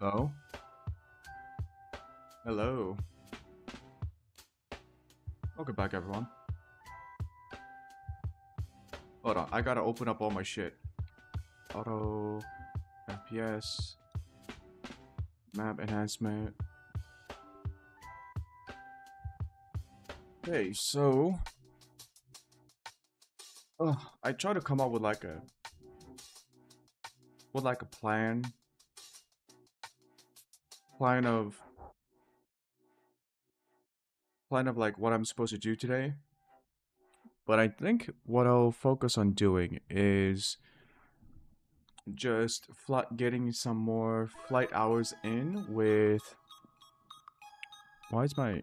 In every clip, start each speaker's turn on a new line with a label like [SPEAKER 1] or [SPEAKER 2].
[SPEAKER 1] Hello? Hello. Welcome back, everyone. Hold on, I gotta open up all my shit. Auto, FPS, map enhancement. Okay, so... I try to come up with like a... plan. Plan of... like what I'm supposed to do today. But I think what I'll focus on doing is just getting some more flight hours in with... Why is my...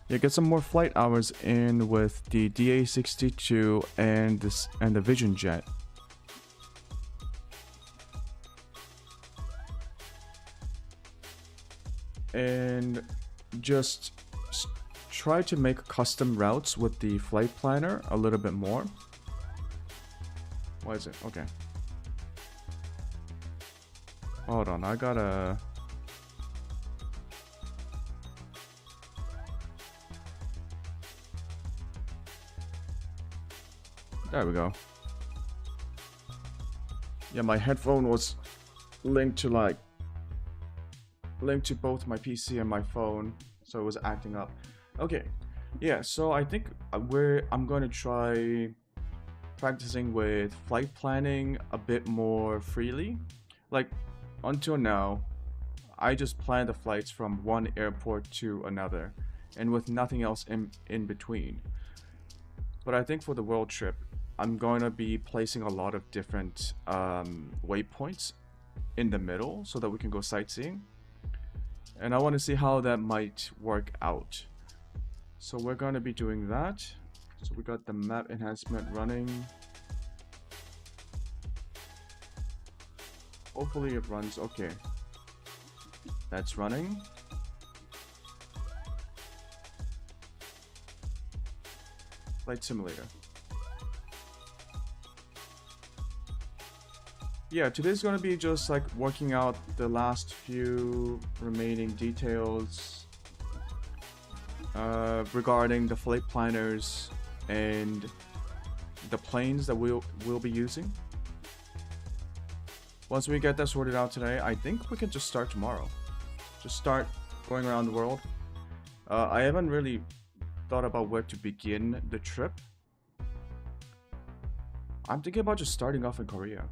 [SPEAKER 1] Yeah, get some more flight hours in with the DA62 and the Vision Jet. And just try to make custom routes with the flight planner a little bit more. Why is it? Okay. Hold on, I gotta... There we go. Yeah, my headphone was linked to both my PC and my phone, so it was acting up. Okay, yeah, so I think I'm going to try practicing with flight planning a bit more freely. Like, until now, I just plan the flights from one airport to another, and with nothing else in between. But I think for the world trip, I'm going to be placing a lot of different waypoints in the middle so that we can go sightseeing. And I want to see how that might work out. So we're going to be doing that. So we got the map enhancement running. Hopefully it runs okay. That's running. Flight simulator. Yeah, today's gonna be just like working out the last few remaining details regarding the flight planners and the planes that we'll be using. Once we get that sorted out today, I think we can just start tomorrow. Just start going around the world. I haven't really thought about where to begin the trip. I'm thinking about just starting off in Korea.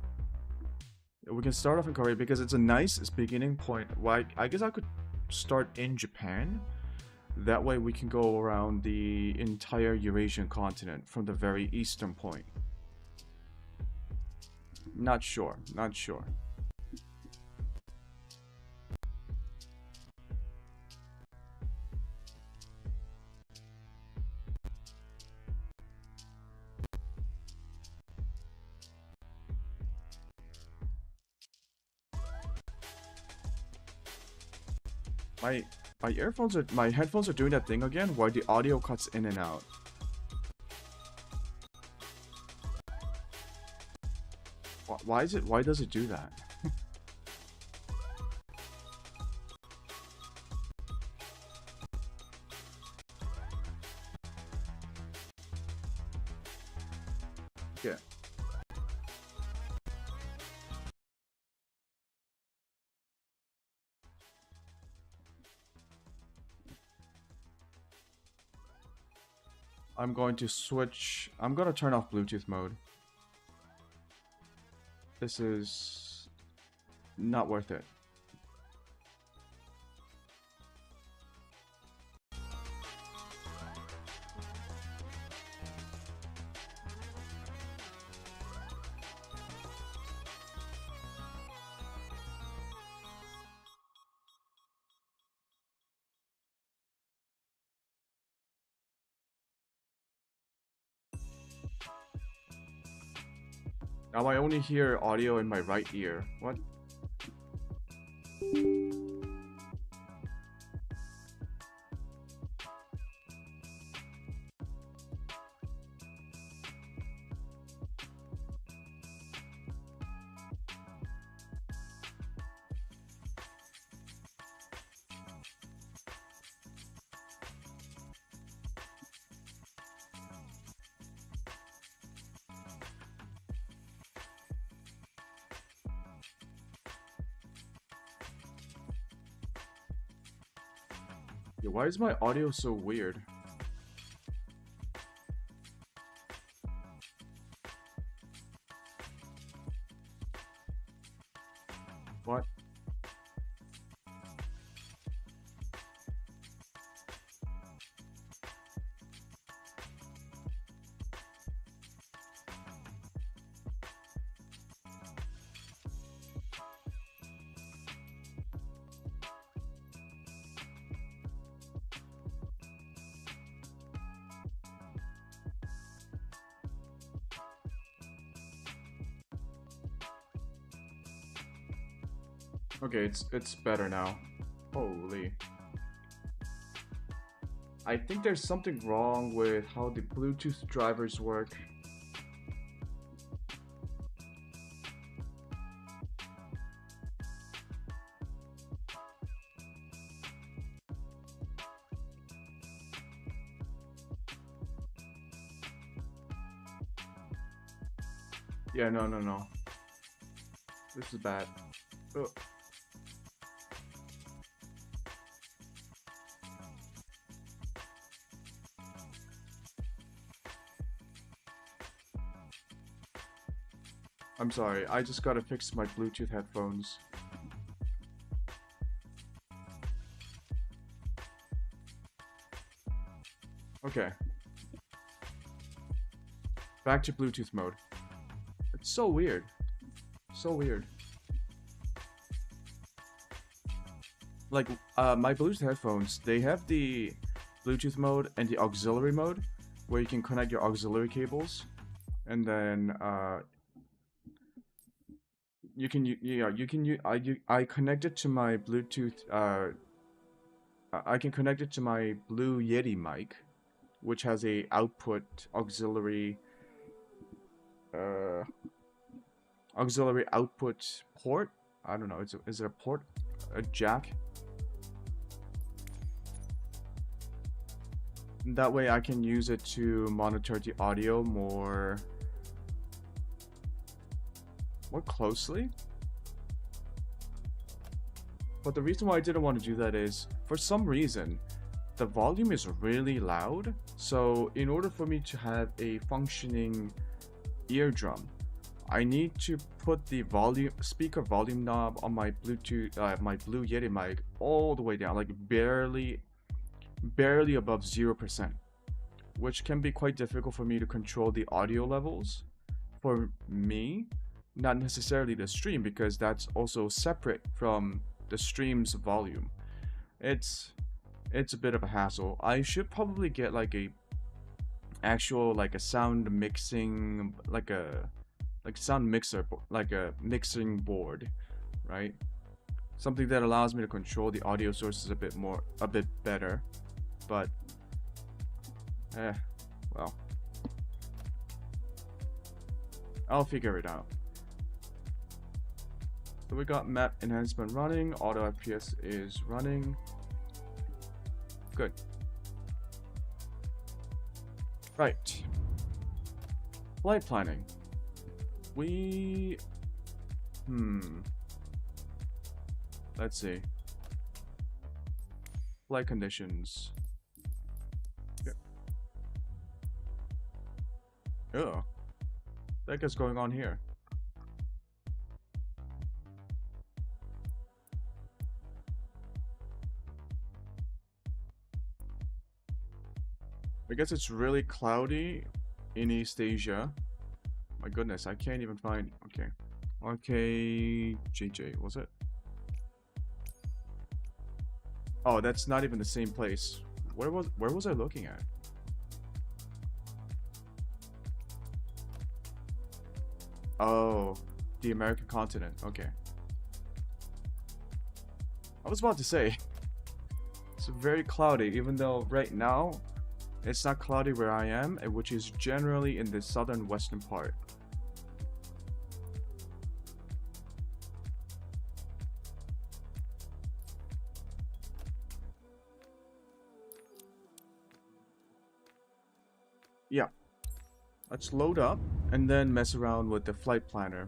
[SPEAKER 1] We can start off in Korea because it's a nice beginning point. Well, I guess I could start in Japan. That way we can go around the entire Eurasian continent from the very eastern point. Not sure, not sure. My headphones are doing that thing again where the audio cuts in and out. Why does it do that? Yeah. I'm going to turn off Bluetooth mode. This is not worth it. Now I only hear audio in my right ear. What? Yeah, why is my audio so weird? What? Okay, it's better now. Holy. I think there's something wrong with how the Bluetooth drivers work. Yeah, no. This is bad. Ugh. I'm sorry, I just gotta fix my Bluetooth headphones. Okay. Back to Bluetooth mode. It's so weird. So weird. Like, my Bluetooth headphones, they have the Bluetooth mode and the auxiliary mode, where you can connect your auxiliary cables, and then, I connect it to my Bluetooth, I can connect it to my Blue Yeti mic, which has a output auxiliary output port. I don't know. Is it a port? A jack? That way I can use it to monitor the audio more closely. But the reason why I didn't want to do that is, for some reason, the volume is really loud. So in order for me to have a functioning eardrum, I need to put the speaker volume knob on my Bluetooth, my Blue Yeti mic all the way down, like barely above 0%, which can be quite difficult for me to control the audio levels for me, not necessarily the stream, because that's also separate from the stream's volume. It's a bit of a hassle. I should probably get like a actual, like a sound mixing, like sound mixer, like a mixing board, right? Something that allows me to control the audio sources a bit better. But well, I'll figure it out. So we got map enhancement running, auto FPS is running. Good. Right. Flight planning. Let's see. Flight conditions. Oh, what is going on here? I guess it's really cloudy in East Asia. My goodness, I can't even find. Okay, RKJJ, was it? Oh, that's not even the same place. Where was I looking at? Oh, the American continent. Okay. I was about to say, it's very cloudy, even though right now it's not cloudy where I am, which is generally in the southern western part. Yeah. Let's load up and then mess around with the flight planner.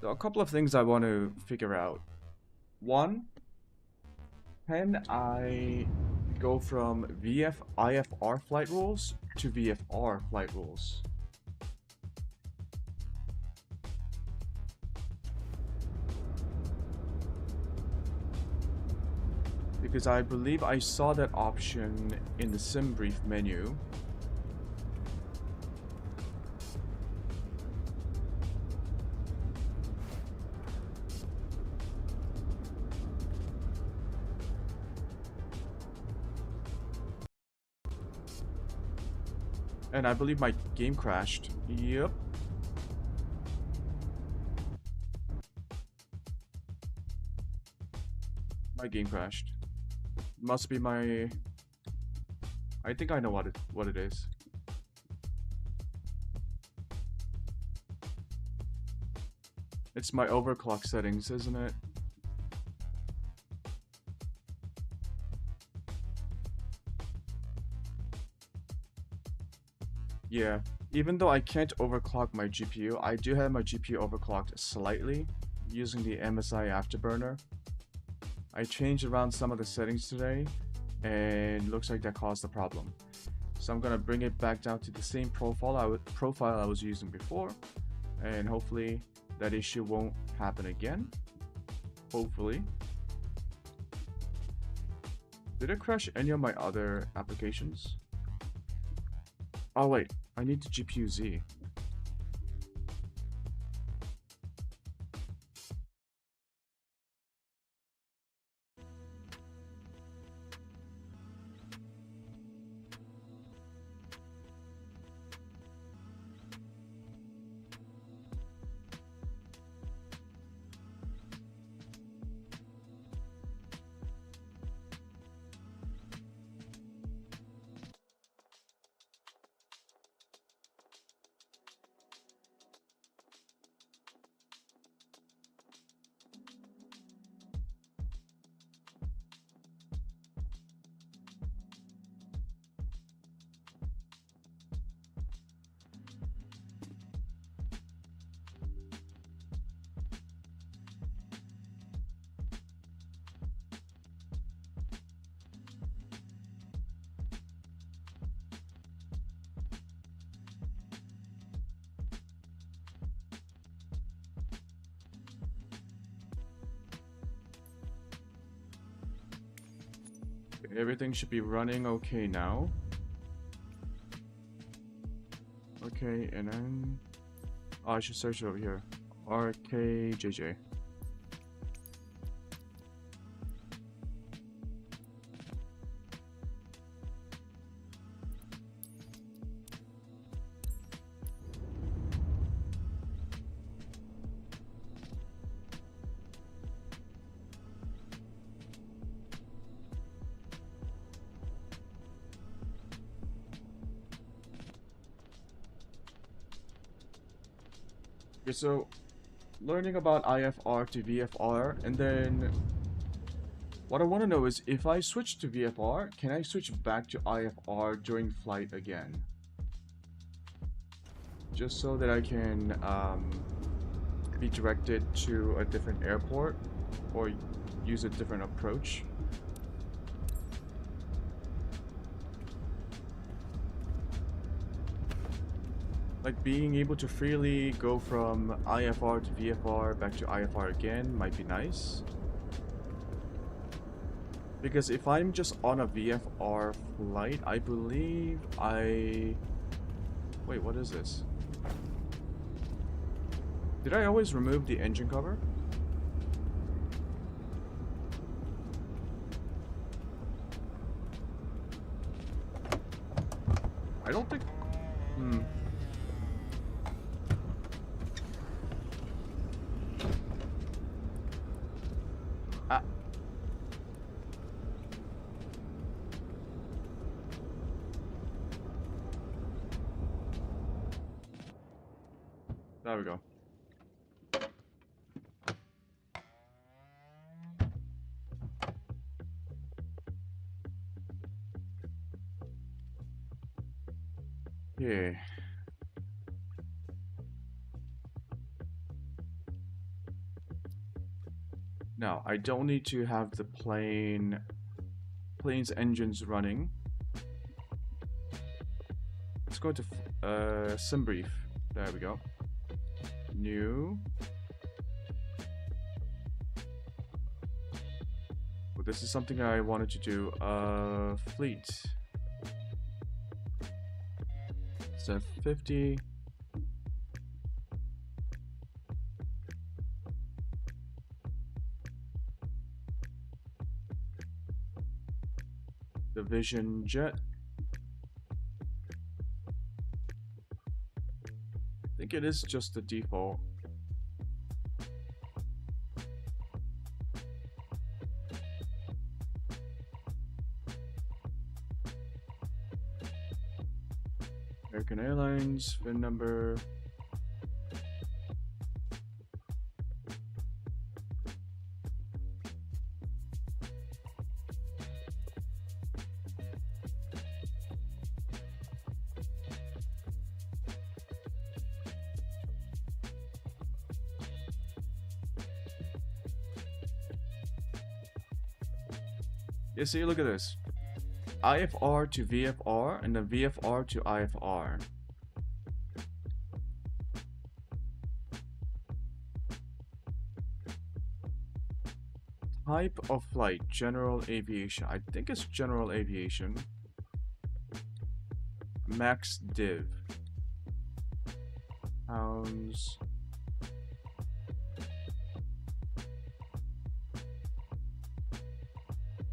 [SPEAKER 1] There are a couple of things I want to figure out. One, can I go from IFR flight rules to VFR flight rules? Because I believe I saw that option in the sim brief menu. And I believe my game crashed. Yep. My game crashed. Must be my... I think I know what it is. It's my overclock settings, isn't it? Yeah. Even though I can't overclock my GPU, I do have my GPU overclocked slightly using the MSI Afterburner. I changed around some of the settings today, and looks like that caused the problem. So I'm gonna bring it back down to the same profile I was using before, and hopefully that issue won't happen again. Hopefully. Did it crash any of my other applications? Oh wait, I need the GPU Z. Everything should be running okay now. Okay, and then... Oh, I should search it over here. RKJJ. Okay, so learning about IFR to VFR, and then what I want to know is if I switch to VFR, can I switch back to IFR during flight again? Just so that I can be directed to a different airport or use a different approach. Like being able to freely go from IFR to VFR back to IFR again might be nice. Because if I'm just on a VFR flight, I believe I... Wait, what is this? Did I always remove the engine cover? I don't think... Ah. There we go. Yeah. Now, I don't need to have the plane's engines running. Let's go to sim brief. There we go. New. Well, this is something I wanted to do. Fleet. Set 50. Division jet. I think it is just the default. American Airlines, VIN number. Yeah, see, look at this. IFR to VFR, and then VFR to IFR. Type of flight, general aviation. I think it's general aviation. Max div. Pounds.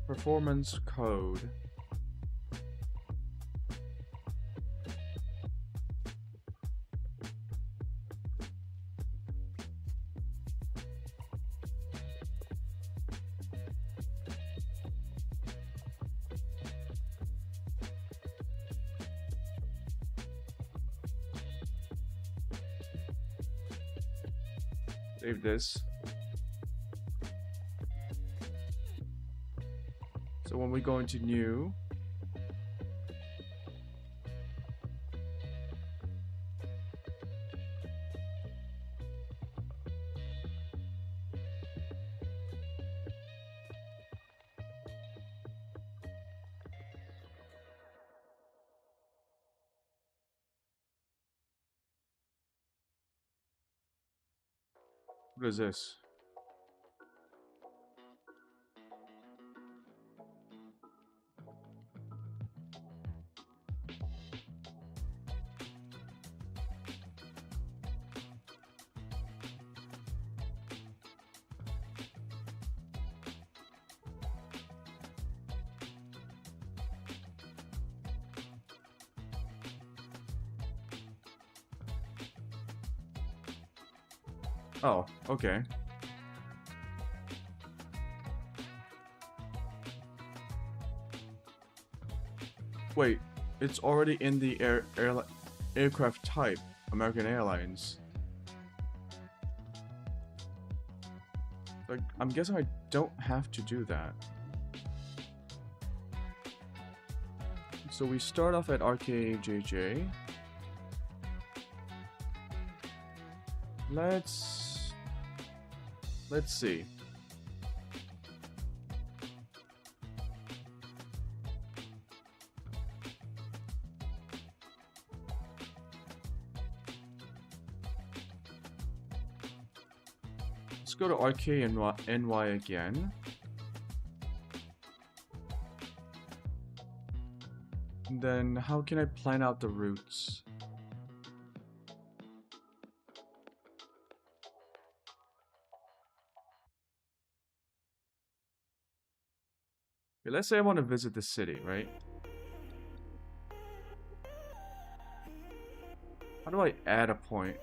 [SPEAKER 1] Performance code. Save this. So when we go into new, what is this? Oh, okay. Wait, it's already in the aircraft type, American Airlines. Like, I'm guessing I don't have to do that. So we start off at RKJJ. Let's see. Let's go to RKNY again. And then how can I plan out the routes? Okay, let's say I want to visit the city, right? How do I add a point?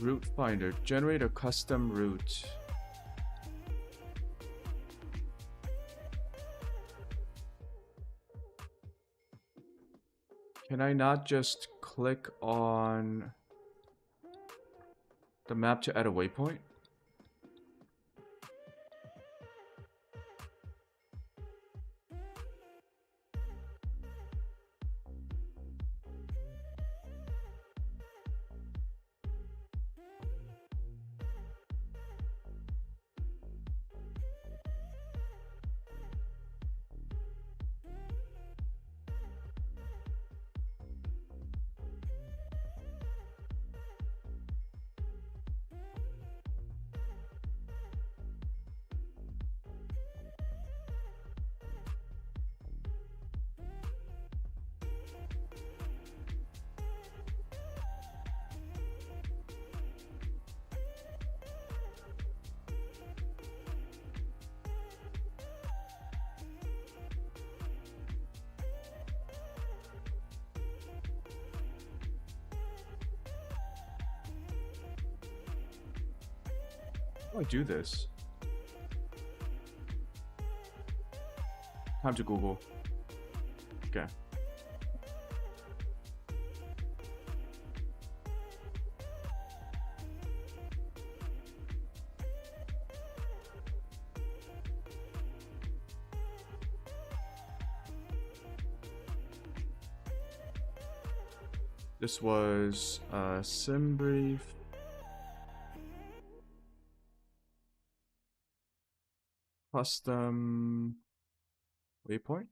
[SPEAKER 1] Route finder. Generate a custom route. Can I not just click on the map to add a waypoint? How do I do this? Time to Google. Okay. This was sim brief. Custom waypoint.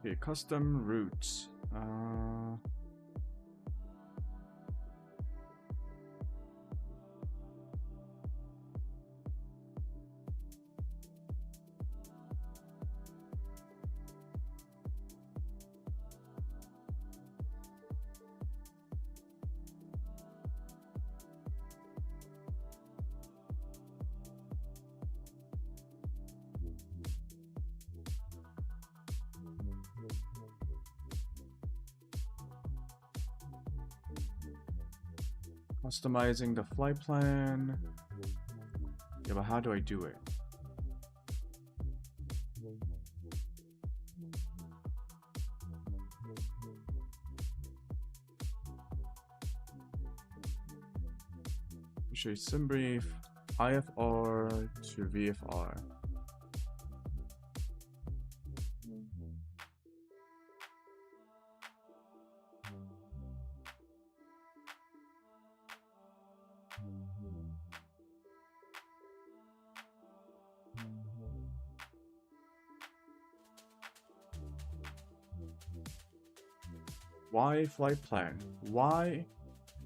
[SPEAKER 1] Okay, custom routes. Customizing the flight plan. Yeah, but how do I do it? Show you sim brief, IFR to VFR. Y flight plan. Y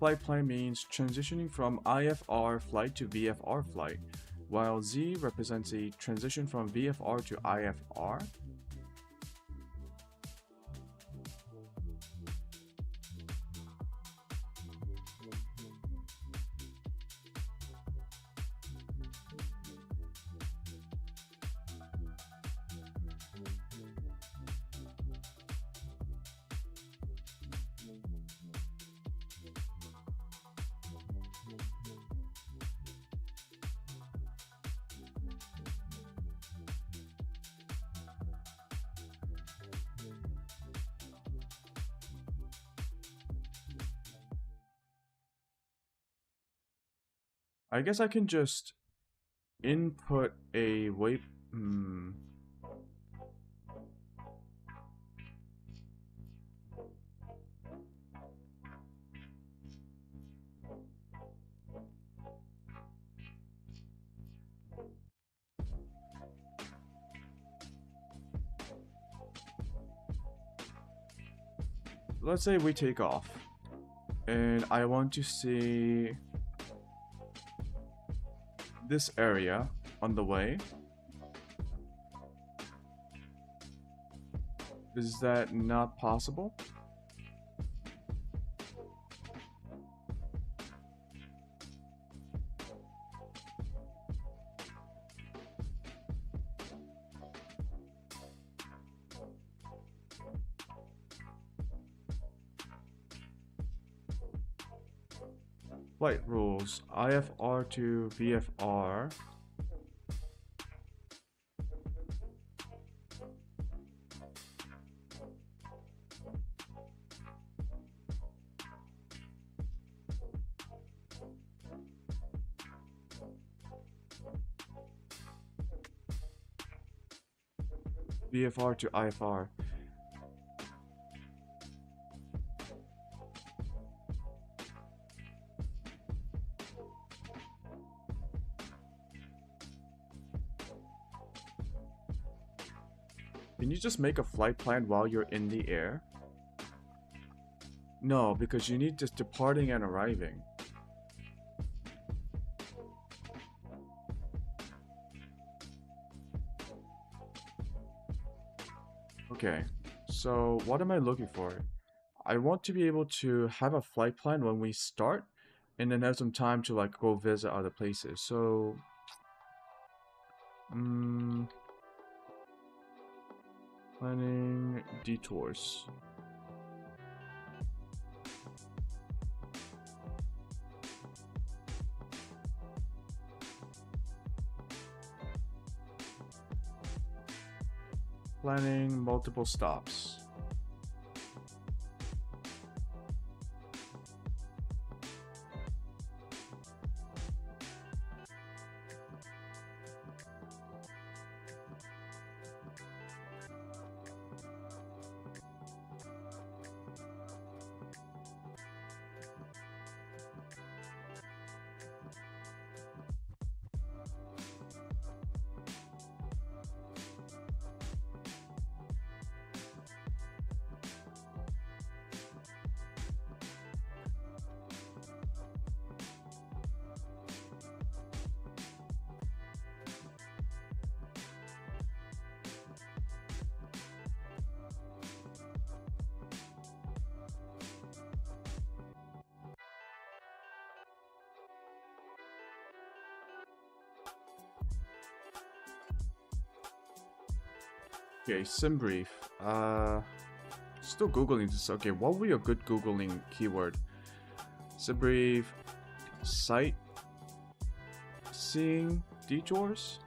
[SPEAKER 1] flight plan means transitioning from IFR flight to VFR flight, while Z represents a transition from VFR to IFR. I guess I can just input a wait. Let's say we take off, and I want to see this area on the way. Is that not possible? Flight rules. IFR to VFR. VFR to IFR. Can you just make a flight plan while you're in the air? No, because you need just departing and arriving. Okay, so what am I looking for? I want to be able to have a flight plan when we start, and then have some time to like go visit other places. So, planning detours. Planning multiple stops. Okay, sim brief. Still googling this. Okay, what would be a good googling keyword? Sim brief, site, seeing detours.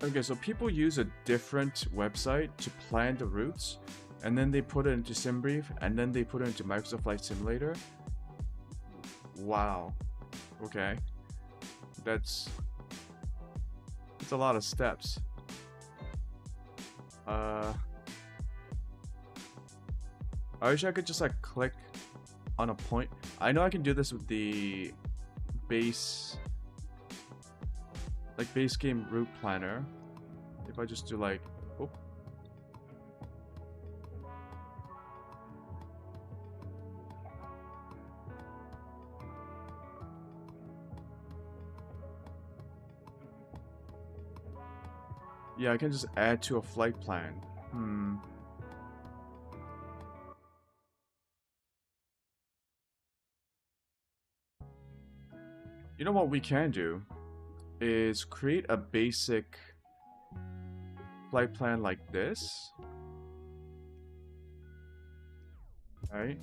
[SPEAKER 1] Okay, so people use a different website to plan the routes, and then they put it into SimBrief, and then they put it into Microsoft Flight Simulator. Wow. Okay. That's a lot of steps. I wish I could just like click on a point. I know I can do this with the base game route planner. If I just do like, oh. Yeah, I can just add to a flight plan. You know what we can do is create a basic flight plan like this. Right?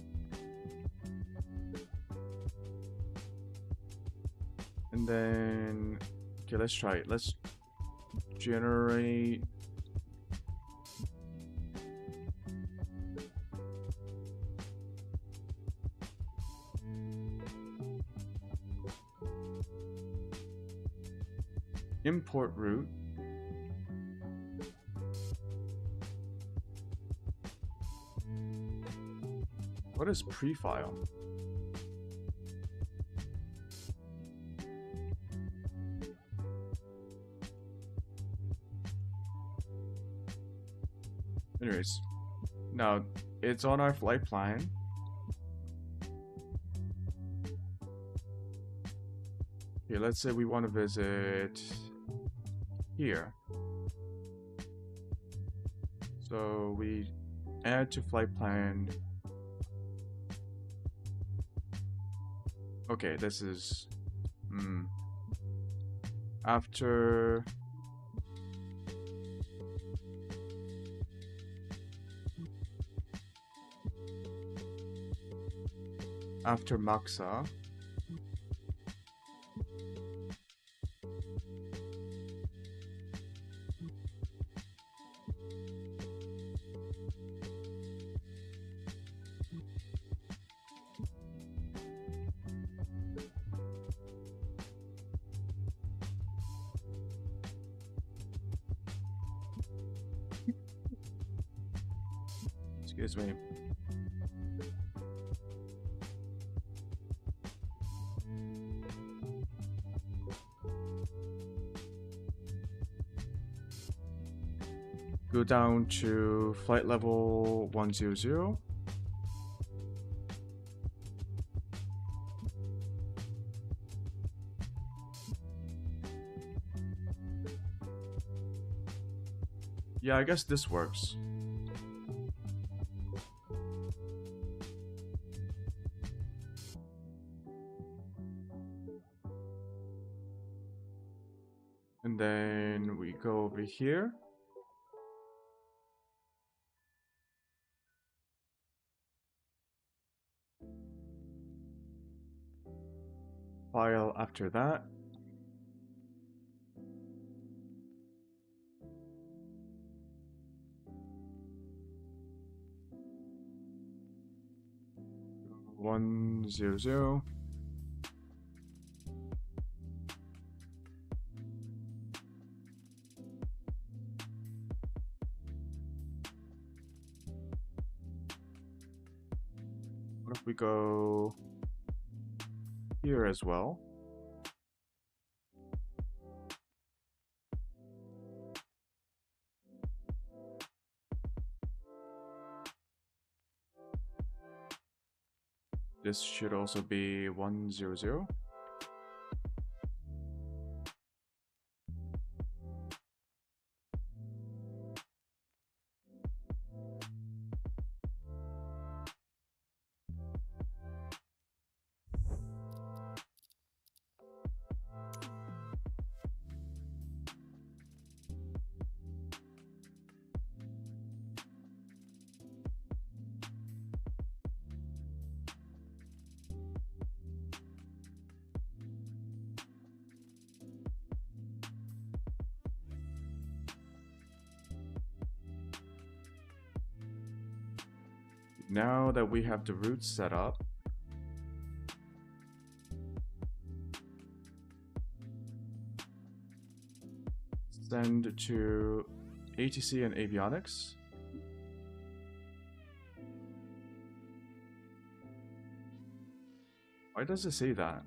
[SPEAKER 1] And then, okay, let's try it. Let's generate. Import route. What is prefile? Anyways, now it's on our flight plan. Okay, let's say we want to visit here. So we add to flight plan. Okay, this is after Maxa. Excuse me. Go down to flight level 100. Yeah, I guess this works. And then we go over here. File after that. One zero zero. What if we go here as well? This should also be 100. Now that we have the route set up, send to ATC and avionics. Why does it say that?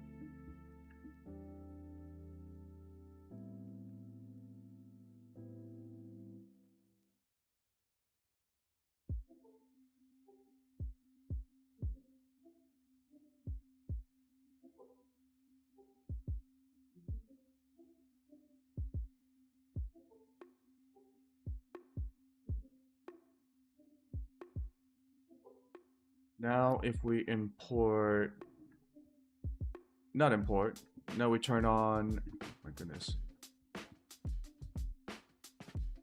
[SPEAKER 1] Now if we import, not import, now we turn on, my goodness,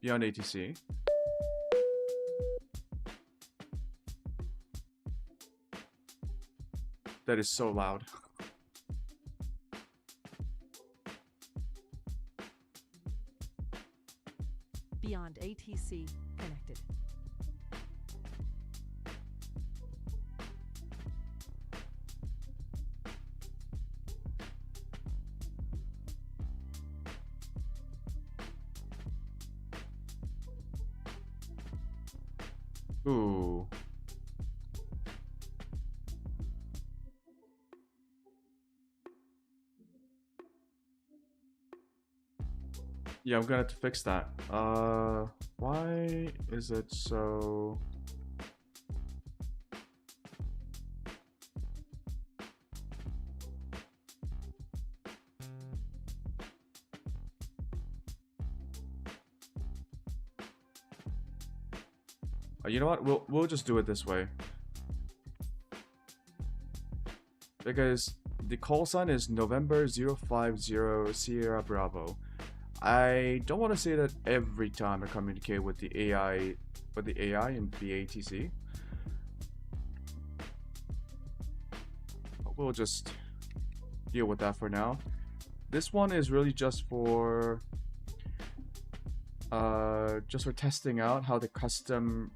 [SPEAKER 1] beyond ATC. That is so loud.
[SPEAKER 2] and ATC connected.
[SPEAKER 1] Ooh. Yeah, I'm gonna have to fix that. Why is it so... You know what? We'll just do it this way. Because the call sign is November 050 Sierra Bravo. I don't want to say that every time I communicate with the AI and the ATC. We'll just deal with that for now. This one is really just for testing out how the custom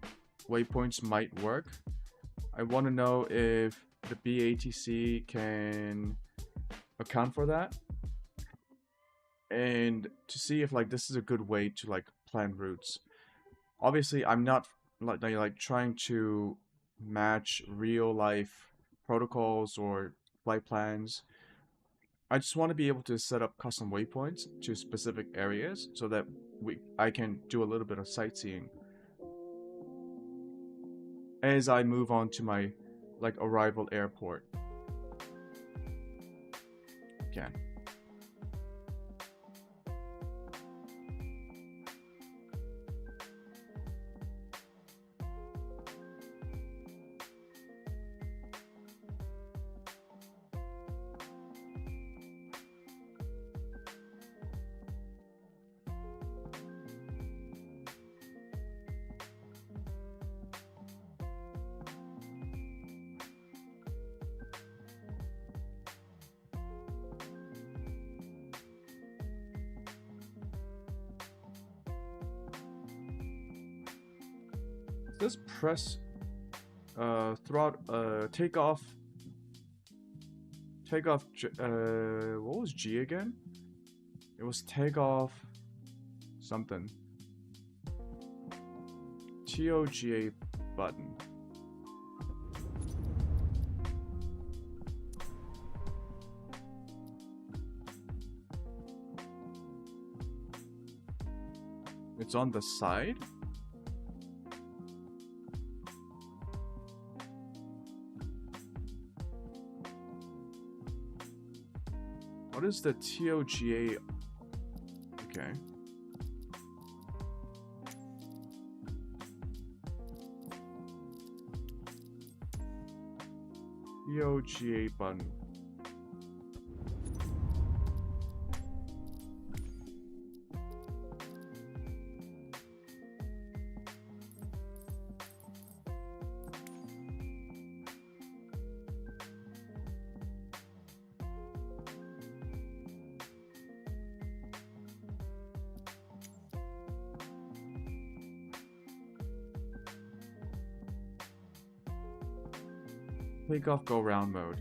[SPEAKER 1] waypoints might work. I want to know if the BATC can account for that, and to see if like this is a good way to like plan routes. Obviously, I'm not like trying to match real life protocols or flight plans. I just want to be able to set up custom waypoints to specific areas so that I can do a little bit of sightseeing as I move on to my like arrival airport. Okay. Let's press throughout takeoff. What was G again? It was takeoff something. TOGA button. It's on the side? What is the TOGA? Okay. TOGA button. Takeoff go round mode.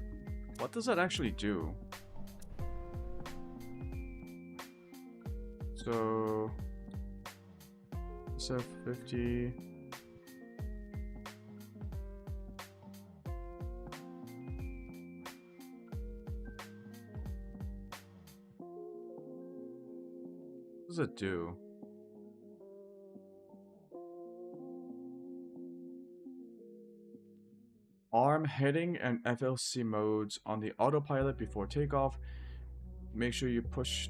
[SPEAKER 1] What does that actually do? So SF50. What does it do? Arm heading and FLC modes on the autopilot before takeoff. Make sure you push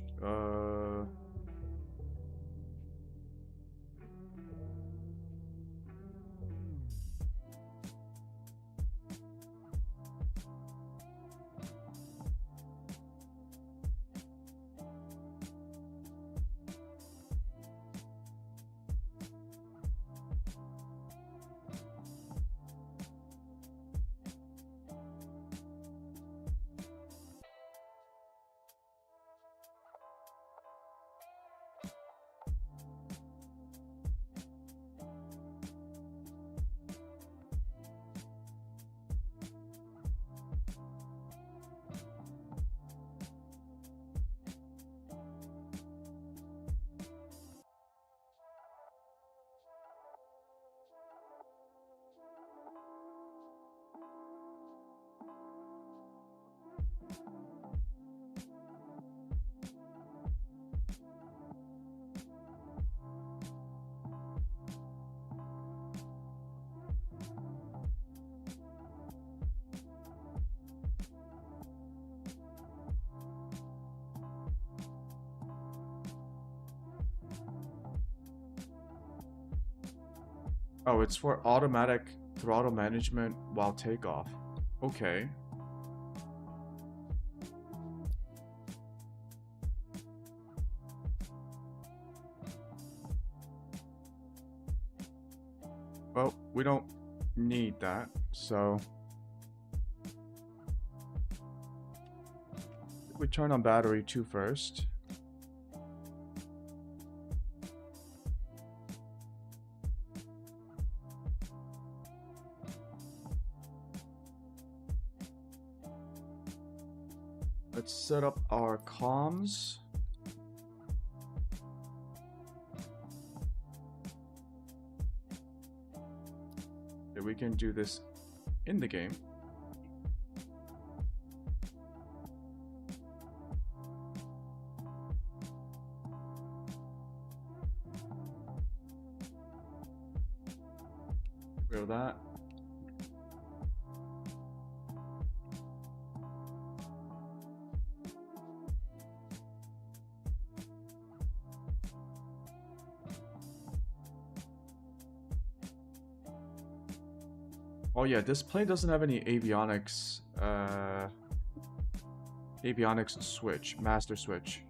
[SPEAKER 1] Oh, it's for automatic throttle management while takeoff. Okay. Well, we don't need that, so we turn on battery 2 first. Let's set up our comms. Yeah, we can do this in the game. Feel that. Oh yeah, this plane doesn't have any avionics switch, master switch.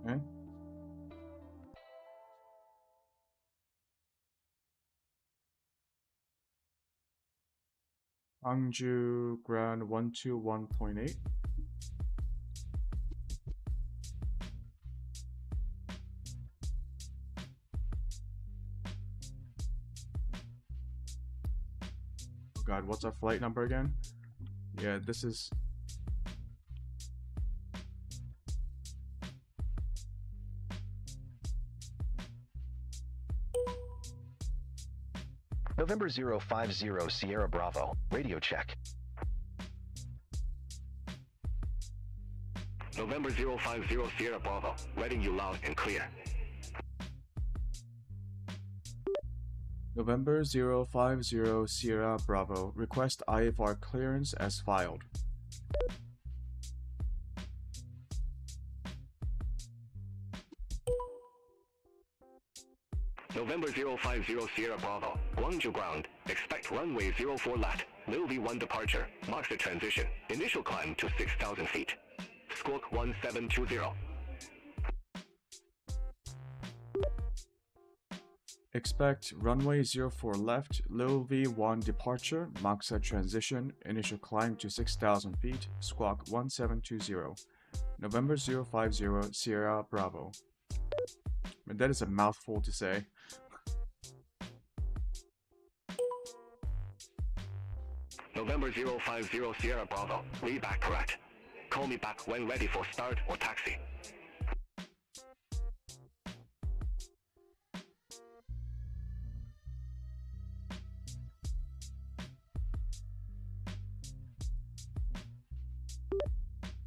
[SPEAKER 1] Okay. Hangzhou ground 121.8. Oh god, what's our flight number again? Yeah, this is...
[SPEAKER 3] November 050 Sierra Bravo, radio check.
[SPEAKER 4] November 050 Sierra Bravo, reading you loud and clear.
[SPEAKER 1] November 050 Sierra Bravo, request IFR clearance as filed.
[SPEAKER 4] November 050 Sierra Bravo, Guangzhou ground, expect runway 04 left, Lil V1 departure, marks the transition, initial climb to 6,000 feet. Squawk 1720.
[SPEAKER 1] Expect runway 04 left, Lil V1 departure, marks a transition, initial climb to 6,000 feet, squawk 1720. November 050 Sierra Bravo. I mean, that is a mouthful to say.
[SPEAKER 4] November 050 Sierra Bravo, read back correct. Call me back when ready for start or taxi.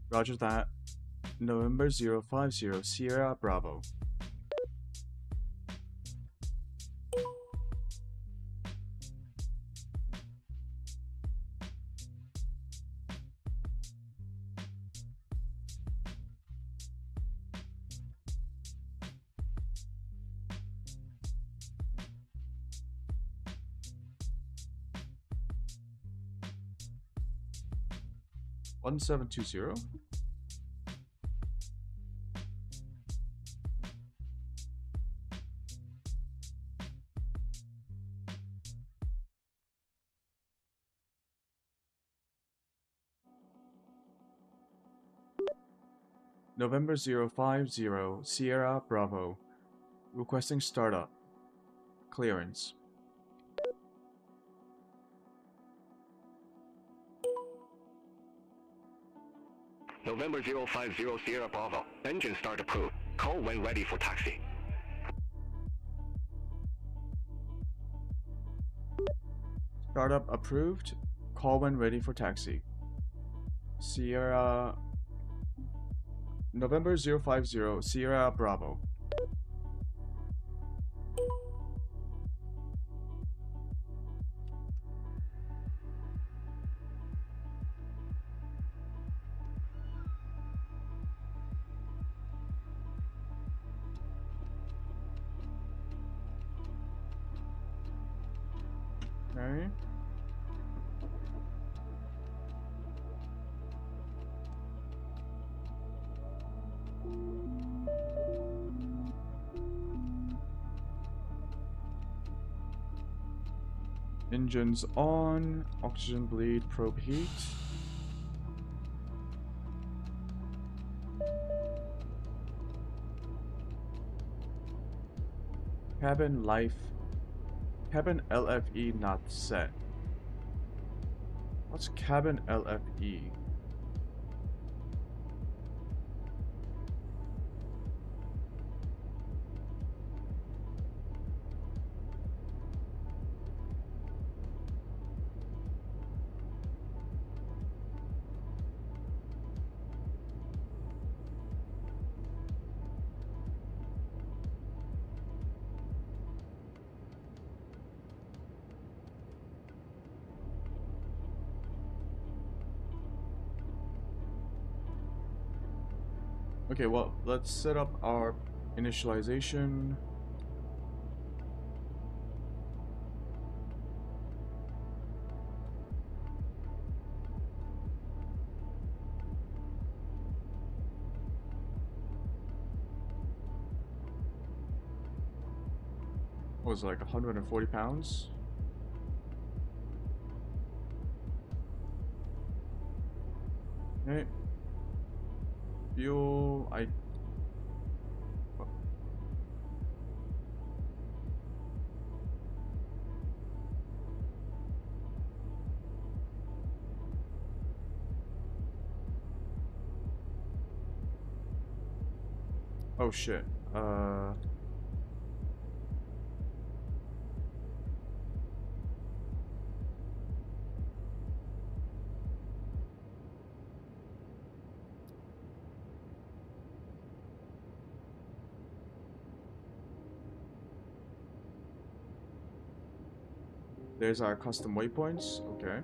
[SPEAKER 1] Roger that. November 050 Sierra Bravo. One 1720. November 050 Sierra Bravo. Requesting startup. Clearance.
[SPEAKER 4] November 050 Sierra Bravo, engine start approved. Call when ready for taxi.
[SPEAKER 1] Startup approved. Call when ready for taxi. Sierra November 050 Sierra Bravo. Okay. Engines on, oxygen bleed, probe heat. Cabin life. Cabin LFE not set. What's cabin LFE? Okay, well, let's set up our initialization. What was it, like 140 pounds? Okay. Fuel, oh shit. There's our custom waypoints. Okay.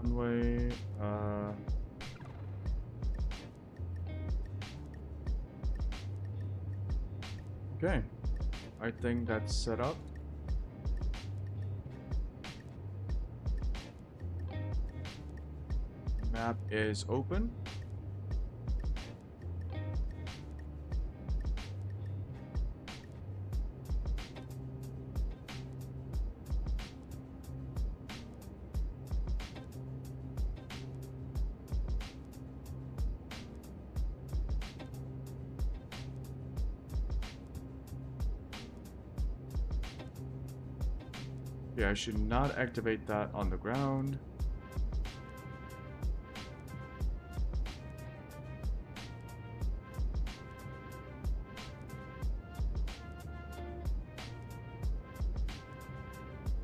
[SPEAKER 1] Runway, okay. I think that's set up. Map is open. Yeah, I should not activate that on the ground.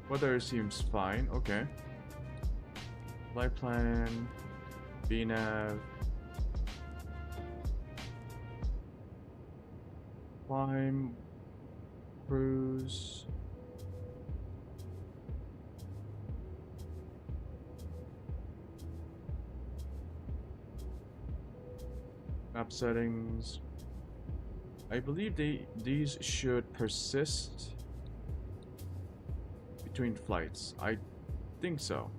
[SPEAKER 1] Weather seems fine. Okay. Flight plan, VNav, climb, cruise. Map settings. I believe these should persist between flights. I think so.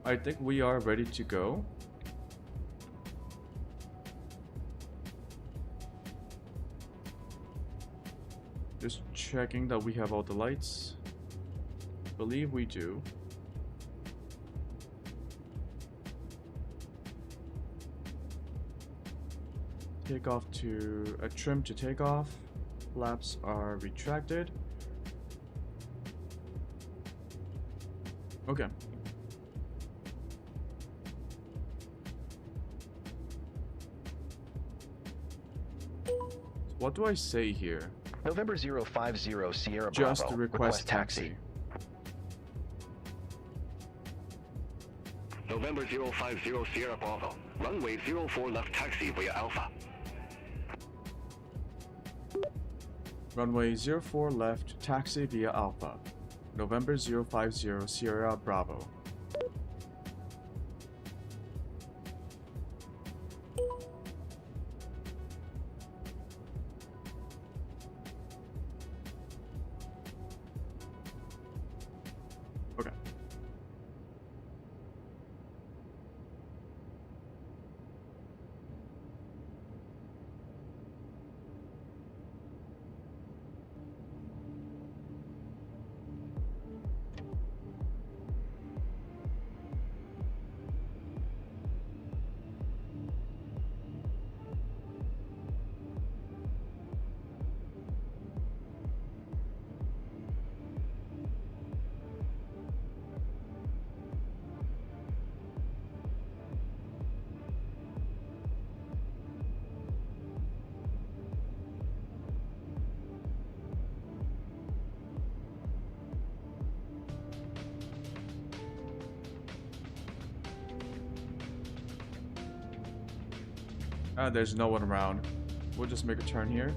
[SPEAKER 1] I think we are ready to go. Just checking that we have all the lights. Believe we do. Takeoff to trim to takeoff. Flaps are retracted. Okay. What do I say here?
[SPEAKER 3] November 050 Sierra
[SPEAKER 1] Just
[SPEAKER 3] Bravo.
[SPEAKER 1] request taxi.
[SPEAKER 4] November 050 Sierra Bravo. Runway 04 left taxi via Alpha.
[SPEAKER 1] Runway 04 left, taxi via Alpha. November 050 Sierra Bravo. Okay. There's no one around. We'll just make a turn here.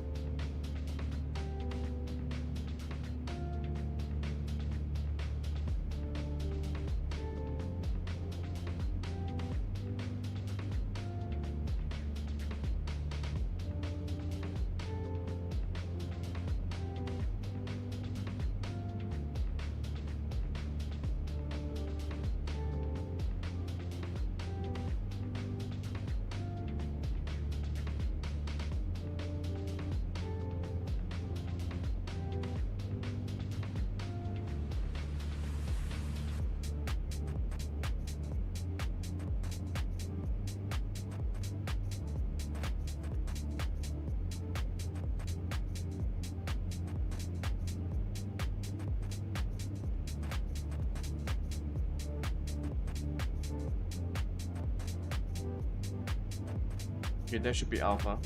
[SPEAKER 1] Okay, that should be Alpha.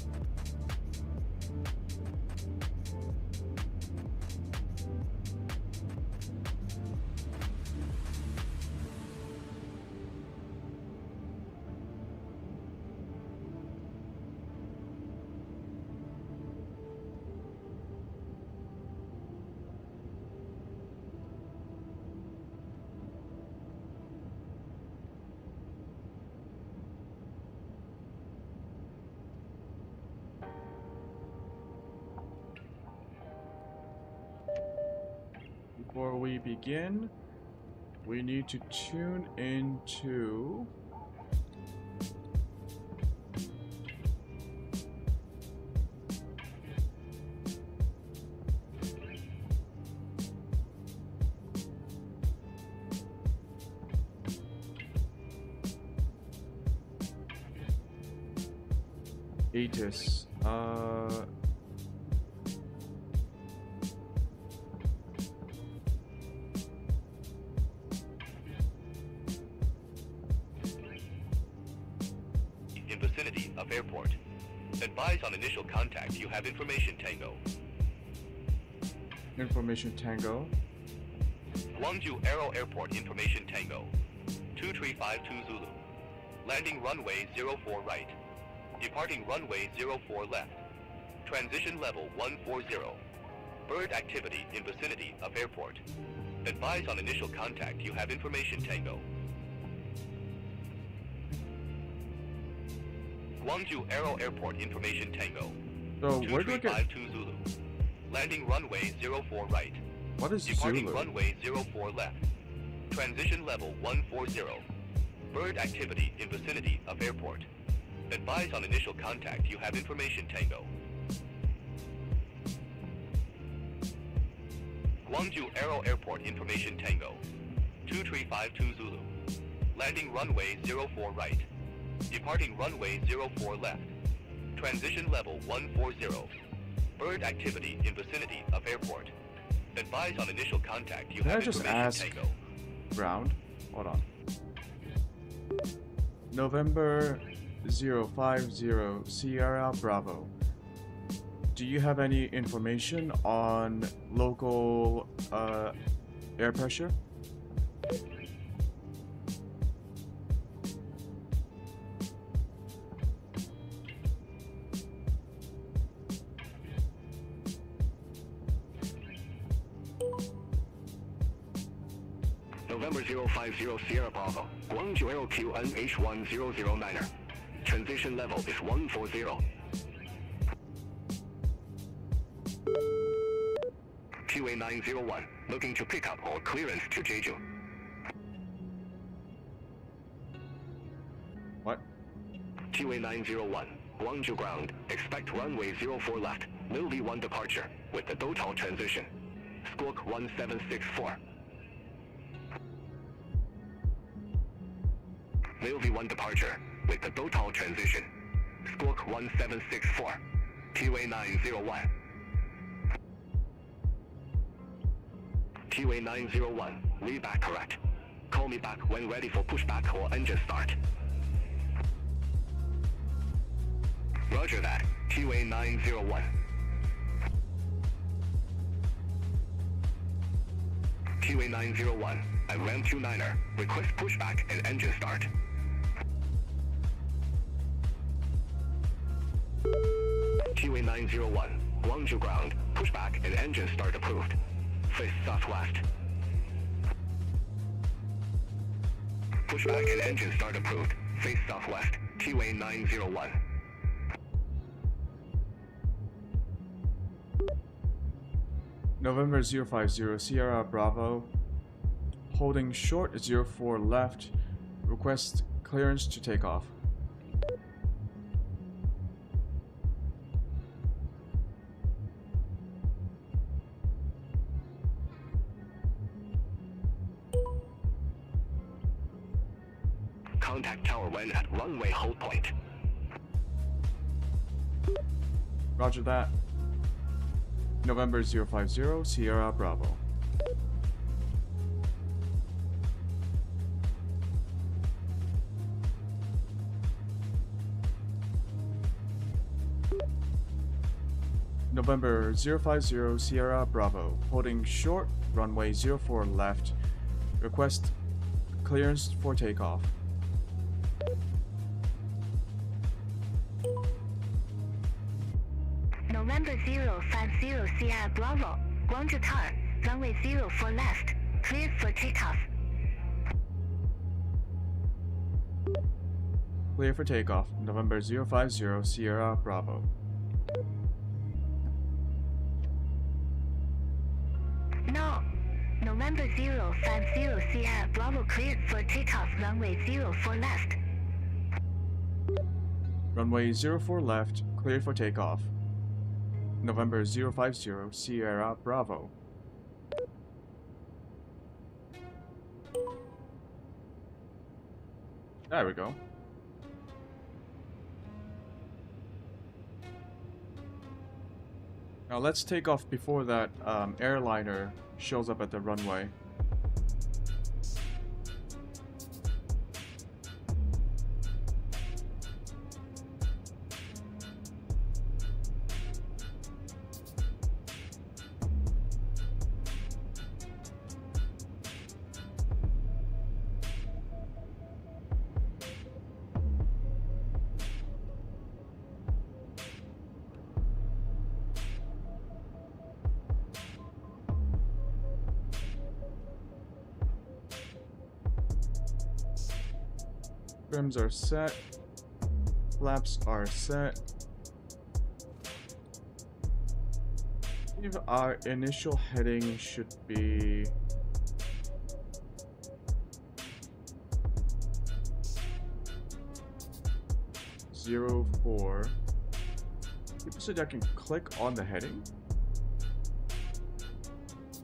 [SPEAKER 1] Before we begin, we need to tune into ATIS.
[SPEAKER 4] Advise on initial contact you have information Tango.
[SPEAKER 1] Information Tango.
[SPEAKER 4] Gwangju Aero Airport Information Tango. 2352 Zulu. Landing runway 04 right. Departing runway 04 left. Transition level 140. Bird activity in vicinity of airport. Advise on initial contact you have information Tango. Gwangju Aero Airport Information Tango.
[SPEAKER 1] So where do I get?
[SPEAKER 4] 2352 Zulu. Landing runway 04 right.
[SPEAKER 1] What is
[SPEAKER 4] Departing
[SPEAKER 1] Zulu?
[SPEAKER 4] runway 04 left. Transition level 140. Bird activity in vicinity of airport. Advise on initial contact you have information Tango. Gwangju Aero Airport Information Tango. 2352 Zulu. Landing runway 04 right. Departing runway 04 left. Transition level 140. Bird activity in vicinity of airport. Advise on initial contact you
[SPEAKER 1] Can I
[SPEAKER 4] have
[SPEAKER 1] just
[SPEAKER 4] information
[SPEAKER 1] ask
[SPEAKER 4] Tango.
[SPEAKER 1] Ground? Hold on. November 050 Sierra Bravo. Do you have any information on local air pressure?
[SPEAKER 4] November 050 Sierra Bravo. Gwangju Aero QNH1009er. Transition level is 140. QA901. Looking to pick up or clearance to Jeju.
[SPEAKER 1] What?
[SPEAKER 4] QA901. Gwangju ground. Expect runway 04 left. Will be 1 departure with the Dotao transition. Squawk 1764. Will be 1 departure with the Dotao transition. Squawk 1764. QA901. QA901. Read back correct. Call me back when ready for pushback or engine start. Roger that. QA901. QA901. I ram 29er. Request pushback and engine start. QA901. Gwangju ground. Pushback and engine start approved. Face southwest. Pushback and engine start approved. Face southwest. QA901.
[SPEAKER 1] November 050 Sierra Bravo. Holding short 04 left. Request clearance to take off.
[SPEAKER 4] Contact tower when at runway hold point.
[SPEAKER 1] Roger that. November 050 Sierra Bravo. November 050 Sierra Bravo. Holding short, runway 04 left. Request clearance for takeoff.
[SPEAKER 5] November 050 Sierra Bravo. Gwangju Tower. Runway 04 left. Cleared for takeoff.
[SPEAKER 1] Clear for takeoff. November 050 Sierra Bravo.
[SPEAKER 5] No. November 050 Sierra Bravo cleared for takeoff. Runway 04 left.
[SPEAKER 1] Runway 04 left. Cleared for takeoff. November 050 Sierra Bravo. There we go. Now let's take off before that airliner shows up at the runway. Trims are set. Flaps are set. If our initial heading should be zero 04. People said I can click on the heading.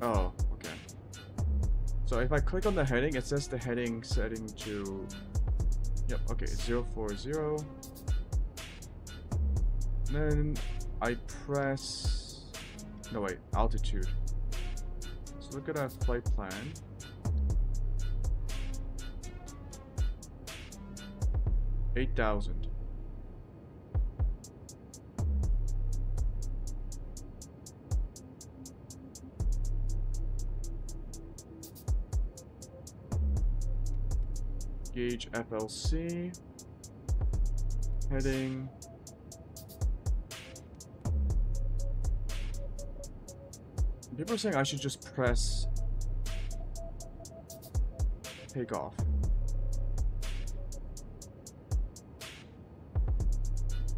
[SPEAKER 1] Oh, okay. So if I click on the heading, it says the heading setting to, yep, okay, 040. Then I press, no wait, altitude. Let's look at our flight plan. $8,000. Gauge FLC. Heading. People are saying I should just press takeoff.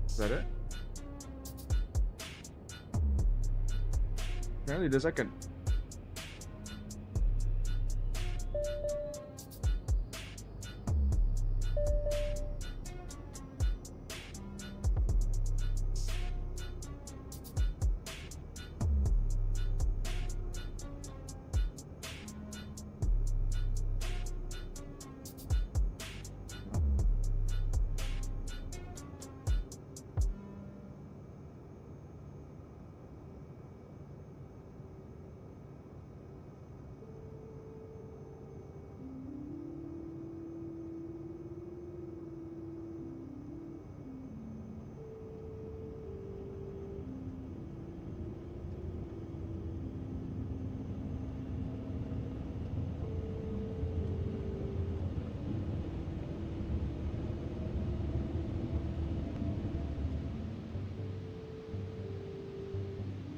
[SPEAKER 1] Is that it? Apparently there's like an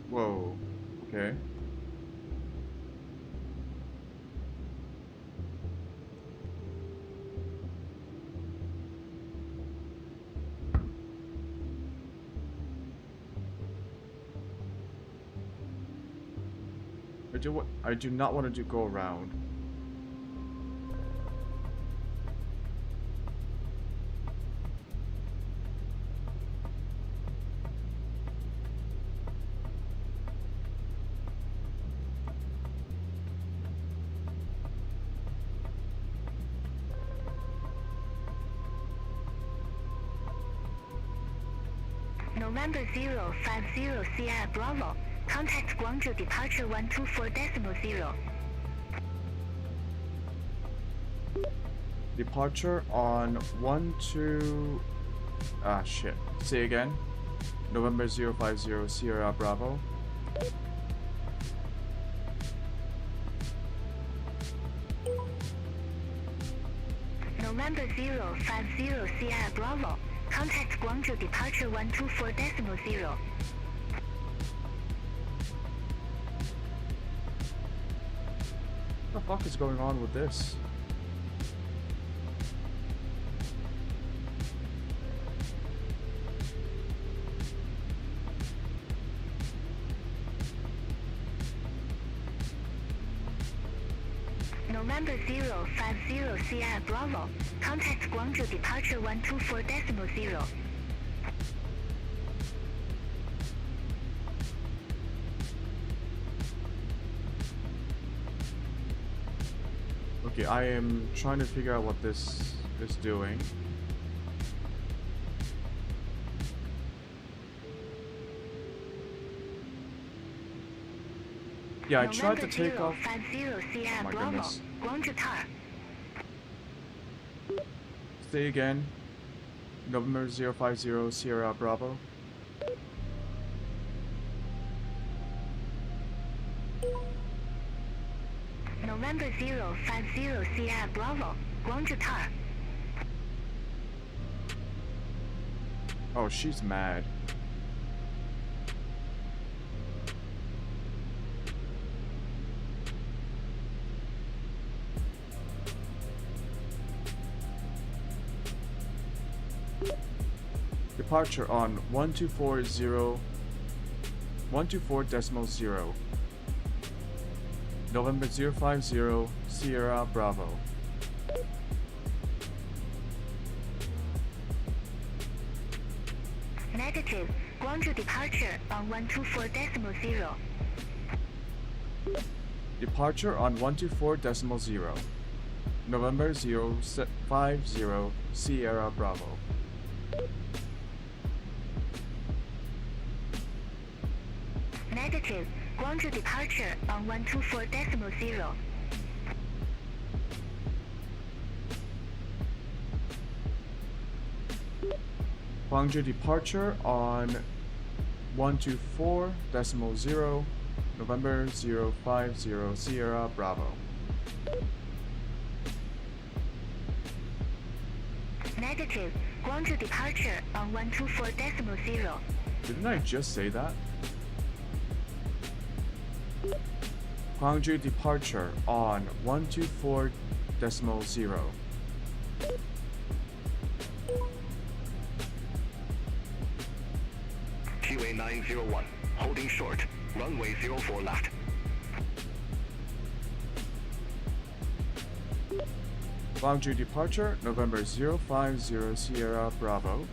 [SPEAKER 1] whoa, okay. I do not want to go around.
[SPEAKER 5] November 050 Sierra Bravo. Contact Guangzhou departure 124.0.
[SPEAKER 1] Departure on 12... Ah, shit. Say again. November 050 Sierra Bravo.
[SPEAKER 5] November 050 Sierra Bravo. Contact Guangzhou departure 124.0.
[SPEAKER 1] What the fuck is going on with this?
[SPEAKER 5] November 050 Sierra Bravo. Contact Guangzhou departure 124.0.
[SPEAKER 1] Okay, I am trying to figure out what this is doing. Yeah, I tried to take off. Oh my goodness. Say again. November 050 Sierra Bravo.
[SPEAKER 5] November 050 Sierra Bravo. Guangzhou Tar.
[SPEAKER 1] Oh, she's mad. Departure on 124.0 November 050 Sierra Bravo.
[SPEAKER 5] Negative. Guangzhou departure on 124.0.
[SPEAKER 1] Departure on 124.0 November 050 Sierra Bravo.
[SPEAKER 5] Negative. Guangzhou departure on 124.0.
[SPEAKER 1] Guangzhou departure on 124.0 November 050 Sierra Bravo.
[SPEAKER 5] Negative. Guangzhou departure on 124.0.
[SPEAKER 1] Didn't I just say that? Guangzhou departure on 124.0
[SPEAKER 4] QA 901, holding short, runway 04 left.
[SPEAKER 1] Guangzhou departure November 050 Sierra Bravo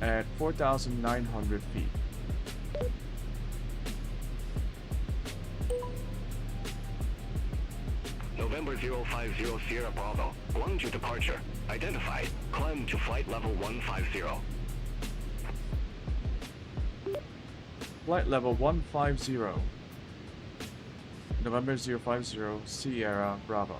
[SPEAKER 1] at 4,900 feet.
[SPEAKER 4] November 050 Sierra Bravo, Guangzhou departure, identified, climb to flight level 150.
[SPEAKER 1] Flight level 150 November 050 Sierra Bravo.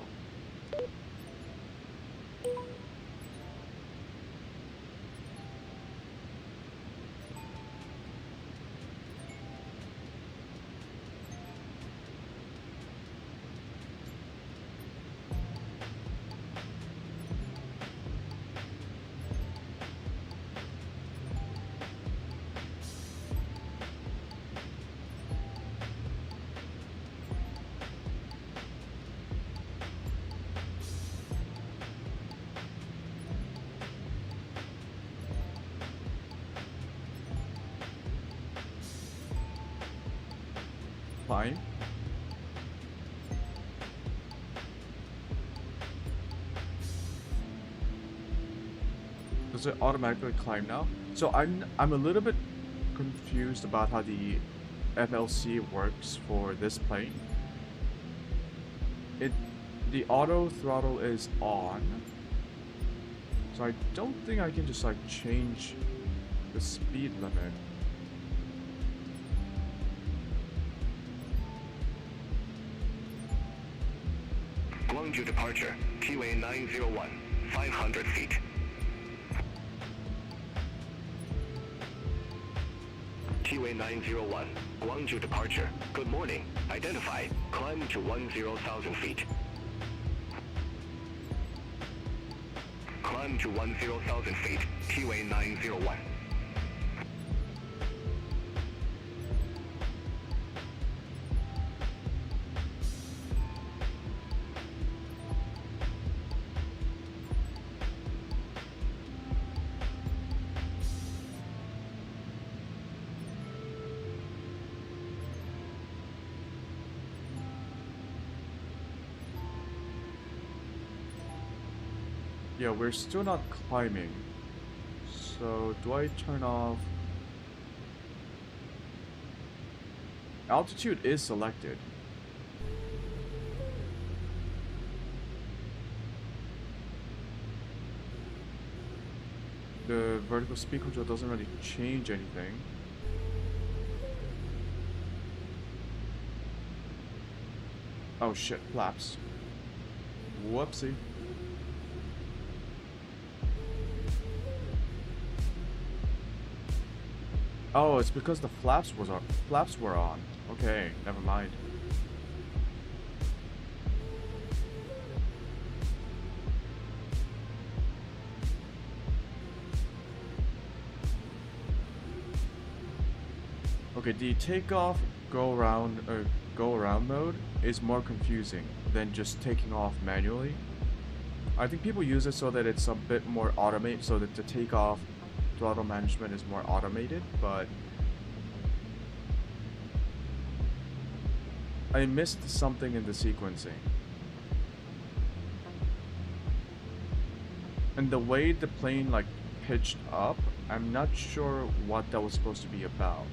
[SPEAKER 1] Fine. Does it automatically climb now? So I'm a little bit confused about how the FLC works for this plane. The auto throttle is on, so I don't think I can just like change the speed limit.
[SPEAKER 4] Guangzhou departure, QA 901, 500 feet. QA 901, Guangzhou departure, good morning, identified, climb to 10,000 feet. Climb to 10,000 feet, QA 901.
[SPEAKER 1] Yeah, we're still not climbing. So do I turn off? Altitude is selected. The vertical speed control doesn't really change anything. Oh shit, flaps. Whoopsie. Oh, it's because the flaps were on. Okay, never mind. Okay, the takeoff go around mode is more confusing than just taking off manually. I think people use it so that it's a bit more automated, so that the takeoff throttle management is more automated, but I missed something in the sequencing. And the way the plane like pitched up, I'm not sure what that was supposed to be about.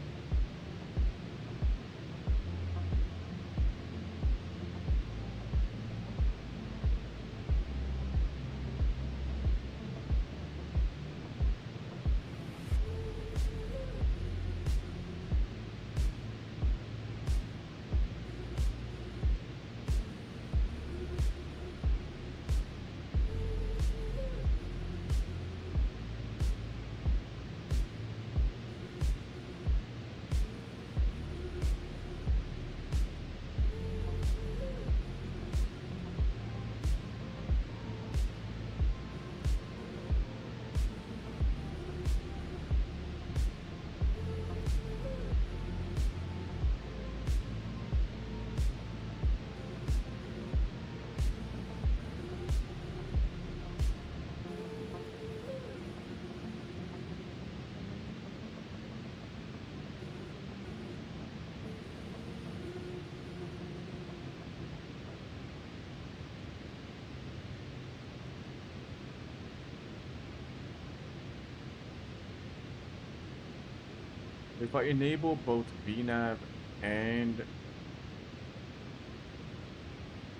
[SPEAKER 1] If I enable both VNav and...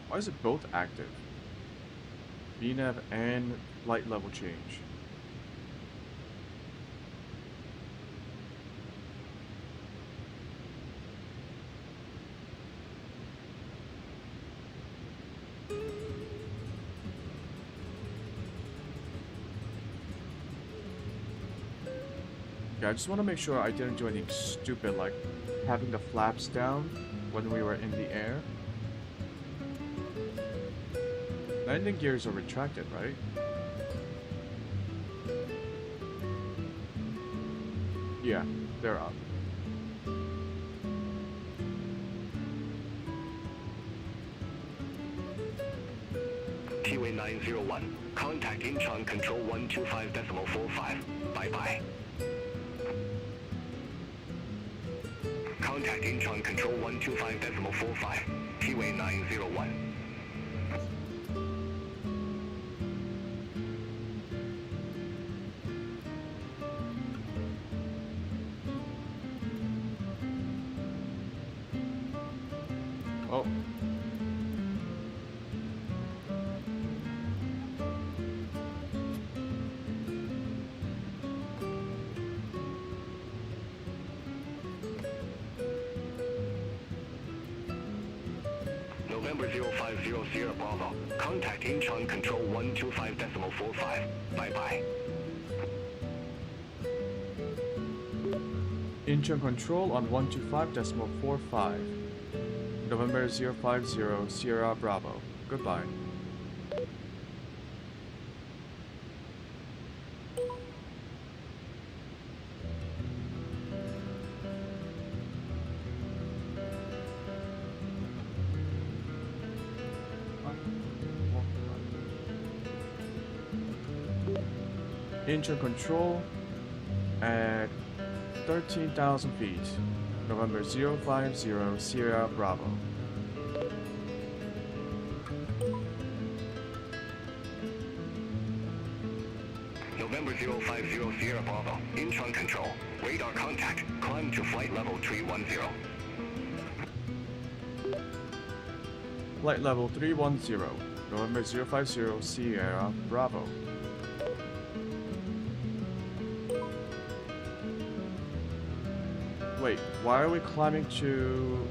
[SPEAKER 1] Why is it both active? VNav and flight level change. Yeah, I just want to make sure I didn't do anything stupid like having the flaps down when we were in the air. Landing gears are retracted, right? Yeah, they're up.
[SPEAKER 4] T-Way 901. Contact Incheon Control 125.45. Bye-bye. Contact Incheon Control 125.45. T-Way 901.
[SPEAKER 1] Oh.
[SPEAKER 4] November 050 Sierra Bravo. Contact Incheon Control 125.45. Bye-bye.
[SPEAKER 1] Incheon control on 125.45. November 050 Sierra Bravo. Goodbye. Incheon control at 13,000 feet. November 050 Sierra Bravo.
[SPEAKER 4] November 050 Sierra Bravo. Incheon Control. Radar contact. Climb to flight level 310.
[SPEAKER 1] Flight level 310. November 050 Sierra Bravo. Wait, why are we climbing to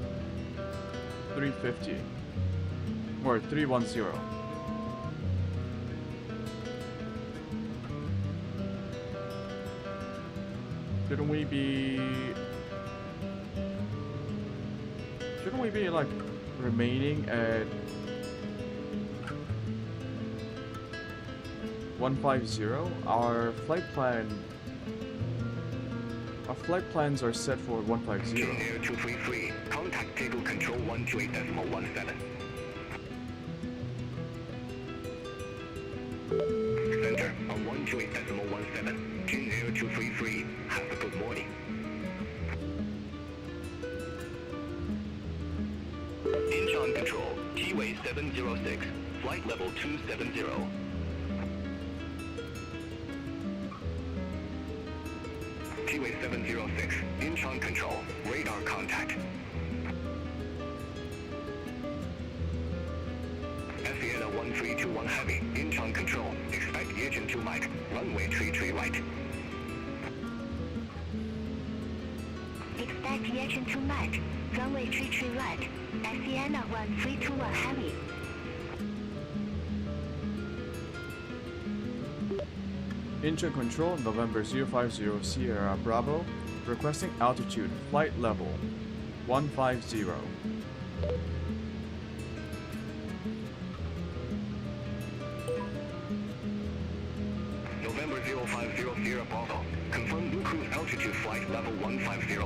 [SPEAKER 1] 350? Or 310? Shouldn't we be like remaining at 150? Our flight plans are set for 150.
[SPEAKER 4] Air 233. Contact table control 128.17. Center on 128.17. Air 233. 13. Have a good morning. Incheon Control, T-Way 706, flight level 270. T-Way 706, Incheon Control, radar contact. Sienna 1321 Heavy, Incheon Control, expect Yejin 2 Mike, runway 33 right.
[SPEAKER 5] Expect Yejin 2 Mike, runway 33 right, Sienna 1321 Heavy.
[SPEAKER 1] Incheon Control, November 050 Sierra Bravo, requesting altitude, flight level 150.
[SPEAKER 4] November 050 Sierra Bravo, confirm new cruise altitude flight level 150.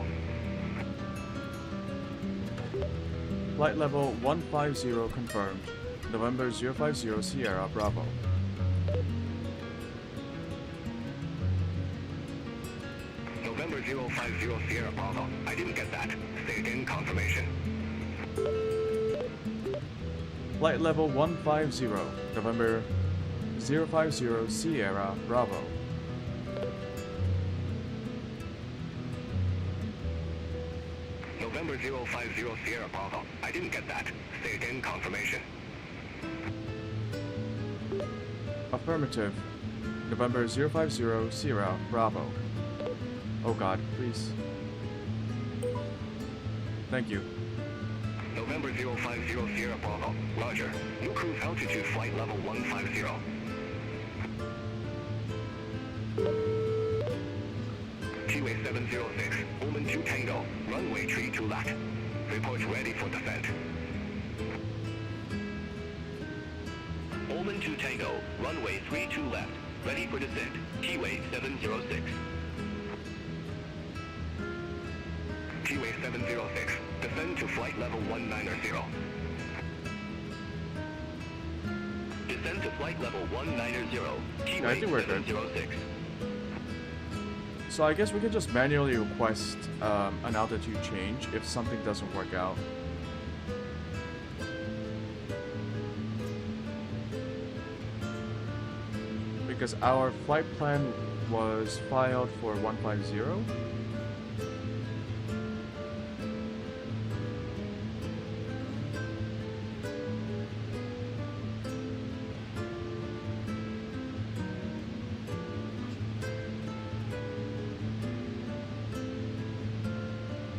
[SPEAKER 1] Flight level 150 confirmed. November 050 Sierra Bravo.
[SPEAKER 4] November 050 Sierra Bravo, I didn't get that. Say again, confirmation.
[SPEAKER 1] Flight level 150, November 050 Sierra Bravo.
[SPEAKER 4] November 050 Sierra Bravo, I didn't get that. Say again, confirmation.
[SPEAKER 1] Affirmative. November 050 Sierra Bravo. Oh god, please. Thank you.
[SPEAKER 4] November 050 Sierra Bravo, roger. New cruise altitude flight level 150. T-Way 706, Omen 2 Tango, runway 32 left. Report ready for descent. Omen 2 Tango, runway 32 left, ready for descent. T-Way 706. T-Way 706, descend to flight level 190. Descend to flight level 190, T-Way 706.
[SPEAKER 1] So I guess we can just manually request an altitude change if something doesn't work out. Because our flight plan was filed for 150.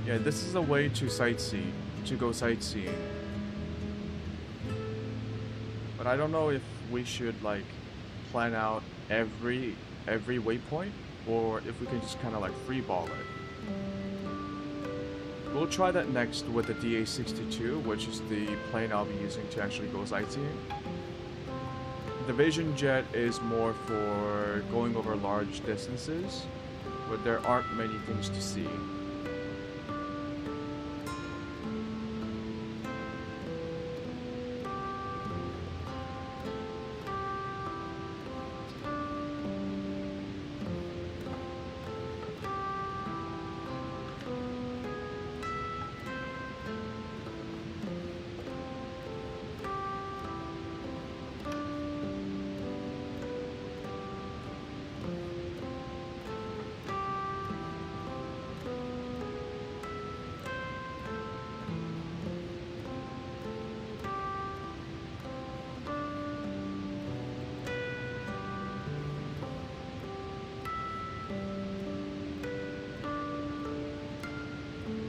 [SPEAKER 1] Yeah, this is a way to go sightseeing. But I don't know if we should like plan out every waypoint or if we can just kind of like freeball it. We'll try that next with the DA-62, which is the plane I'll be using to actually go sightseeing. The Vision Jet is more for going over large distances, but there aren't many things to see.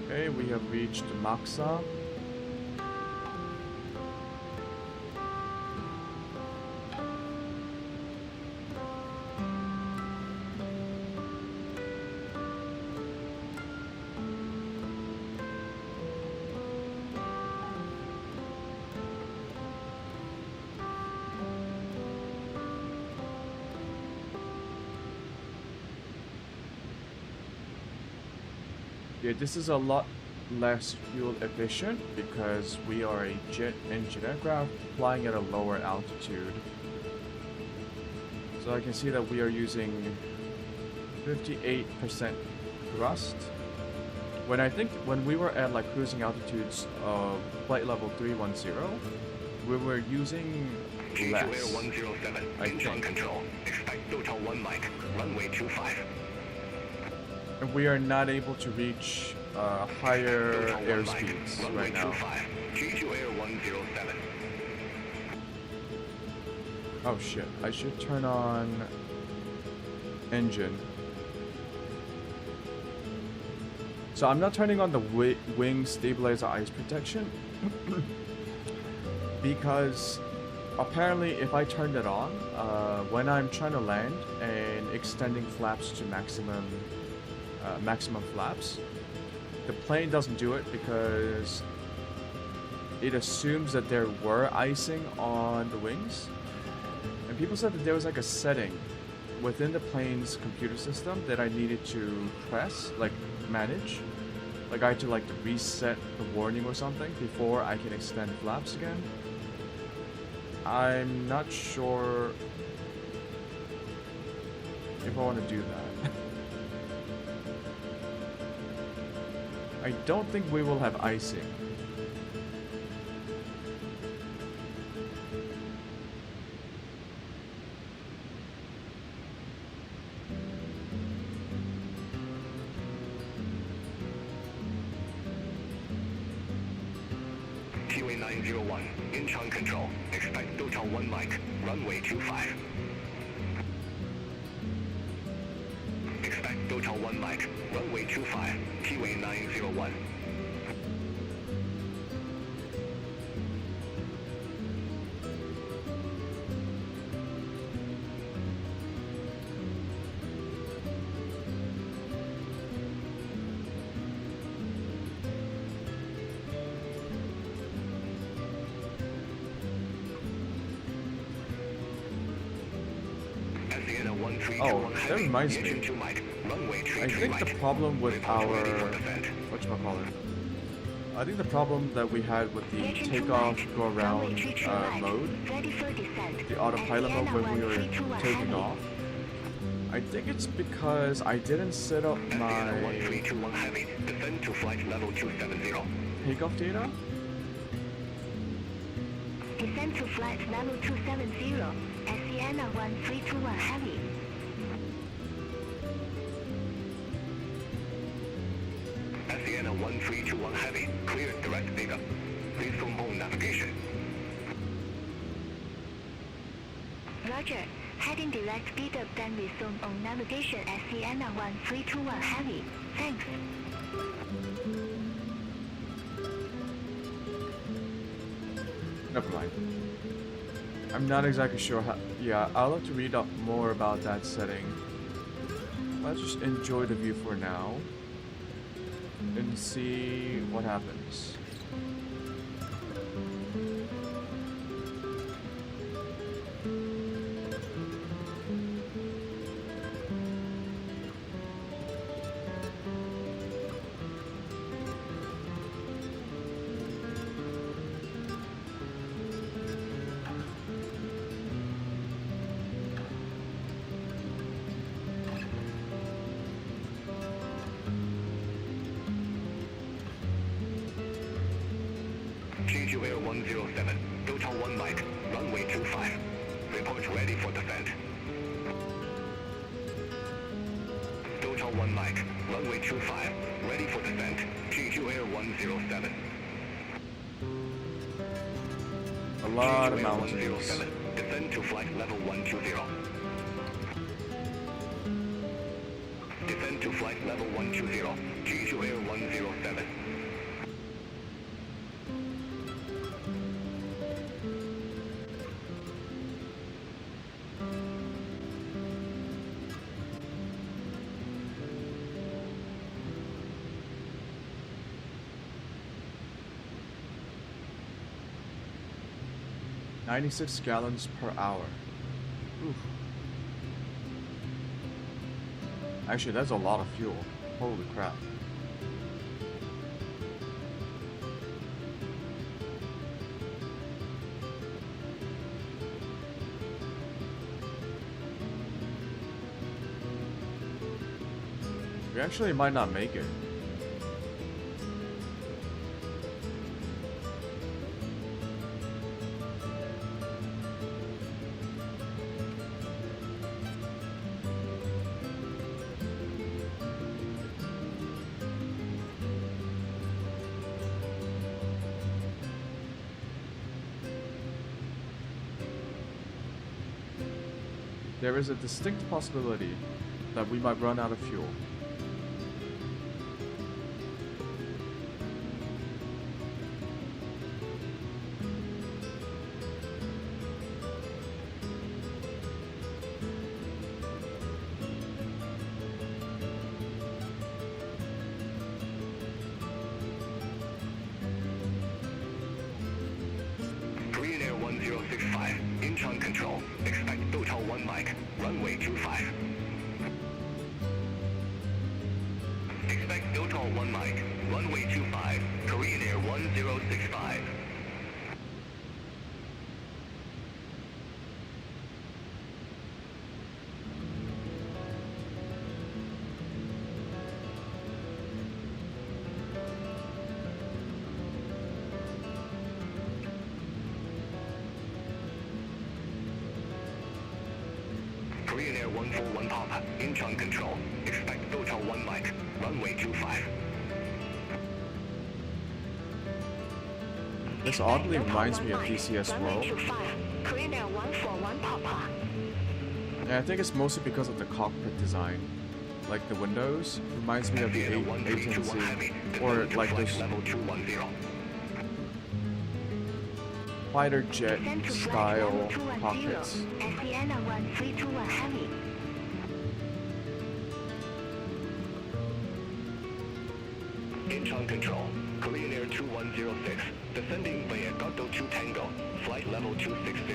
[SPEAKER 1] Okay, we have reached Maksa. Yeah, this is a lot less fuel efficient because we are a jet engine aircraft flying at a lower altitude. So I can see that we are using 58% thrust. When we were at like cruising altitudes of flight level 310, we were using less.
[SPEAKER 4] Air 107, inch control. Expect total 1 mic, runway 25.
[SPEAKER 1] And we are not able to reach higher airspeeds right now.
[SPEAKER 4] G2 Air 107.
[SPEAKER 1] Oh shit, I should turn on engine. So I'm not turning on the wing stabilizer ice protection because apparently if I turned it on, when I'm trying to land and extending flaps to maximum flaps, the plane doesn't do it because it assumes that there were icing on the wings. And people said that there was like a setting within the plane's computer system that I needed to press, like manage. Like I had to like reset the warning or something before I can extend flaps again. I'm not sure if I want to do that. I don't think we will have icing.
[SPEAKER 4] QA 901, inch on control. Expect total 1 mic, runway 25. Expect total 1 mic, runway 25, QA 901.
[SPEAKER 1] Oh, that reminds me. I think the problem with our whatchamacallit, I think the problem that we had with the takeoff go around mode, the autopilot mode when we were taking off, I think it's because I didn't set up my takeoff data.
[SPEAKER 5] Descend to flight level 270 at Sienna 1321 Heavy.
[SPEAKER 4] Sienna 1321 Heavy, clear direct data. Please zoom home navigation.
[SPEAKER 5] Roger. Heading direct speed up, then resume on navigation at Sienna 1321 Heavy. Thanks.
[SPEAKER 1] Never mind. I'm not exactly sure how. Yeah, I'll have to read up more about that setting. Let's just enjoy the view for now and see what happens.
[SPEAKER 4] G2 Air 107, total 1 mic, runway 25. Report ready for descent. Total 1 mic, runway 25, ready for descent. G2 Air 107.
[SPEAKER 1] A lot of
[SPEAKER 4] G2 Air
[SPEAKER 1] mountains.
[SPEAKER 4] 107, descend to flight level 120. Descend to flight level 120, G2 Air 107.
[SPEAKER 1] $96 gallons per hour. Oof. Actually, that's a lot of fuel. Holy crap. We actually might not make it. There is a distinct possibility that we might run out of fuel.
[SPEAKER 4] Korean Air 1065, Incheon Control. Expect Total 1 mic, runway 25. Expect Total 1 mic, runway 25, Korean Air 1065. Korean Air 141 Papa, Incheon Control. Expect Total 1 mic, runway 25.
[SPEAKER 1] This oddly reminds me of DCS
[SPEAKER 5] Runway
[SPEAKER 1] World.
[SPEAKER 5] 25, Korean Air 141 Papa.
[SPEAKER 1] And I think it's mostly because of the cockpit design. Like the windows reminds me of the A10C, or like this
[SPEAKER 4] level 210.
[SPEAKER 1] fighter jet
[SPEAKER 5] Descend to flight
[SPEAKER 1] style
[SPEAKER 5] level 210,
[SPEAKER 1] cockpits.
[SPEAKER 5] Sienna 1321 Heavy.
[SPEAKER 4] Incheon Control, Korean Air 2106, descending via Gokdo 2 Tango, flight level 260.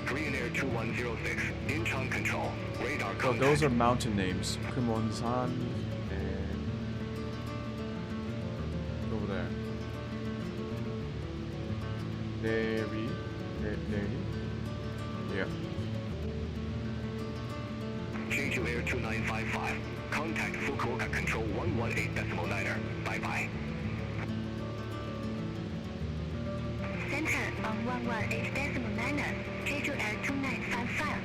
[SPEAKER 4] Korean Air 2106, Incheon Control, radar
[SPEAKER 1] So
[SPEAKER 4] contact.
[SPEAKER 1] those are mountain names. Kumonsan and over there. Neri. Yeah.
[SPEAKER 4] Jeju Air 2955, contact Fukuoka Control 118.9er, bye-bye.
[SPEAKER 5] Center on 118.9, Jeju Air 2955.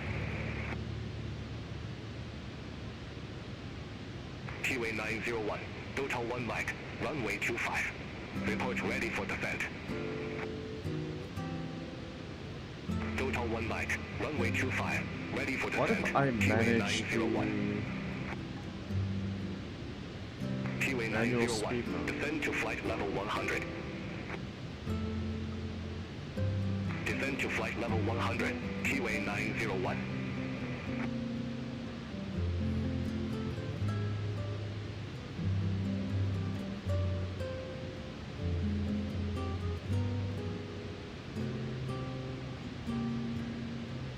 [SPEAKER 4] T-Way 901, Total 1 mic, runway 25. Report ready for descent. Total 1 mic, runway 25, ready for
[SPEAKER 1] What
[SPEAKER 4] descent.
[SPEAKER 1] if I
[SPEAKER 4] T-Way
[SPEAKER 1] manage
[SPEAKER 4] 901. T-Way
[SPEAKER 1] Manual
[SPEAKER 4] 901,
[SPEAKER 1] speed mode.
[SPEAKER 4] descend to flight level 100. Descend to flight level 100, T-Way 901.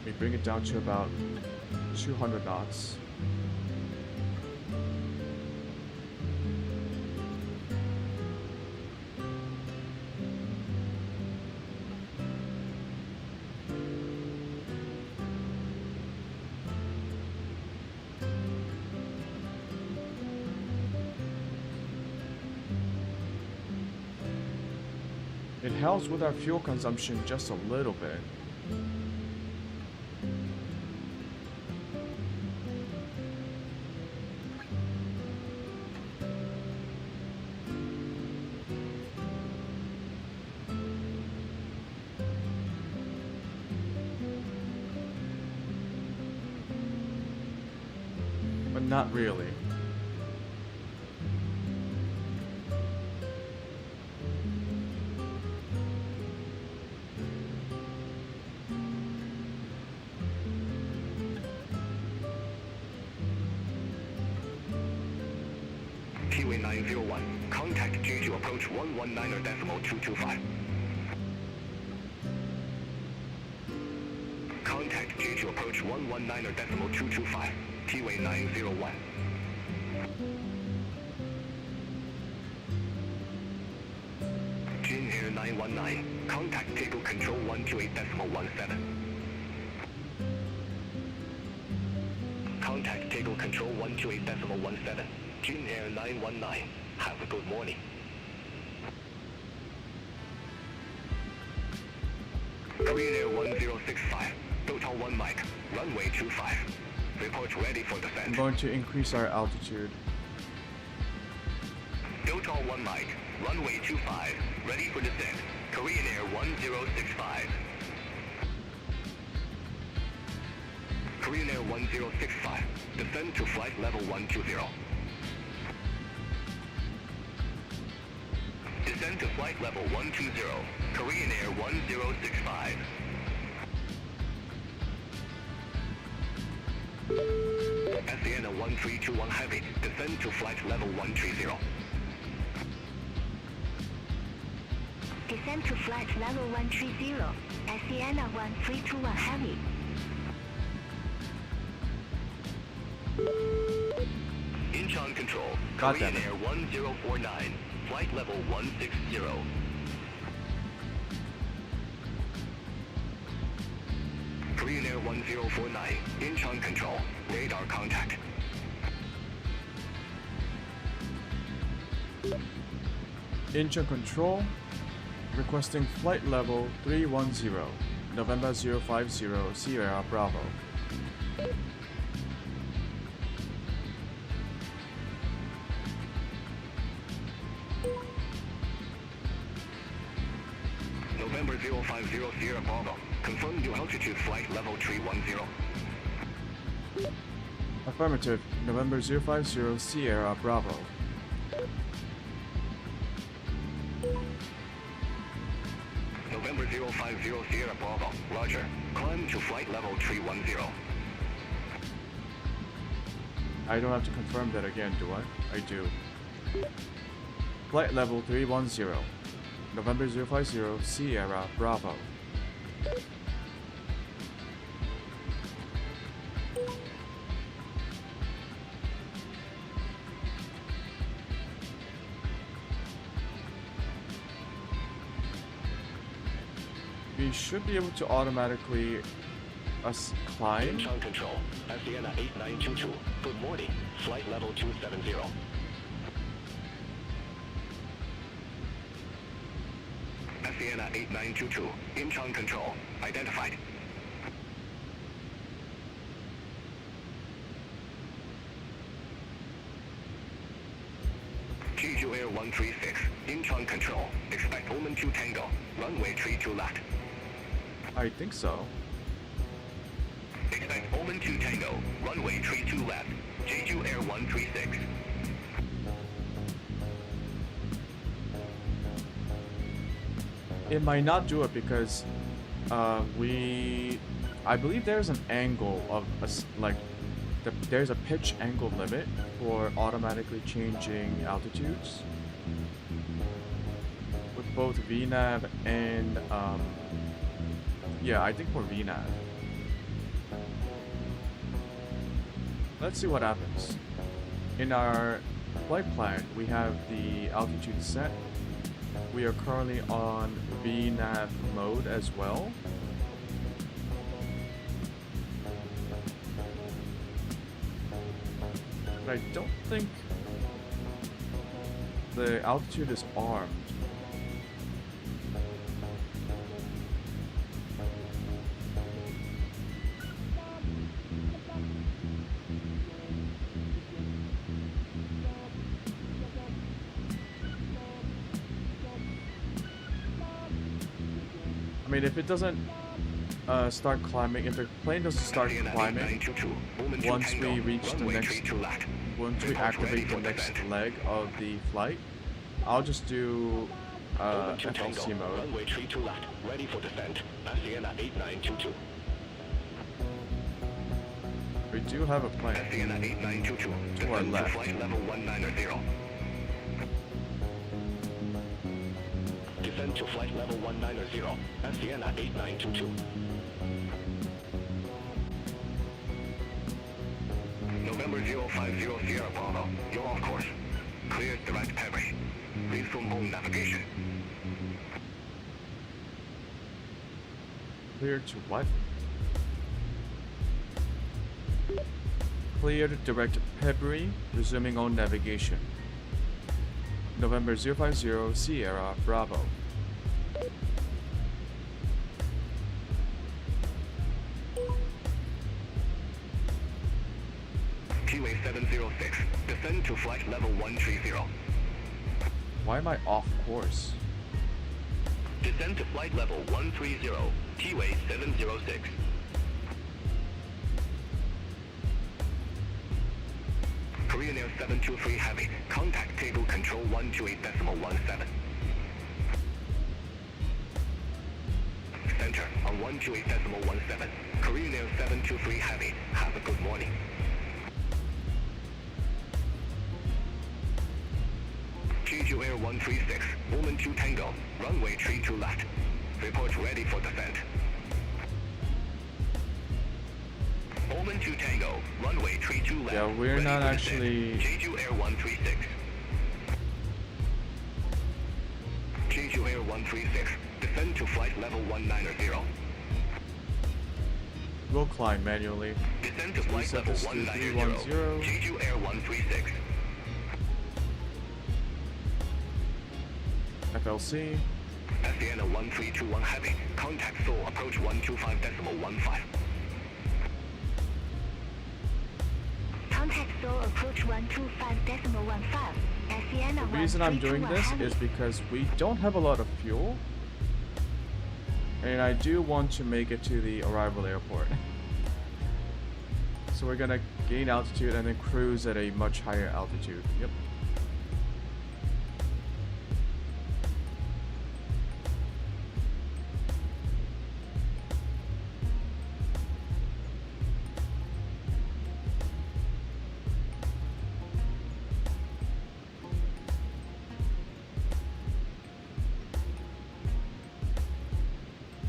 [SPEAKER 1] We bring it down to about 200 knots. It helps with our fuel consumption just a little bit. But not really.
[SPEAKER 4] T-Way 901, contact Jeju approach 119.225. Contact Jeju approach 119.225, T-Way 901. Jin Air 919, contact table control 128.17. Contact Tango Control 128.17. Jin Air 919. Have a good morning. Korean Air 1065. Total 1 mic. Runway 25. Report ready for
[SPEAKER 1] I'm
[SPEAKER 4] descent.
[SPEAKER 1] going to increase our altitude.
[SPEAKER 4] Total 1 mic. Runway 25. Ready for descent. Korean Air 1065. Korean Air 1065. Descend to flight level 120. Descend to flight level 120. Korean Air 1065. Sienna 1321 Heavy. Descend to flight level 130.
[SPEAKER 5] Descend to flight level 130. Sienna 1321 Heavy.
[SPEAKER 4] Incheon Control.
[SPEAKER 1] God
[SPEAKER 4] Korean
[SPEAKER 1] damn it.
[SPEAKER 4] Air 1049. Flight level 160. Korean Air 1049. Incheon Control. Radar contact.
[SPEAKER 1] Incheon Control, requesting flight level 310, November 050, Sierra Bravo.
[SPEAKER 4] November 050 Sierra Bravo. Confirm new altitude flight level 310.
[SPEAKER 1] Affirmative, November 050, Sierra Bravo.
[SPEAKER 4] November 050 Sierra Bravo. Roger. Climb to flight level 310.
[SPEAKER 1] I don't have to confirm that again, do I? I do. Flight level 310, November 050, Sierra Bravo. We should be able to automatically climb.
[SPEAKER 4] Incheon Control. Sienna 8922. Good morning. Flight level 270. Sienna 8922. Incheon Control. Identified. Jeju Air 136. Incheon Control. Expect Omen 2 Tango. Runway 32 left.
[SPEAKER 1] I think so.
[SPEAKER 4] Expect Omen 2 Tango. Runway 32 left. Jeju Air 136.
[SPEAKER 1] It might not do it because I believe there's an angle of there's a pitch angle limit for automatically changing altitudes with both VNAV and yeah, I think for VNAV. Let's see what happens. In our flight plan, we have the altitude set. We are currently on VNAV mode as well. But I don't think the altitude is armed. I mean, if it doesn't start climbing, if the plane doesn't start climbing, once we reach the next, once we activate the next leg of the flight, I'll just do FLC mode.
[SPEAKER 4] Runway 32 left. Ready for descent. Sienna 8922.
[SPEAKER 1] We do have a plane.
[SPEAKER 4] Sienna 8922.
[SPEAKER 1] To our
[SPEAKER 4] Descend
[SPEAKER 1] left.
[SPEAKER 4] flight level 190. Descend to flight level 190. Sienna 8922. November 050 Sierra Bravo. You're off course. Cleared direct Perry. Resume home navigation.
[SPEAKER 1] Clear to what? Cleared direct February, resuming on navigation. November 050 Sierra Bravo.
[SPEAKER 4] QA 706, descend to flight level 130.
[SPEAKER 1] Why am I off course?
[SPEAKER 4] Descend to flight level 130, QA 706. Korean Air 723 Heavy, contact table control 128.17. Center on 128.17. Korean Air 723 Heavy, have a good morning. Jeju Air 136, Woman 2 Tango, runway 32 left. Report ready for descent. Woman 2 Tango, runway 32 left.
[SPEAKER 1] Yeah, we're
[SPEAKER 4] ready
[SPEAKER 1] not
[SPEAKER 4] for
[SPEAKER 1] actually...
[SPEAKER 4] descent. Jeju Air 136. Jeju Air 136, descend to flight level 190.
[SPEAKER 1] We'll climb manually.
[SPEAKER 4] Descend to flight
[SPEAKER 1] set
[SPEAKER 4] level
[SPEAKER 1] this to
[SPEAKER 4] 190.
[SPEAKER 1] 310.
[SPEAKER 4] Jeju Air 136.
[SPEAKER 1] FLC.
[SPEAKER 4] Sienna 1321 Heavy, contact Seoul approach 125.15.
[SPEAKER 5] Contact Seoul approach 125.15. Sienna
[SPEAKER 1] The reason I'm doing
[SPEAKER 5] 1321
[SPEAKER 1] this
[SPEAKER 5] Heavy.
[SPEAKER 1] is because we don't have a lot of fuel. And I do want to make it to the arrival airport. So we're gonna gain altitude and then cruise at a much higher altitude. Yep.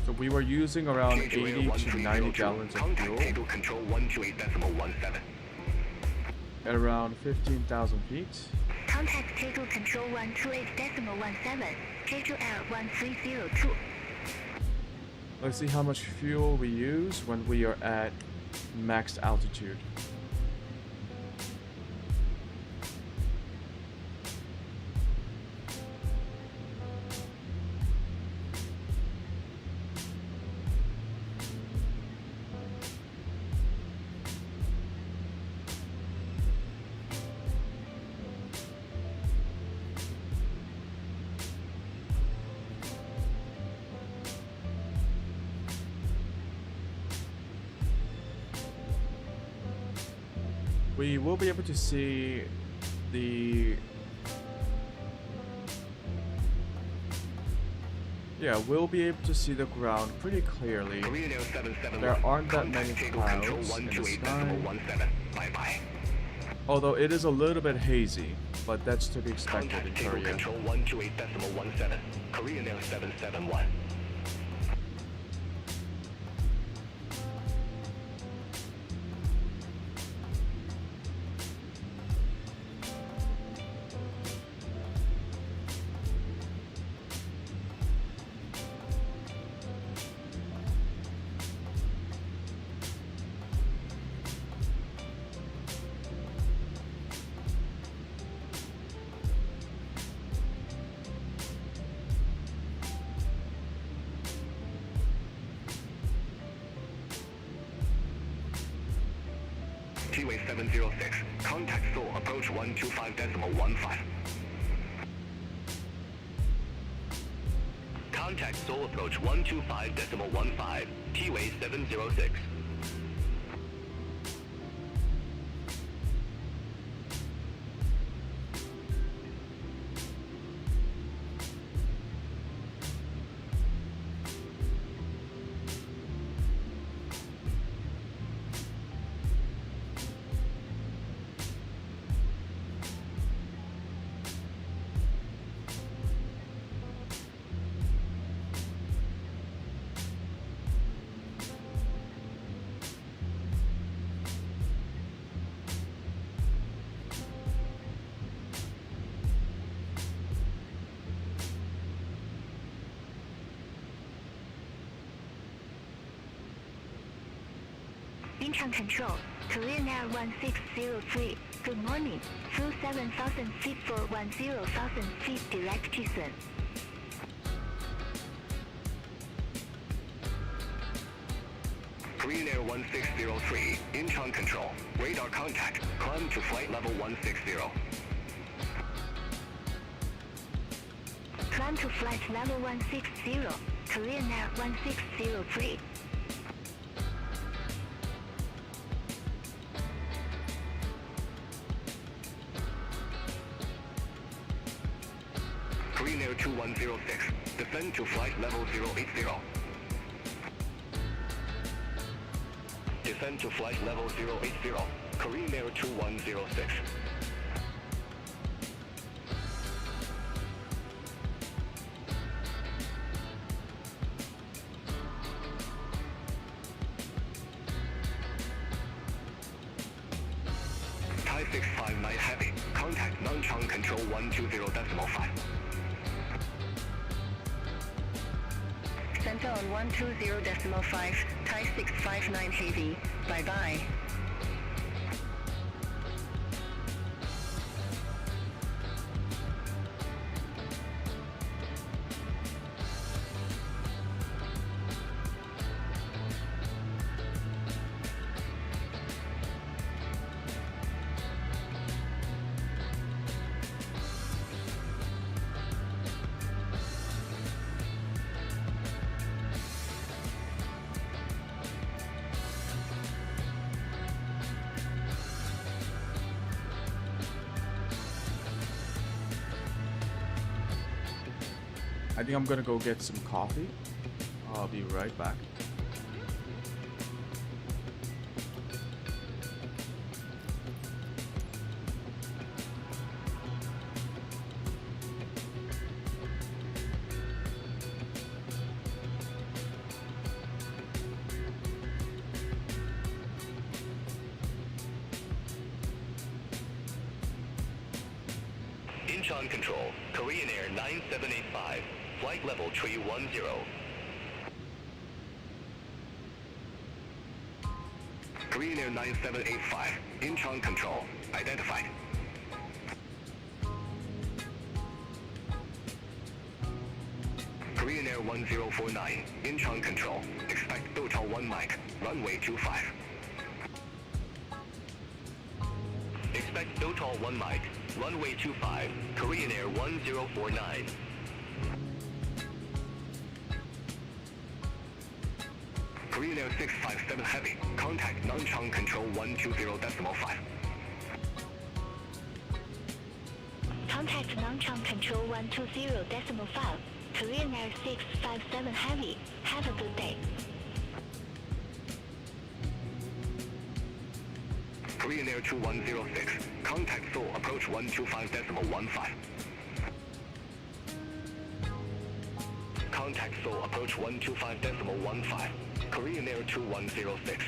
[SPEAKER 1] So we were using around 80 to 90 gallons of
[SPEAKER 4] contact
[SPEAKER 1] fuel
[SPEAKER 4] table control 128.17.
[SPEAKER 1] at around 15,000 feet.
[SPEAKER 5] Contact table control 128.17. Jeju Air 1302.
[SPEAKER 1] Let's see how much fuel we use when we are at max altitude. We will be able to see the... Yeah, we'll be able to see the ground pretty clearly.
[SPEAKER 4] Korean Air 771.
[SPEAKER 1] There aren't that many
[SPEAKER 4] contact table control
[SPEAKER 1] clouds in the sky.
[SPEAKER 4] 128.17. Bye-bye.
[SPEAKER 1] Although it is a little bit hazy, but that's to be expected in
[SPEAKER 4] Contact table
[SPEAKER 1] Korea.
[SPEAKER 4] control 128.17. Korean Air 771. QA 706. Contact Seoul approach 125.15. Contact Seoul approach 125.15. QA 706.
[SPEAKER 5] Incheon Control, Korean Air 1603. Good morning. Through 7,000 feet for 10,000 feet direct descent.
[SPEAKER 4] Korean Air 1603, Incheon Control. Radar contact. Climb to flight level 160.
[SPEAKER 5] Climb to flight level 160. Korean Air 1603.
[SPEAKER 4] Korean Air 2106. Descend to flight level 080. Descend to flight level 080. Korean Air 2106. Thai 659 Heavy. Contact Nonchon Control 120.5.
[SPEAKER 6] Center on 120.5, Thai 659 Heavy. Bye-bye.
[SPEAKER 1] I think I'm gonna go get some coffee. I'll be right back.
[SPEAKER 4] Incheon Control, Korean Air 9785, flight level 310. Korean Air 9785, Incheon Control, identified. Korean Air 1049, Incheon Control, expect total 1 mic, runway 25. Expect total 1 mic, runway 25, Korean Air 1049. Korean Air 657 Heavy, contact Nonchon Control 120.5.
[SPEAKER 5] Contact Nonchon Control 120.5. Korean Air 657 Heavy. Have a good day.
[SPEAKER 4] Korean Air 2106, contact Seoul approach 125.15. Contact Seoul approach 125.15. Korean Air 2106.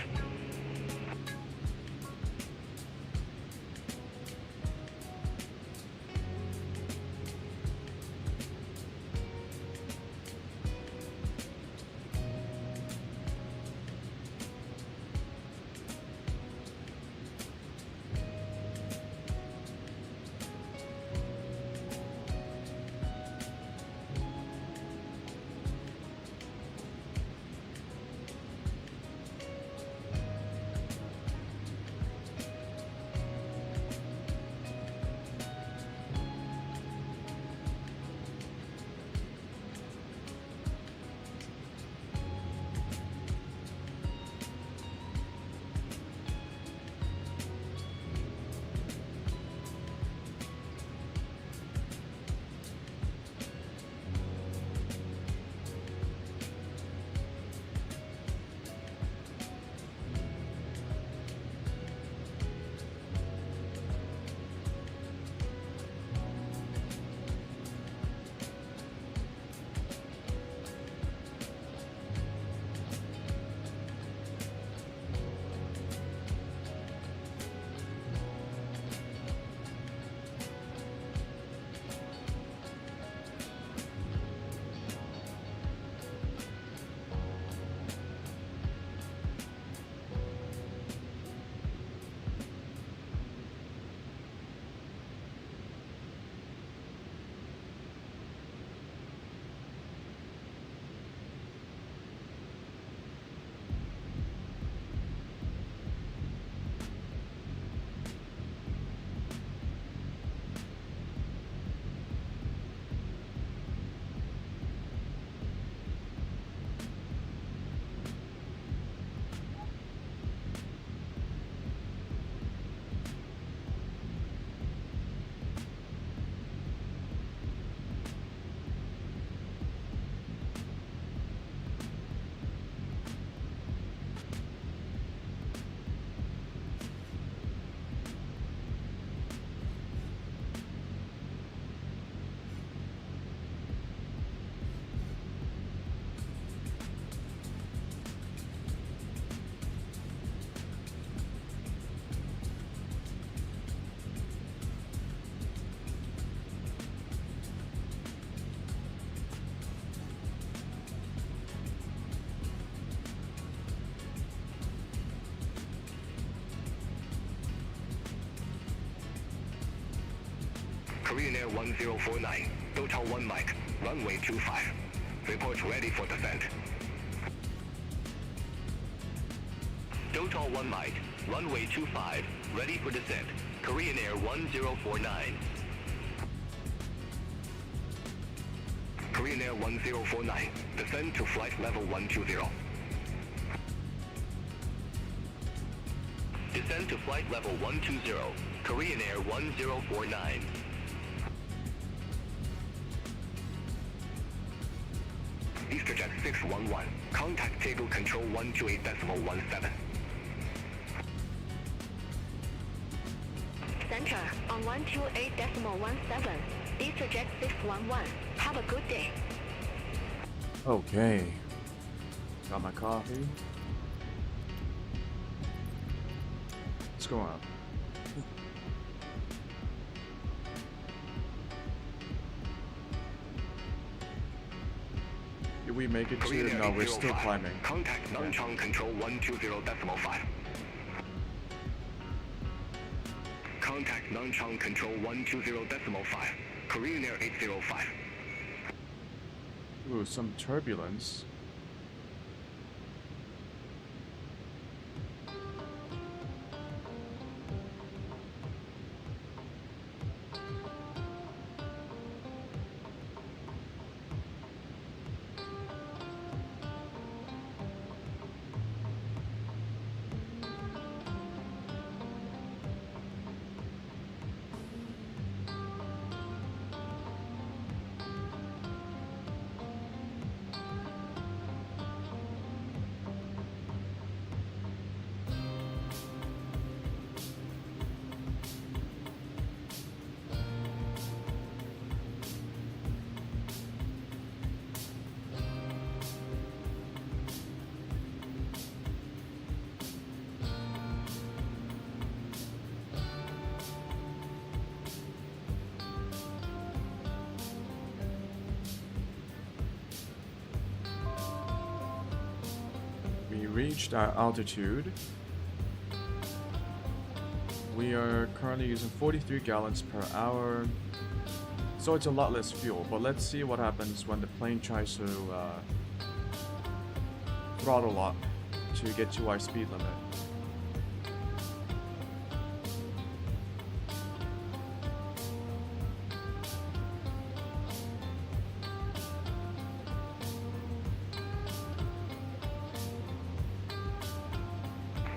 [SPEAKER 4] Korean Air 1049, Total 1 Mike, runway 25. Report ready for descent. Total 1 Mike, runway 25, ready for descent. Korean Air 1049. Korean Air 1049, descend to flight level 120. Descend to flight level 120, Korean Air 1049. EasterJet 611, contact table control 128.17.
[SPEAKER 5] Center on 128.17. EasterJet 611. Have a good day.
[SPEAKER 1] Okay. Got my coffee. What's going on? Did we make it to? No, we're still climbing.
[SPEAKER 4] Contact Nanchang control 120.5. Contact Nanchang control 120.5. Korean Air 805.
[SPEAKER 1] Ooh, some turbulence. We reached our altitude. We are currently using 43 gallons per hour, so it's a lot less fuel, but let's see what happens when the plane tries to throttle up to get to our speed limit.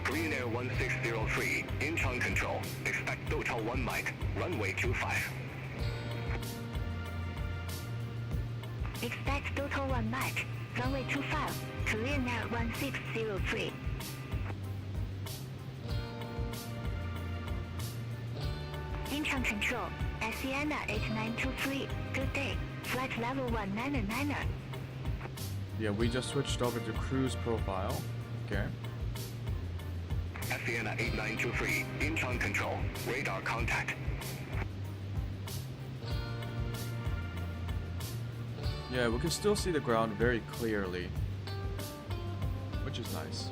[SPEAKER 4] Korean Air 1603, Incheon control. Expect Total 1 Mike, runway 25.
[SPEAKER 5] Expect Total 1 Mike, runway 25, Korean Air 1603. Incheon control, Sienna 8923, good day, flight level 199er.
[SPEAKER 1] Yeah, we just switched over to cruise profile. Okay.
[SPEAKER 4] Sienna 8923, Incheon control, radar contact.
[SPEAKER 1] Yeah, we can still see the ground very clearly, which is nice.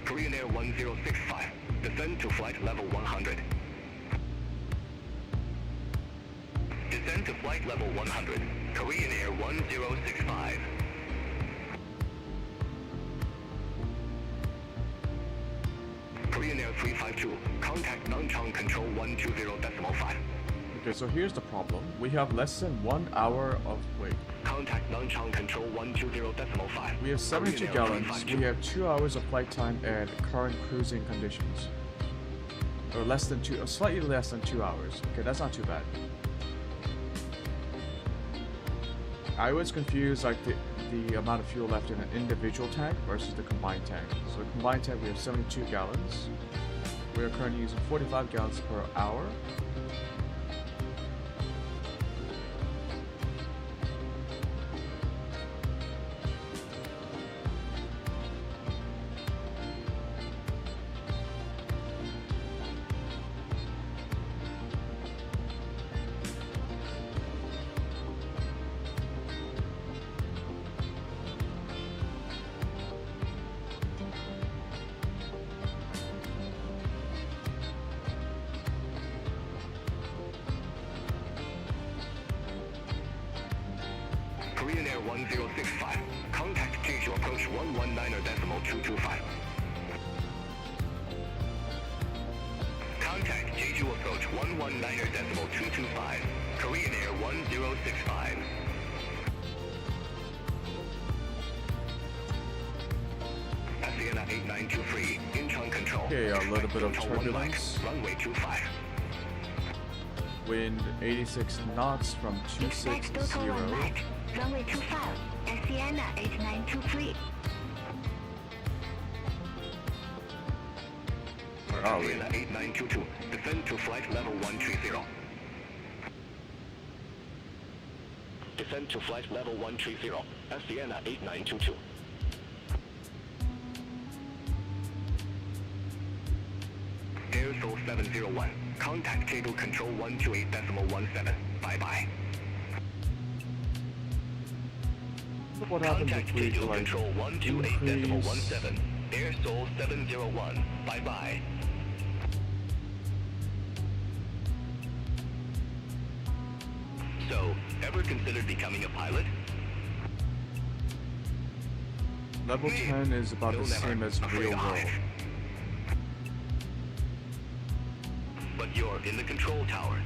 [SPEAKER 4] Korean Air 1065, descend to flight level 100. Descend to flight level 100, Korean Air 1065. Korean Air 352, contact Nanchang control 120.5.
[SPEAKER 1] Okay, so here's the problem. We have less than 1 hour of wait.
[SPEAKER 4] Contact Nanchang Control 120.5.
[SPEAKER 1] We have 72
[SPEAKER 4] Korean Air
[SPEAKER 1] gallons.
[SPEAKER 4] 352.
[SPEAKER 1] We have 2 hours of flight time and current cruising conditions. Or less than slightly less than 2 hours. Okay, that's not too bad. I was confused like the amount of fuel left in an individual tank versus the combined tank. So the combined tank we have 72 gallons. We are currently using 45 gallons per hour.
[SPEAKER 4] Korean Air 1065. Contact Jeju approach 119.225. Contact Jeju approach 119.225. Korean Air 1065. Sienna 8923. Incheon control.
[SPEAKER 1] Okay, a little bit of
[SPEAKER 4] Expect Delta 1 mic,
[SPEAKER 1] turbulence.
[SPEAKER 4] Runway 25.
[SPEAKER 1] Wind 86 knots from
[SPEAKER 5] Expect
[SPEAKER 1] 260.
[SPEAKER 5] total 1 mic. Runway 25. Sienna 8923.
[SPEAKER 1] Where are we?
[SPEAKER 4] Sienna 8922. Descend to flight level 130. Descend to flight level 130. Sienna 8922. Air Seoul 701. Contact Jeju Control 128.17. Bye-bye.
[SPEAKER 1] What happens
[SPEAKER 4] Contact
[SPEAKER 1] if we
[SPEAKER 4] Jeju
[SPEAKER 1] like
[SPEAKER 4] Control
[SPEAKER 1] increase?
[SPEAKER 4] 128.17. Air Seoul 701. Bye-bye. So, ever considered becoming a pilot?
[SPEAKER 1] Level 10 is about
[SPEAKER 4] No,
[SPEAKER 1] the
[SPEAKER 4] never.
[SPEAKER 1] same as
[SPEAKER 4] Afraid
[SPEAKER 1] real
[SPEAKER 4] of
[SPEAKER 1] world.
[SPEAKER 4] heights. But you're in the control tower.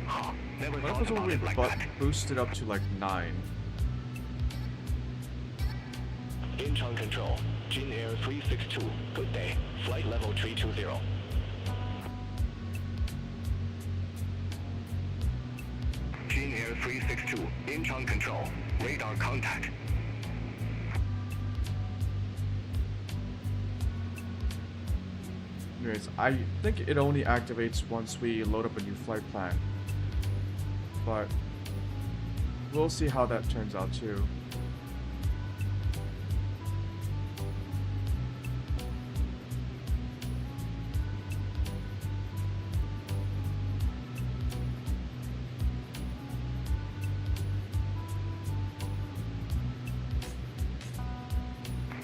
[SPEAKER 4] Huh, never
[SPEAKER 1] What
[SPEAKER 4] thought
[SPEAKER 1] happens when
[SPEAKER 4] about
[SPEAKER 1] we
[SPEAKER 4] it like that.
[SPEAKER 1] boosted up to like 9?
[SPEAKER 4] Incheon control. Jin Air 362. Good day. Flight level 320. Jin Air 362. Incheon control. Radar contact.
[SPEAKER 1] Anyways, I think it only activates once we load up a new flight plan. But we'll see how that turns out too.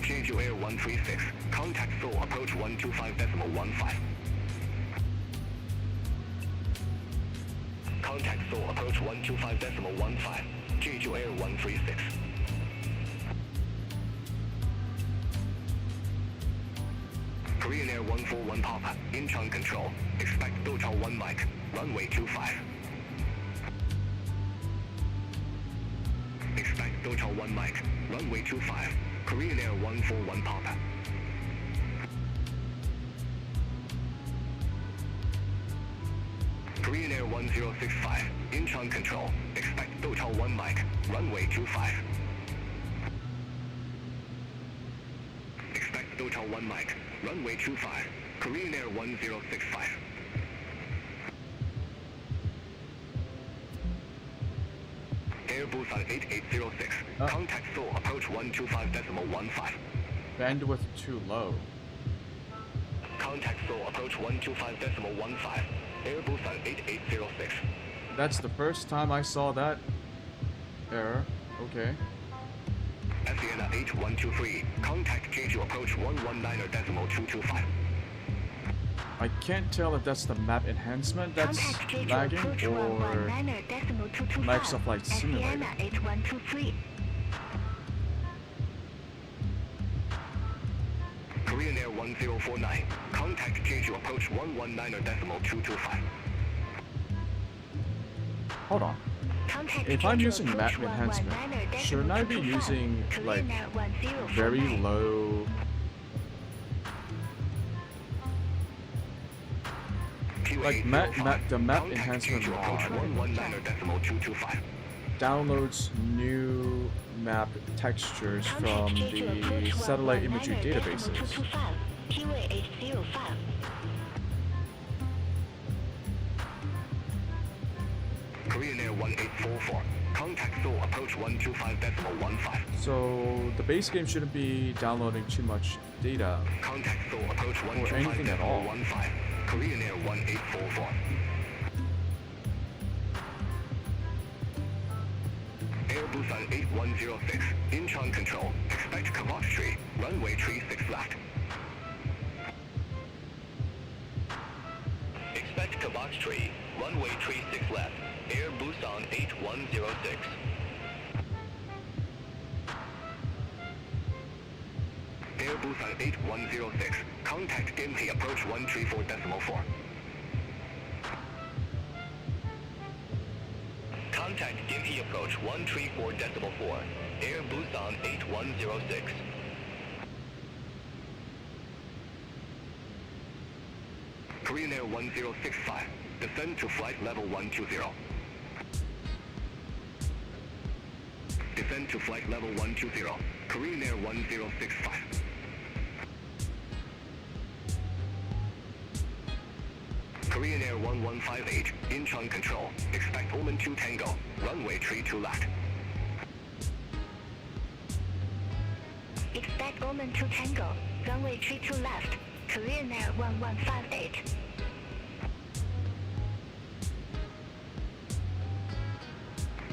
[SPEAKER 4] Jeju Air 136. Contact Seoul approach 125.15. Contact Seoul approach 125.15. Jeju Air 136. Korean Air 141 Papa. Incheon control. Expect Dochao 1 mic. Runway 25. Expect Dochao 1 mic. Runway 25. Korean Air 141 Papa. Korean Air 1065. Incheon control. Expect Dochao 1 mic. Runway 25. Expect Dochao 1 mic. Runway 25. Korean Air 1065. Air Busan 8806. Contact Seoul approach 125.15.
[SPEAKER 1] Bandwidth too low.
[SPEAKER 4] Contact Seoul approach 125.15. Air Busan 8806.
[SPEAKER 1] That's the first time I saw that error. Okay.
[SPEAKER 4] Sienna 8123. Contact Jeju approach 119.225.
[SPEAKER 1] I can't tell if that's the map enhancement that's
[SPEAKER 5] Contact Jeju
[SPEAKER 1] lagging
[SPEAKER 5] approach
[SPEAKER 1] or
[SPEAKER 5] 119.225.
[SPEAKER 1] Microsoft Flight Simulator.
[SPEAKER 5] Sienna 8123.
[SPEAKER 4] Korean Air 1049. Contact Jeju approach 119.225.
[SPEAKER 1] Hold on.
[SPEAKER 5] Contact
[SPEAKER 1] If I'm
[SPEAKER 5] Jeju
[SPEAKER 1] using map
[SPEAKER 5] approach
[SPEAKER 1] enhancement,
[SPEAKER 5] 119.225.
[SPEAKER 1] shouldn't I be using like
[SPEAKER 5] Korean Air 1049.
[SPEAKER 1] very low? Like the map enhancement mod downloads new map textures from the satellite imagery databases.
[SPEAKER 5] Keyway 805.
[SPEAKER 4] Korean Air 1844. Contact Seoul approach 125.15.
[SPEAKER 1] So the base game shouldn't be downloading too much data.
[SPEAKER 4] Contact Seoul approach
[SPEAKER 1] Or anything at all.
[SPEAKER 4] 125.15. Korean Air 1844. Air Busan 8106. Incheon control. Expect Kavach tree. Runway tree 6 left. Expect Kavach tree. Runway tree 6 left. Air Busan 8106. Air Busan 8106. Contact Gimpi approach 134.4. Contact Gimpi approach 134.4. Air Busan 8106. Korean Air 1065. Descend to flight level 120. Descend to flight level 120. Korean Air 1065. Korean Air 1158, Incheon control. Expect Omen 2 Tango. Runway tree 2 left.
[SPEAKER 5] Expect Omen 2 Tango. Runway tree 2 left. Korean Air 1158.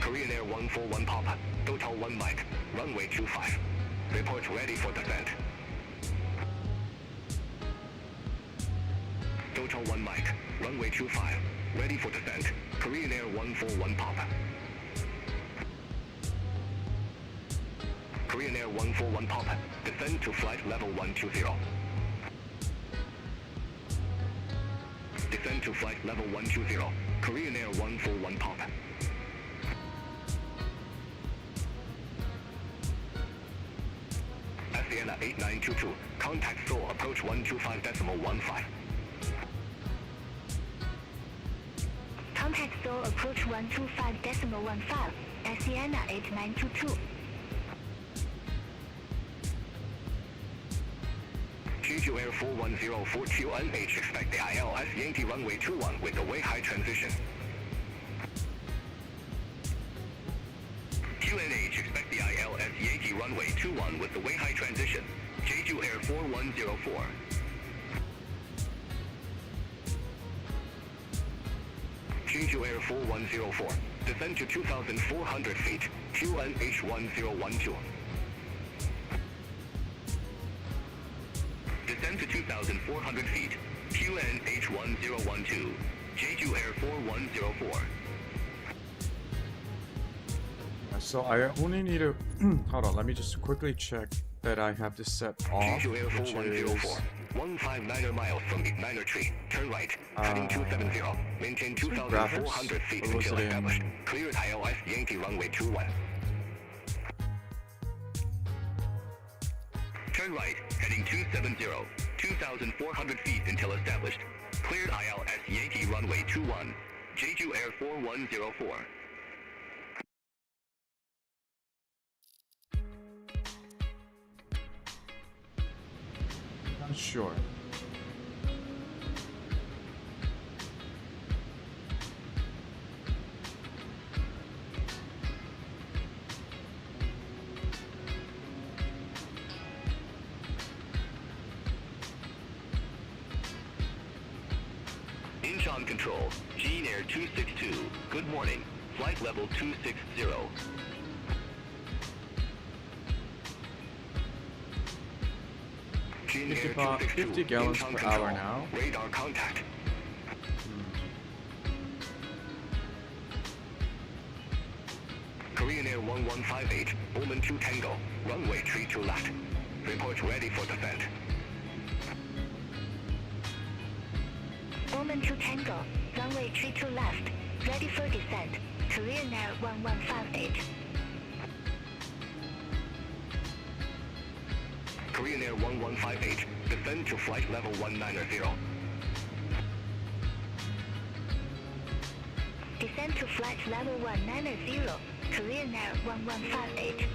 [SPEAKER 4] Korean Air 141 Papa. Total 1 Mike. Runway 25. Report ready for descent. Total 1 Mike. Runway 25. Ready for descent. Korean Air 141 Papa. Korean Air 141 Papa. Descend to flight level 120. Descend to flight level 120. Korean Air 141 Papa. Sienna 8922. Contact Seoul approach 125.15.
[SPEAKER 5] Contact Seoul approach 125.15. Sienna 8922.
[SPEAKER 4] Jeju Air 4104 QNH expect the ILS Yankee runway 21 with the way high transition. QNH expect the ILS Yankee runway 21 with the way high transition. Jeju Air 4104. Jeju Air 4104. Descend to 2,400 feet. QNH 1012. Descend to 2,400 feet. QNH 1012. Jeju Air 4104.
[SPEAKER 1] So I only need to hold on. Let me just quickly check that I have this set off,
[SPEAKER 4] Jeju Air
[SPEAKER 1] which
[SPEAKER 4] 4104.
[SPEAKER 1] is
[SPEAKER 4] 159 miles from igniter tree. Turn right. Heading 270. Maintain 2,400 feet
[SPEAKER 1] Or was
[SPEAKER 4] until
[SPEAKER 1] it in-
[SPEAKER 4] established. Cleared ILS Yankee runway 21. Turn right. Heading 270. 2,400 feet until established. Cleared ILS Yankee runway 21. Jeju Air 4104.
[SPEAKER 1] Not sure.
[SPEAKER 4] Incheon control. Jean Air 262. Good morning. Flight level 260. Jean Air 262.
[SPEAKER 1] 50 gallons
[SPEAKER 4] Incheon
[SPEAKER 1] per
[SPEAKER 4] control.
[SPEAKER 1] hour now.
[SPEAKER 4] Radar contact. Korean Air 1158. Omen 2 Tango. Runway tree 2 left. Report ready for descent.
[SPEAKER 5] Descend to Tango, runway 32 left, ready for descent, Korean Air 1158.
[SPEAKER 4] Korean Air 1158, descend to flight level 190.
[SPEAKER 5] Descend to flight level 190, Korean Air 1158.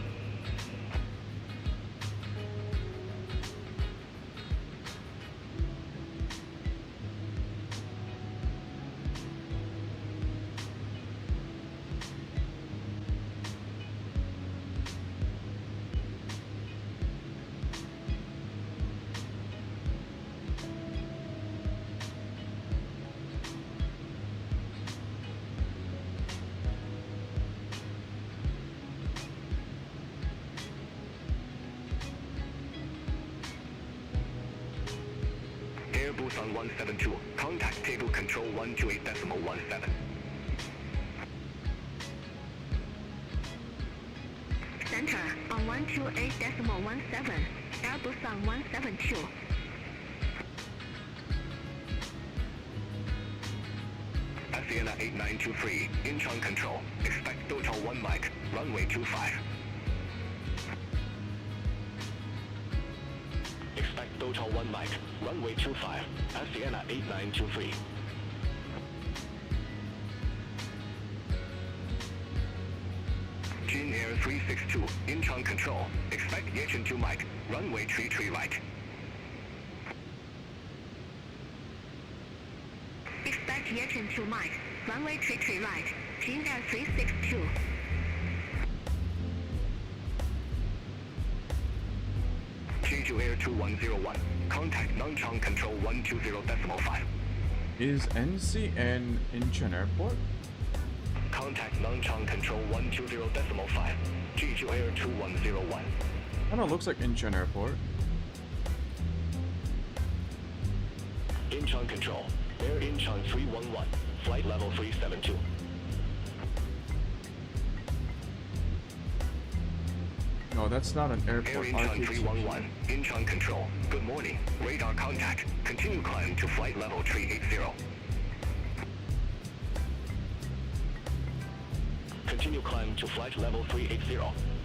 [SPEAKER 4] Airbus on 172, contact table control 128.17.
[SPEAKER 5] Center on 128.17, Airbus on 172.
[SPEAKER 4] Sienna 8923, Incheon control, expect total 1 mic, runway 25. Expect total 1 mic, runway 25, Sienna 8923. Jin Air 362, Incheon control, expect Yechen 2 mic, runway 33 right.
[SPEAKER 5] Expect Yechen 2 mic, runway 33 right, Jin Air 362.
[SPEAKER 4] Jeju Air 2101, contact Nongchong control 120.5.
[SPEAKER 1] Is NCN Incheon Airport?
[SPEAKER 4] Contact Nongchong control 120.5. Jeju Air 2101.
[SPEAKER 1] I know, it looks like Incheon Airport.
[SPEAKER 4] Incheon control, Air Incheon 311, flight level 372.
[SPEAKER 1] No, that's not an
[SPEAKER 4] Air
[SPEAKER 1] airport.
[SPEAKER 4] Incheon
[SPEAKER 1] RK
[SPEAKER 4] 311, Incheon control, good morning, radar contact, continue climb to flight level 380. Continue climb to flight level 380,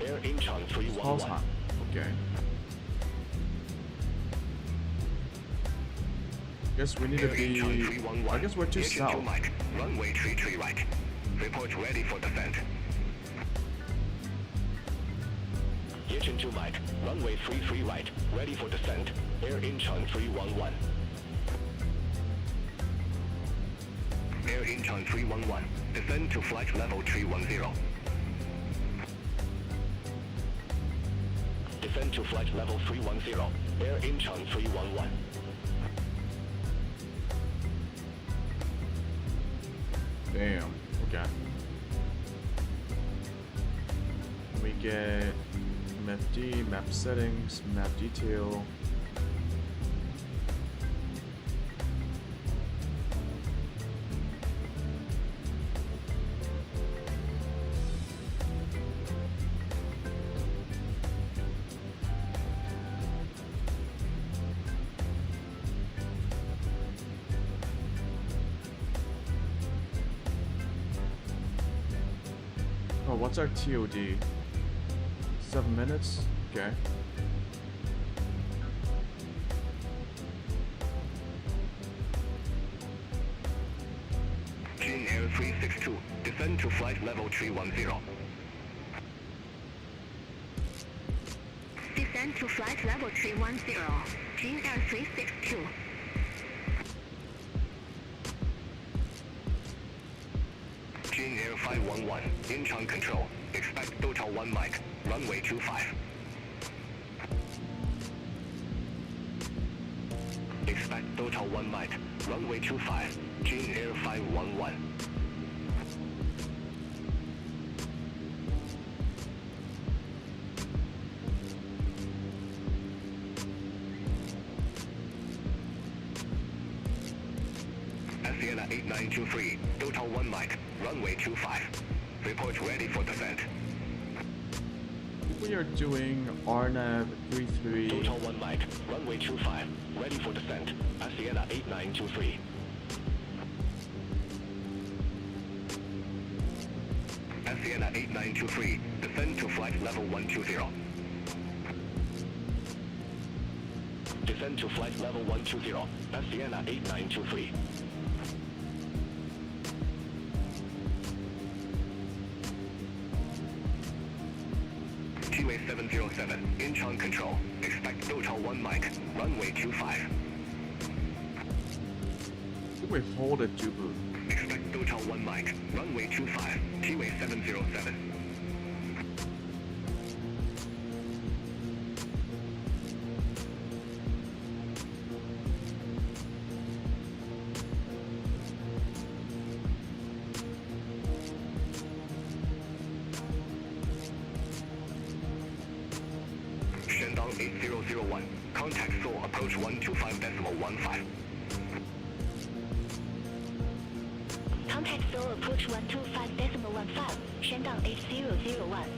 [SPEAKER 4] Air Incheon 311.
[SPEAKER 1] Okay. Guess we need to
[SPEAKER 4] Air
[SPEAKER 1] be.
[SPEAKER 4] Incheon 311,
[SPEAKER 1] I guess we're too
[SPEAKER 4] Yechen
[SPEAKER 1] south.
[SPEAKER 4] 2 mic, runway 33 right. Report ready for descent. Yechen 2 mic, runway 33 right, ready for descent, Air Incheon 311. Air Incheon 311, descend to flight level 310. Descend to flight level 310, Air Incheon 311.
[SPEAKER 1] Damn. Okay. We get MFD, map settings, map detail. Oh, what's our TOD? 7 minutes? Okay.
[SPEAKER 4] Jin Air 362, descend to flight level 310.
[SPEAKER 5] Descend to flight level 310, Jin Air 362.
[SPEAKER 4] Jin Air 511, Incheon control, expect total 1 mic, runway 25. Expect total 1 mic, runway 25, Jin Air 511. Sienna 8923, total 1 mic, runway 25. Report ready for descent.
[SPEAKER 1] We are doing RNAV 33.
[SPEAKER 4] Total 1 mic, runway 25, ready for descent. Sienna 8923. 8923, descend to flight level 120. Descend to flight level 120, that's Sienna 8923. QA 707, Incheon control, expect Hotel 1 mic, runway 25.
[SPEAKER 1] I think we hold it to boot.
[SPEAKER 4] Expect Hotel 1 mic, runway 25, QA 707. Shandong 8001, contact Seoul approach 125.15.
[SPEAKER 5] Contact Seoul approach 125.15, Shandong 8001.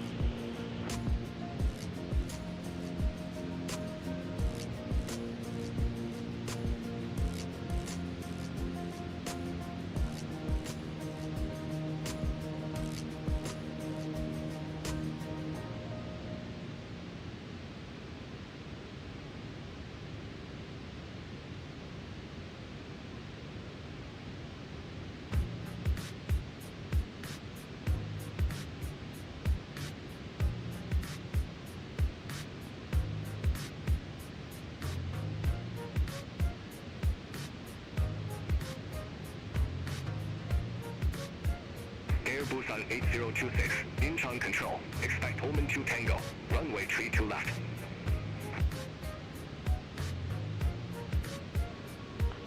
[SPEAKER 4] Air Busan 8026, Incheon control, expect Omen 2 Tango, runway 32 left.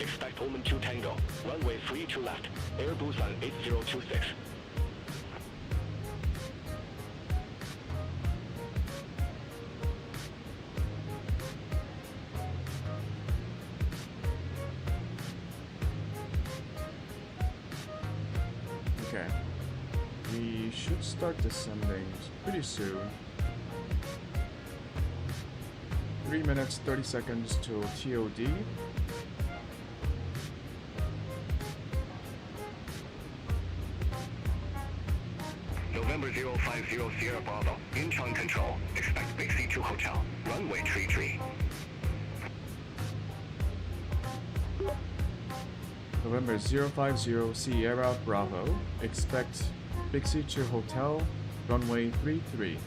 [SPEAKER 4] Expect Omen 2 Tango, runway 32 left, Air Busan 8026.
[SPEAKER 1] Okay. We should start descending pretty soon. 3 minutes, 30 seconds till TOD.
[SPEAKER 4] November 050 Sierra Bravo, Incheon control, expect Big C2 Hotel, runway 33.
[SPEAKER 1] November 050 Sierra Bravo. Expect Big C2 Hotel, runway 33.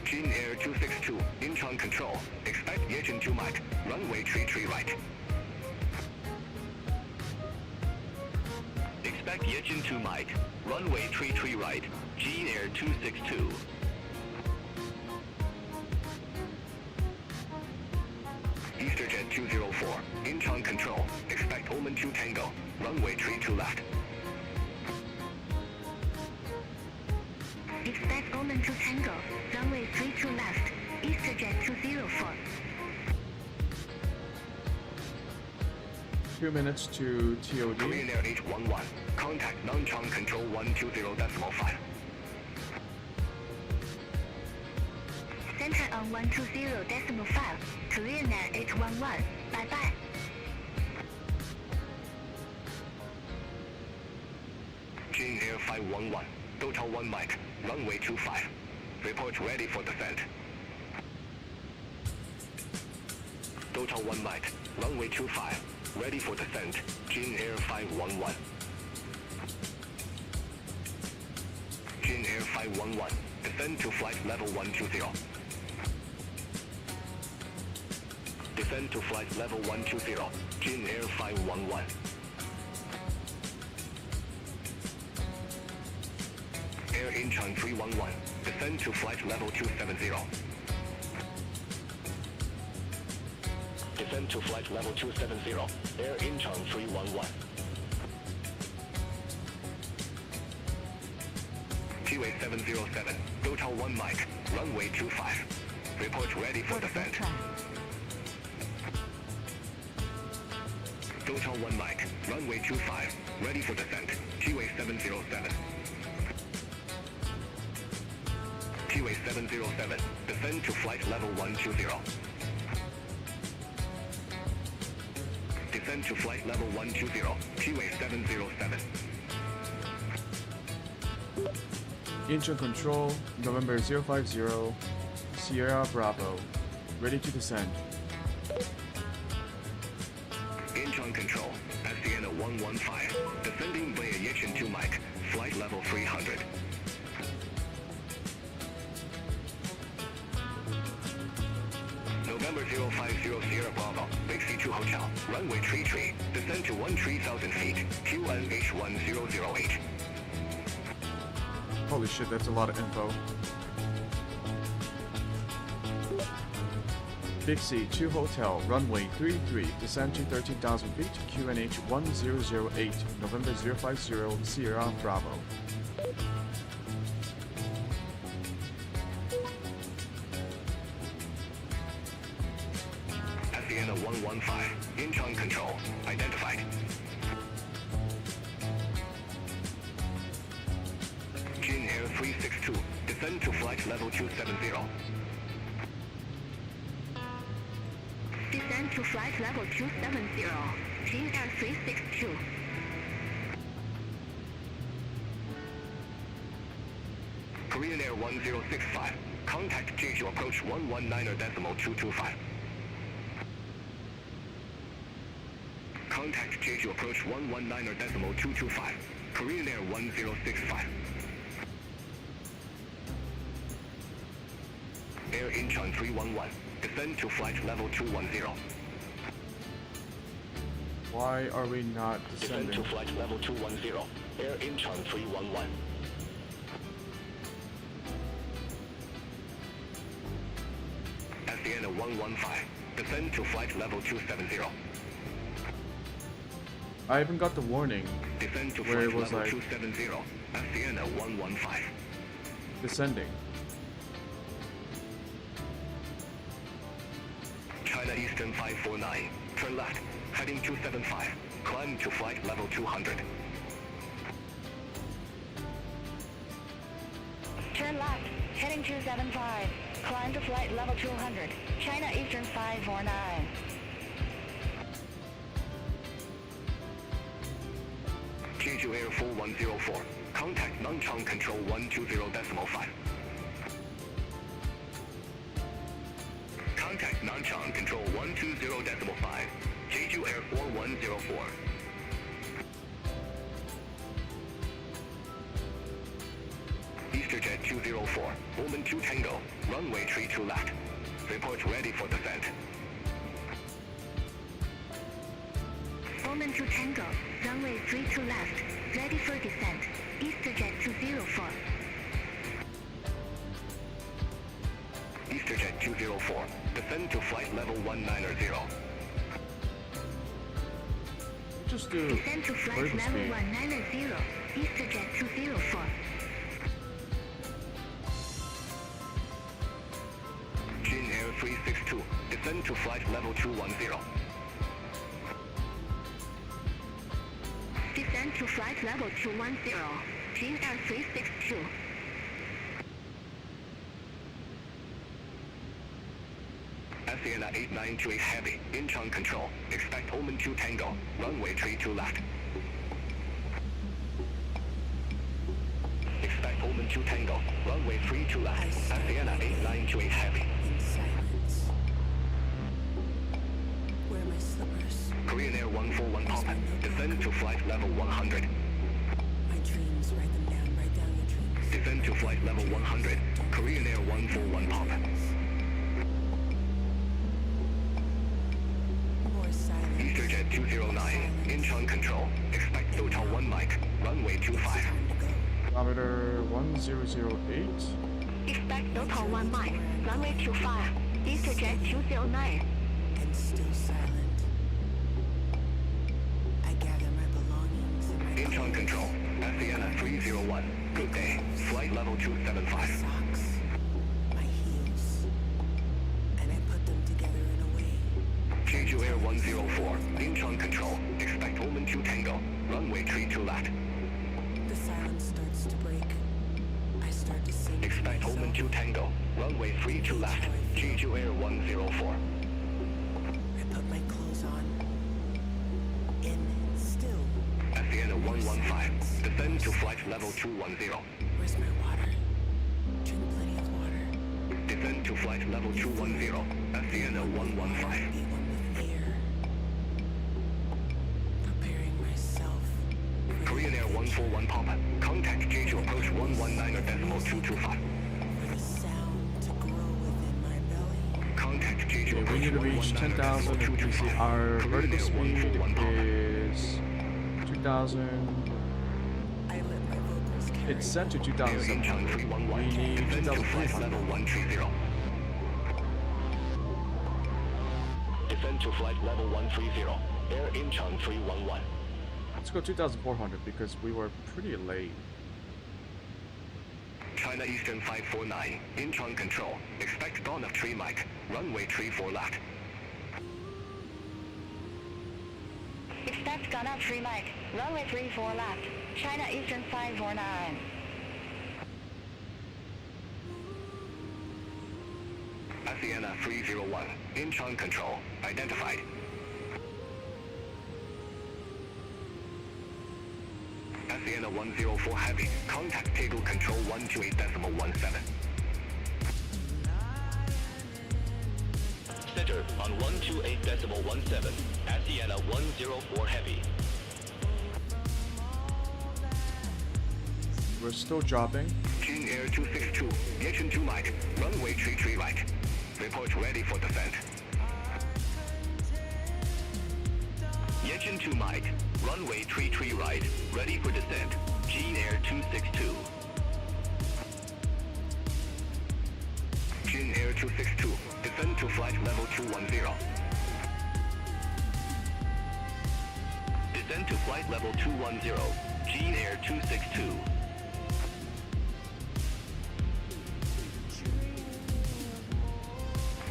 [SPEAKER 4] Jin Air 262, Incheon control, expect Yejin 2 mic, runway 33 right. Expect Yejin 2 mic, runway 33 right, Jin Air 262. EasterJet 204, Incheon control, expect Omen 2 Tango, runway 32 left.
[SPEAKER 5] Expect Omen 2 Tango, runway 32 left, EasterJet 204.
[SPEAKER 1] 2 minutes to TOD.
[SPEAKER 4] Korean Air H11, contact Nanchang control 120.5.
[SPEAKER 5] Center on 120.5, Korean Air H11, bye-bye.
[SPEAKER 4] Jin Air 511, Hotel 1 mic, runway 25. Report ready for descent. Hotel 1 mic, runway 25, ready for descent, Jin Air 511. Jin Air 511, descend to flight level 120. Descend to flight level 120, Jin Air 511. Air Incheon 311, descend to flight level 270. Descend to flight level 270, Air Incheon 311. QA 707, Hotel 1 mic, runway 25. Report ready for descent. Hotel 1 mic, runway 25, ready for descent, QA 707. QA 707, descend to flight level 120. Descend to flight level 120, QA 707.
[SPEAKER 1] Incheon control, November 050, Sierra Bravo. Ready to descend.
[SPEAKER 4] Incheon control, Sienna 115. Descending via Yichun 2 Mike, flight level 300. November 050 Sierra Bravo, Big C2 Hotel, runway tree, descend to 13,000 feet, QNH 1008.
[SPEAKER 1] Holy shit, that's a lot of info. Big C, 2 Hotel, runway 33, descend to 13,000 feet, QNH 1008, November 050, Sierra Bravo.
[SPEAKER 4] Sienna 115, Incheon control, identified. Jin Air 362, descend to flight level 270.
[SPEAKER 5] Descend to flight level 270. Jin Air 362.
[SPEAKER 4] Korean Air 1065, contact Jeju approach 119.225. Contact Jeju approach 119.225. Korean Air 1065. Air Incheon 311, descend to flight level 210.
[SPEAKER 1] Why are we not
[SPEAKER 4] Descend
[SPEAKER 1] descending?
[SPEAKER 4] to flight level 210. Air Incheon 311. Sienna 115, descend to flight level 270.
[SPEAKER 1] I even got the warning
[SPEAKER 4] Descend to
[SPEAKER 1] where
[SPEAKER 4] flight
[SPEAKER 1] it was
[SPEAKER 4] level
[SPEAKER 1] like
[SPEAKER 4] 270. Sienna 115.
[SPEAKER 1] descending.
[SPEAKER 4] China Eastern 549, turn left, heading 275, climb to flight level 200.
[SPEAKER 5] Turn left, heading 275. Climb to flight level 200. China Eastern 549.
[SPEAKER 4] Jeju Air 4104, contact Nongchong Control 120.5. Contact Nongchong Control 120.5, Jeju Air 4104. EasterJet 204, Oman 2 Tango, runway 32 left. Report ready for descent.
[SPEAKER 5] Oman 2 Tango, runway 32 left, ready for descent. EasterJet 204.
[SPEAKER 4] EasterJet 204, descend to flight level 190.
[SPEAKER 1] Just do
[SPEAKER 5] Descend to flight
[SPEAKER 1] vertical
[SPEAKER 5] level
[SPEAKER 1] speed.
[SPEAKER 5] 190. EasterJet 204.
[SPEAKER 4] Jin Air 362, descend to flight level 210.
[SPEAKER 5] Descend to flight level 210. Jin Air 362.
[SPEAKER 4] Sienna 8928 Heavy, Incheon control, expect Oman 2 Tango, runway 32 left. Expect Oman 2 Tango, runway 32 left, Sienna 8928 Heavy.
[SPEAKER 2] In silence. Where are my slippers?
[SPEAKER 4] Korean Air 141 Pop, descend to flight level 100.
[SPEAKER 2] My dreams, write them down, write down your dreams.
[SPEAKER 4] Descend to flight level 100, Korean Air 141 Pop.
[SPEAKER 2] More silence.
[SPEAKER 4] EasterJet 209, Incheon control, expect Total 1 Mike, runway 25.
[SPEAKER 2] Time to go.
[SPEAKER 1] Kilometer 1008.
[SPEAKER 5] Expect Total 1 Mike, runway 25. EasterJet 209.
[SPEAKER 2] And still silent. I gather my belongings in my
[SPEAKER 4] Incheon
[SPEAKER 2] clothes,
[SPEAKER 4] control, Sienna 301, good day, flight level
[SPEAKER 2] my
[SPEAKER 4] 275.
[SPEAKER 2] socks, my heels, and I put them together in a way.
[SPEAKER 4] Jeju Air 104, Incheon control, expect Oman 2 Tango, runway 32 left.
[SPEAKER 2] The silence starts to break. I start to sing. to
[SPEAKER 4] Expect Oman
[SPEAKER 2] myself.
[SPEAKER 4] 2 Tango, runway 32 left, Jeju Air 104.
[SPEAKER 2] I put my clothes on.
[SPEAKER 4] 115. Descend to flight level 210.
[SPEAKER 2] Where's my water? Drink plenty of water.
[SPEAKER 4] Descend to flight level 210. Sienna 115.
[SPEAKER 2] Be one with air. Preparing myself.
[SPEAKER 4] Korean Air 141 Papa. Contact J to approach 119.225.
[SPEAKER 2] For the sound to grow within my belly.
[SPEAKER 4] Contact J to
[SPEAKER 1] Okay, we
[SPEAKER 4] approach
[SPEAKER 1] need to reach 10,000. You can see our vertical speed is 2,000.
[SPEAKER 2] I let my vocals carry.
[SPEAKER 1] It's set to
[SPEAKER 4] Incheon
[SPEAKER 1] 2,700.
[SPEAKER 4] 311.
[SPEAKER 1] We need
[SPEAKER 4] Descend to flight
[SPEAKER 1] 2,300.
[SPEAKER 4] level 130. Descend to flight level 130. Air Incheon 311.
[SPEAKER 1] Let's go 2,400 because we were pretty late.
[SPEAKER 4] China Eastern 549. Incheon control. Expect dawn of tree Mike. Runway 34 left.
[SPEAKER 5] Expect Ghana 3 Mike, runway 34 left, China Eastern 549.
[SPEAKER 4] Sienna 301. Incheon control. Identified. Sienna 104 heavy. Contact table control 128.17. Center on 128.17. Sienna 104 heavy.
[SPEAKER 1] We're still dropping.
[SPEAKER 4] Jin Air 262. Yechen 2 Mike. Runway 33 right. Report ready for descent. Yechen 2 Mike. Runway 33 right. Ready for descent. Jin Air 262. Jin Air 262. Descend to flight level 210. Descend to flight level 210. Jin Air 262.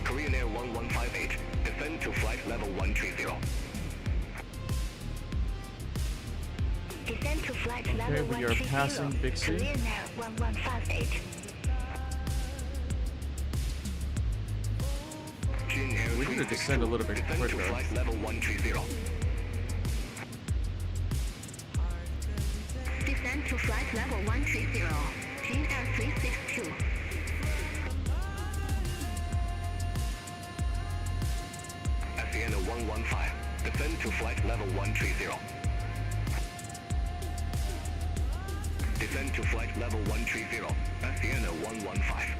[SPEAKER 4] Korean Air 1158. Descend to flight level 130.
[SPEAKER 5] Descend to flight
[SPEAKER 1] Okay,
[SPEAKER 5] level
[SPEAKER 1] we are
[SPEAKER 5] 130.
[SPEAKER 1] passing Big C.
[SPEAKER 5] Korean Air 1158.
[SPEAKER 4] Jin Air
[SPEAKER 1] We need to descend a little bit
[SPEAKER 4] Descend to
[SPEAKER 1] quicker.
[SPEAKER 4] flight level 130.
[SPEAKER 5] Descend to flight level 130. Jin Air 362.
[SPEAKER 4] Sienna 115. Descend to flight level 130. Descend to flight level 130. Sienna 115.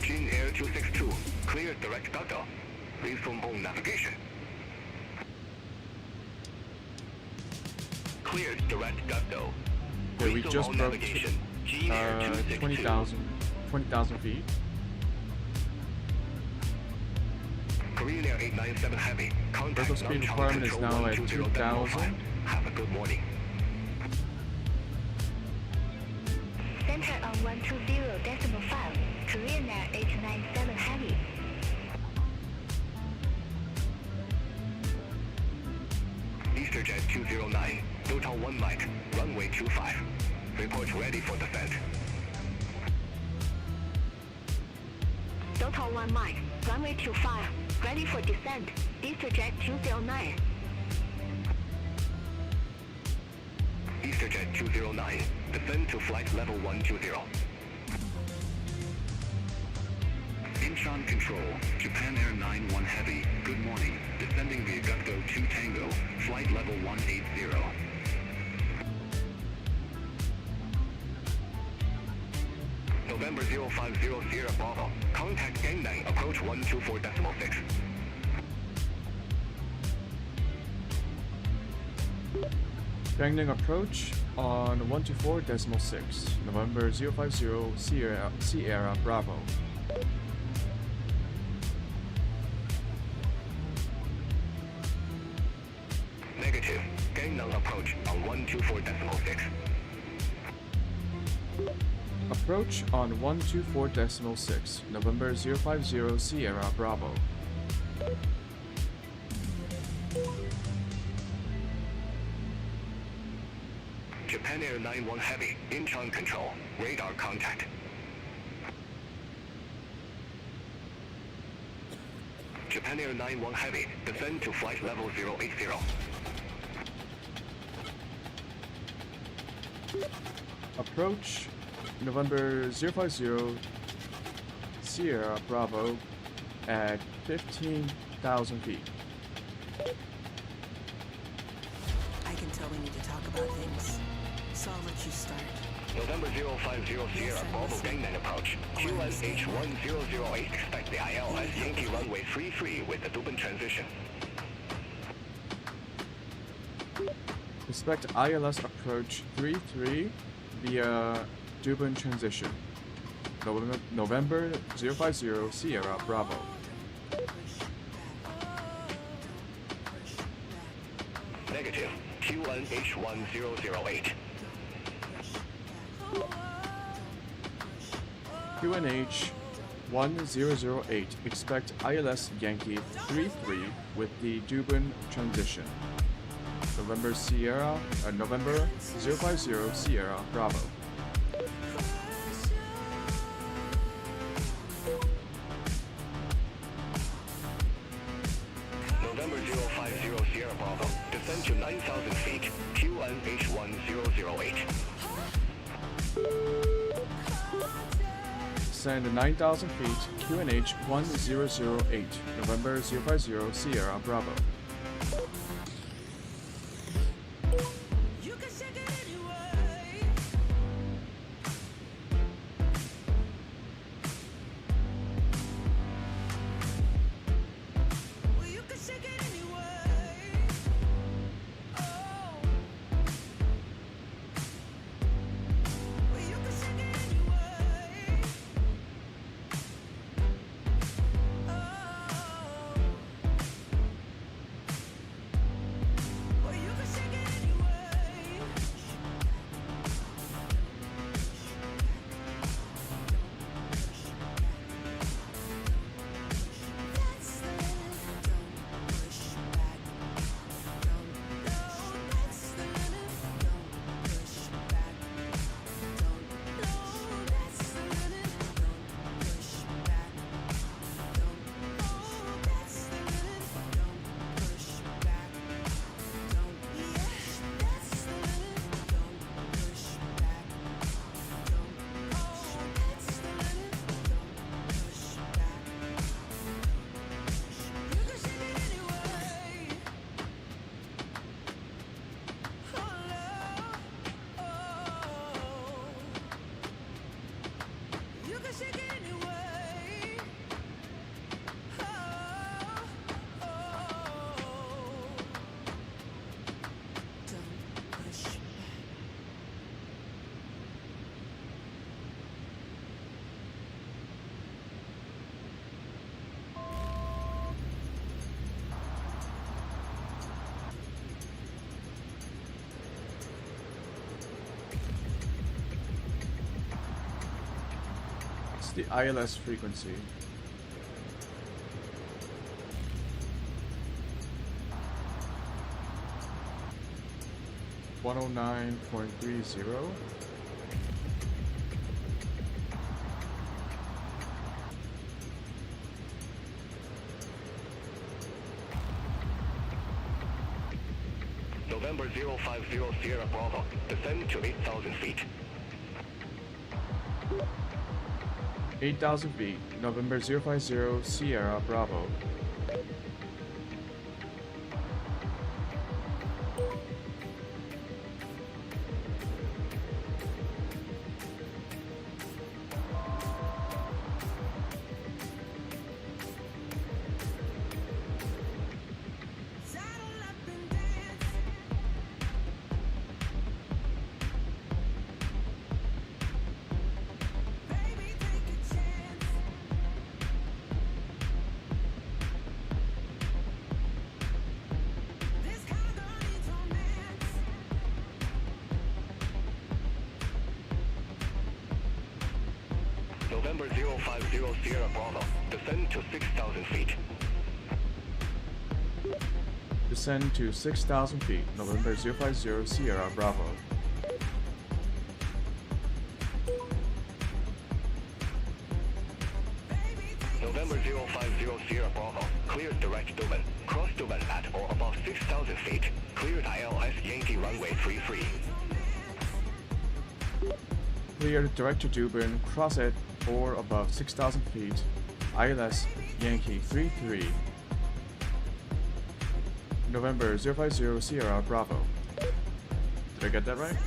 [SPEAKER 4] Jin Air 262. Clear direct ductile. Resume on navigation. Cleared direct ductile.
[SPEAKER 1] Okay, we
[SPEAKER 4] Resume
[SPEAKER 1] just
[SPEAKER 4] on
[SPEAKER 1] broke
[SPEAKER 4] navigation. Jin Air 262.
[SPEAKER 1] 20,000 feet.
[SPEAKER 4] Korean Air 897 Heavy. Contact
[SPEAKER 1] Vertical speed
[SPEAKER 4] non-channel
[SPEAKER 1] requirement is
[SPEAKER 4] control
[SPEAKER 1] now at
[SPEAKER 4] 120.05.
[SPEAKER 1] 2,000.
[SPEAKER 4] Have a good morning.
[SPEAKER 5] Center on 120.5. Korean Air 897 Heavy.
[SPEAKER 4] EasterJet 209. Total 1 Mike. Runway 25. Report ready for descent.
[SPEAKER 5] Total 1 Mike, runway 25. Ready for descent. EasterJet 209.
[SPEAKER 4] EasterJet 209. Descend to flight level 120. Incheon Control. Japan Air 91 Heavy. Good morning. Descending via Gukdo 2 Tango. Flight level 180. November 050 Sierra Bravo. Contact Gangnam. Approach 124.6.
[SPEAKER 1] Gangnam approach on 124.6. November 050 Sierra Bravo.
[SPEAKER 4] Negative. Gangnam approach on 124.6.
[SPEAKER 1] Approach on 124.6. November 050 Sierra Bravo.
[SPEAKER 4] Japan Air 91 Heavy. Incheon Control. Radar contact. Japan Air 91 Heavy, descend to flight level 080.
[SPEAKER 1] Approach November 050 Sierra Bravo at 15,000 feet.
[SPEAKER 2] I can tell we need to talk about things, so I'll let you start.
[SPEAKER 4] November 050 Sierra Bravo gangman approach. QNH 1008, expect the ILS Yankee runway 33 with the Dubin transition.
[SPEAKER 1] Expect ILS approach 33 via Dubin transition. November 050 Sierra Bravo.
[SPEAKER 4] Negative. QNH 1008.
[SPEAKER 1] QNH 1008. Expect ILS Yankee 33 with the Dubin transition. November 050 Sierra Bravo.
[SPEAKER 4] November 050 Sierra Bravo, descend to 9,000 feet. QNH 1008.
[SPEAKER 1] Descend 9,000 feet. QNH 1008. November 050 Sierra Bravo.
[SPEAKER 2] You can shake it anyway. Well, you can shake it anyway. Oh. Well, you can shake it anyway. Oh. Well, you can shake it anyway. That's the limit. Don't push back. Don't. No, that's the limit. Don't push back. Don't. No, that's the limit. Don't push back. Don't. Oh, that's the limit. Don't push back. Don't. Yes, that's the limit. Don't push back. Don't. Oh, that's the limit. Don't push back. You can shake it anyway. Oh, no. Oh. You can shake it anyway. Oh, oh. Don't push back.
[SPEAKER 1] It's the ILS frequency. .109.30.
[SPEAKER 4] November 050 Sierra Bravo, descend to 8,000 feet.
[SPEAKER 1] 8,000 feet. November 050 Sierra Bravo.
[SPEAKER 2] Saddle up and dance. Baby, take a chance. This cargo needs romance.
[SPEAKER 4] November 050 Sierra Bravo, descend to 6,000 feet.
[SPEAKER 1] Descend to 6,000 feet. November 050 Sierra Bravo.
[SPEAKER 4] November 050 Sierra Bravo, clear direct Dublin. Cross Dublin at or above 6,000 feet. Cleared ILS Yankee runway 33.
[SPEAKER 1] Clear direct to Dublin, cross it or above 6,000 feet. ILS Yankee 33. November 050 Sierra Bravo. Did I get that right?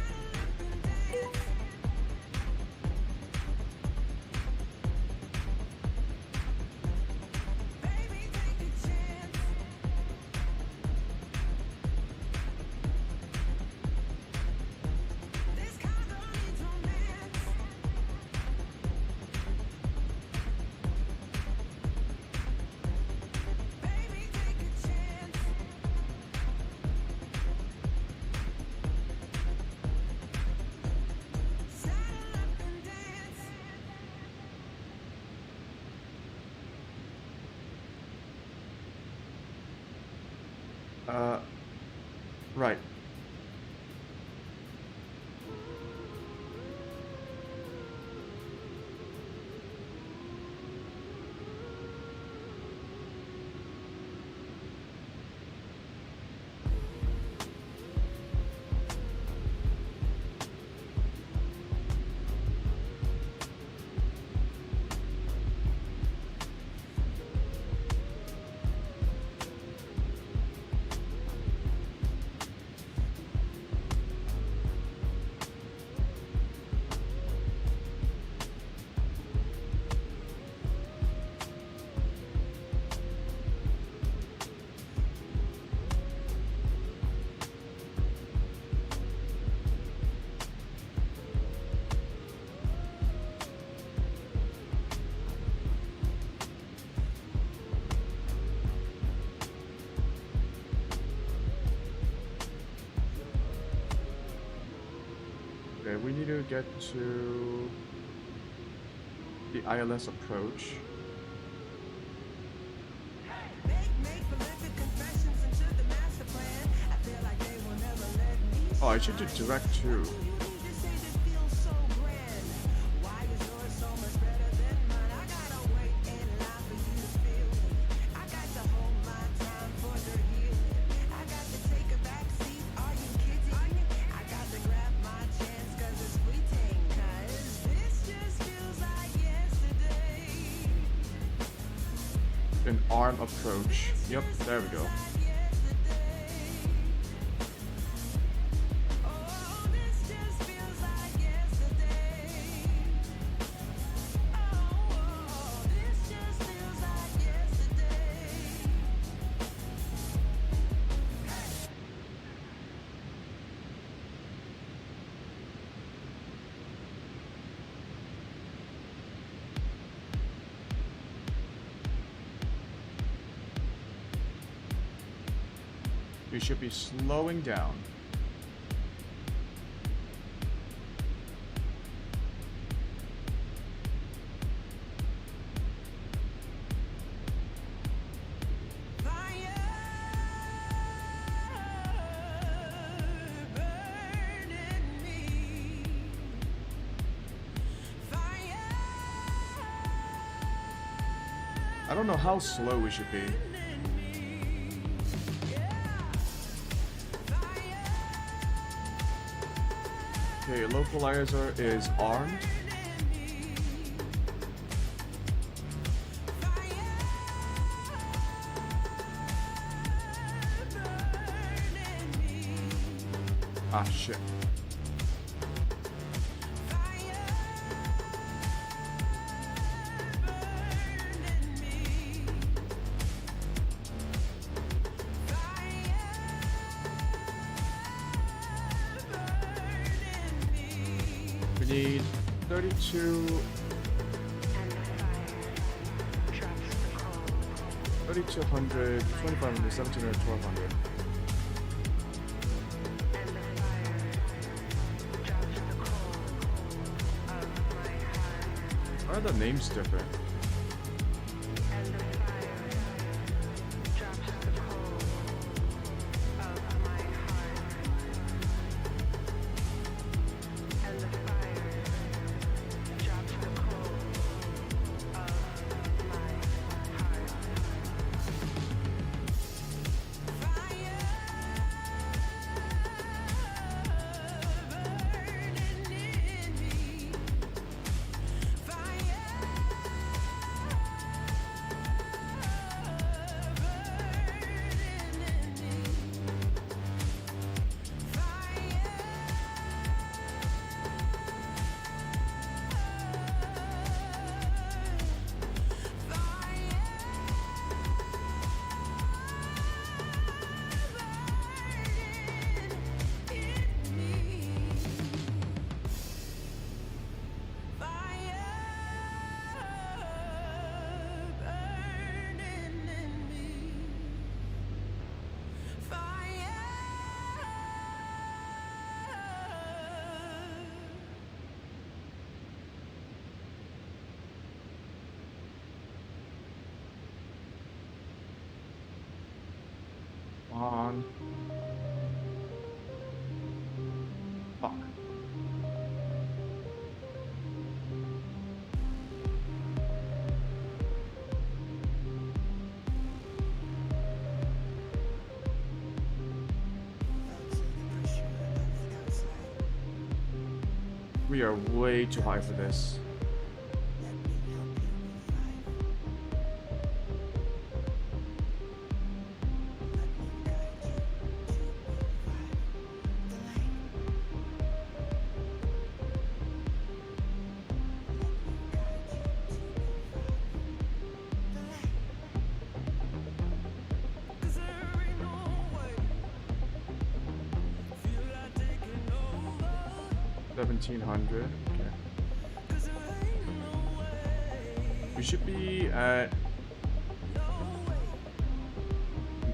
[SPEAKER 1] Right. Okay, we need to get to the ILS approach. Oh, I should do direct too. An arm approach. Yep, there we go. We should be slowing down. I don't know how slow we should be. Okay, localizer is armed. Ah, shit. We need 32, 3200, 2500, 1700, 1200. Why are the names different? on. Fuck. We are way too high for this.
[SPEAKER 2] Cause there ain't no way. Feel like taking over.
[SPEAKER 1] 1700. Okay.
[SPEAKER 2] Cause there ain't no way.
[SPEAKER 1] We should be at
[SPEAKER 2] No way.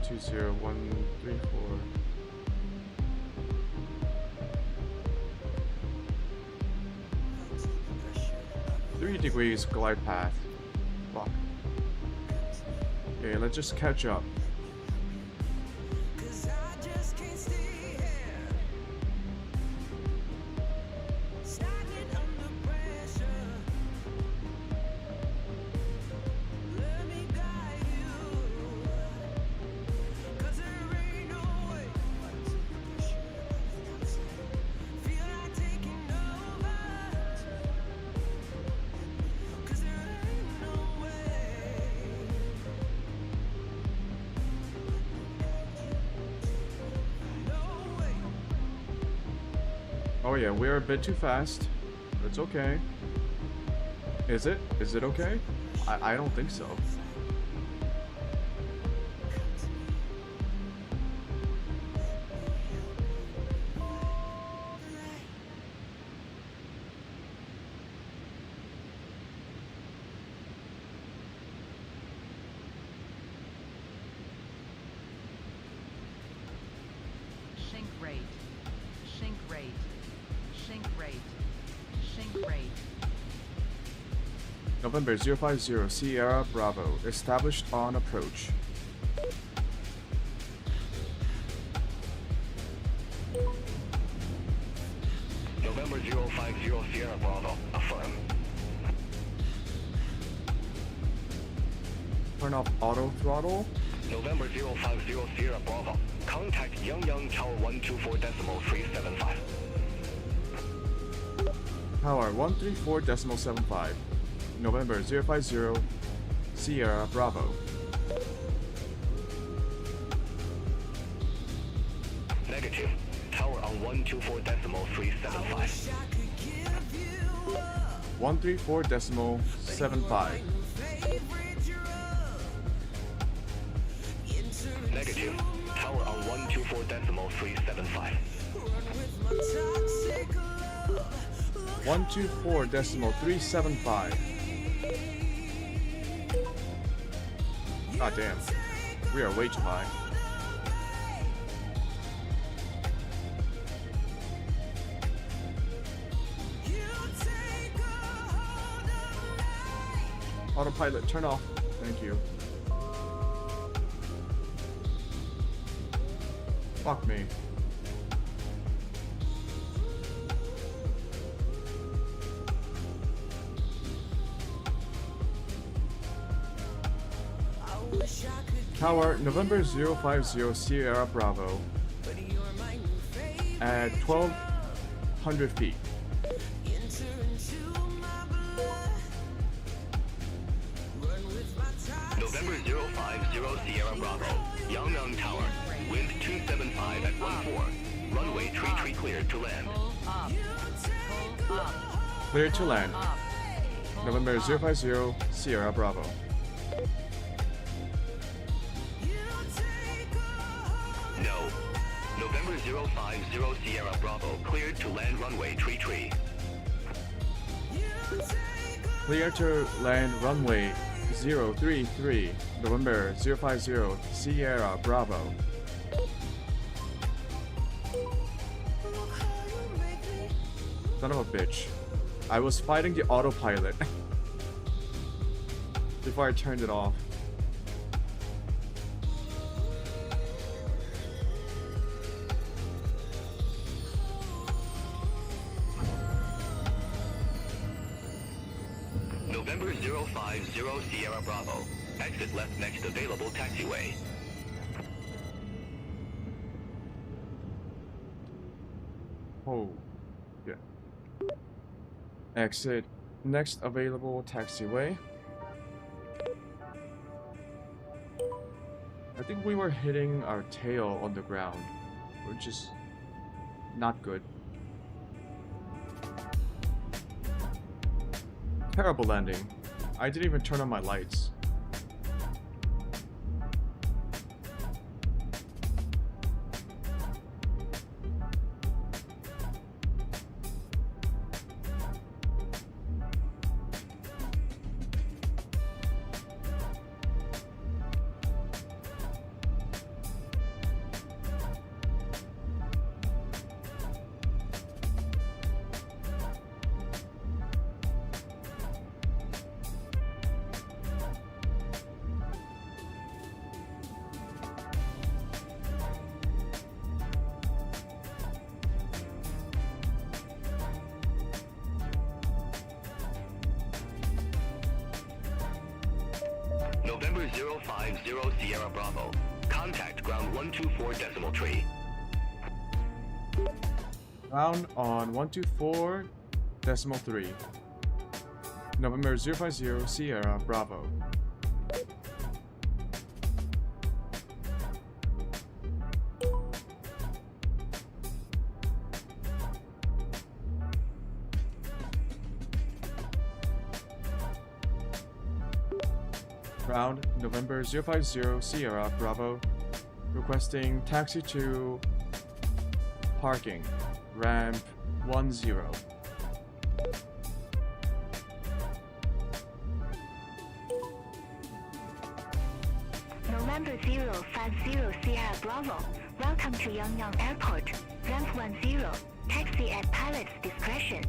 [SPEAKER 1] 120134. 3 degrees glide path. Fuck. Okay, let's just catch up.
[SPEAKER 2] Cause I just can't stay here. Stagnant under pressure. Let me guide you. Cause there ain't no way. Feel like taking over. Cause there ain't no way. No way.
[SPEAKER 1] Oh yeah, we're a bit too fast. It's okay. Is it? Is it okay? I don't think so.
[SPEAKER 7] Sink rate. Sink rate. Sink rate. Sink rate.
[SPEAKER 1] November 050 Sierra Bravo. Established on approach.
[SPEAKER 4] November 050 Sierra Bravo. Affirm.
[SPEAKER 1] Turn off auto throttle.
[SPEAKER 4] November 050 Sierra Bravo. Contact Yang Tower 124.375.
[SPEAKER 1] Power 134.75. November 050 Sierra Bravo.
[SPEAKER 4] Negative. Tower on 124.375.
[SPEAKER 2] I could give you up.
[SPEAKER 1] 134.75.
[SPEAKER 2] Favorite drug. Enter
[SPEAKER 4] Negative. Tower on 124.375.
[SPEAKER 2] run with my toxic love.
[SPEAKER 1] 124.375. God damn. We are way too high.
[SPEAKER 2] You take a hold of life.
[SPEAKER 1] Autopilot, turn off. Thank you. Fuck me.
[SPEAKER 2] I wish I could
[SPEAKER 1] Tower, November 050 Sierra Bravo.
[SPEAKER 2] but you're my new favorite.
[SPEAKER 1] At 1200 feet.
[SPEAKER 2] Enter into my blood. Run with my toxic
[SPEAKER 4] November 050 Sierra Bravo. Yangnam Tower. Wind 275 at 14. Runway 33 cleared to land.
[SPEAKER 7] Pull up. Pull up.
[SPEAKER 1] Clear to land.
[SPEAKER 7] Up. Pull
[SPEAKER 1] November
[SPEAKER 7] up.
[SPEAKER 1] 050 Sierra Bravo.
[SPEAKER 4] No. November 050 Sierra Bravo. Cleared to land runway 33.
[SPEAKER 1] Clear to land runway 033. November 050 Sierra Bravo. Son of a bitch. I was fighting the autopilot before I turned it off.
[SPEAKER 4] November 050 Sierra Bravo. Exit left next available taxiway.
[SPEAKER 1] Oh, yeah. Exit next available taxiway. I think we were hitting our tail on the ground, which is not good. Terrible landing. I didn't even turn on my lights.
[SPEAKER 4] November 050 Sierra Bravo. Contact ground 124.3.
[SPEAKER 1] Ground on 124.3. November 050 Sierra Bravo. Ground November 050 Sierra Bravo. Requesting taxi to parking. Ramp 10.
[SPEAKER 5] November 050 Sierra Bravo. Welcome to Yangyang Airport. Ramp 10. Taxi at pilot's discretion.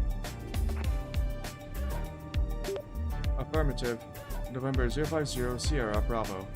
[SPEAKER 1] Affirmative. November 050 Sierra Bravo.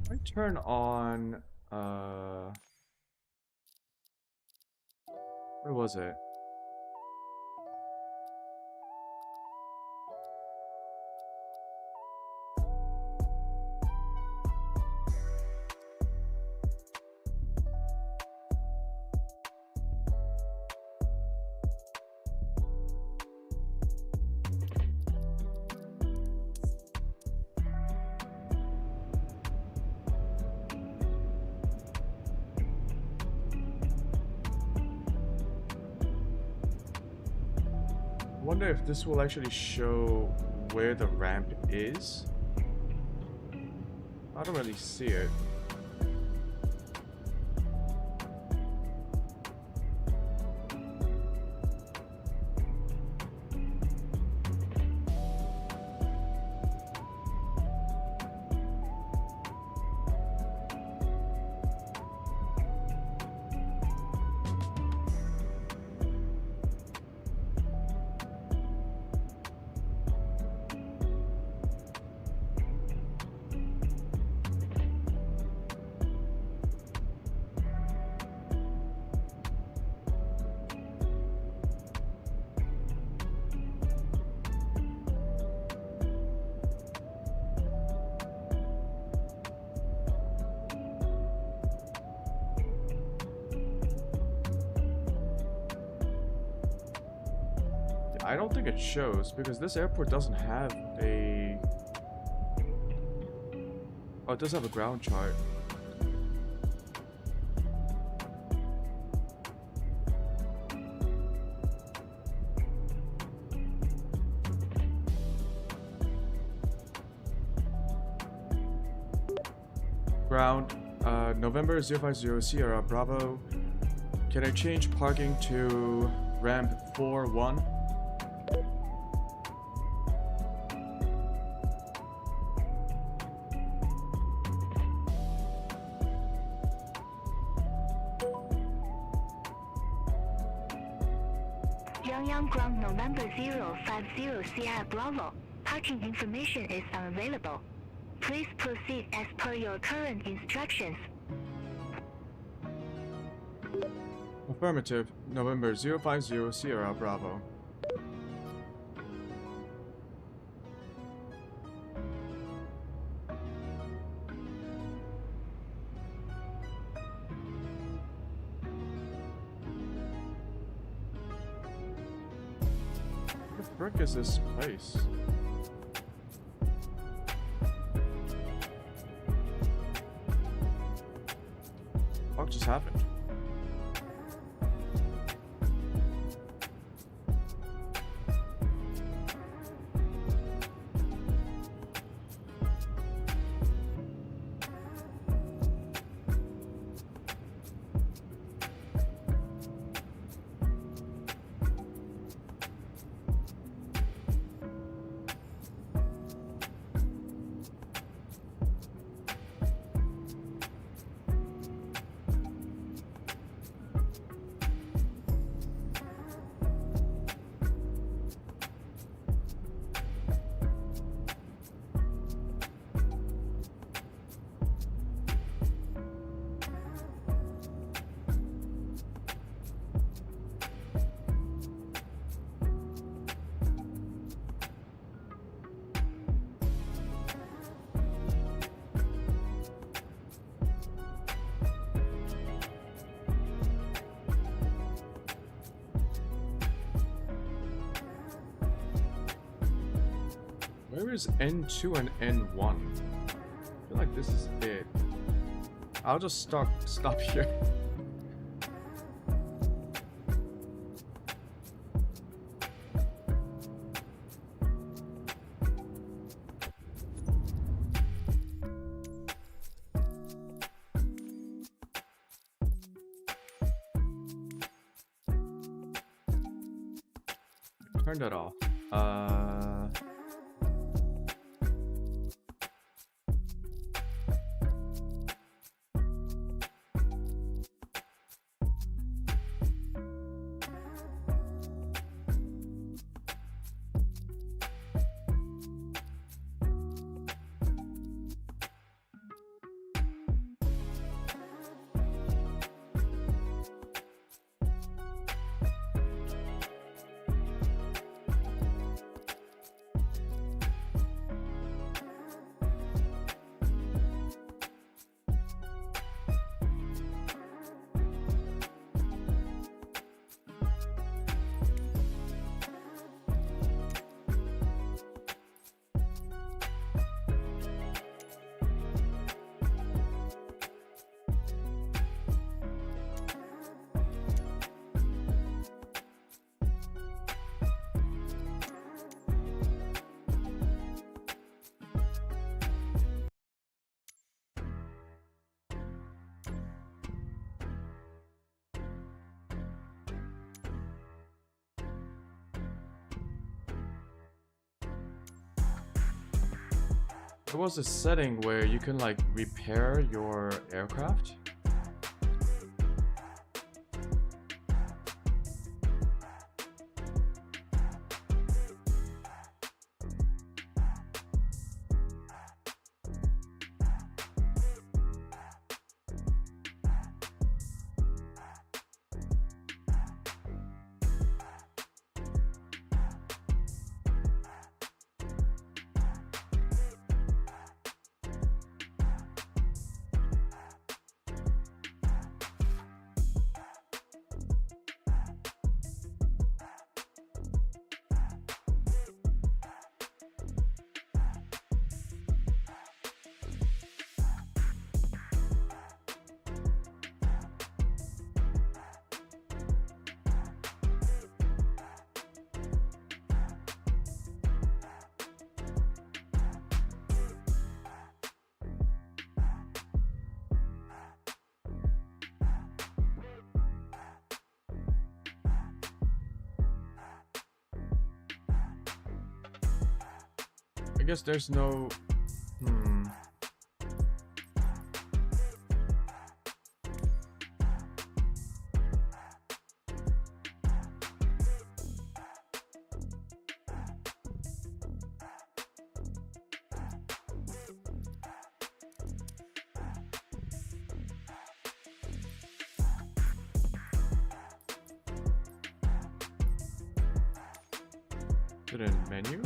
[SPEAKER 1] I turn on where was it? I wonder if this will actually show where the ramp is. I don't really see it. I don't think it shows because this airport doesn't have a... Oh, it does have a ground chart. Ground, November 050 Sierra Bravo. Can I change parking to ramp 41?
[SPEAKER 5] Pyongyang ground November 050 Sierra Bravo. Parking information is unavailable. Please proceed as per your current instructions.
[SPEAKER 1] Affirmative. November 050 Sierra Bravo. What the frick is this place? What just happened? Where is N2 and N1? I feel like this is it. I'll just stop here. Turn that off. There was a setting where you can like repair your aircraft. I guess there's no... Is it in menu?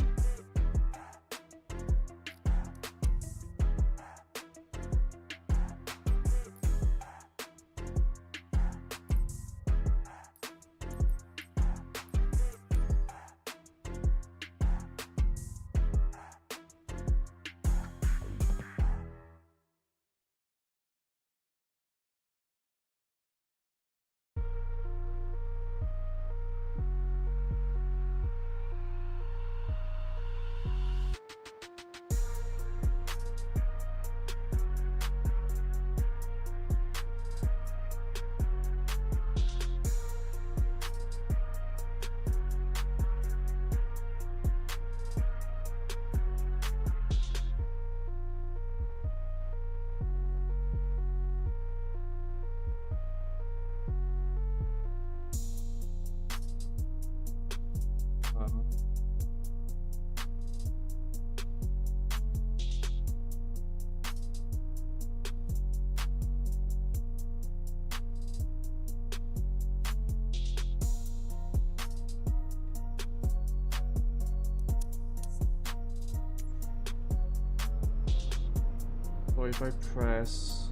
[SPEAKER 1] So if I press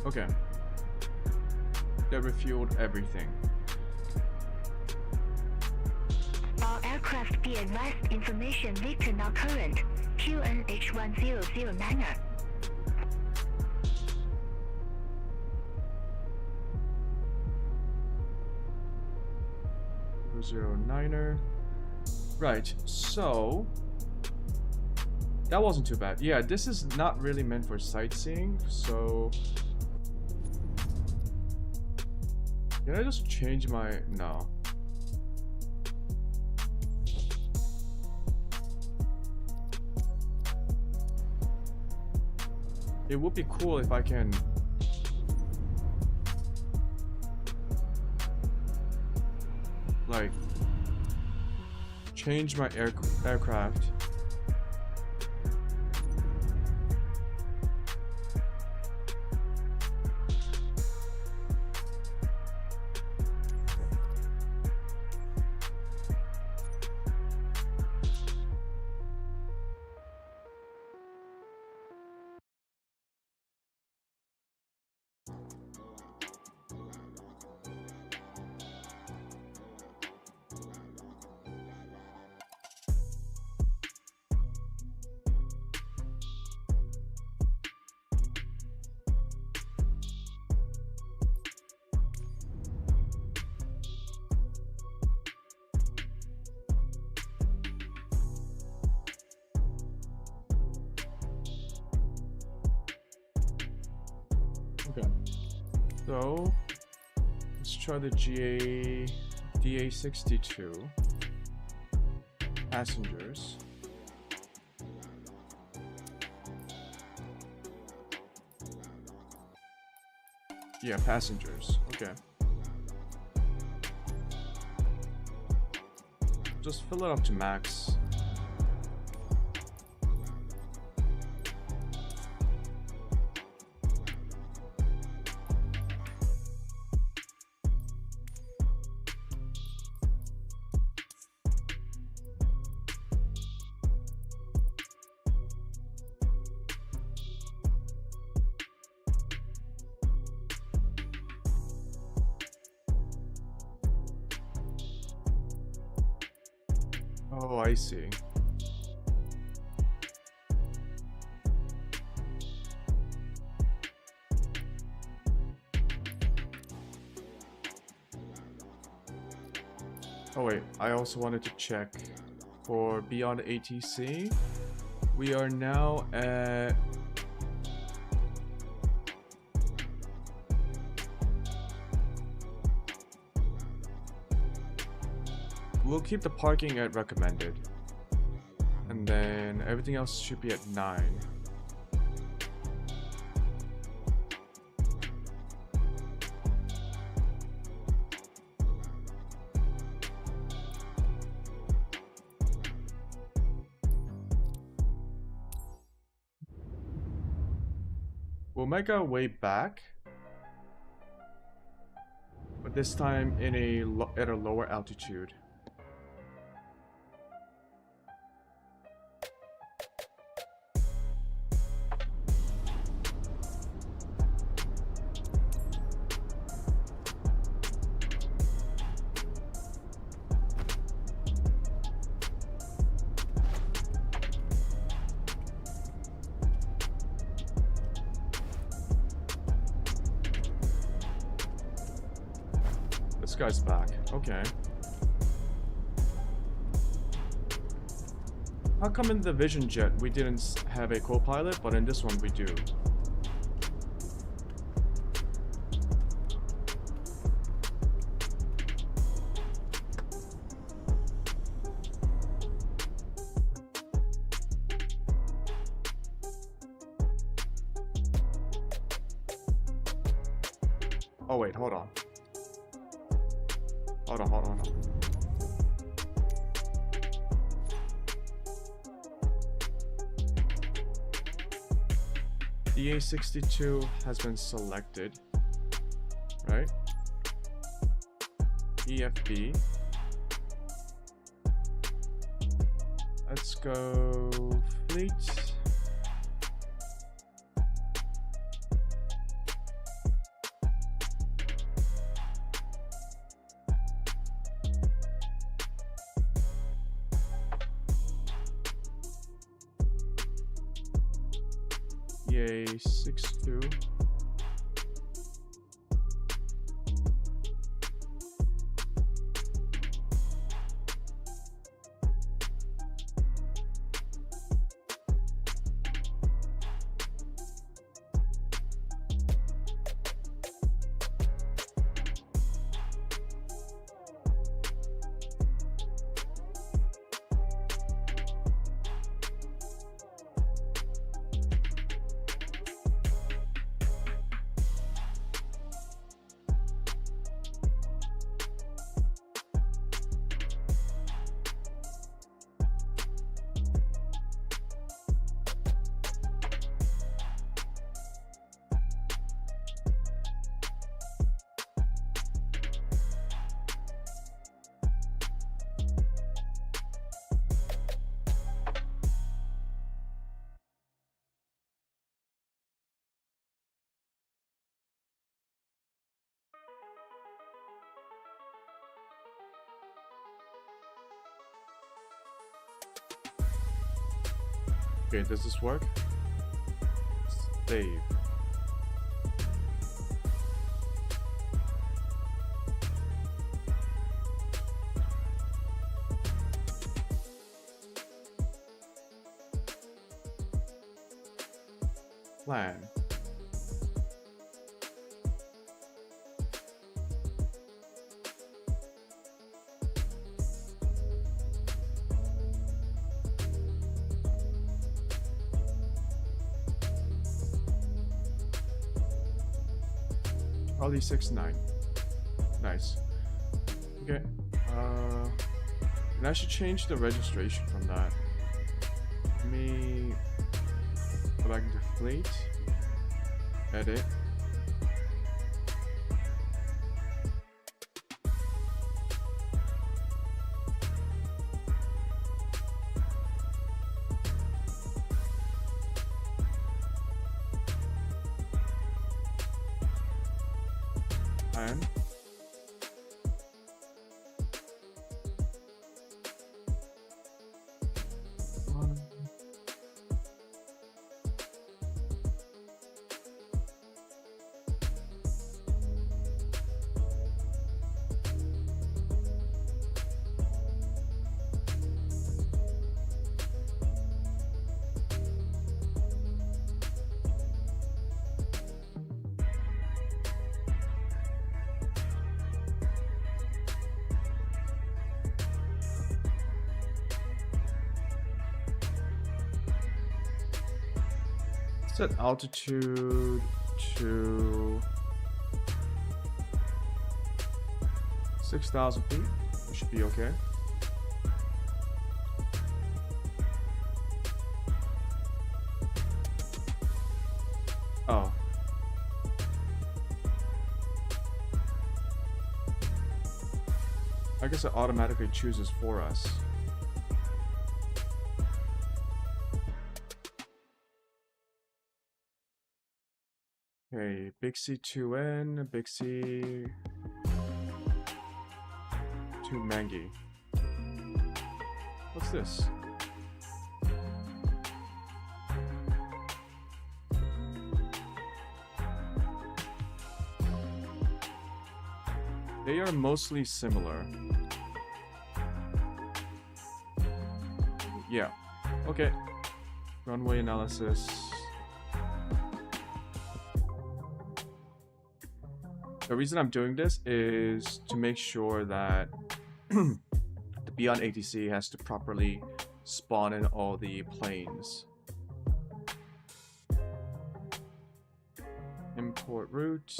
[SPEAKER 1] okay, that refueled everything.
[SPEAKER 5] All aircraft be advised information Victor now current. QNH1009er.
[SPEAKER 1] 09er. Right, so that wasn't too bad. Yeah, this is not really meant for sightseeing, so can I just change my no. It would be cool if I can like change my aircraft. Okay, so let's try the DA62 passengers. Yeah, passengers. Okay. Just fill it up to max. Oh, I see. Oh wait, I also wanted to check for beyond ATC. We are now at we'll keep the parking at recommended. And then everything else should be at 9. We'll make our way back. but this time in at a lower altitude. This guy's back. Okay. How come in the Vision Jet we didn't have a co-pilot, but in this one we do? Oh wait, hold on. Hold on. The A62 has been selected, right? EFB. Let's go fleet. Yay, 6-2. Okay, does this work? Save. Plan. Probably 6-9. Nice. Okay. And I should change the registration from that. Let me go back into fleet. Edit. And set altitude to 6,000 feet. It should be okay. Oh. guess it automatically chooses for us. Okay, big C2N, big C... 2 Mangi. What's this? They are mostly similar. Yeah. Okay. Runway analysis. The reason I'm doing this is to make sure that the Beyond ATC has to properly spawn in all the planes. Import route.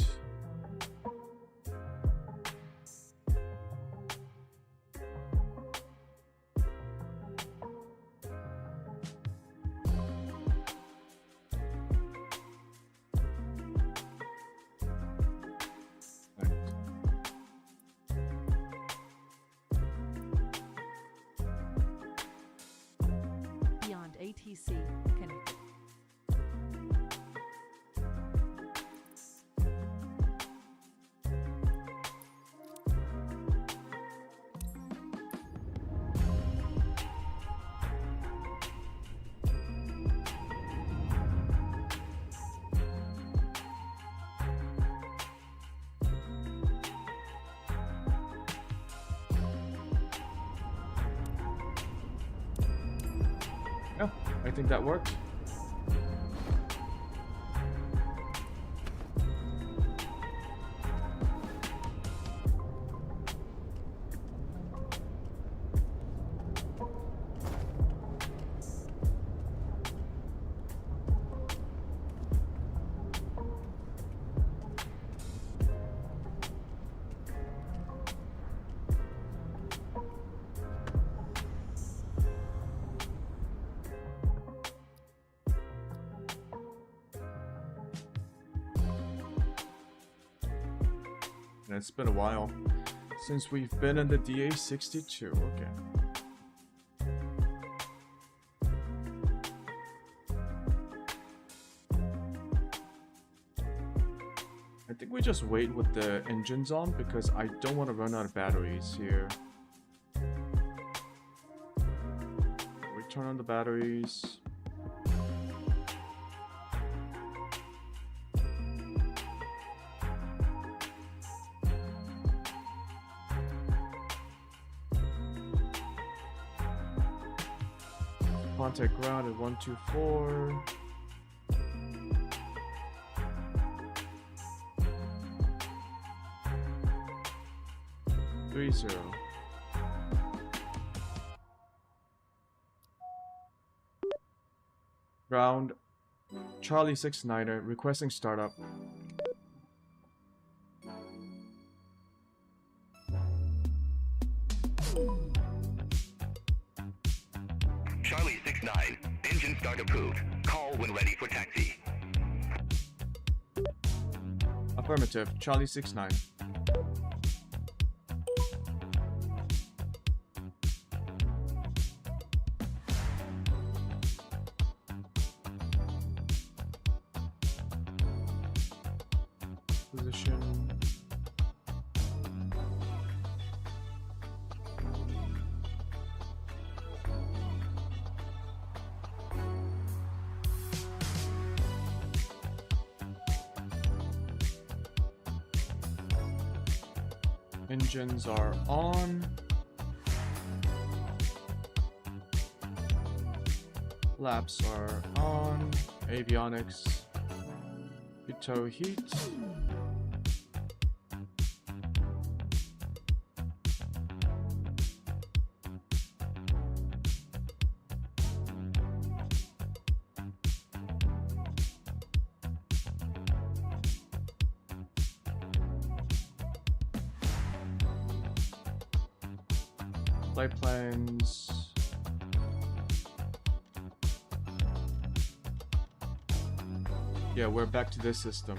[SPEAKER 7] Beyond ATC connected.
[SPEAKER 1] Yeah, I think that worked. And it's been a while since we've been in the DA62. Okay. I think we just wait with the engines on because I don't want to run out of batteries here. We turn on the batteries. Contact ground at 124. Three zero. Ground. Charlie 69er requesting startup.
[SPEAKER 4] Charlie 69, engine start approved. Call when ready for taxi.
[SPEAKER 1] Affirmative. Charlie 69. Position. Engines are on. Laps are on. Avionics. Pitot heat. Flight plans. Yeah, we're back to this system.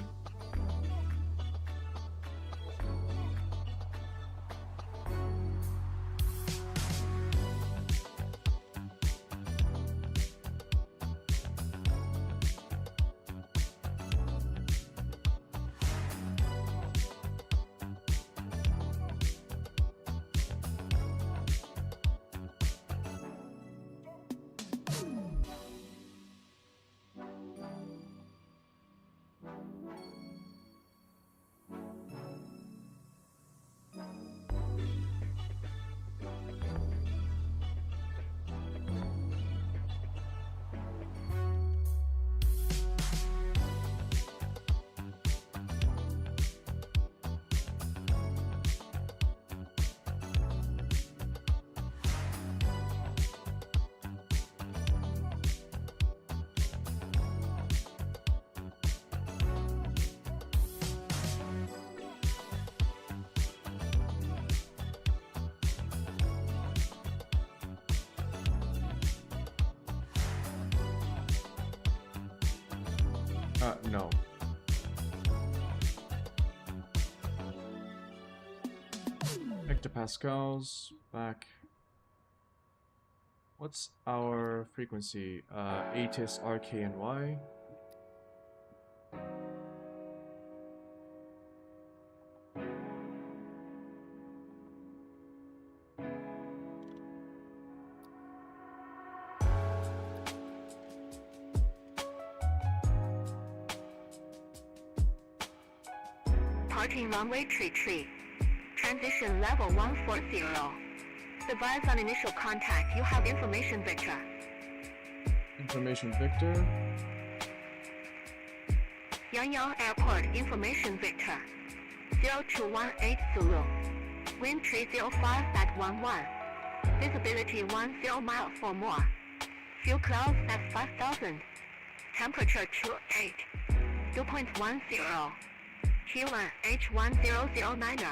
[SPEAKER 1] No. Hectopascals, back. What's our frequency? ATIS, RK, and Y.
[SPEAKER 5] Parking runway tree. Transition level 140. Device on initial contact. You have information vector.
[SPEAKER 1] Information Victor.
[SPEAKER 5] Yangyang Airport information vector. 0218 Zulu. Wind 305.11. Visibility 10 miles or more. Fuel clouds at 5,000. Temperature 28. 2.10. Q1 H1009.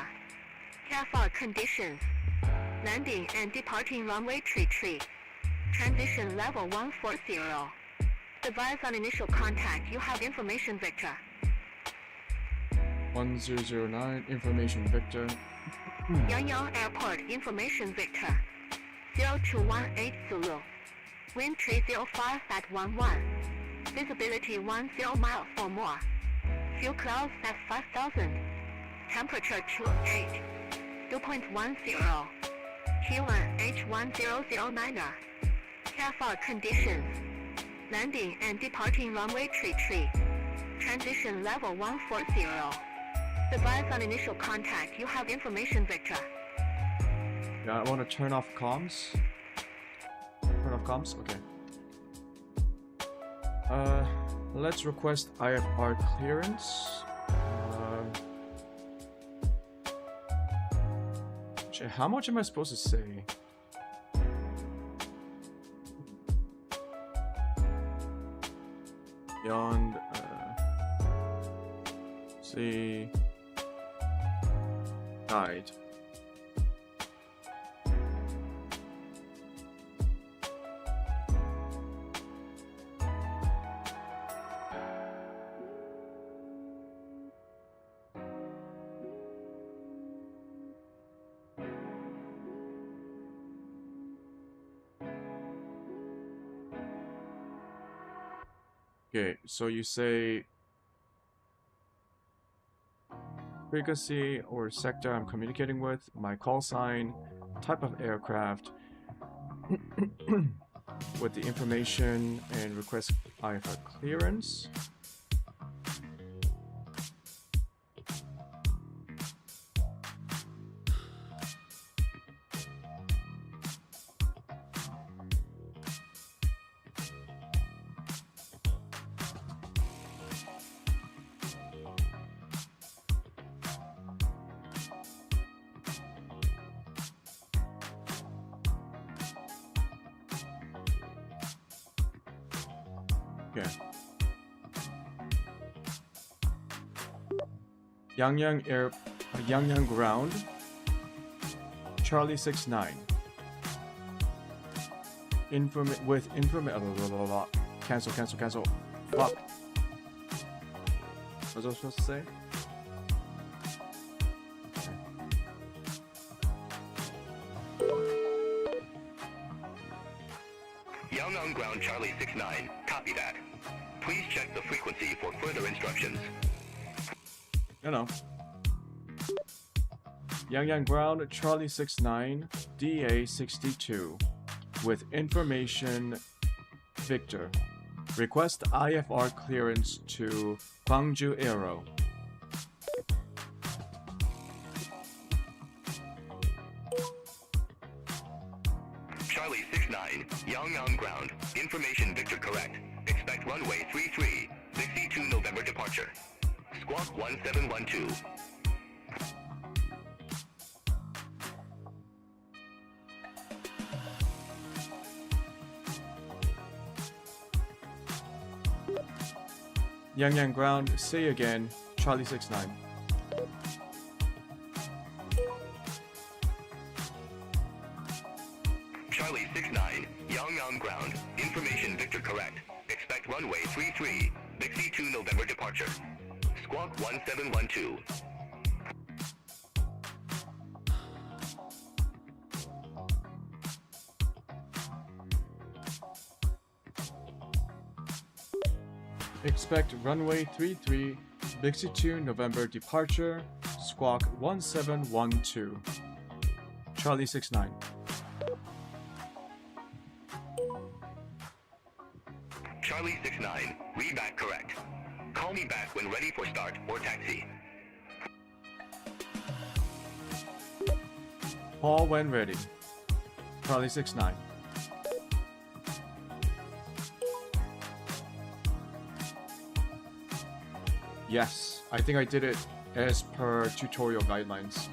[SPEAKER 5] Careful conditions. Landing and departing runway tree. Transition level 140. Device on initial contact. You have information vector.
[SPEAKER 1] 1009, Information Victor.
[SPEAKER 5] Yangyang Airport information vector. 0218 Zulu. Wind 305.11. Visibility 10 miles or more. Fuel clouds at 5,000. Temperature 28. 2.10. Q1 H1009. Careful conditions. Landing and departing runway tree. Transition level 140. Device on initial contact. You have information vector.
[SPEAKER 1] Yeah, I want to turn off comms. Turn off comms? Okay. Let's request IFR clearance. How much am I supposed to say? Beyond, see, guide. Okay, so you say frequency or sector I'm communicating with, my call sign, type of aircraft, with the information, and request IFR clearance. Okay. Yangyang ground. Charlie 69. Cancel. Fuck. What was I supposed to say?
[SPEAKER 4] Yangyang ground Charlie 69. Copy that. Please check the frequency for further instructions.
[SPEAKER 1] You know. Yangyang ground Charlie 69 DA 62 with information Victor. Request IFR clearance to Gwangju Aero.
[SPEAKER 4] Charlie 69, Yangyang ground. Information Victor correct. Expect runway 33, 62 November departure. Squawk 1712.
[SPEAKER 1] Yangyang ground, say again, Charlie 69.
[SPEAKER 4] Charlie 69, Yangyang ground. Information Victor correct. Expect runway 33, Bixie 2 November departure. Squawk 1712.
[SPEAKER 1] Expect runway 33, Bixie 2 November departure, squawk 1712. Charlie 69.
[SPEAKER 4] Charlie 69, read back correct. Call me back when ready for start or taxi.
[SPEAKER 1] Paul when ready. Charlie 69. Yes, I think I did it as per tutorial guidelines.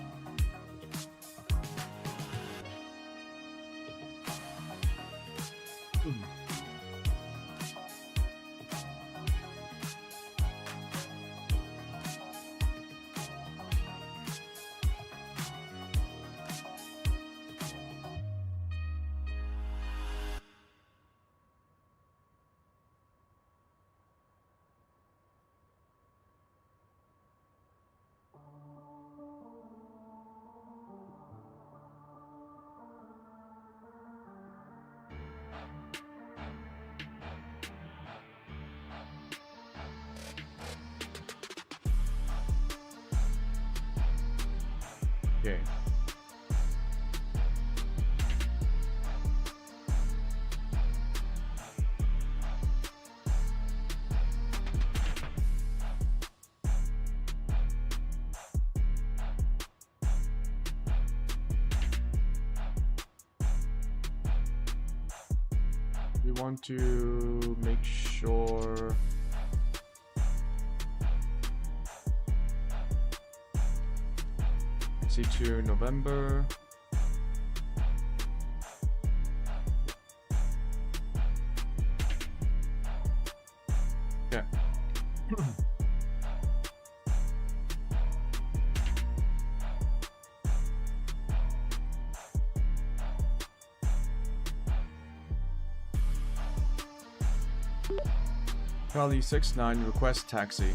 [SPEAKER 1] Okay. We want to make sure C2 November. Yeah. Charlie 69 request taxi.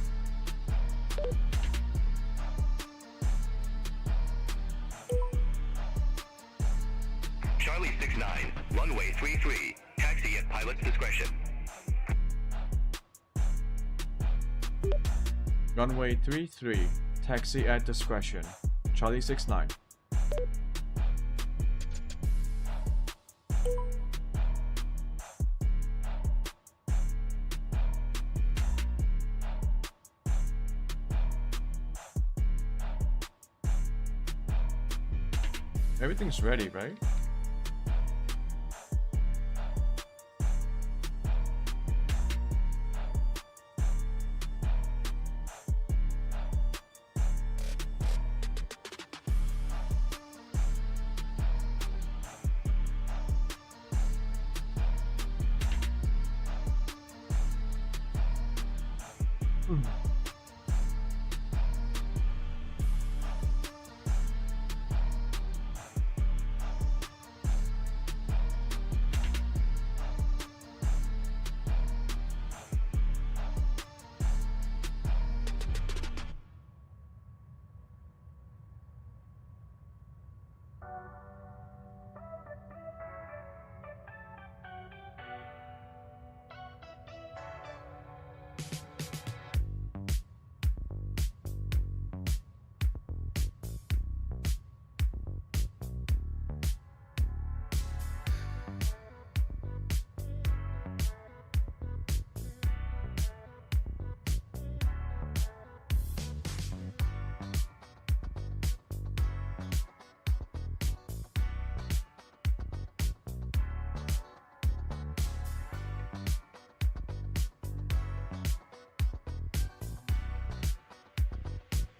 [SPEAKER 4] Charlie 69, runway 33, taxi at pilot's discretion.
[SPEAKER 1] Runway 33, taxi at discretion. Charlie 69. Everything's ready, right?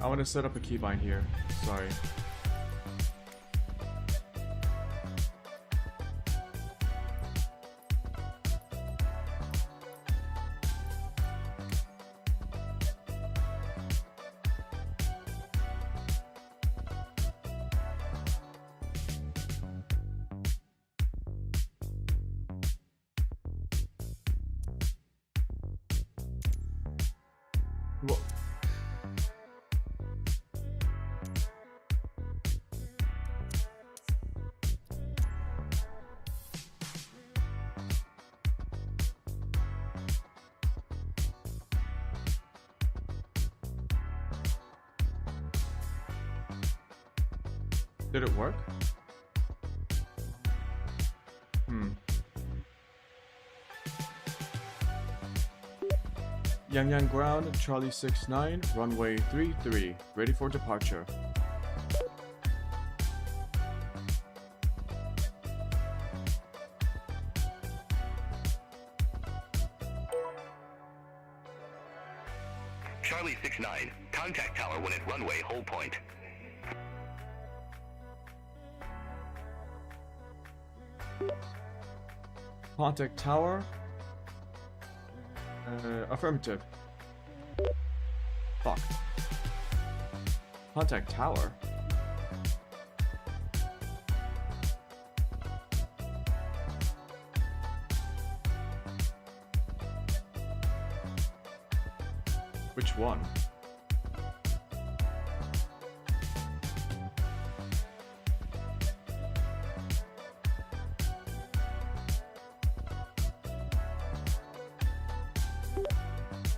[SPEAKER 1] I want to set up a keybind here. Sorry. Whoa. Did it work? Yangyang ground, Charlie 69, runway 33, ready for departure.
[SPEAKER 4] Charlie 69, contact tower when at runway hold point.
[SPEAKER 1] Contact tower. Affirmative. Fuck. Contact tower. Which one?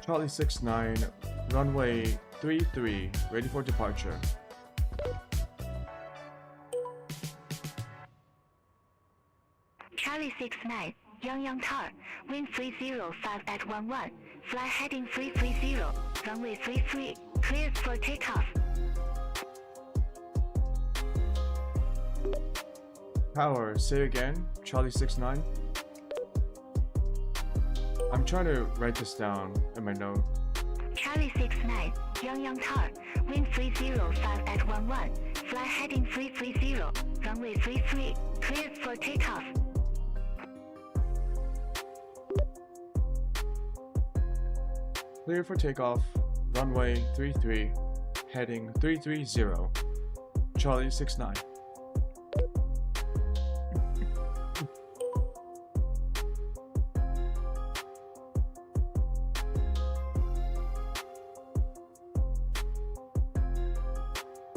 [SPEAKER 1] Charlie 69, runway 33, ready for departure.
[SPEAKER 5] Charlie 69, Yang Tower, wind 305 at 11, fly heading 330, runway 33, cleared for takeoff.
[SPEAKER 1] Power, say again, Charlie 69. I'm trying to write this down in my note.
[SPEAKER 5] Charlie 69, Yang Tower, wind 305 at 11, fly heading 330, runway 33, cleared for takeoff.
[SPEAKER 1] Clear for takeoff, runway 33, heading 330, Charlie 69.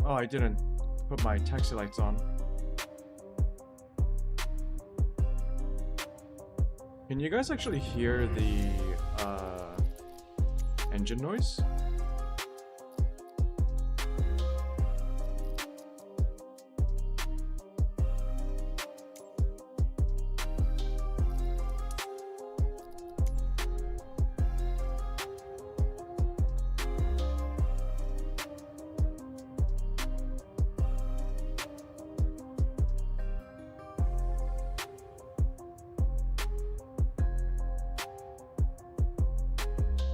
[SPEAKER 1] Oh, I didn't put my taxi lights on. Can you guys actually hear the engine noise?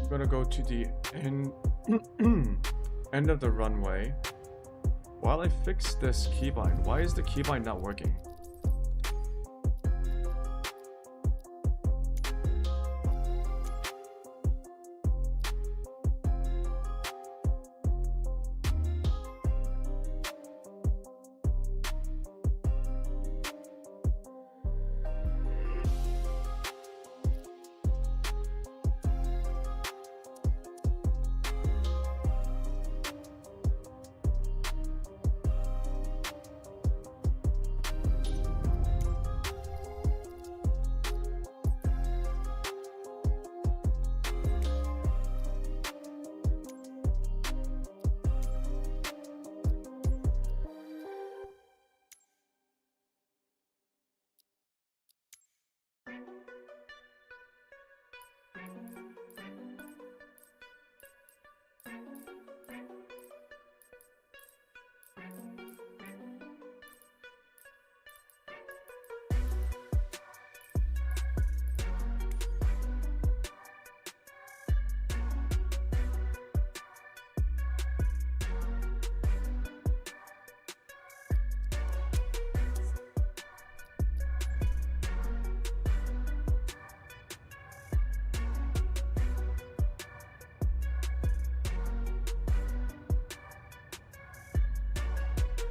[SPEAKER 1] I'm gonna go to the end of the runway. While I fix this keybind, why is the keybind not working?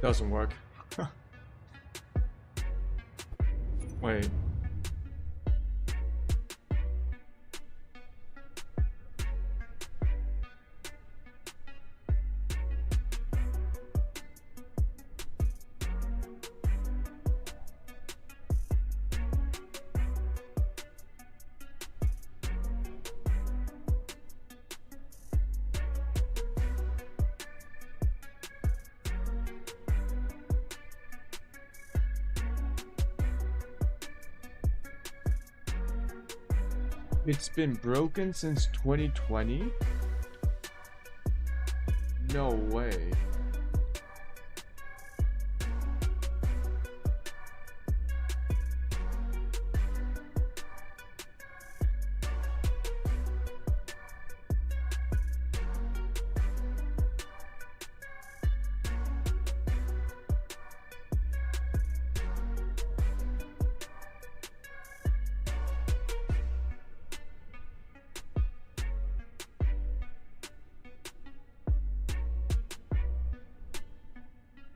[SPEAKER 1] Doesn't work. Wait. It's been broken since 2020? No way.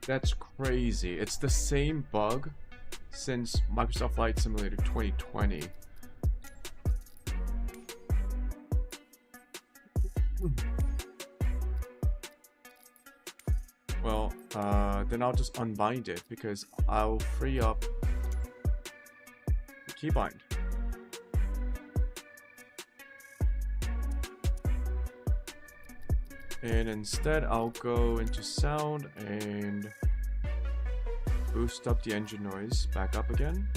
[SPEAKER 1] That's crazy. It's the same bug since Microsoft Flight Simulator 2020. Well, then I'll just unbind it because I'll free up the keybind. And instead, I'll go into sound and boost up the engine noise back up again.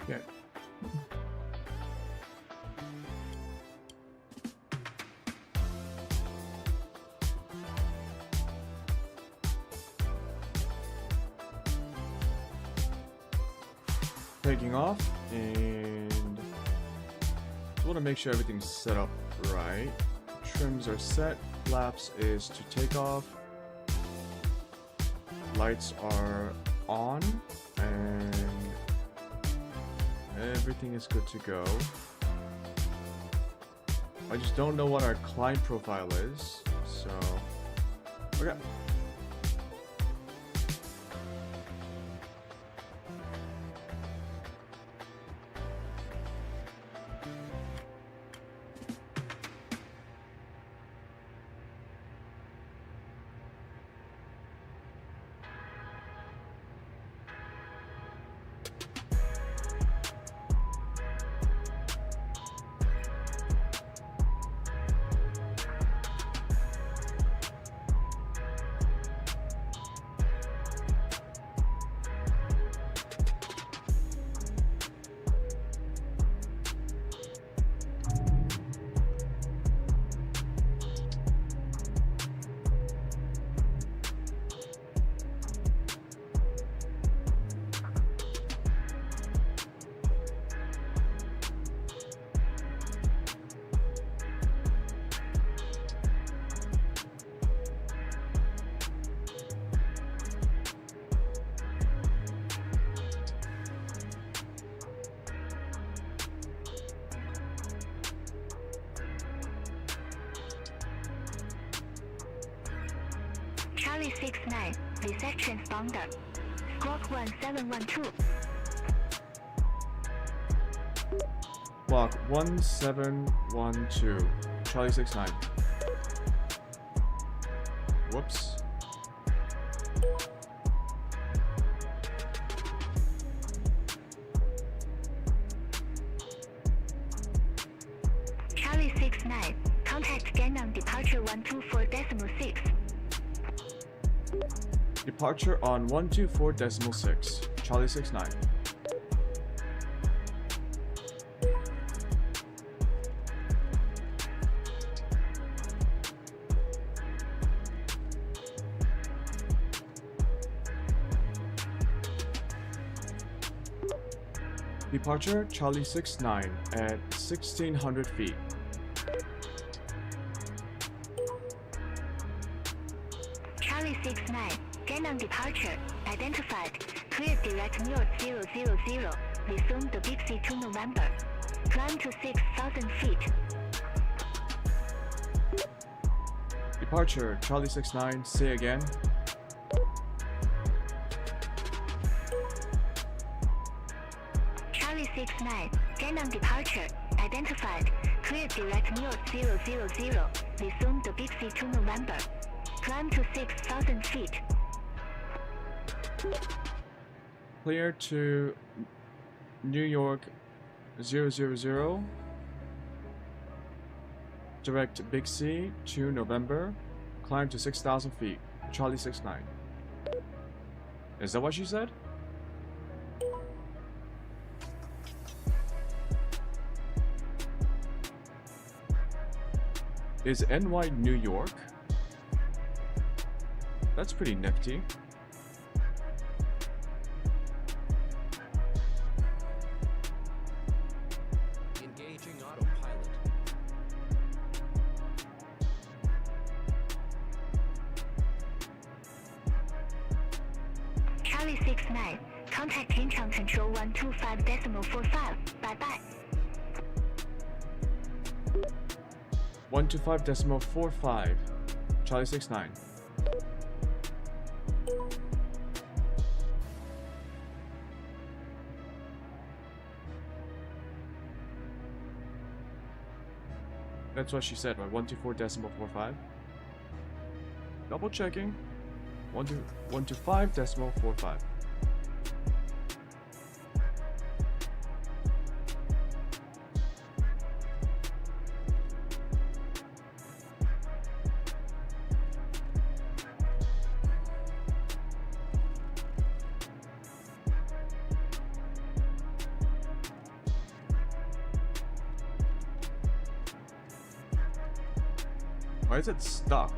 [SPEAKER 1] Yeah. Taking off, and just want to make sure everything's set up right. Trims are set, flaps is to take off, lights are on, and everything is good to go. I just don't know what our climb profile is, so okay.
[SPEAKER 5] Charlie 69, reset transponder. Squawk 1712.
[SPEAKER 1] Block 1712. Charlie 69. Whoops.
[SPEAKER 5] Charlie 69, contact Gangnam departure 124.6.
[SPEAKER 1] Departure on 124.6. Charlie 69. Departure Charlie 69 at 1600 feet.
[SPEAKER 5] Charlie 69, Gangnam departure, identified. Clear direct north 000. Resume the Big C to November. Climb to 6,000 feet.
[SPEAKER 1] Departure Charlie 69, say again.
[SPEAKER 5] Charlie 69, Gangnam departure, identified. Clear direct north 000. Resume the Big C to November. Climb to 6,000 feet.
[SPEAKER 1] Clear to New York 000. Direct Big C to November. Climb to 6,000 feet. Charlie 69. Is that what she said? Is NY New York? That's pretty nifty.
[SPEAKER 8] Engaging autopilot.
[SPEAKER 5] Charlie 69, contact Incheon control 125.45. Bye-bye.
[SPEAKER 1] 125.45. Charlie 69. That's what she said, right? 124.45. Double checking. 125.45. Why is it stuck?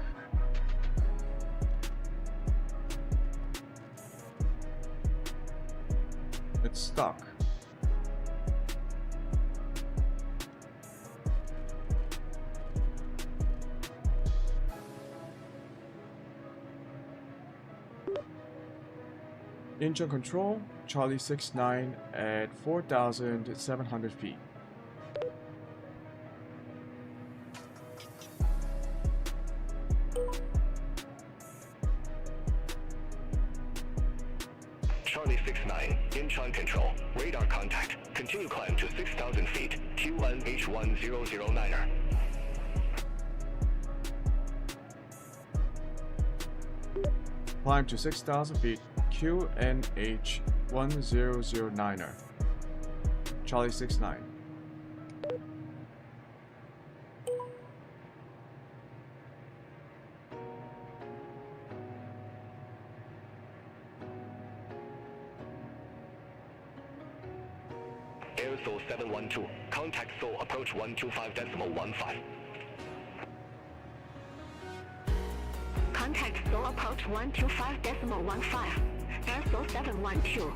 [SPEAKER 1] It's stuck. Engine control, Charlie 69 at 4,700 feet.
[SPEAKER 4] Charlie 69, Incheon control, radar contact. Continue climb to 6,000 feet, Q1H1009er.
[SPEAKER 1] Climb to 6,000 feet, QNH1009er. Charlie 69.
[SPEAKER 4] Air Seoul 712, contact Seoul approach 125.15.
[SPEAKER 5] Contact Seoul approach 125.15. Air Seoul 712.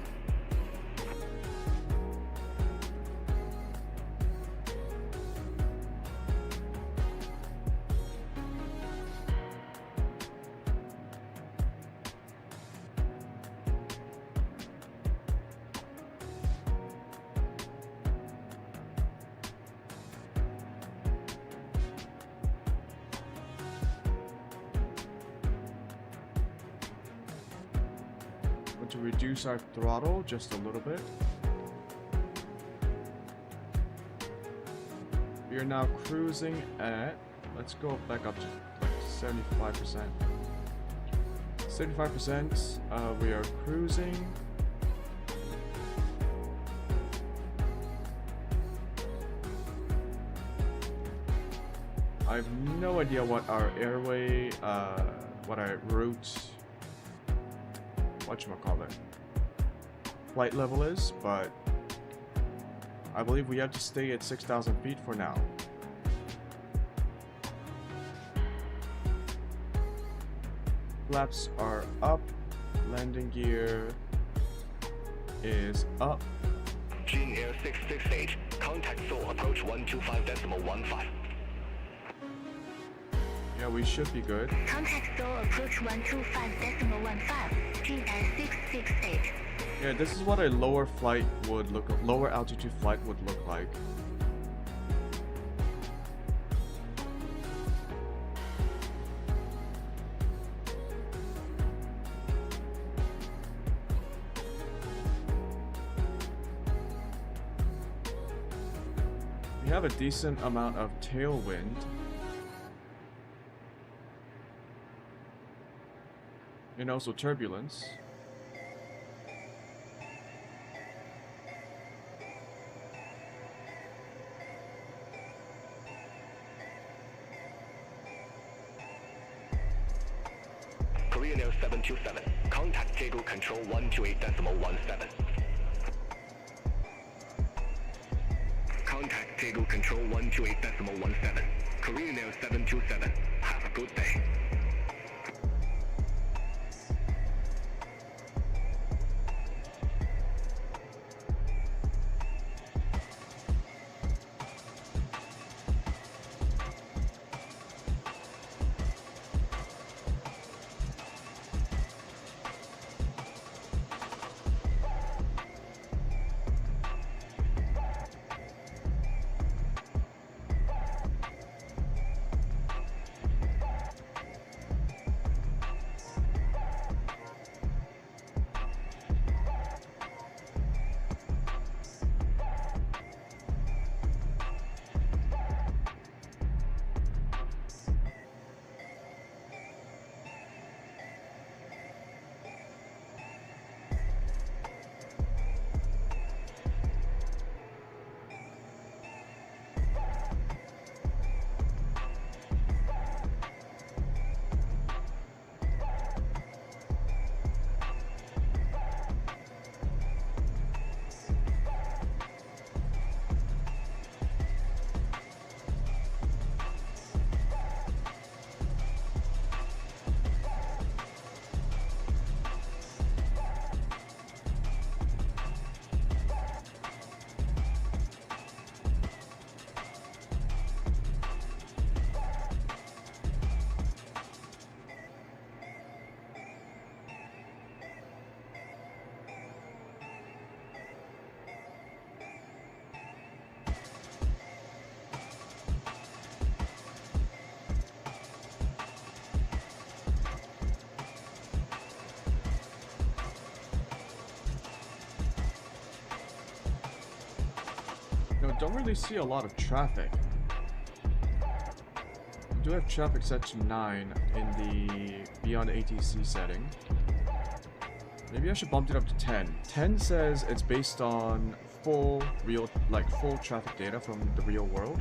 [SPEAKER 1] to reduce our throttle just a little bit. We are now cruising at, let's go back up to like 75%. 75%, we are cruising. I have no idea what our airway, what our route, whatchamacallit, flight level is, but I believe we have to stay at 6,000 feet for now. Flaps are up, landing gear is up.
[SPEAKER 4] Jin Air 668, contact Seoul approach 125.15.
[SPEAKER 1] Yeah, we should be good.
[SPEAKER 5] Contact Seoul approach 125.15. Jin Air 668.
[SPEAKER 1] Yeah, this is what a lower flight would look, lower altitude flight would look like. We have a decent amount of tailwind. And also turbulence.
[SPEAKER 4] Korean Air 727, contact Daegu control 128.17. Contact Daegu control 128.17. Korean Air 727, have a good day.
[SPEAKER 1] Don't really see a lot of traffic. We do have traffic set to 9 in the beyond ATC setting. Maybe I should bump it up to 10. 10 says it's based on full traffic data from the real world.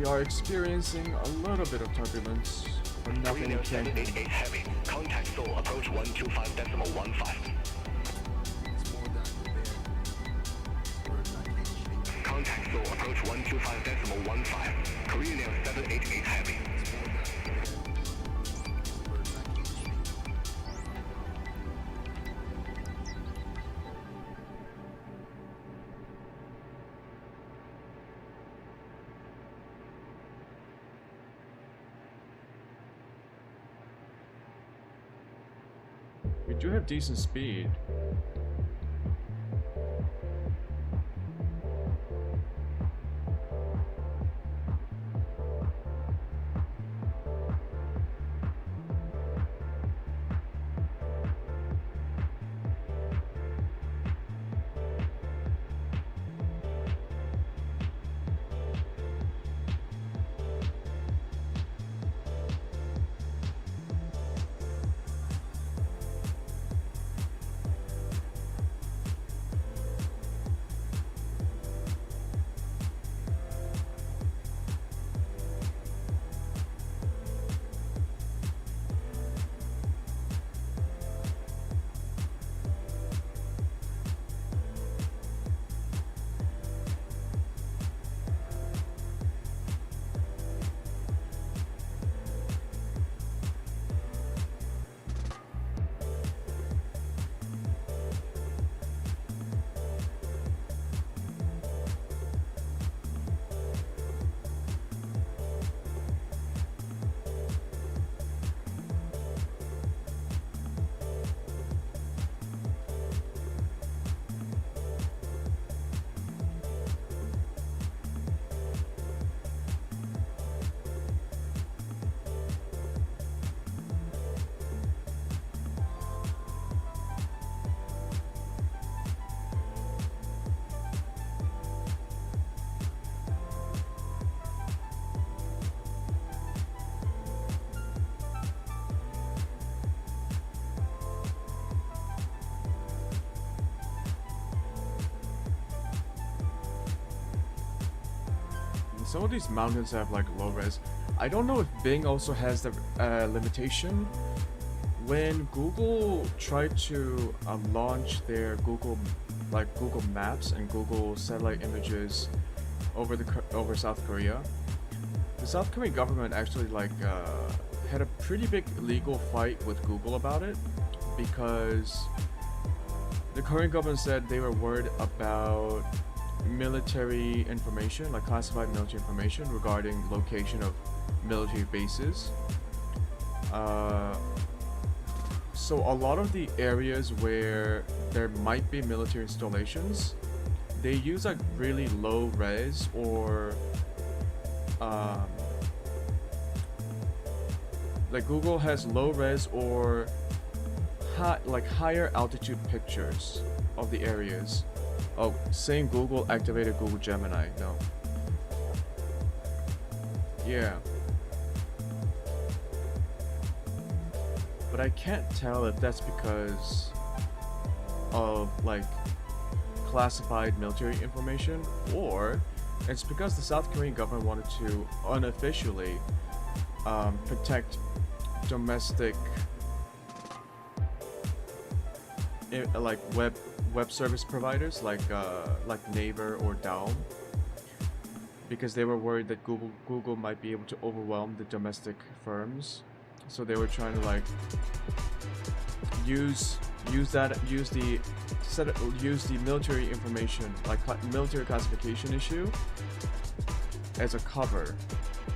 [SPEAKER 1] We are experiencing a little bit of turbulence, but nothing we can't do.
[SPEAKER 4] 788 heavy. Contact Seoul approach 125.15.
[SPEAKER 9] It's more than I prepared. Words I can't shake.
[SPEAKER 4] Contact Seoul approach 125.15. Korean Air 788 heavy.
[SPEAKER 9] It's more than I prepared. Words I can't shake.
[SPEAKER 1] We do have decent speed. Some of these mountains have like low res. I don't know if Bing also has the limitation. When Google tried to launch their Google Maps and Google satellite images over South Korea, the South Korean government actually had a pretty big legal fight with Google about it, because the Korean government said they were worried about military information, like classified military information regarding location of military bases. So a lot of the areas where there might be military installations, they use like really low res or like Google has low res or higher altitude pictures of the areas. Oh, same Google activated Google Gemini. No. Yeah. But I can't tell if that's because of like classified military information, or it's because the South Korean government wanted to unofficially protect domestic like web service providers like Naver or Daum, because they were worried that Google might be able to overwhelm the domestic firms. So they were trying to like use the military information, like military classification issue, as a cover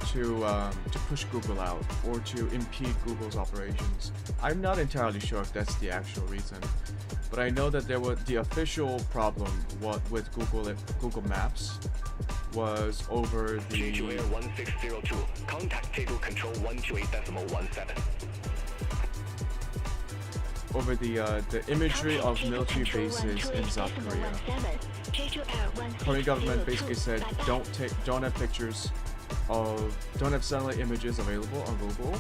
[SPEAKER 1] to push Google out or to impede Google's operations. I'm not entirely sure if that's the actual reason, but I know that the official problem with Google Maps was over the
[SPEAKER 4] Jeju Air 1602. Contact table control 128.17.
[SPEAKER 1] over the imagery of military bases in South Korea. Korean government basically said don't have pictures of, don't have satellite images available on Google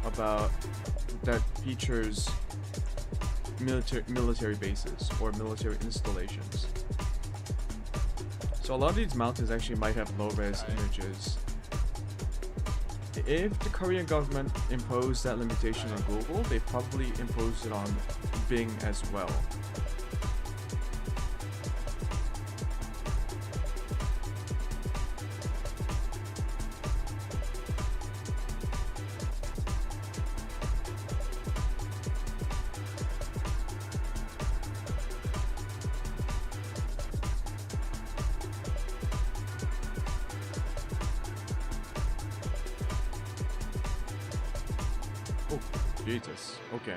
[SPEAKER 1] about that features military bases or military installations. So a lot of these mountains actually might have low-res images if the Korean government imposed that limitation on Google, they probably imposed it on Bing as well. Oh, Jesus. Okay.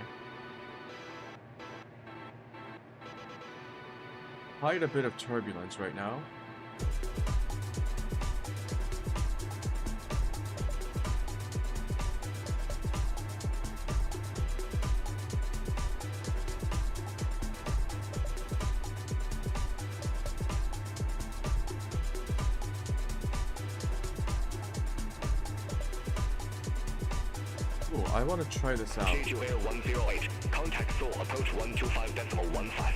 [SPEAKER 1] Quite a bit of turbulence right now. Cool, I want to try this out.
[SPEAKER 4] Jeju Air 108. Contact Seoul. Approach 125.15.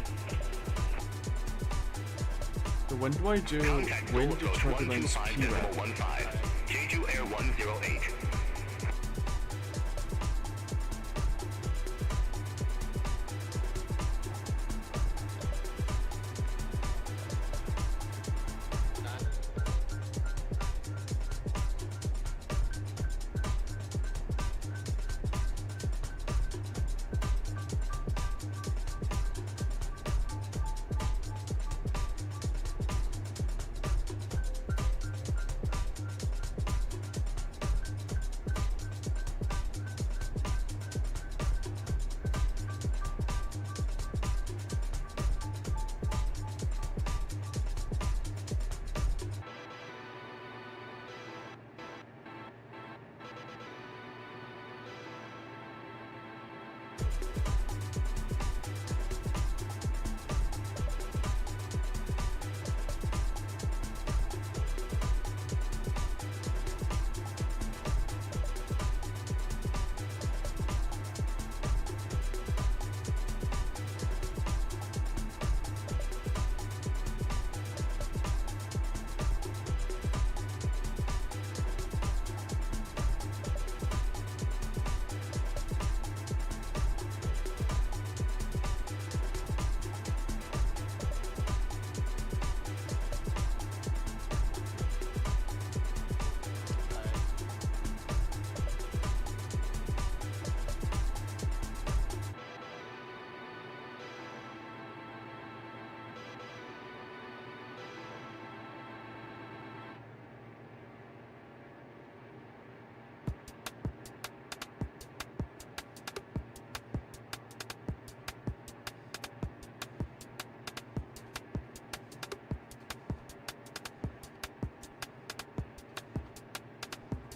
[SPEAKER 1] So when do I do
[SPEAKER 4] Contact
[SPEAKER 1] wind
[SPEAKER 4] Seoul. Approach
[SPEAKER 1] turbulence PREP?
[SPEAKER 4] 125.15. Jeju Air 108.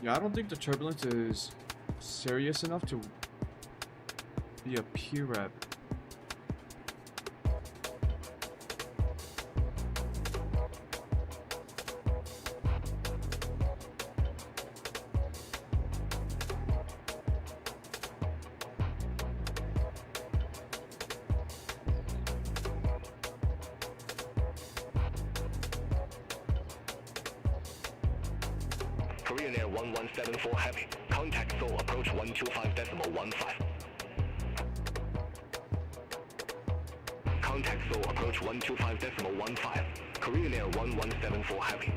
[SPEAKER 1] Yeah, I don't think the turbulence is serious enough to be a PREP.
[SPEAKER 4] Korean Air 1174 Heavy. Contact Seoul. Approach 125.15. Contact Seoul. Approach 125.15. Korean Air 1174 Heavy.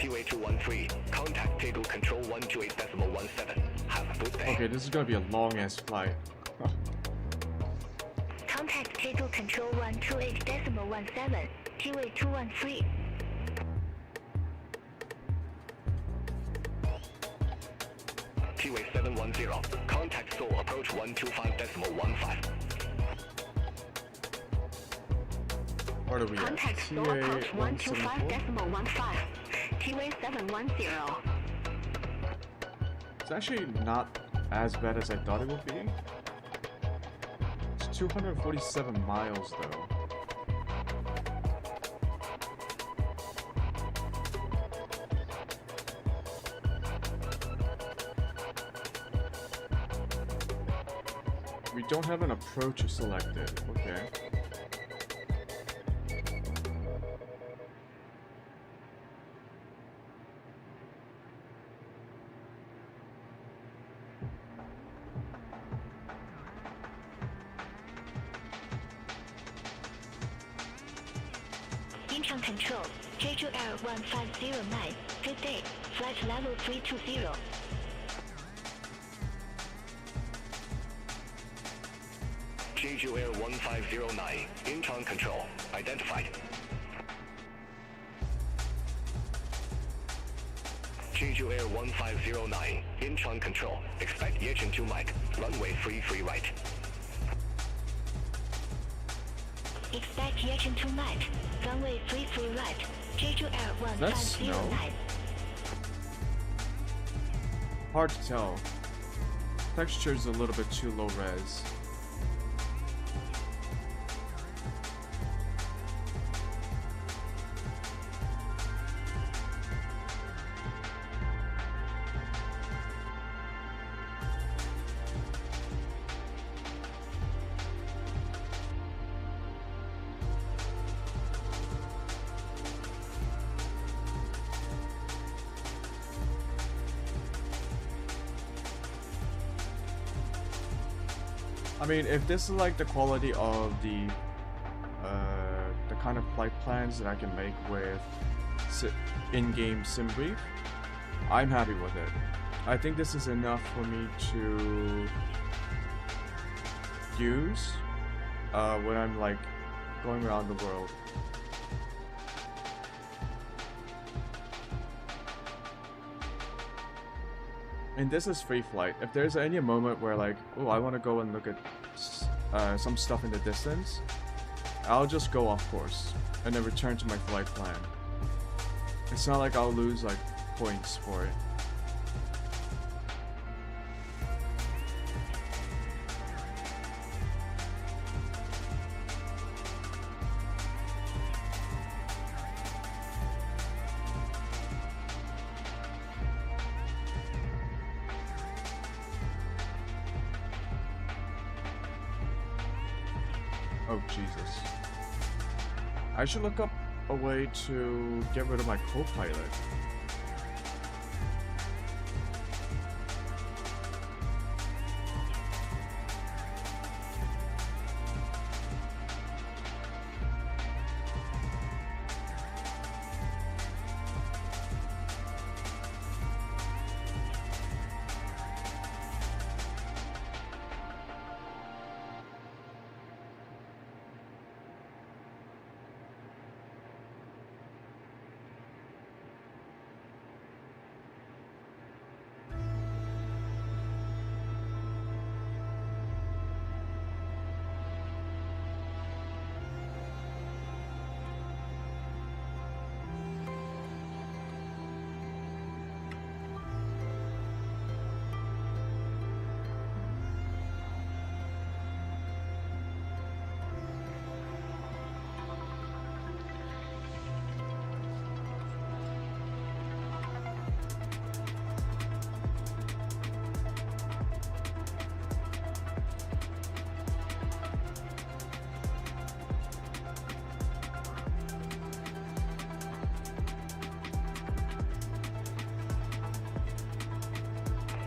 [SPEAKER 4] T-Way 213, contact table control 128.17. Have a good day.
[SPEAKER 1] Okay, this is gonna be a long ass flight.
[SPEAKER 5] Contact table control 128.17. T-Way 213.
[SPEAKER 4] T-Way 710, contact Seoul approach 125.15.
[SPEAKER 1] Where are we at?
[SPEAKER 5] Contact Seoul
[SPEAKER 1] TA
[SPEAKER 5] approach
[SPEAKER 1] 174?
[SPEAKER 5] 125.15. T-Way 710.
[SPEAKER 1] It's actually not as bad as I thought it would be. It's 247 miles though. We don't have an approach selected. Okay.
[SPEAKER 5] Incheon control. Jeju Air 1509. Good day. Flight level 320.
[SPEAKER 4] Jeju Air 1509, Incheon control, identified. Jeju Air 1509, Incheon control, expect Yechen 2 Mike, runway 33 right.
[SPEAKER 5] Expect Yechen 2 Mike. Runway 33 right. Jeju Air
[SPEAKER 1] That's snow.
[SPEAKER 5] 1509.
[SPEAKER 1] Hard to tell. Texture's a little bit too low res. I mean, if this is like the quality of the kind of flight plans that I can make with in-game sim brief, I'm happy with it. I think this is enough for me to use when I'm like going around the world. And this is free flight. If there's any moment where like, oh, I want to go and look at some stuff in the distance, I'll just go off course and then return to my flight plan. It's not like I'll lose like points for it. Oh, Jesus. I should look up a way to get rid of my co-pilot.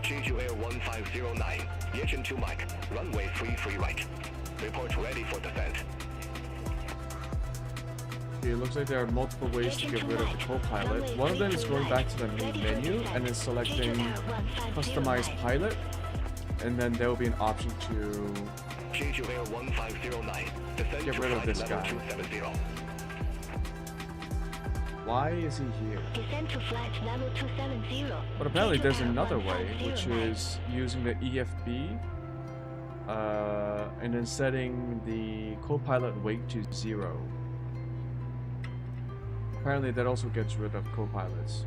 [SPEAKER 4] Jeju Air 1509, Yechen 2 Mike, runway 33 right. Report ready for descent.
[SPEAKER 1] Okay, it looks like there are multiple ways to get rid of the co-pilot. One of them is going back to the main menu and then selecting customize pilot, and then there will be an option to
[SPEAKER 4] Change your air 1509. Descend
[SPEAKER 1] get
[SPEAKER 4] to
[SPEAKER 1] rid of
[SPEAKER 4] flight
[SPEAKER 1] this
[SPEAKER 4] level
[SPEAKER 1] guy.
[SPEAKER 4] 270.
[SPEAKER 1] Why is he here?
[SPEAKER 5] Descend to flight level 270.
[SPEAKER 1] But apparently there's
[SPEAKER 5] Vtube
[SPEAKER 1] another way, which
[SPEAKER 5] 1509.
[SPEAKER 1] is using the EFB and then setting the co-pilot weight to 0. Apparently that also gets rid of co-pilots.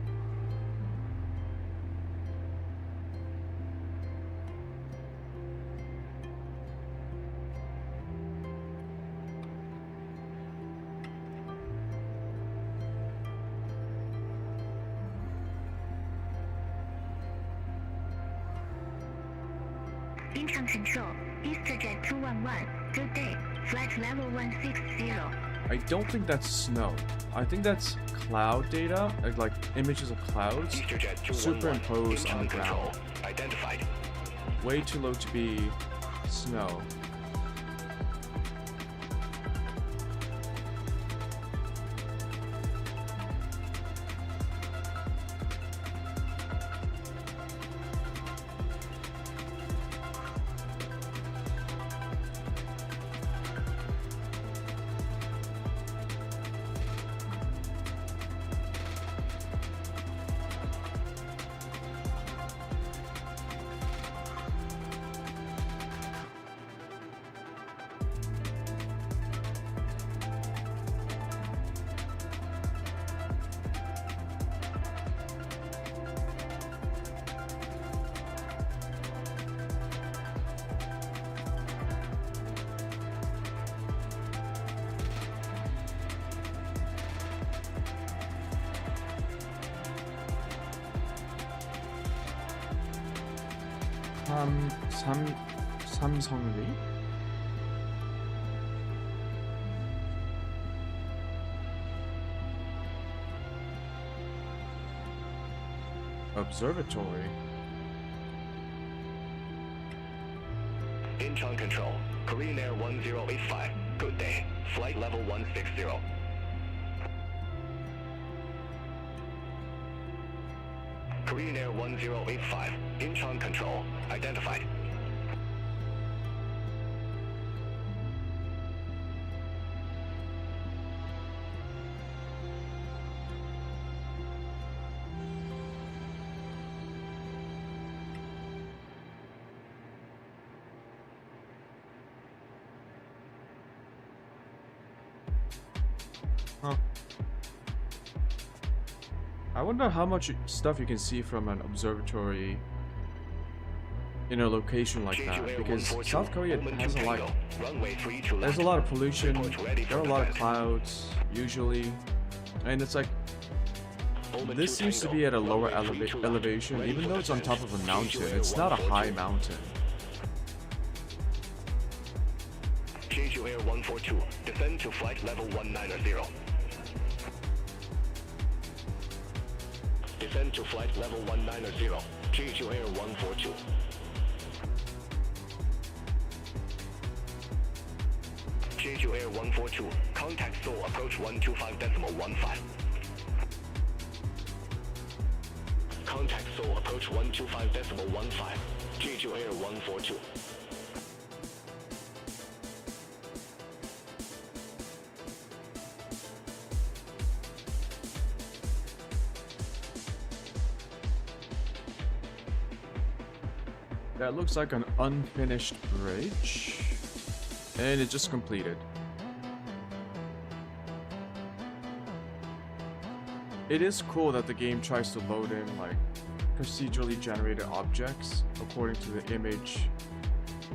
[SPEAKER 5] Incheon Control, EasterJet 211. Good day. Flight level 160.
[SPEAKER 1] I don't think that's snow. I think that's cloud data, like images of clouds,
[SPEAKER 4] EasterJet 211.
[SPEAKER 1] superimposed on the
[SPEAKER 4] Incheon control.
[SPEAKER 1] ground.
[SPEAKER 4] Identified.
[SPEAKER 1] Way too low to be snow. 삼성리? Observatory.
[SPEAKER 4] Incheon control. Korean Air 1085. Good day. Flight level 160. Korean Air 1085. Incheon control. Identified.
[SPEAKER 1] Huh. I wonder how much stuff you can see from an observatory in a location like
[SPEAKER 4] Change
[SPEAKER 1] that,
[SPEAKER 4] your air
[SPEAKER 1] because
[SPEAKER 4] 142.
[SPEAKER 1] South Korea
[SPEAKER 4] Omen
[SPEAKER 1] has
[SPEAKER 4] 2
[SPEAKER 1] a lot.
[SPEAKER 4] Tango. Runway 32
[SPEAKER 1] There's
[SPEAKER 4] left.
[SPEAKER 1] a lot of pollution.
[SPEAKER 4] Report ready
[SPEAKER 1] There are a
[SPEAKER 4] for
[SPEAKER 1] lot of
[SPEAKER 4] descent.
[SPEAKER 1] clouds usually, and it's like
[SPEAKER 4] Omen
[SPEAKER 1] this
[SPEAKER 4] 2
[SPEAKER 1] seems to
[SPEAKER 4] Tango.
[SPEAKER 1] be at a lower
[SPEAKER 4] Runway 32 left.
[SPEAKER 1] elevation,
[SPEAKER 4] Ready
[SPEAKER 1] even
[SPEAKER 4] for
[SPEAKER 1] though it's on
[SPEAKER 4] descent.
[SPEAKER 1] top of a
[SPEAKER 4] Change
[SPEAKER 1] mountain.
[SPEAKER 4] your air
[SPEAKER 1] It's not a high
[SPEAKER 4] 142.
[SPEAKER 1] mountain.
[SPEAKER 4] Change your air 142. Descend to flight level 190. Descend to flight level 190. Change your air 142. Change your air 142. Contact Seoul approach 125.15. Contact Seoul approach 125.15. Change your air 142.
[SPEAKER 1] That looks like an unfinished bridge. And it just completed. It is cool that the game tries to load in like procedurally generated objects according to the image,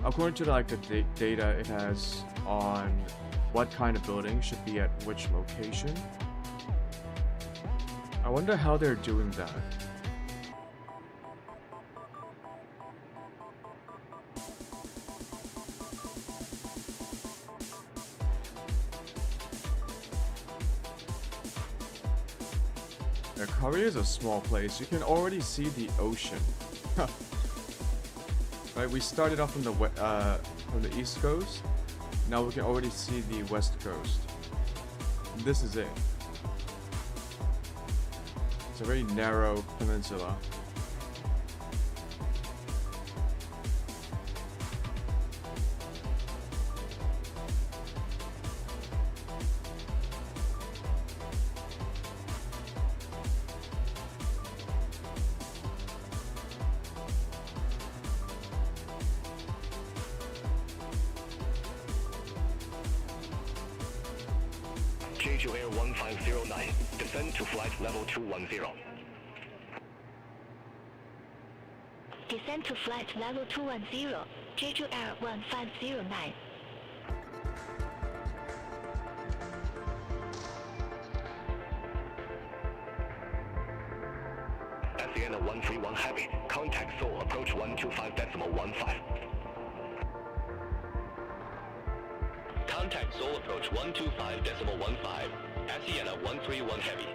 [SPEAKER 1] according to like the data it has on what kind of building should be at which location. I wonder how they're doing that. Yeah, Korea is a small place. You can already see the ocean. Right, we started off from the east coast. Now we can already see the west coast. this is it. It's a very narrow peninsula.
[SPEAKER 4] Jeju Air 1509, descend to flight level 210.
[SPEAKER 5] Descend to flight level 210, Jeju Air 1509.
[SPEAKER 4] Sienna 131 Heavy, contact Seoul, approach 125.15. Contact Seoul, approach 125.15, Sienna 131 Heavy.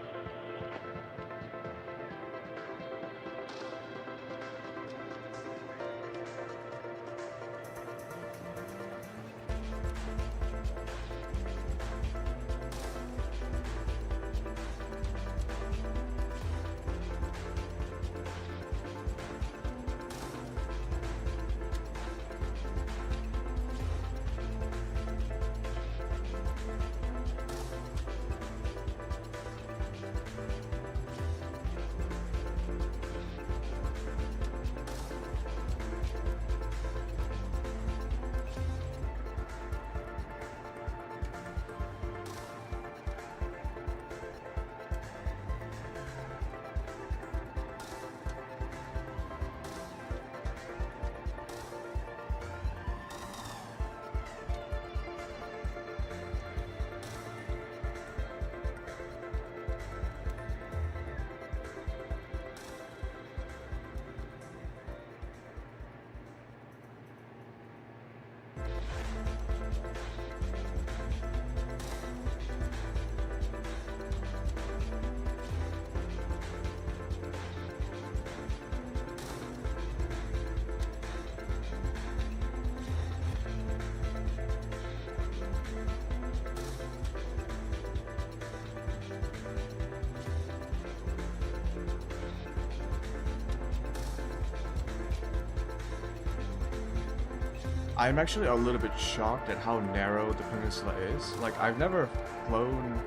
[SPEAKER 1] I'm actually a little bit shocked at how narrow the peninsula is. Like, I've never flown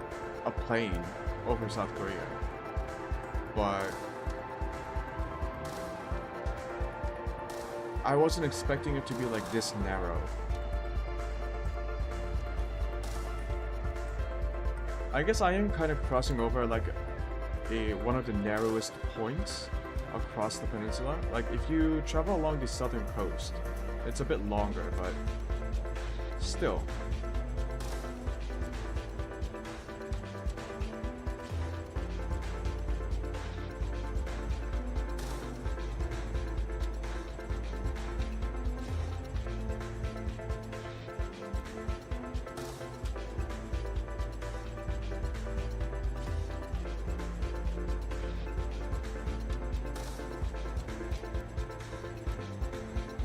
[SPEAKER 1] a plane over South Korea, but I wasn't expecting it to be like this narrow. I guess I am kind of crossing over like one of the narrowest points across the peninsula. Like, if you travel along the southern coast, it's a bit longer, but still.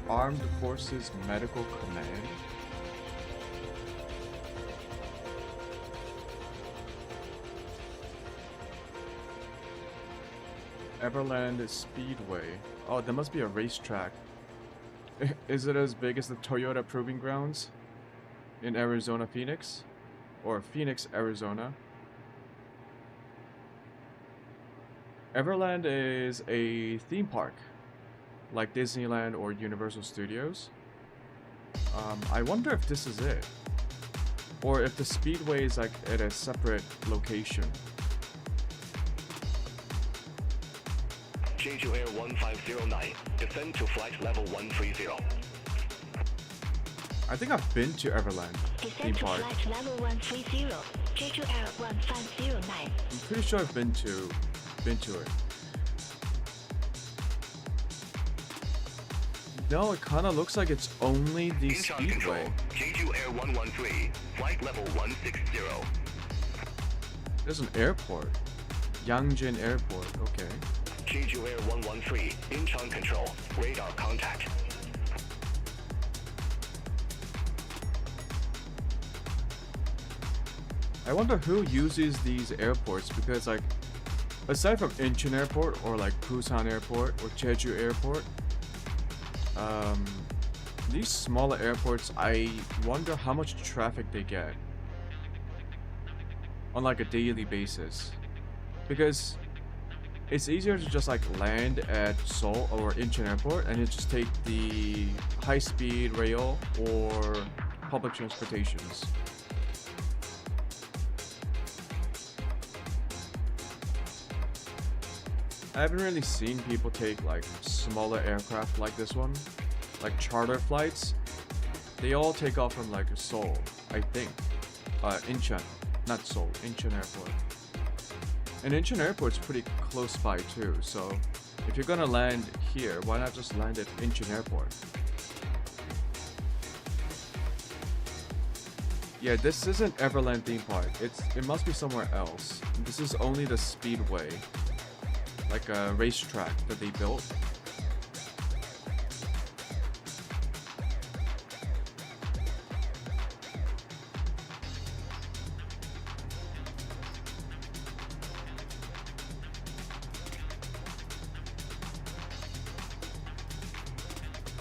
[SPEAKER 1] Armed Forces Medical Command. Everland Speedway. Oh, there must be a racetrack. Is it as big as the Toyota Proving Grounds in Arizona, Phoenix? Or Phoenix, Arizona? Everland is a theme park, like Disneyland or Universal Studios. I wonder if this is it, or if the speedway is like at a separate location.
[SPEAKER 4] Jeju Air 1509, descend to flight level 130.
[SPEAKER 1] I think I've been to Everland theme
[SPEAKER 5] Descend to
[SPEAKER 1] park.
[SPEAKER 5] flight level 130, Jeju Air 1509.
[SPEAKER 1] I'm pretty sure I've been to it. No, it kind of looks like it's only the
[SPEAKER 4] Incheon Control,
[SPEAKER 1] speedway.
[SPEAKER 4] Jeju Air 113, flight level 160.
[SPEAKER 1] There's an airport. Yangjin Airport, okay.
[SPEAKER 4] Jeju Air 113, Incheon Control, radar contact.
[SPEAKER 1] I wonder who uses these airports because like aside from Incheon Airport or like Busan Airport or Jeju Airport, these smaller airports, I wonder how much traffic they get on like a daily basis, because it's easier to just like land at Seoul or Incheon Airport and you just take the high-speed rail or public transportations. I haven't really seen people take like smaller aircraft like this one, like charter flights. They all take off from like Seoul, I think. Incheon, not Seoul, Incheon Airport. And Incheon Airport's pretty close by too, so if you're gonna land here, why not just land at Incheon Airport? Yeah, this isn't Everland theme park. It must be somewhere else. This is only the speedway, like a racetrack that they built.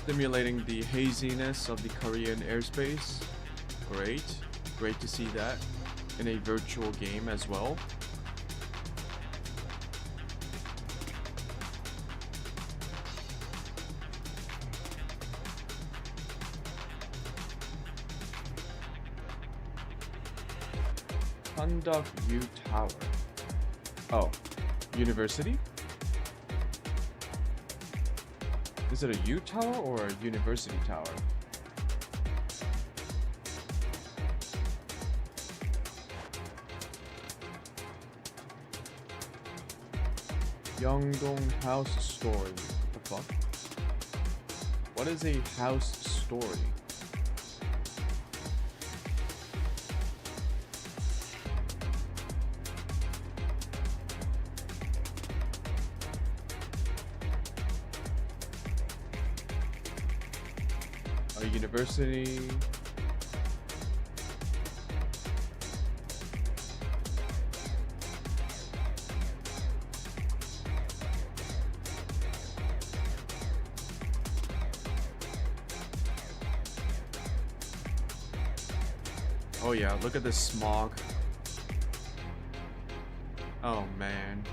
[SPEAKER 1] Simulating the haziness of the Korean airspace. Great to see that in a virtual game as well. Conduct U Tower. Oh, university? Is it a U tower or a university tower? Yeongdong house story. What the fuck? What is a house story? A university. Oh yeah, look at this smog. Oh man.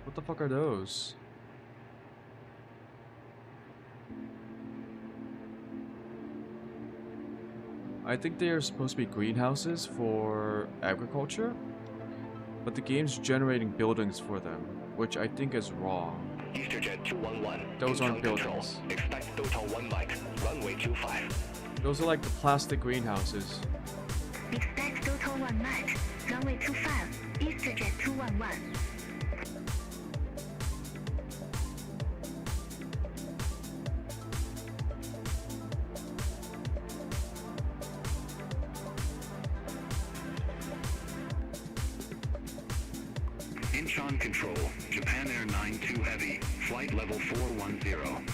[SPEAKER 1] What the fuck are those? I think they are supposed to be greenhouses for agriculture, but the game's generating buildings for them, which I think is wrong.
[SPEAKER 4] EasterJet 211.
[SPEAKER 1] Those aren't
[SPEAKER 4] Incheon Control.
[SPEAKER 1] buildings.
[SPEAKER 4] Expect total 1 mic. Runway 25.
[SPEAKER 1] Those are like the plastic greenhouses.
[SPEAKER 5] Expect total 1 Mach, runway 25, EasterJet 211.
[SPEAKER 4] Incheon Control. Japan Air 92 Heavy. Flight level 410.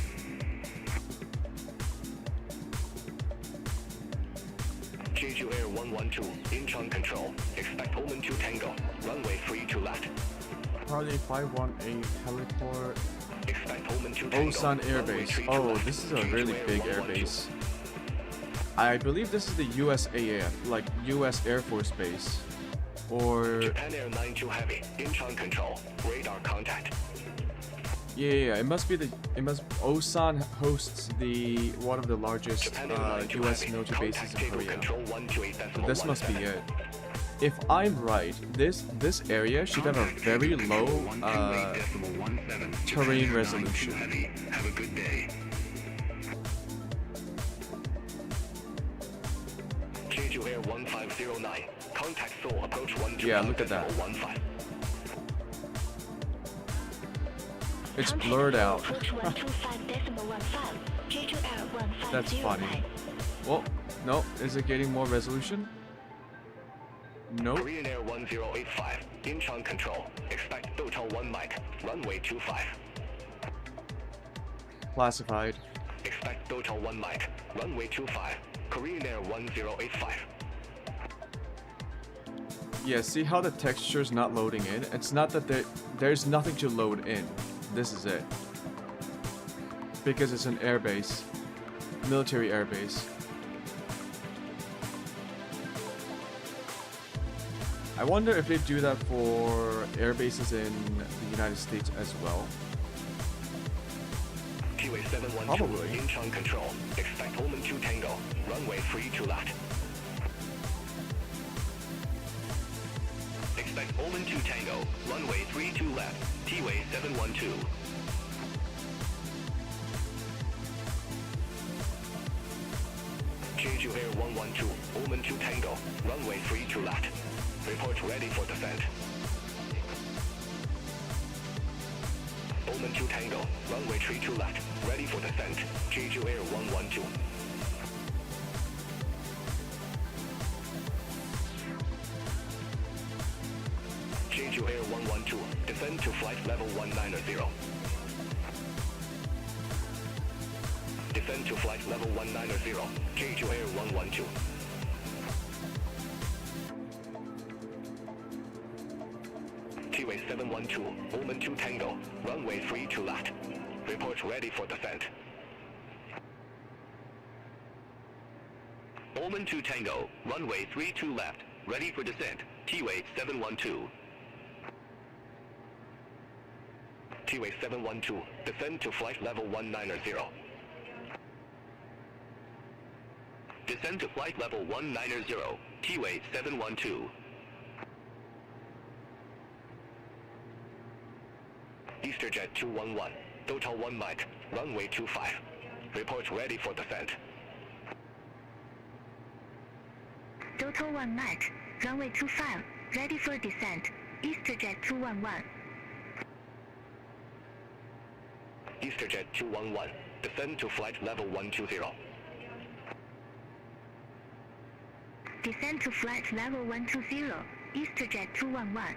[SPEAKER 4] Jeju Air 112. Incheon Control. Expect Omen 2 Tango. Runway 32 left.
[SPEAKER 1] Charlie 518 heliport.
[SPEAKER 4] Expect Omen 2 Tango.
[SPEAKER 1] Osan Air
[SPEAKER 4] Runway
[SPEAKER 1] Base.
[SPEAKER 4] 32
[SPEAKER 1] Oh,
[SPEAKER 4] left.
[SPEAKER 1] this is a
[SPEAKER 4] Jeju
[SPEAKER 1] really
[SPEAKER 4] Air
[SPEAKER 1] big air
[SPEAKER 4] 112.
[SPEAKER 1] base. I believe this is the USAF, like US Air Force Base. Or
[SPEAKER 4] Japan Air 92 Heavy. Incheon Control. Radar contact.
[SPEAKER 1] yeah, it must be Osan hosts the one of the largest
[SPEAKER 4] Japan Air 92
[SPEAKER 1] US
[SPEAKER 4] Heavy.
[SPEAKER 1] military bases
[SPEAKER 4] Contact
[SPEAKER 1] in
[SPEAKER 4] cable
[SPEAKER 1] Korea.
[SPEAKER 4] control
[SPEAKER 1] So this must be
[SPEAKER 4] 128.17.
[SPEAKER 1] it. If I'm right, this area should have a very low terrain resolution.
[SPEAKER 4] Have a good day. Jeju Air 1509. Contact Seoul approach 12.
[SPEAKER 1] Yeah, look at that.
[SPEAKER 4] 15.
[SPEAKER 1] It's blurred out.
[SPEAKER 5] Approach 125.15, Jeju Air 1509.
[SPEAKER 1] That's funny. Well, no, is it getting more resolution? Nope.
[SPEAKER 4] Korean Air 1085. Incheon Control. Expect Total 1 Mike. Runway 25.
[SPEAKER 1] Classified.
[SPEAKER 4] Expect Total 1 Mike. Runway 25. Korean Air 1085.
[SPEAKER 1] Yeah, see how the texture's not loading in? It's not that there's nothing to load in. This is it. Because it's an airbase. Military airbase. I wonder if they do that for air bases in the United States as well.
[SPEAKER 4] QA 712
[SPEAKER 1] Probably.
[SPEAKER 4] Incheon Control. Expect Omen 2 Tango. Runway 32 left. Expect Omen 2 Tango. Runway 32 left. T-Way 712. Jeju Air 112. Omen 2 Tango. Runway 32 left. Report ready for descent. Omen 2 Tango, runway 32 left, ready for descent. Jeju Air 112. Jeju Air 112, descend to flight level 190. Descend to flight level 190, Jeju Air 112. T-Way 712, Omen 2 Tango, runway 32 left. Report ready for descent. Omen 2 Tango, runway 32 left, ready for descent. T-Way 712. T-Way 712, descend to flight level 190. Descend to flight level 190, T-Way 712. EasterJet 211, Total 1 Mike, runway 25. Report ready for descent.
[SPEAKER 5] Total 1 Mike, runway 25, ready for descent. EasterJet 211.
[SPEAKER 4] EasterJet 211, descend to flight level 120.
[SPEAKER 5] Descend to flight level 120, EasterJet 211.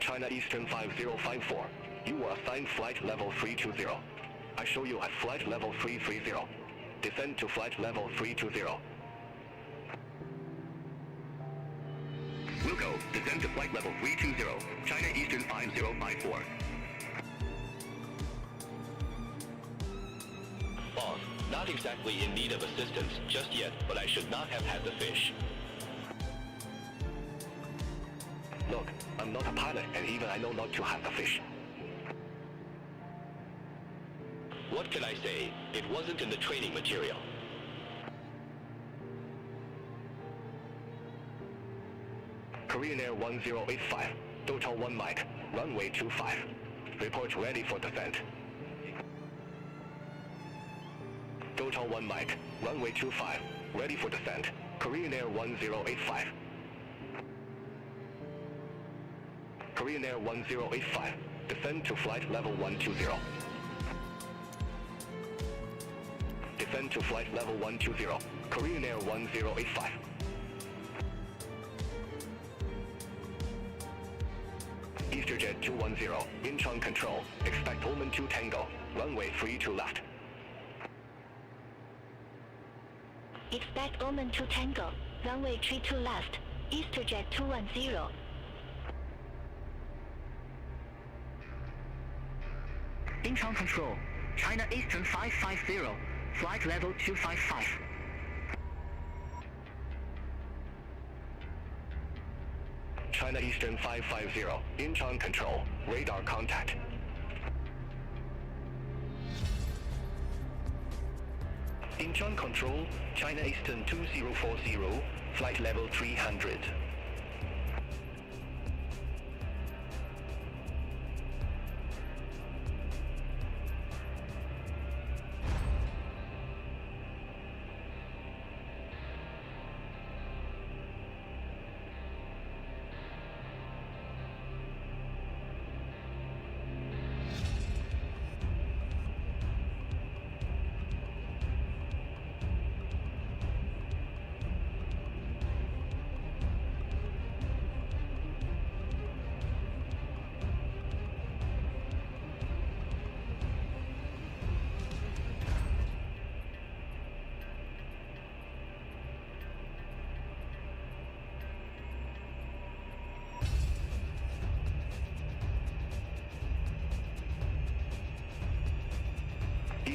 [SPEAKER 4] China Eastern 5054. You are assigned flight level 320. I show you at flight level 330. Descend to flight level 320. Wilco, descend to flight level 320. China Eastern 5054. Boss, not exactly in need of assistance just yet, but I should not have had the fish. Look, I'm not a pilot, and even I know not to have the fish. What can I say? It wasn't in the training material. Korean Air 1085, Total 1 Mike, runway 25. Report ready for descent. Total 1 Mike, runway 25, ready for descent. Korean Air 1085. Korean Air 1085, descend to flight level 120. Descend to flight level 120, Korean Air 1085. EasterJet 210, Incheon Control, expect Omen 2 Tango, runway 32 left.
[SPEAKER 5] Expect Omen 2 Tango, runway 32 left, EasterJet 210.
[SPEAKER 6] Incheon Control, China Eastern 550, flight level 255.
[SPEAKER 4] China Eastern 550, Incheon Control, radar contact. Incheon Control, China Eastern 2040, flight level 300.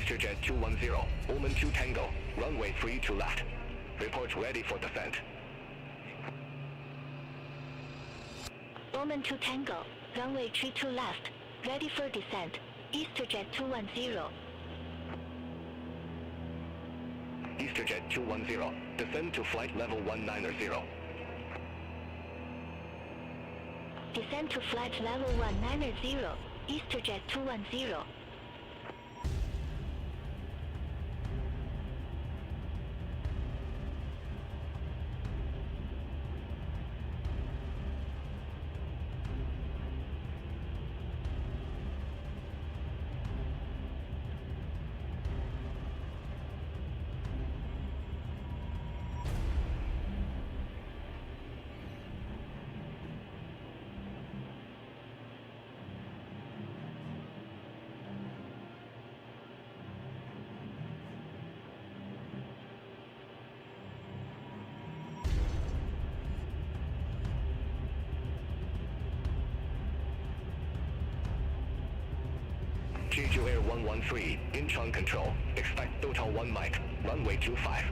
[SPEAKER 4] EasterJet 210, Omen 2 Tango, runway 32 left. Report ready for descent.
[SPEAKER 5] Omen 2 Tango, runway 32 left, ready for descent. EasterJet 210.
[SPEAKER 4] EasterJet 210, descend to flight level 190.
[SPEAKER 5] Descend to flight level 190, EasterJet 210.
[SPEAKER 4] Jeju Air 113, Incheon control. Expect total 1 mic, runway 25.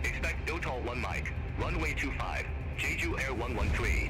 [SPEAKER 4] Expect total 1 mic, runway 25, Jeju Air 113.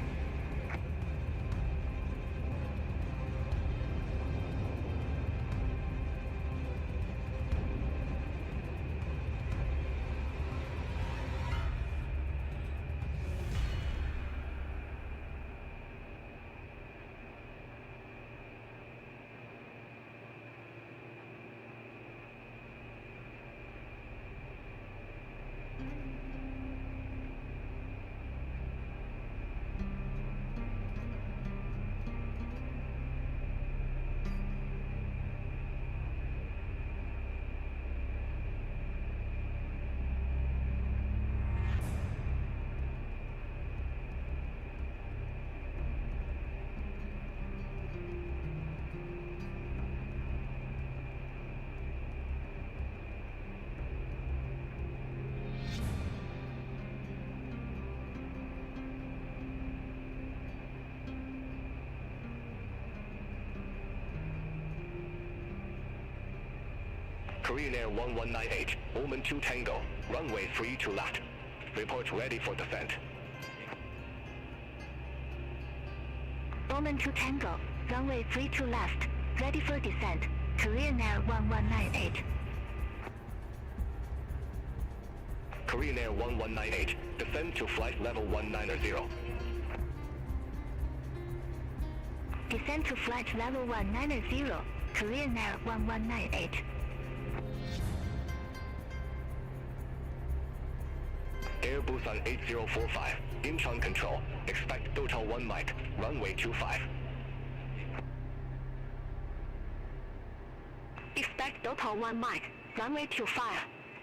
[SPEAKER 4] Korean Air 1198, Omen 2 Tango, runway 32 left. Report ready for descent.
[SPEAKER 5] Omen 2 Tango, runway 32 left, ready for descent. Korean Air 1198.
[SPEAKER 4] Korean Air 1198, descend to flight level 190.
[SPEAKER 5] Descend to flight level 190, Korean Air 1198.
[SPEAKER 4] Air Busan 8045, Incheon control. Expect total 1 mic, runway 25.
[SPEAKER 5] Expect total 1 mic, runway 25,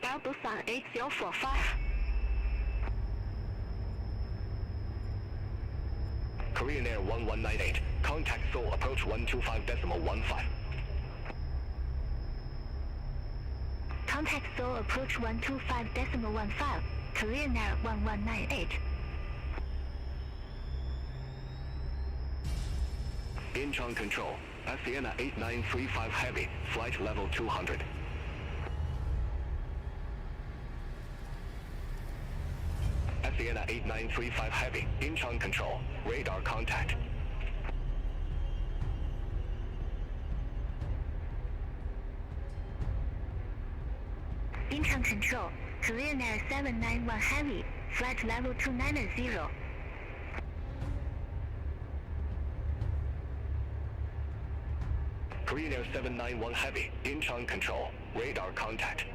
[SPEAKER 5] Air Busan 8045.
[SPEAKER 4] Korean Air 1198, contact Seoul approach 125.15.
[SPEAKER 5] Contact Seoul approach 125.15, Korean Air 1198.
[SPEAKER 4] Incheon control, Sienna 8935 heavy, flight level 200. Sienna 8935 heavy, Incheon control, radar contact.
[SPEAKER 5] Incheon control, Korean Air 791 heavy, flight level 290.
[SPEAKER 4] Korean Air 791 heavy, Incheon control, radar contact.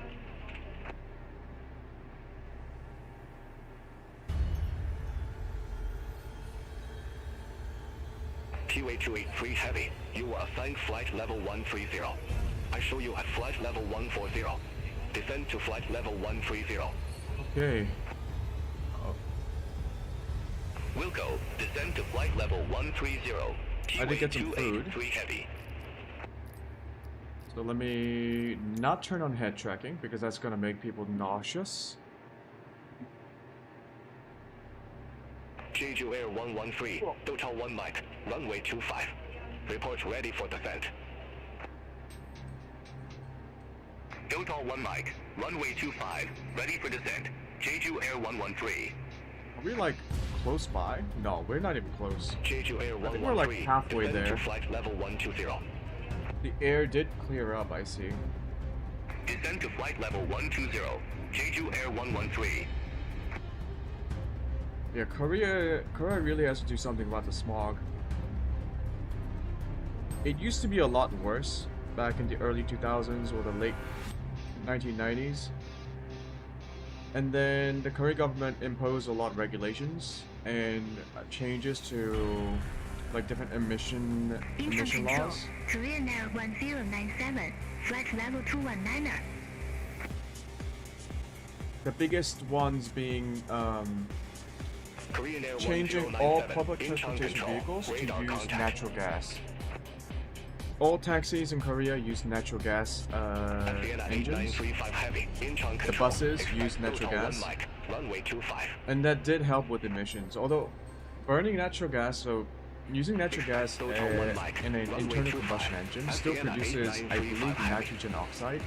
[SPEAKER 4] QA283 heavy, you are assigned flight level 130. I show you at flight level 140. Descend to flight level 130.
[SPEAKER 1] Okay.
[SPEAKER 4] Wilco, descend to flight level 130.
[SPEAKER 1] I did get some food.
[SPEAKER 4] QA283 heavy.
[SPEAKER 1] So let me not turn on head tracking because that's gonna make people nauseous.
[SPEAKER 4] Jeju Air 113, total 1 mic, runway 25. Report ready for descent. Total 1 mic, runway 25, ready for descent. Jeju Air 113.
[SPEAKER 1] Are we like close by? No, we're not even close.
[SPEAKER 4] Jeju Air 113.
[SPEAKER 1] I think we're like halfway
[SPEAKER 4] descend
[SPEAKER 1] there.
[SPEAKER 4] to flight level 120.
[SPEAKER 1] The air did clear up, I see.
[SPEAKER 4] Descend to flight level 120. Jeju Air 113.
[SPEAKER 1] Yeah, Korea really has to do something about the smog. It used to be a lot worse back in the early 2000s or the late 1990s. And then the Korean government imposed a lot of regulations and changes to like different emission
[SPEAKER 5] Control,
[SPEAKER 1] laws.
[SPEAKER 5] Korean Air 1097, flight level 219er.
[SPEAKER 1] The biggest ones being
[SPEAKER 4] Korean Air
[SPEAKER 1] changing
[SPEAKER 4] 1097,
[SPEAKER 1] all public
[SPEAKER 4] Incheon
[SPEAKER 1] transportation
[SPEAKER 4] control,
[SPEAKER 1] vehicles to
[SPEAKER 4] radar
[SPEAKER 1] use
[SPEAKER 4] contact.
[SPEAKER 1] natural gas. All taxis in Korea use natural gas
[SPEAKER 4] Athena
[SPEAKER 1] engines.
[SPEAKER 4] 8935 heavy, Incheon
[SPEAKER 1] The
[SPEAKER 4] control.
[SPEAKER 1] buses
[SPEAKER 4] Expect
[SPEAKER 1] use natural
[SPEAKER 4] total 1
[SPEAKER 1] gas.
[SPEAKER 4] mic, runway 25.
[SPEAKER 1] And that did help with emissions. Although burning natural gas, so using natural gas in an internal combustion engine still produces, I believe, nitrogen oxide,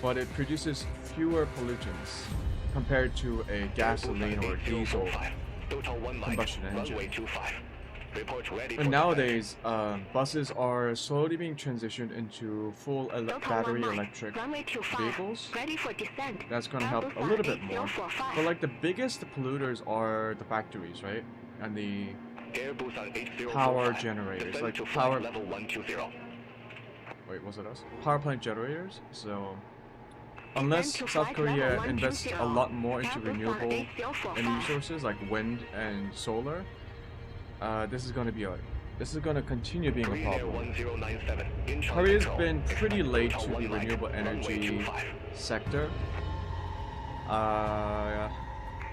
[SPEAKER 1] but it produces fewer pollutants compared to a gasoline or diesel combustion engine. And nowadays, buses are slowly being transitioned into full battery electric
[SPEAKER 5] Runway 25,
[SPEAKER 1] vehicles.
[SPEAKER 5] ready for descent.
[SPEAKER 1] That's going to help a little bit more. But like the biggest polluters are the factories, right? And the power generators, like power.
[SPEAKER 4] level 120.
[SPEAKER 1] Wait, was it us? Power plant generators. So unless
[SPEAKER 5] to
[SPEAKER 1] South
[SPEAKER 5] flight
[SPEAKER 1] Korea
[SPEAKER 5] level
[SPEAKER 1] invests a
[SPEAKER 5] 120.
[SPEAKER 1] lot more into
[SPEAKER 5] Help us
[SPEAKER 1] renewable
[SPEAKER 5] on ACL45.
[SPEAKER 1] energy sources like wind and solar, this is going to continue being a
[SPEAKER 4] Korean Air
[SPEAKER 1] problem.
[SPEAKER 4] 1097, Incheon
[SPEAKER 1] Korea's
[SPEAKER 4] control.
[SPEAKER 1] been pretty
[SPEAKER 4] Expect
[SPEAKER 1] late
[SPEAKER 4] total
[SPEAKER 1] to the
[SPEAKER 4] 1 mic,
[SPEAKER 1] renewable
[SPEAKER 4] runway
[SPEAKER 1] energy
[SPEAKER 4] 25.
[SPEAKER 1] sector.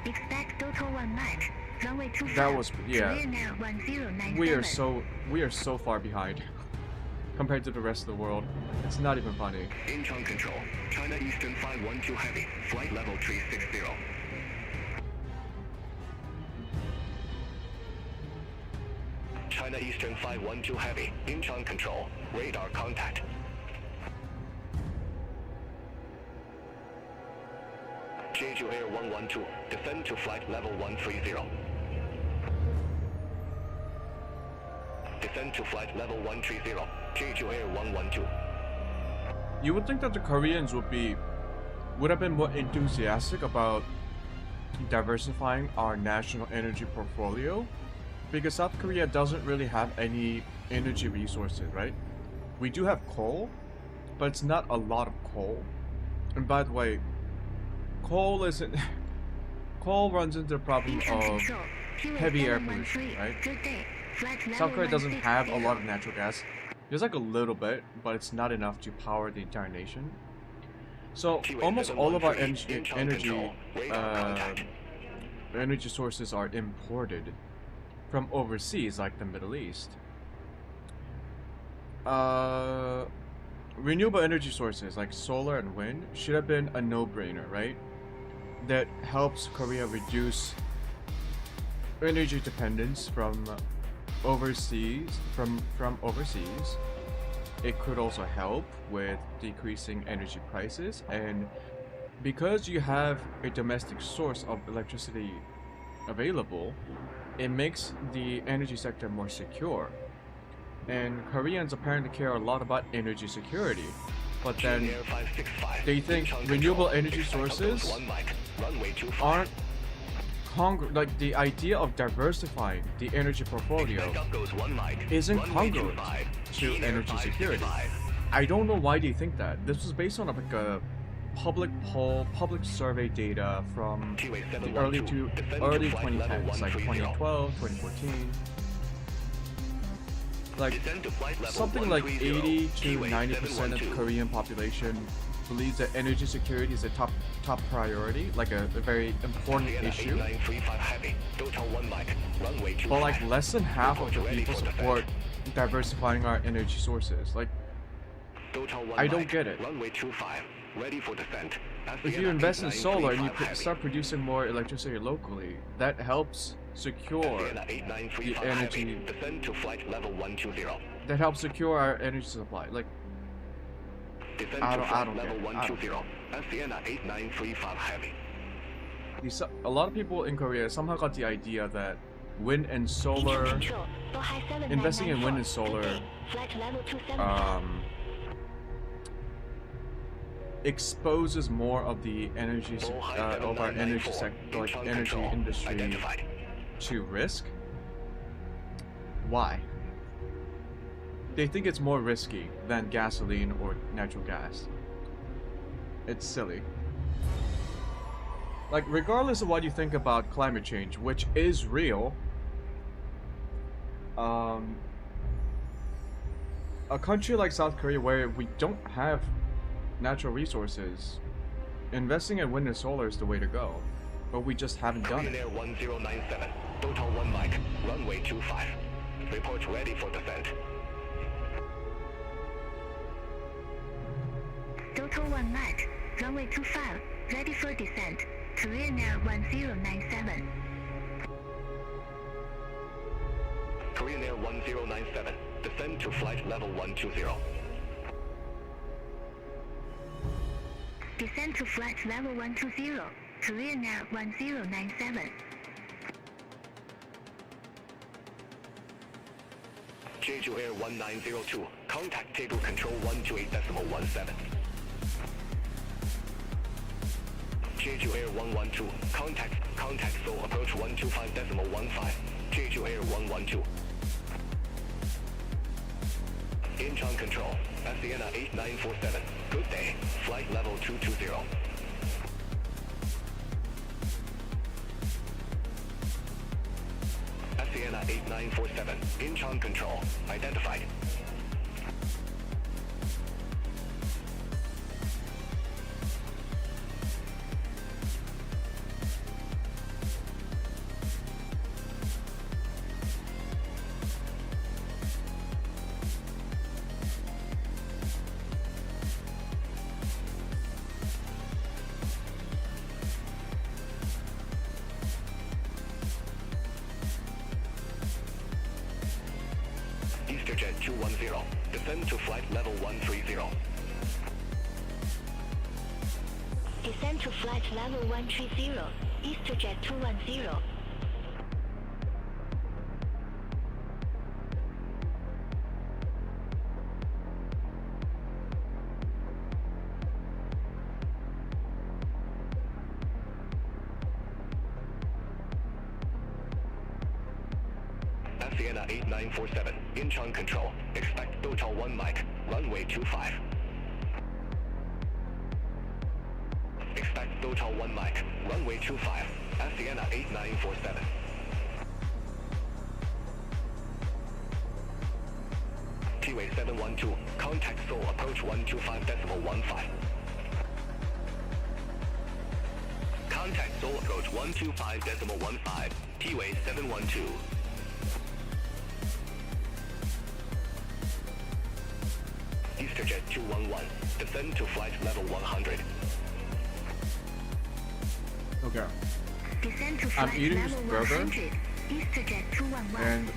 [SPEAKER 5] Expect total 1 mic, runway 25.
[SPEAKER 1] That was
[SPEAKER 5] Korean Air 1097.
[SPEAKER 1] we are so far behind compared to the rest of the world. It's not even funny.
[SPEAKER 4] Incheon control, China Eastern 512 heavy, flight level 360. China Eastern 512 heavy, Incheon control, radar contact. Jeju Air 112, descend to flight level 130. Descend to flight level 130, Jeju Air 112.
[SPEAKER 1] You would think that the Koreans would have been more enthusiastic about diversifying our national energy portfolio, because South Korea doesn't really have any energy resources, right? We do have coal, but it's not a lot of coal. And by the way, coal runs into the problem of heavy air pollution, right? South Korea doesn't have a lot of natural gas. There's like a little bit, but it's not enough to power the entire nation. So almost all of our energy sources are imported from overseas, like the Middle East. Renewable energy sources like solar and wind should have been a no-brainer, right? That helps Korea reduce energy dependence from overseas. It could also help with decreasing energy prices, and because you have a domestic source of electricity available, it makes the energy sector more secure. And Koreans apparently care a lot about energy security, but then they think renewable energy sources aren't like the idea of diversifying the energy portfolio isn't congruent to energy security. I don't know why they think that. This was based on like a public poll, public survey data from the early 2010s, like 2012, 2014. Like something like 80 to 90% of the Korean population believes that energy security is a top priority, like a very important issue. But like less than half of the people support diversifying our energy sources. Like, I don't get it. If you invest in solar and you start producing more electricity locally, that helps secure the energy. That helps secure our energy supply. Like,
[SPEAKER 4] Descend
[SPEAKER 1] I
[SPEAKER 4] to
[SPEAKER 1] don't
[SPEAKER 4] flight
[SPEAKER 1] get
[SPEAKER 4] level
[SPEAKER 1] it. I don't
[SPEAKER 4] 120. Sienna 8935 heavy.
[SPEAKER 1] A lot of people in Korea somehow got the idea that wind and solar,
[SPEAKER 5] Control. Bohai 7994.
[SPEAKER 1] investing in wind and solar,
[SPEAKER 5] Good day. Flight level 275.
[SPEAKER 1] exposes more of the energy, of our energy sector, like energy industry,
[SPEAKER 4] Identified.
[SPEAKER 1] to risk. Why? They think it's more risky than gasoline or natural gas. It's silly. Like, regardless of what you think about climate change, which is real, a country like South Korea where we don't have natural resources, investing in wind and solar is the way to go. But we just haven't done
[SPEAKER 4] Korean
[SPEAKER 1] it.
[SPEAKER 4] Air 1097. Total 1 mic. Runway 25. Report ready for descent.
[SPEAKER 5] Total 1 Mach. Runway 25. Ready for descent. Korean Air 1097.
[SPEAKER 4] Korean Air 1097. Descend to flight level 120.
[SPEAKER 5] Descend to flight level 120. Korean Air 1097.
[SPEAKER 4] Jeju Air 1902. Contact table control 128.17. Jeju Air 112. Contact Seoul approach 125.15. Jeju Air 112. Incheon control. Sienna 8947. Good day. Flight level 220. Sienna 8947. Incheon control. Identified. EasterJet 210. Descend to flight level 130.
[SPEAKER 5] Descend to flight level 130. EasterJet 210.
[SPEAKER 4] Sienna 8947. Incheon control. Expect total 1 mic. Runway 25. Expect total 1 mic. Runway 25. Sienna 8947. T-way 712. Contact Seoul approach 125.15. Contact Seoul approach 125.15. T-way 712. EasterJet 211. Descend to flight level 100.
[SPEAKER 1] Okay.
[SPEAKER 5] Descend to
[SPEAKER 1] I'm
[SPEAKER 5] flight
[SPEAKER 1] eating this
[SPEAKER 5] level
[SPEAKER 1] burger,
[SPEAKER 5] 100. EasterJet 211.
[SPEAKER 1] and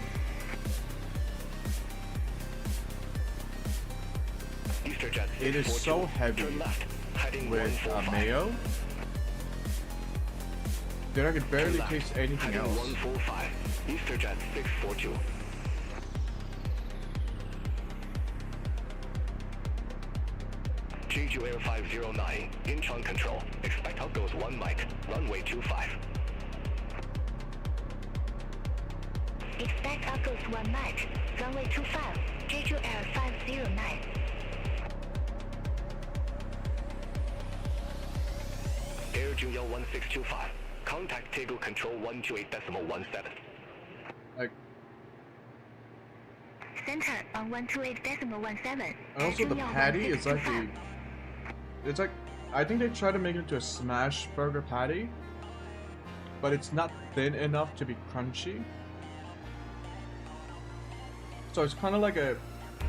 [SPEAKER 4] EasterJet
[SPEAKER 1] it is so
[SPEAKER 4] 642.
[SPEAKER 1] heavy
[SPEAKER 4] Turn left. Heading
[SPEAKER 1] with
[SPEAKER 4] 145.
[SPEAKER 1] mayo that I could
[SPEAKER 4] Turn
[SPEAKER 1] barely
[SPEAKER 4] left.
[SPEAKER 1] taste anything
[SPEAKER 4] Heading
[SPEAKER 1] else.
[SPEAKER 4] 145. EasterJet 642. Jeju Air 509. Incheon control. Expect outgoes 1 mic. Runway 25.
[SPEAKER 5] Expect outgoes 1 Mach. Runway 25. Jeju Air 509.
[SPEAKER 4] Air Junyeo 1625. Contact table control 128.17.
[SPEAKER 1] Like,
[SPEAKER 5] Center on 128.17.
[SPEAKER 1] and also the
[SPEAKER 5] Junyeo
[SPEAKER 1] patty is like
[SPEAKER 5] 1625.
[SPEAKER 1] it's like, I think they try to make it into a smash burger patty, but it's not thin enough to be crunchy. So it's kind of like a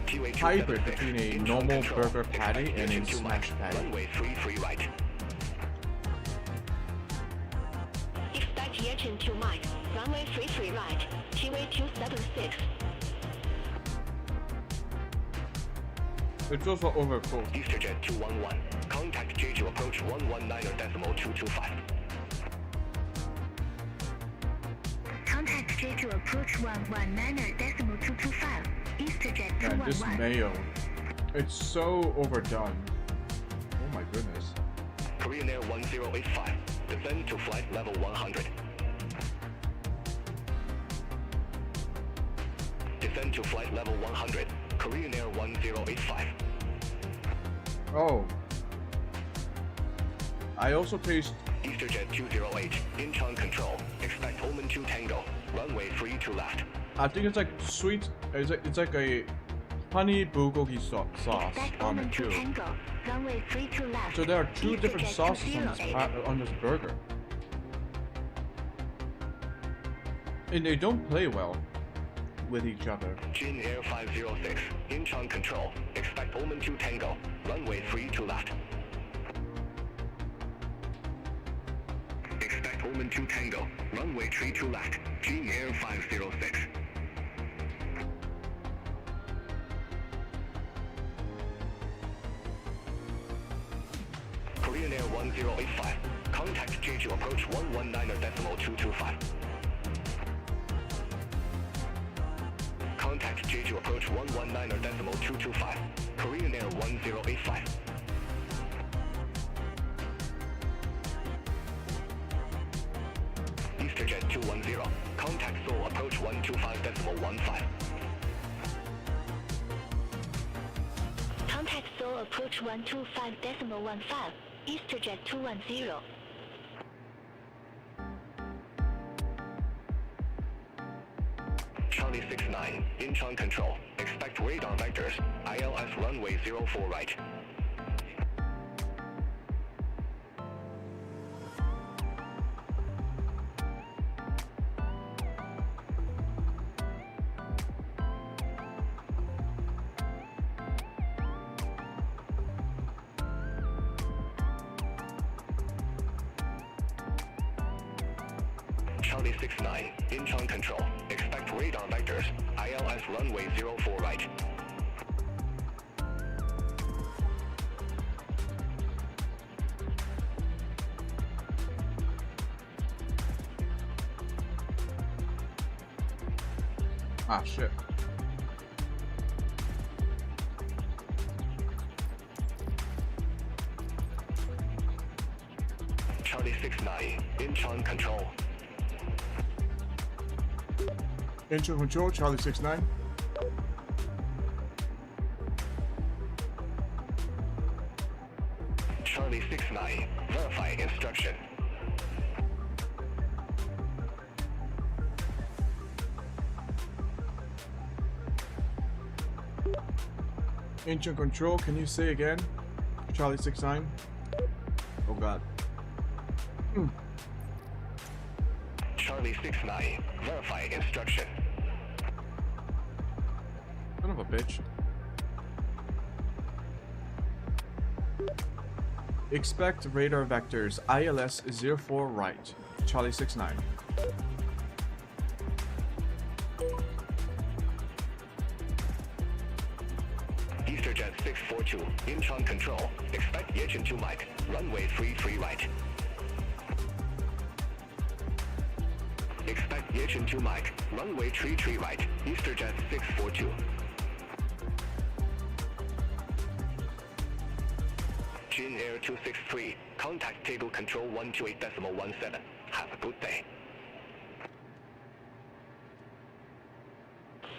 [SPEAKER 4] T-way
[SPEAKER 1] hybrid
[SPEAKER 4] 276.
[SPEAKER 1] between a
[SPEAKER 4] Incheon
[SPEAKER 1] normal
[SPEAKER 4] control.
[SPEAKER 1] burger patty
[SPEAKER 4] Expect
[SPEAKER 1] and a
[SPEAKER 4] engine 2
[SPEAKER 1] smash
[SPEAKER 4] mic.
[SPEAKER 1] patty.
[SPEAKER 4] Runway 33 right.
[SPEAKER 6] Expect Yechen 2 mic. Runway 33 right. T-way 276.
[SPEAKER 1] It's also overcooked.
[SPEAKER 4] EasterJet 211. Contact Jeju approach 119.225.
[SPEAKER 5] Contact Jeju approach 119.225. EasterJet
[SPEAKER 1] Man, this
[SPEAKER 5] 211.
[SPEAKER 1] mayo, it's so overdone. Oh my goodness.
[SPEAKER 4] Korean Air 1085. Descend to flight level 100. Descend to flight level 100. Korean Air 1085.
[SPEAKER 1] Oh. I also taste.
[SPEAKER 4] EasterJet 208. Incheon control. Expect Omen 2 Tango. Runway 32 left.
[SPEAKER 1] I think it's like sweet. It's like a honey bulgogi sauce
[SPEAKER 5] Expect
[SPEAKER 1] on it
[SPEAKER 5] Omen 2
[SPEAKER 1] too.
[SPEAKER 5] Tango. Runway 32 left.
[SPEAKER 1] So there are two different
[SPEAKER 5] EasterJet
[SPEAKER 1] sauces on this
[SPEAKER 5] 208.
[SPEAKER 1] on this burger, and they don't play well with each other.
[SPEAKER 4] Jin Air 506. Incheon control. Expect Omen 2 Tango. Runway 32 left. Expect Omen 2 Tango. Runway 32 left. Jin Air 506. Korean Air 1085. Contact Jeju approach 119.225. Contact Jeju approach 119.225. Korean Air 1085. EasterJet 210. Contact Seoul approach 125.15.
[SPEAKER 5] Contact Seoul approach 125.15. EasterJet 210.
[SPEAKER 4] Charlie 69. Incheon control. Expect radar vectors. ILS runway 04 right. Charlie 69. Incheon control. Expect radar vectors. ILS runway 04 right.
[SPEAKER 1] Ah shit.
[SPEAKER 4] Charlie 69. Incheon control.
[SPEAKER 1] Intro control, Charlie 69.
[SPEAKER 4] Charlie 69. Verify instruction.
[SPEAKER 1] Intro control, can you say again? Charlie 69. Oh god.
[SPEAKER 4] Charlie 69. Verify instruction.
[SPEAKER 1] Son of a bitch. Expect radar vectors ILS 04 right. Charlie 69.
[SPEAKER 4] EasterJet 642. Incheon control. Expect Yechen 2 Mike. Runway 33 right. Expect Yechen 2 Mike. Runway 33 right. EasterJet 642. Jin Air 263. Contact table control 128.17. Have a good day.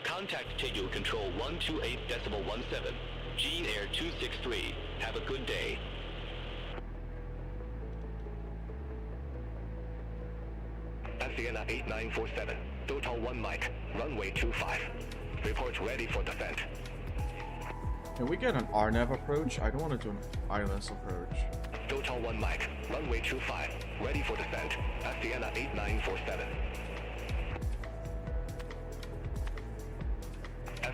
[SPEAKER 4] Contact table control 128.17. Jin Air 263. Have a good day. Sienna 8947. Total 1 Mike. Runway 25. Report ready for descent.
[SPEAKER 1] Can we get an RNAV approach? I don't want to do an ILS approach.
[SPEAKER 4] Total 1 Mike. Runway 25. Ready for descent. Sienna 8947.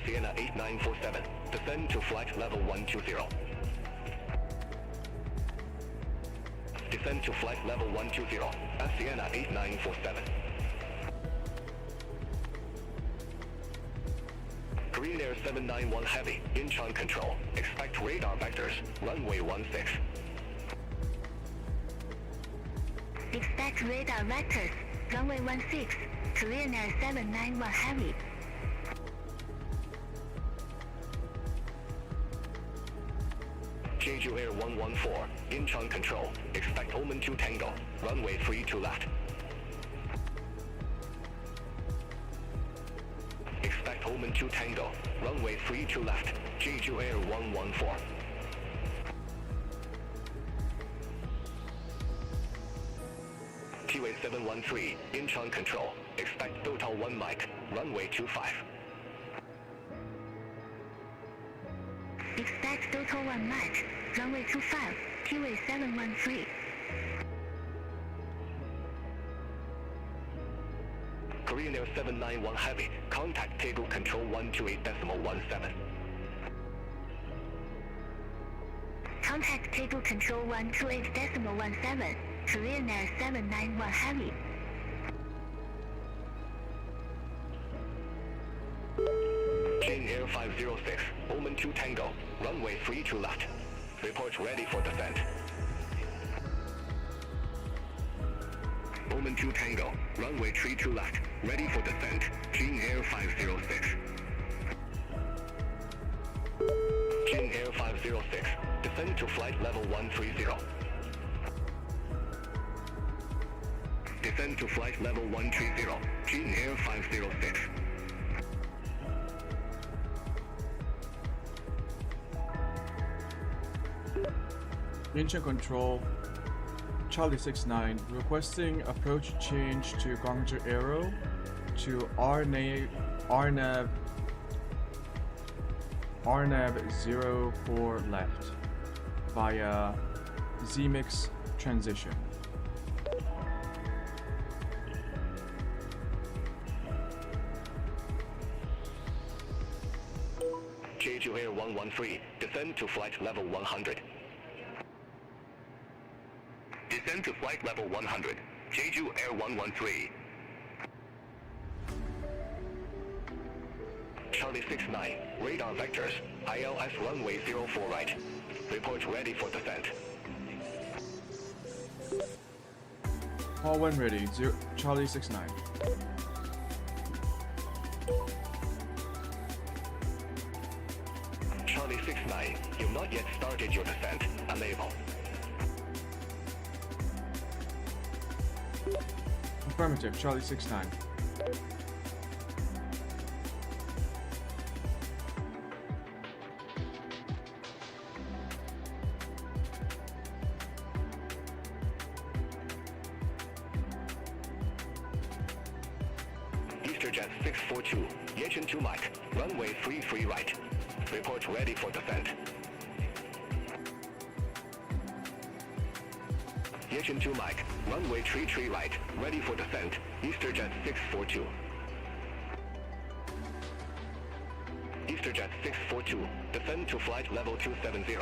[SPEAKER 4] Sienna 8947. Descend to flight level 120. Descend to flight level 120. Sienna 8947. Korean Air 791 Heavy, Incheon control. Expect radar vectors. Runway 16.
[SPEAKER 5] Expect radar vectors. Runway 16. Korean Air 791 Heavy.
[SPEAKER 4] Jeju Air 114, Incheon control. Expect Omen 2 Tango. Runway 32 left. Expect Omen 2 Tango. Runway 32 left. Jeju Air 114. T-Way 713, Incheon control. Expect Total 1 Mike. Runway 25.
[SPEAKER 5] Expect Total 1 Mike. Runway 25. T-Way 713.
[SPEAKER 4] Korean Air 791 Heavy. Contact table control 128.17.
[SPEAKER 5] Contact table control 128.17. Korean Air 791 Heavy.
[SPEAKER 4] Jane Air 506, Omen 2 Tango. Runway 32 left. Report ready for descent. Omen 2 Tango. Runway 32 left. Ready for descent. Jane Air 506. Jane Air 506. Descend to flight level 130. Descend to flight level 130. Jane Air 506.
[SPEAKER 1] Incheon control. Charlie 69 requesting approach change to Gwangju Aero to RNAV 04 left via ZMix transition.
[SPEAKER 4] Jeju Air 113, descend to flight level 100. Descend to flight level 100. Jeju Air 113. Charlie 69, radar vectors, ILS runway 04 right. Report ready for descent.
[SPEAKER 1] All when ready, Charlie 69.
[SPEAKER 4] Charlie 69, you've not yet started your descent. Unable.
[SPEAKER 1] Affirmative, Charlie 69.
[SPEAKER 4] EasterJet 642, Yechen 2 Mike, runway 33 right. Report ready for descent. Yechen 2 Mike, runway 33 right, ready for descent. EasterJet 642. EasterJet 642, descend to flight level 270.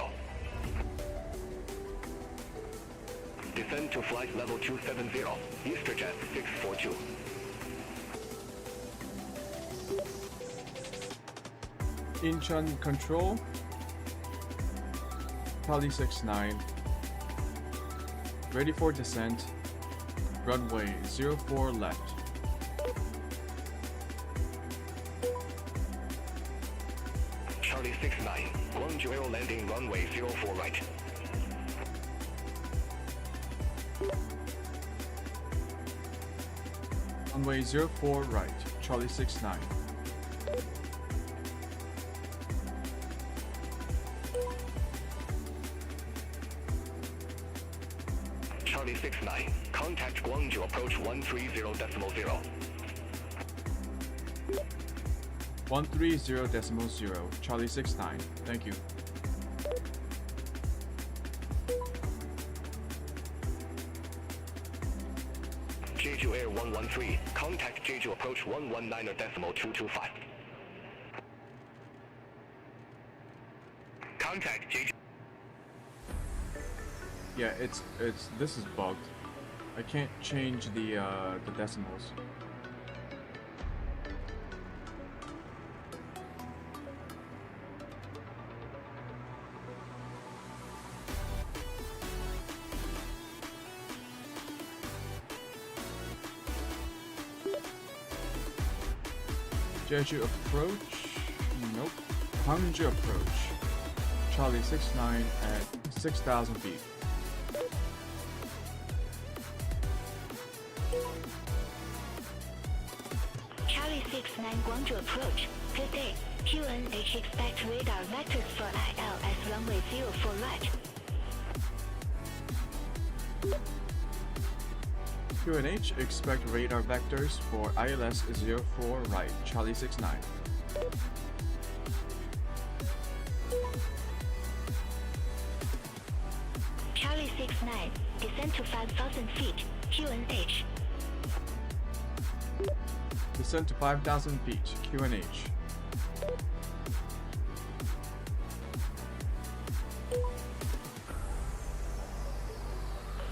[SPEAKER 4] Descend to flight level 270, EasterJet 642.
[SPEAKER 1] Incheon control. Charlie 69. Ready for descent. Runway 04 left.
[SPEAKER 4] Charlie 69, Gwangju Aero landing runway 04 right.
[SPEAKER 1] Runway 04 right. Charlie 69.
[SPEAKER 4] Charlie 69, contact Gwangju approach 130.0.
[SPEAKER 1] 130.0. Charlie 69. Thank you.
[SPEAKER 4] Jeju Air 113, contact Jeju approach 119.225. Contact Jeju.
[SPEAKER 1] Yeah, this is bugged. I can't change the decimals. Jeju approach. Nope. Hangzhou approach. Charlie 69 at 6,000 feet.
[SPEAKER 5] Charlie 69 Guangzhou approach. Good day. QNH expect radar vectors for ILS runway 04 right.
[SPEAKER 1] QNH expect radar vectors for ILS 04 right. Charlie 69.
[SPEAKER 5] Charlie 69, descend to 5,000 feet. QNH.
[SPEAKER 1] Descend to 5,000 feet. QNH.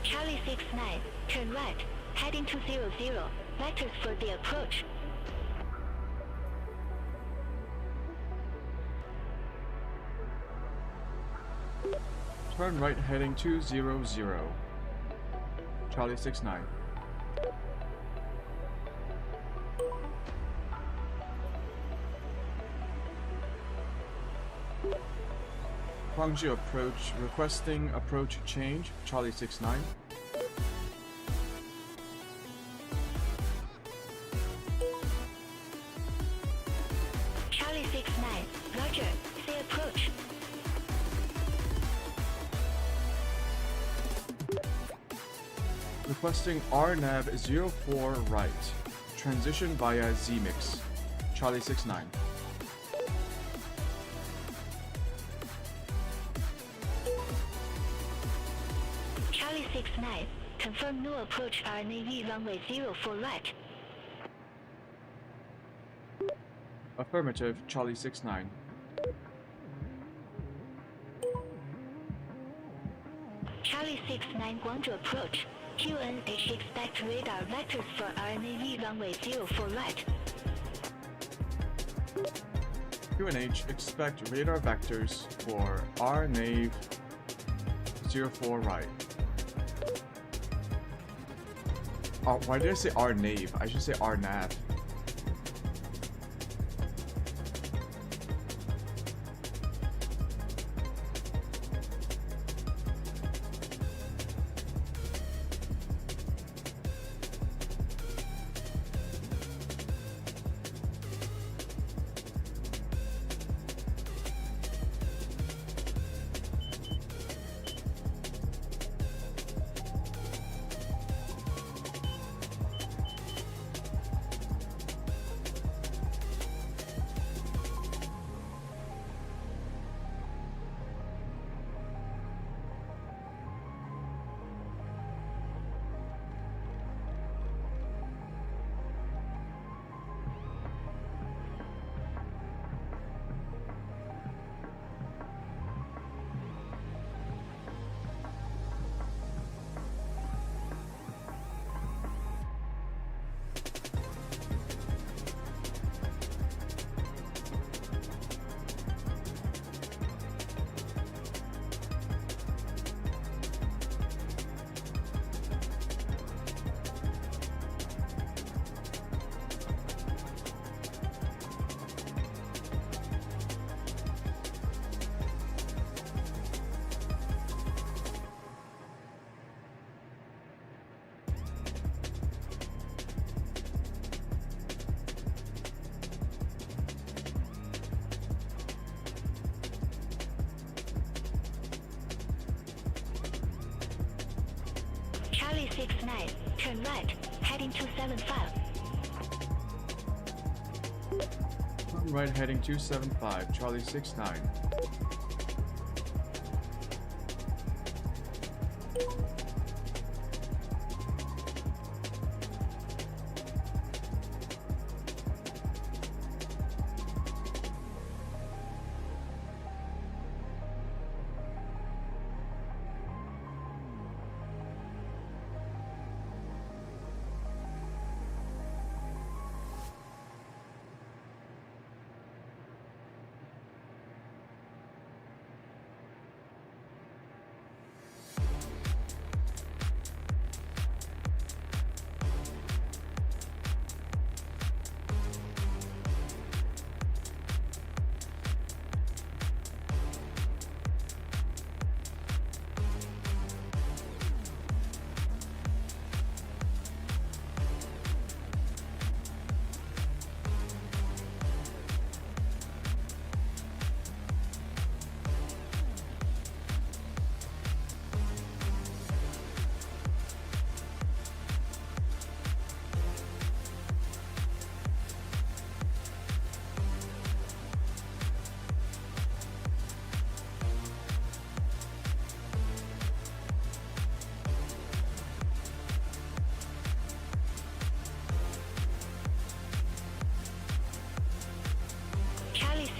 [SPEAKER 5] Charlie 69, turn right, heading to 00, vectors for the approach.
[SPEAKER 1] Turn right heading 200. Charlie 69. Guangzhou approach, requesting approach change. Charlie 69.
[SPEAKER 5] Charlie 69, roger, say approach.
[SPEAKER 1] Requesting RNAV 04 right. Transition via ZMix. Charlie 69.
[SPEAKER 5] Charlie 69, confirm no approach RNAV runway 04 right.
[SPEAKER 1] Affirmative. Charlie 69.
[SPEAKER 5] Charlie 69 Guangzhou approach. QNH expect radar vectors for RNAV runway 04 right.
[SPEAKER 1] QNH expect radar vectors for RNAV 04 right. Oh, why did I say RNAV? I should say RNAV.
[SPEAKER 5] Charlie 69, turn right, heading 275.
[SPEAKER 1] Turn right heading 275. Charlie 69.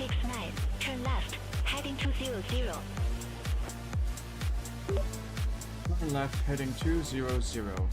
[SPEAKER 5] 69, turn left, heading 200.
[SPEAKER 1] Turn left, heading 200.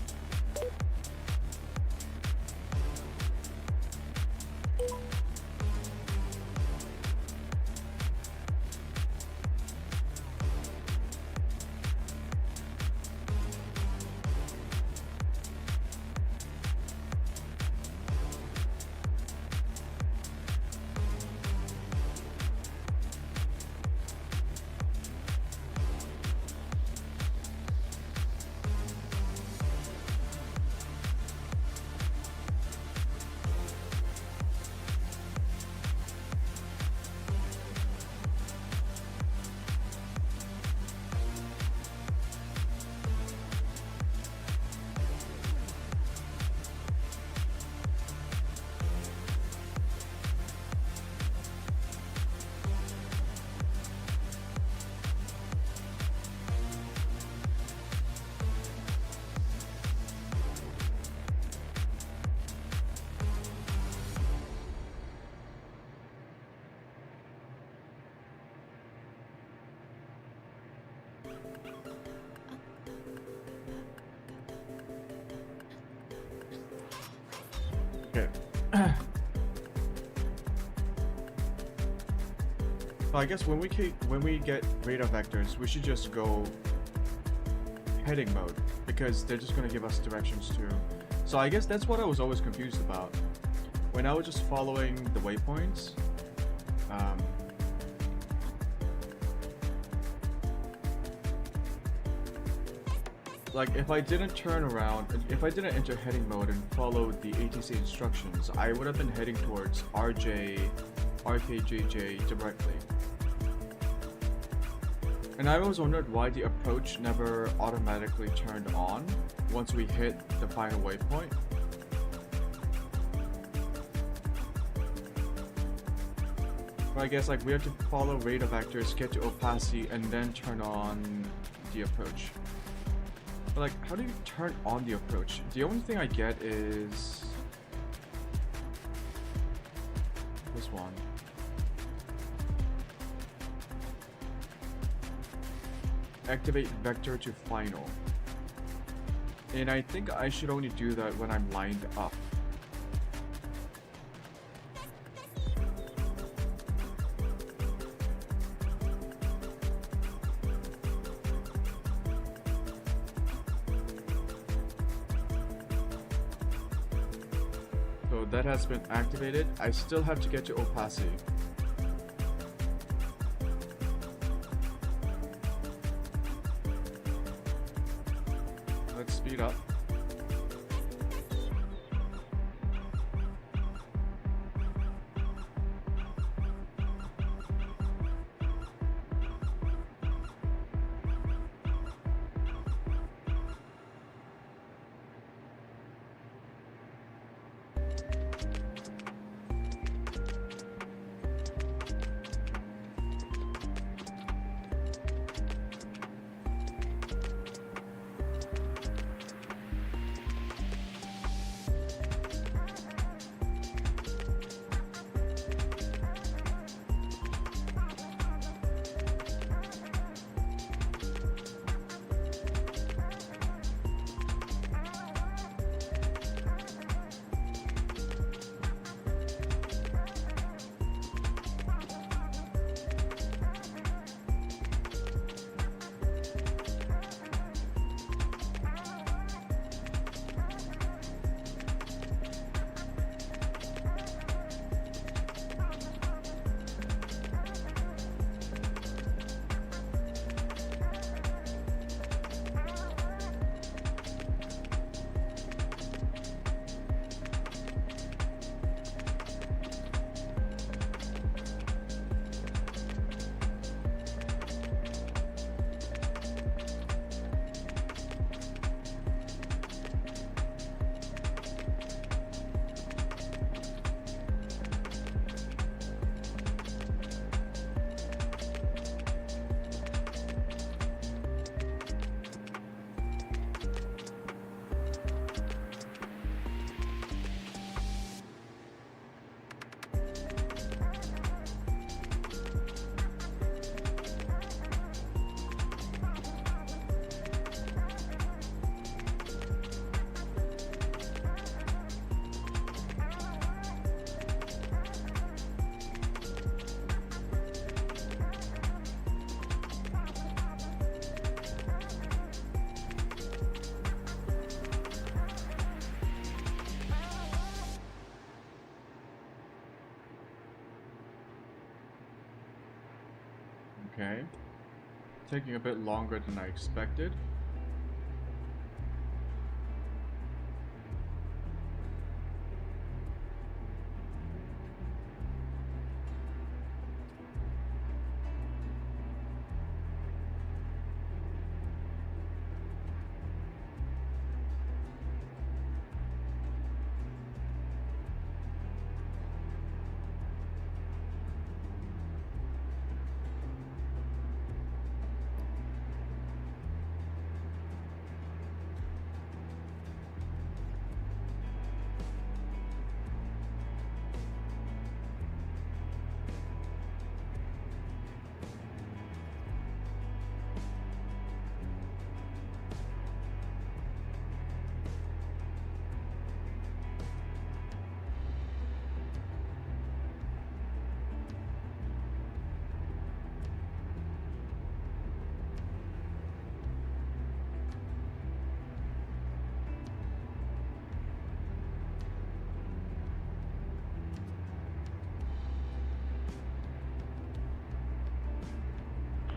[SPEAKER 1] Okay. So I guess when we get radar vectors, we should just go heading mode because they're just gonna give us directions too. So I guess that's what I was always confused about when I was just following the waypoints. Like if I didn't turn around, if I didn't enter heading mode and follow the ATC instructions, I would have been heading towards RKJJ directly. And I always wondered why the approach never automatically turned on once we hit the final waypoint. But I guess like we have to follow radar vectors, get to opacity, and then turn on the approach. But like, how do you turn on the approach? The only thing I get is this one. Activate vector to final. And I think I should only do that when I'm lined up. So that has been activated. I still have to get to opacity. Let's speed up. Okay. Taking a bit longer than I expected.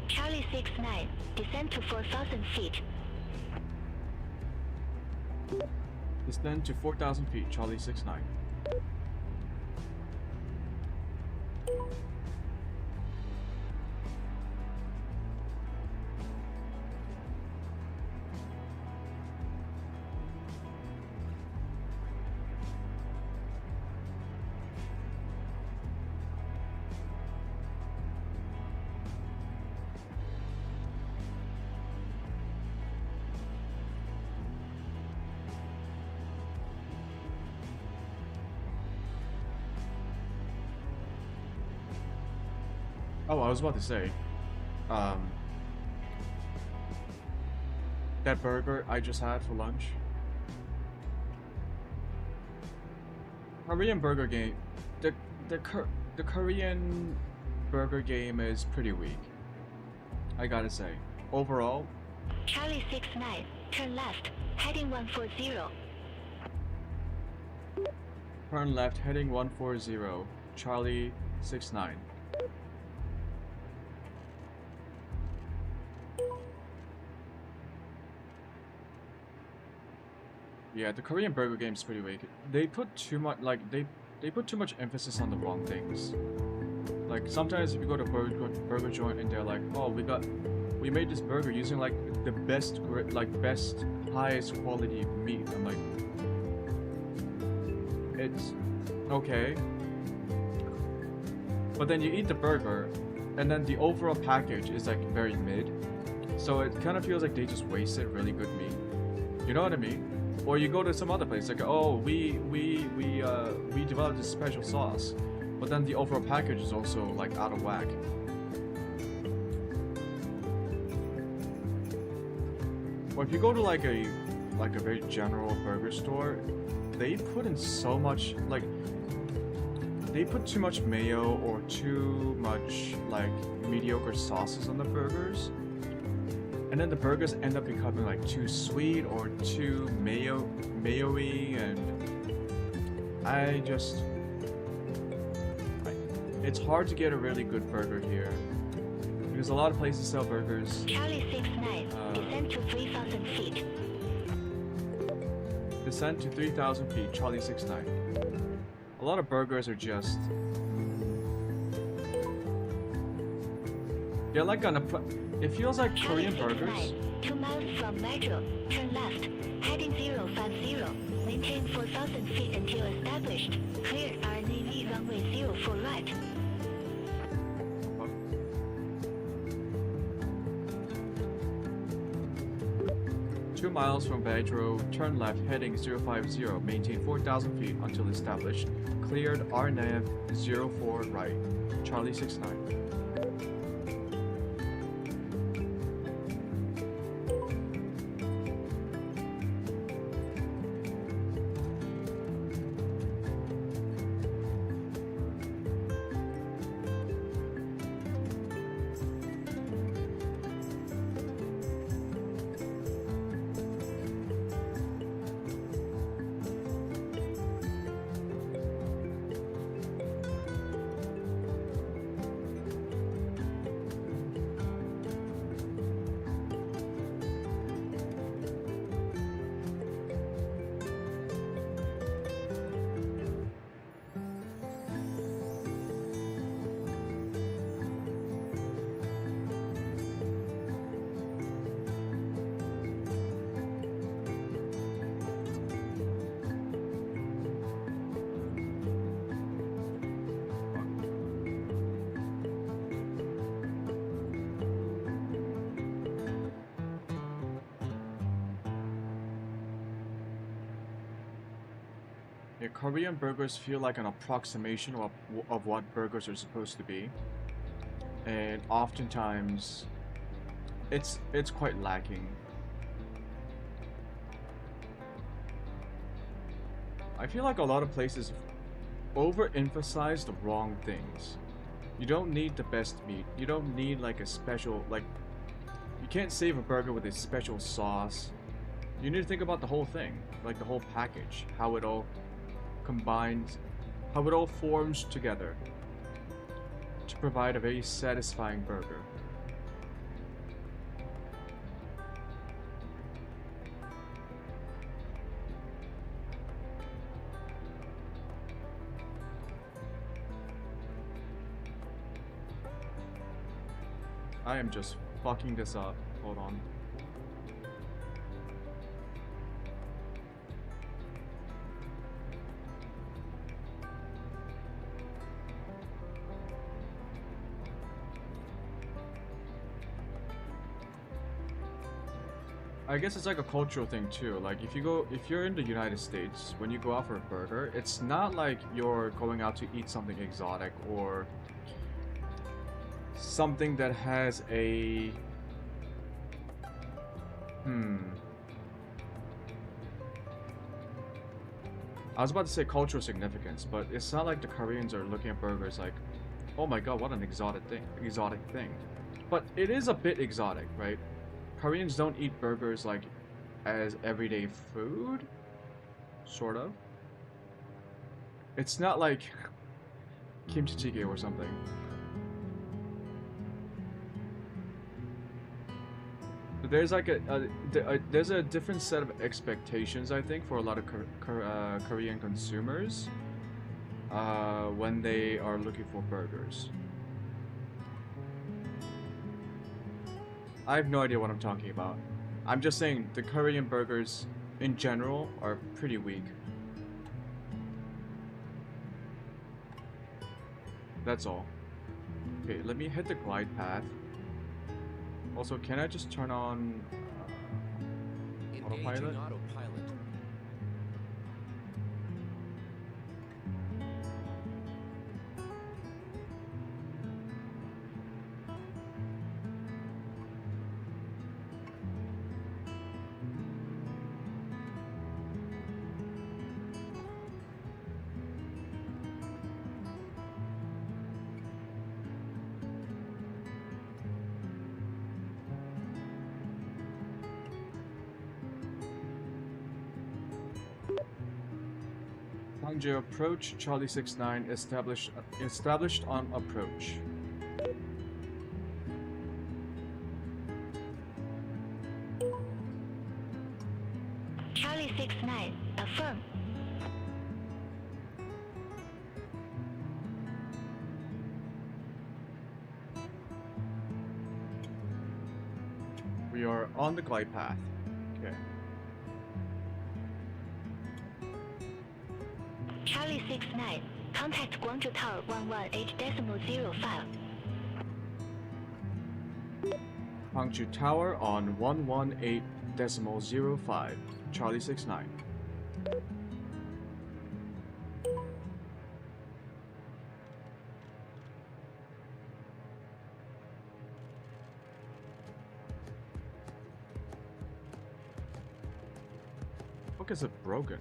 [SPEAKER 5] Charlie 69, descend to 4,000 feet.
[SPEAKER 1] Descend to 4,000 feet, Charlie 69. Oh, I was about to say, that burger I just had for lunch. Korean burger game, the Korean burger game is pretty weak. I gotta say, overall.
[SPEAKER 5] Charlie 69, turn left, heading 140.
[SPEAKER 1] Turn left, heading 140, Charlie 69. Yeah, the Korean burger game is pretty weak. They put too much, like, they put too much emphasis on the wrong things. Like, sometimes if you go to burger joint and they're like, oh, we made this burger using like the best, best, highest quality meat. I'm like, it's okay. But then you eat the burger, and then the overall package is like very mid. So it kind of feels like they just wasted really good meat. You know what I mean? Or you go to some other place like, oh, we developed this special sauce, but then the overall package is also like out of whack. Or if you go to like a very general burger store, they put in so much, like, they put too much mayo or too much like mediocre sauces on the burgers. And then the burgers end up becoming like too sweet or too mayo-y, and it's hard to get a really good burger here because a lot of places sell burgers.
[SPEAKER 5] Charlie 69, descend to 3,000 feet.
[SPEAKER 1] Descend to 3,000 feet, Charlie 69. A lot of burgers are just, they're like on a. It feels like Korean burgers.
[SPEAKER 5] 2 miles from Metro, turn left, heading 050, maintain 4,000 feet until established, clear RNAV runway 04 right.
[SPEAKER 1] Two miles from Metro, turn left, heading 050, maintain 4,000 feet until established, cleared RNAV 04 right, Charlie 69. Yeah, Korean burgers feel like an approximation of what burgers are supposed to be, and oftentimes it's quite lacking. I feel like a lot of places overemphasize the wrong things. You don't need the best meat. You don't need like a special, like, you can't save a burger with a special sauce. You need to think about the whole thing, like the whole package, how it all combines, how it all forms together to provide a very satisfying burger. I am just fucking this up. Hold on. I guess it's like a cultural thing too. Like if you're in the United States, when you go out for a burger, it's not like you're going out to eat something exotic or something that has a I was about to say cultural significance, but it's not like the Koreans are looking at burgers like, oh my god, what an exotic thing. But it is a bit exotic, right? Koreans don't eat burgers like as everyday food, sort of. It's not like kimchi jjigae or something. There's like there's a different set of expectations, I think, for a lot of Korean consumers when they are looking for burgers. I have no idea what I'm talking about. I'm just saying the Korean burgers in general are pretty weak. That's all. Okay, let me hit the glide path. Also, can I just turn on autopilot?
[SPEAKER 8] Engaging autopilot.
[SPEAKER 1] Hangzhou approach, Charlie 69 established on approach.
[SPEAKER 5] Charlie 69, affirm.
[SPEAKER 1] We are on the glide path. Okay.
[SPEAKER 5] Charlie 69, contact Guangzhou Tower 118.05.
[SPEAKER 1] Hangzhou Tower on 118.05. Charlie 69. Fuck, is it broken?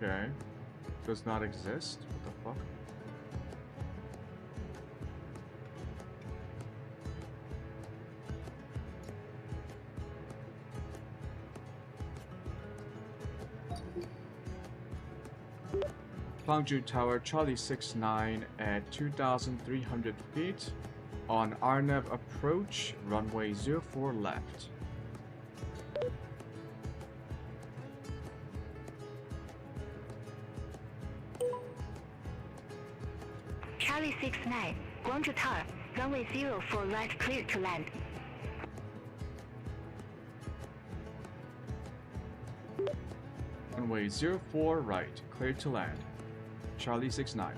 [SPEAKER 1] Okay. Does not exist? What the fuck? Hangzhou Tower, Charlie 69 at 2,300 feet On Arnav approach, runway 04 left.
[SPEAKER 5] Charlie 69, Guangzhou Tower, runway 04 right clear to land.
[SPEAKER 1] Runway 04 right, clear to land. Charlie 69.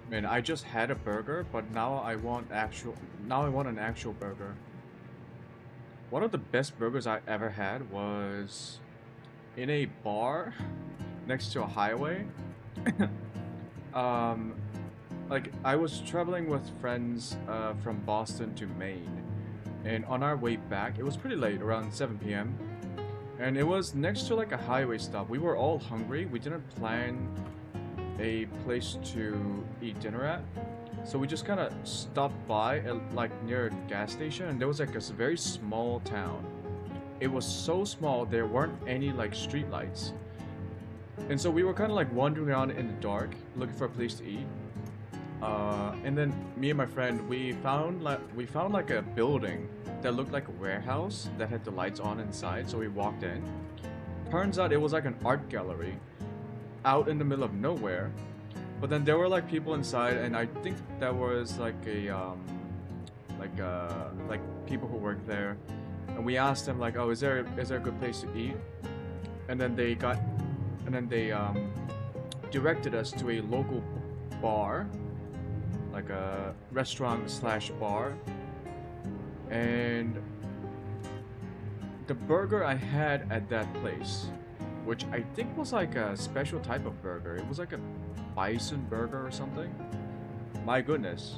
[SPEAKER 1] Man, I just had a burger, but now I want an actual burger. One of the best burgers I ever had was in a bar next to a highway. Like I was traveling with friends from Boston to Maine, and on our way back, it was pretty late, around 7 p.m. And it was next to like a highway stop. We were all hungry. We didn't plan a place to eat dinner at, so we just kind of stopped by at, like near a gas station, and there was like a very small town. It was so small there weren't any like street lights, and so we were kind of like wandering around in the dark looking for a place to eat. And then me and my friend, we found like a building that looked like a warehouse that had the lights on inside, so we walked in. Turns out it was like an art gallery out in the middle of nowhere, but then there were like people inside, and I think that was like like people who worked there, and we asked them like, oh, is there a good place to eat? And then they directed us to a local bar, like a restaurant slash bar, and the burger I had at that place, which I think was like a special type of burger. It was like a bison burger or something. My goodness.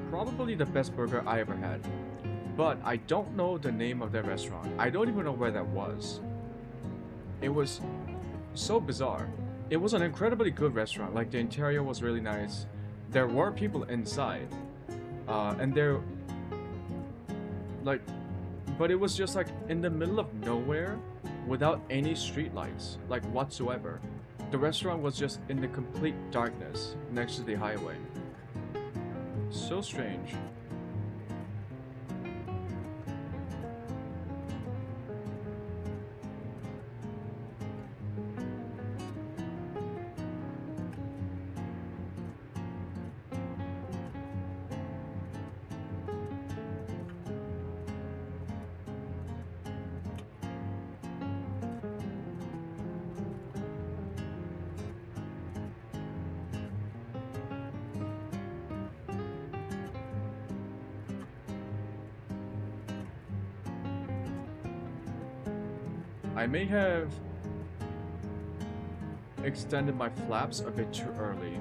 [SPEAKER 1] Probably the best burger I ever had. But I don't know the name of that restaurant. I don't even know where that was. It was so bizarre. It was an incredibly good restaurant. Like the interior was really nice. There were people inside. And they're like, but it was just like in the middle of nowhere, without any street lights, like whatsoever. The restaurant was just in the complete darkness next to the highway. So strange. I may have extended my flaps a bit too early.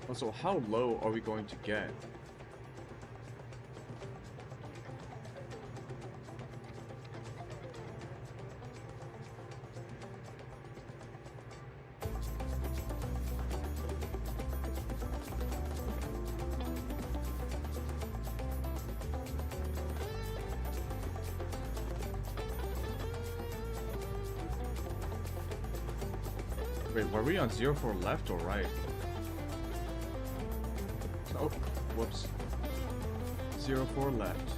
[SPEAKER 1] Also, how low are we going to get? Wait, were we on 04 left or right? Oh, whoops. 04 left.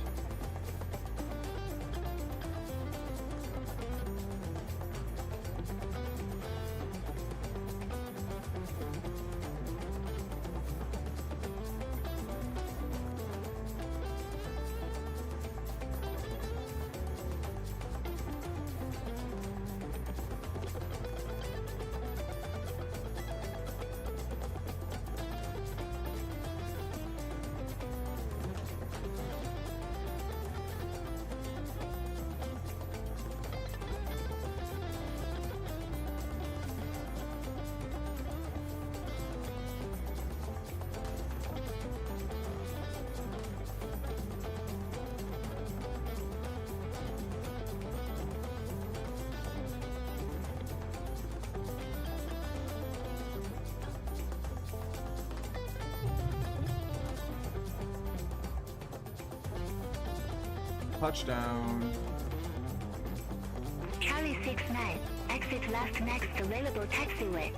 [SPEAKER 1] Touchdown.
[SPEAKER 5] Charlie 69, exit left next available taxiway.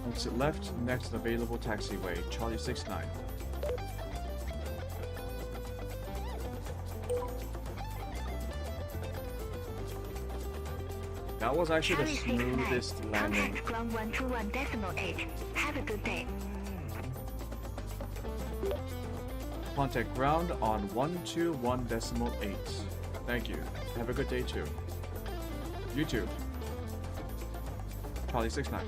[SPEAKER 1] Exit left, next available taxiway, Charlie 69. That was actually the
[SPEAKER 5] Charlie 69,
[SPEAKER 1] smoothest landing.
[SPEAKER 5] contact ground 121.8. Have a good day.
[SPEAKER 1] Contact ground on 121.8. Thank you. Have a good day too. YouTube. Charlie 69.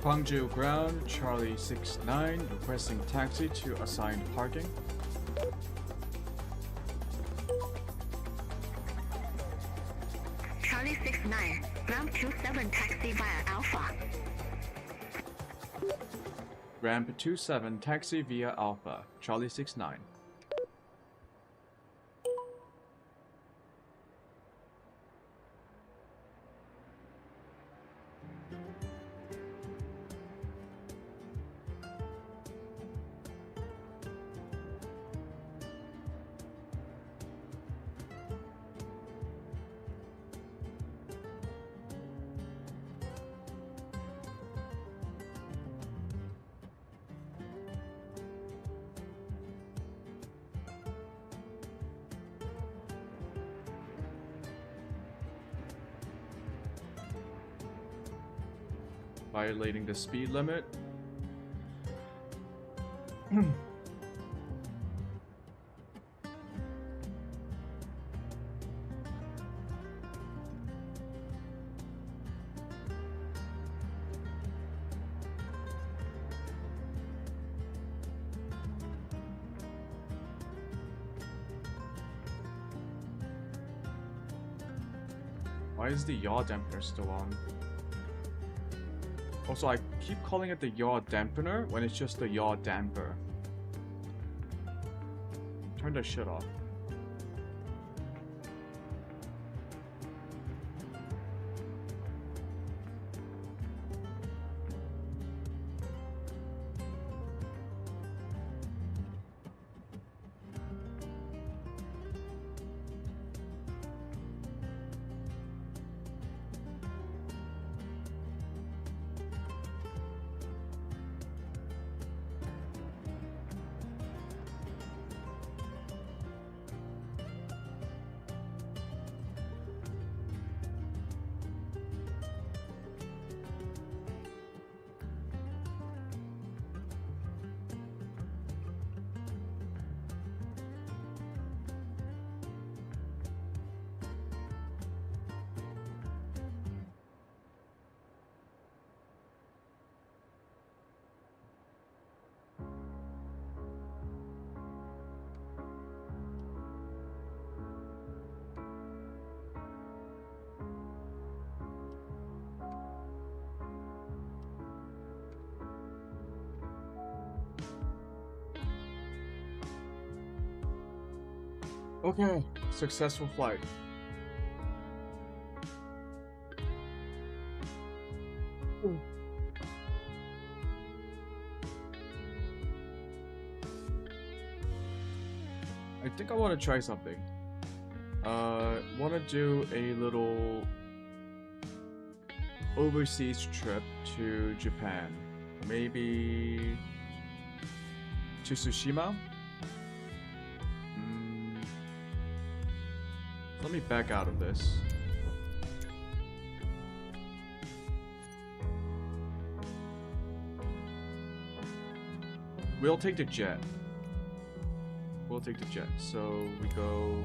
[SPEAKER 1] Gwangju ground, Charlie 69, requesting taxi to assigned parking.
[SPEAKER 5] Charlie 69, ground 27 taxi via Alpha.
[SPEAKER 1] Ramp 27, taxi via Alpha, Charlie 69. Violating the speed limit. Why is the yaw dampener still on? Also, I keep calling it the yaw dampener when it's just the yaw damper. Turn that shit off. Okay, successful flight. I think I want to try something. Want to do a little overseas trip to Japan. Maybe to Tsushima? Let me back out of this. We'll take the jet. We'll take the jet. So we go.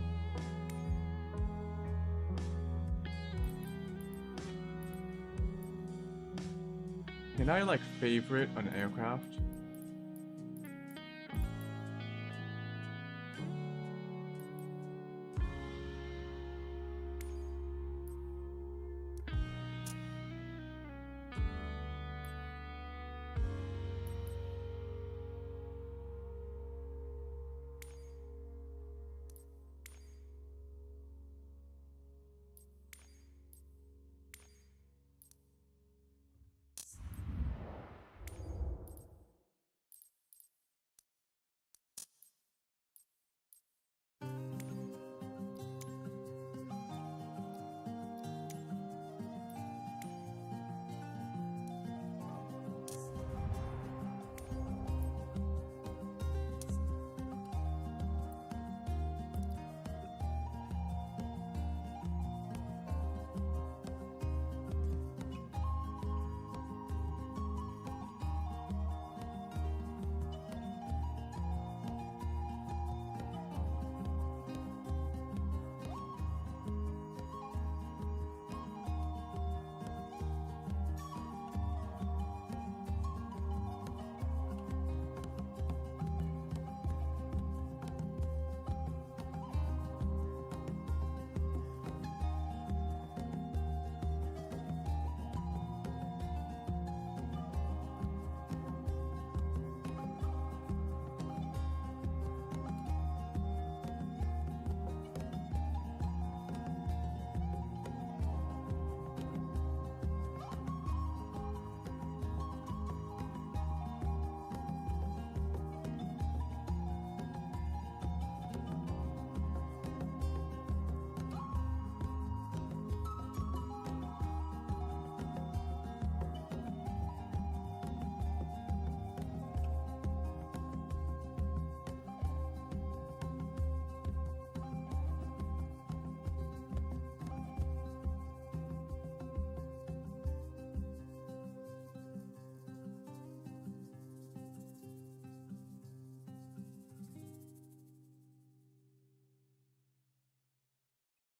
[SPEAKER 1] Can I like favorite an aircraft?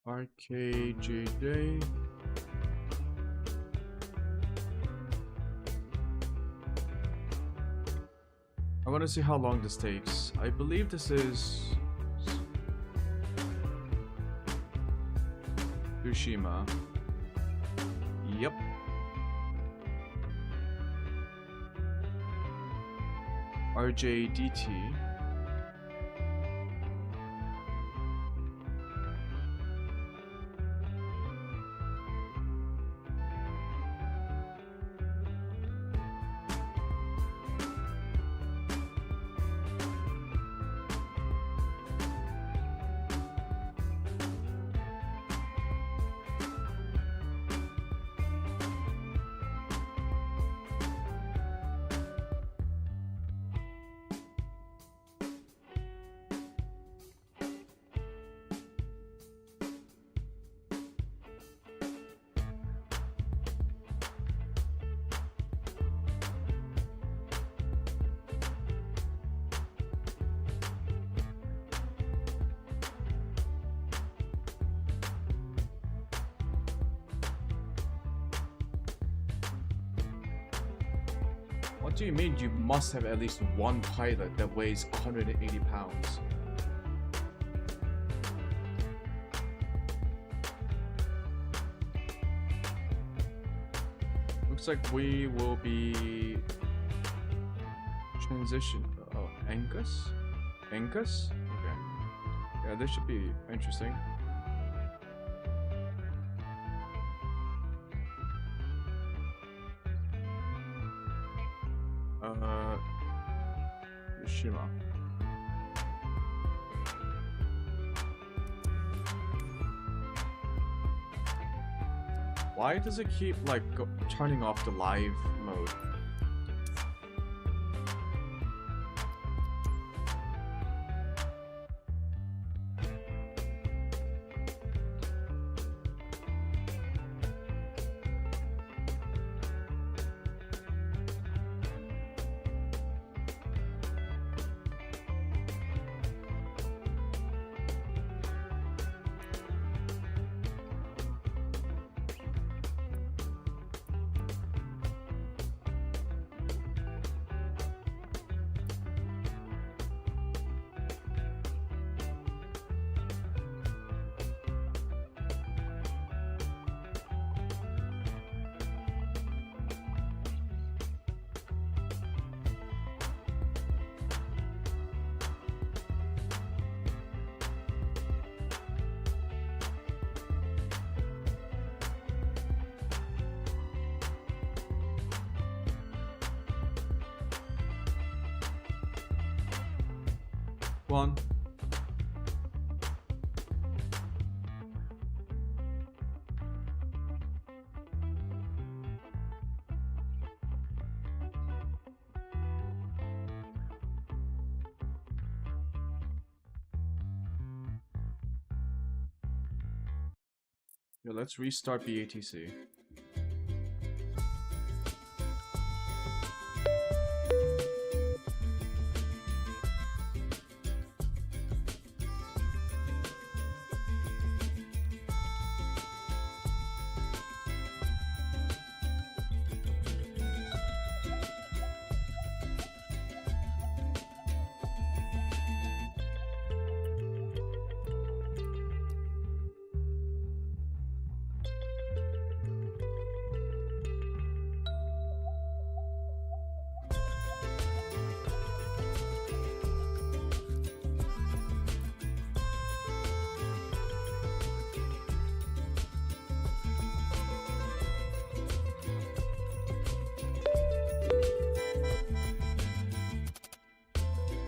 [SPEAKER 1] RKJJ. I want to see how long this takes. I believe this is Tsushima. Yep. RJDT. What do you mean you must have at least one pilot that weighs 180 pounds? Looks like we will be transition. Oh, Angus? Angus? Okay. Yeah, this should be interesting. Yoshima. Why does it keep like turning off the live mode? One. Yeah, let's restart BATC.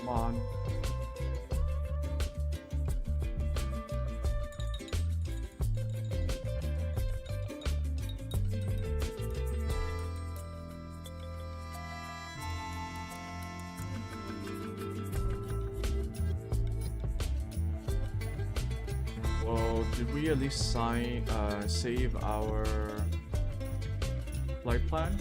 [SPEAKER 1] Come on. Well, did we at least save our flight plan?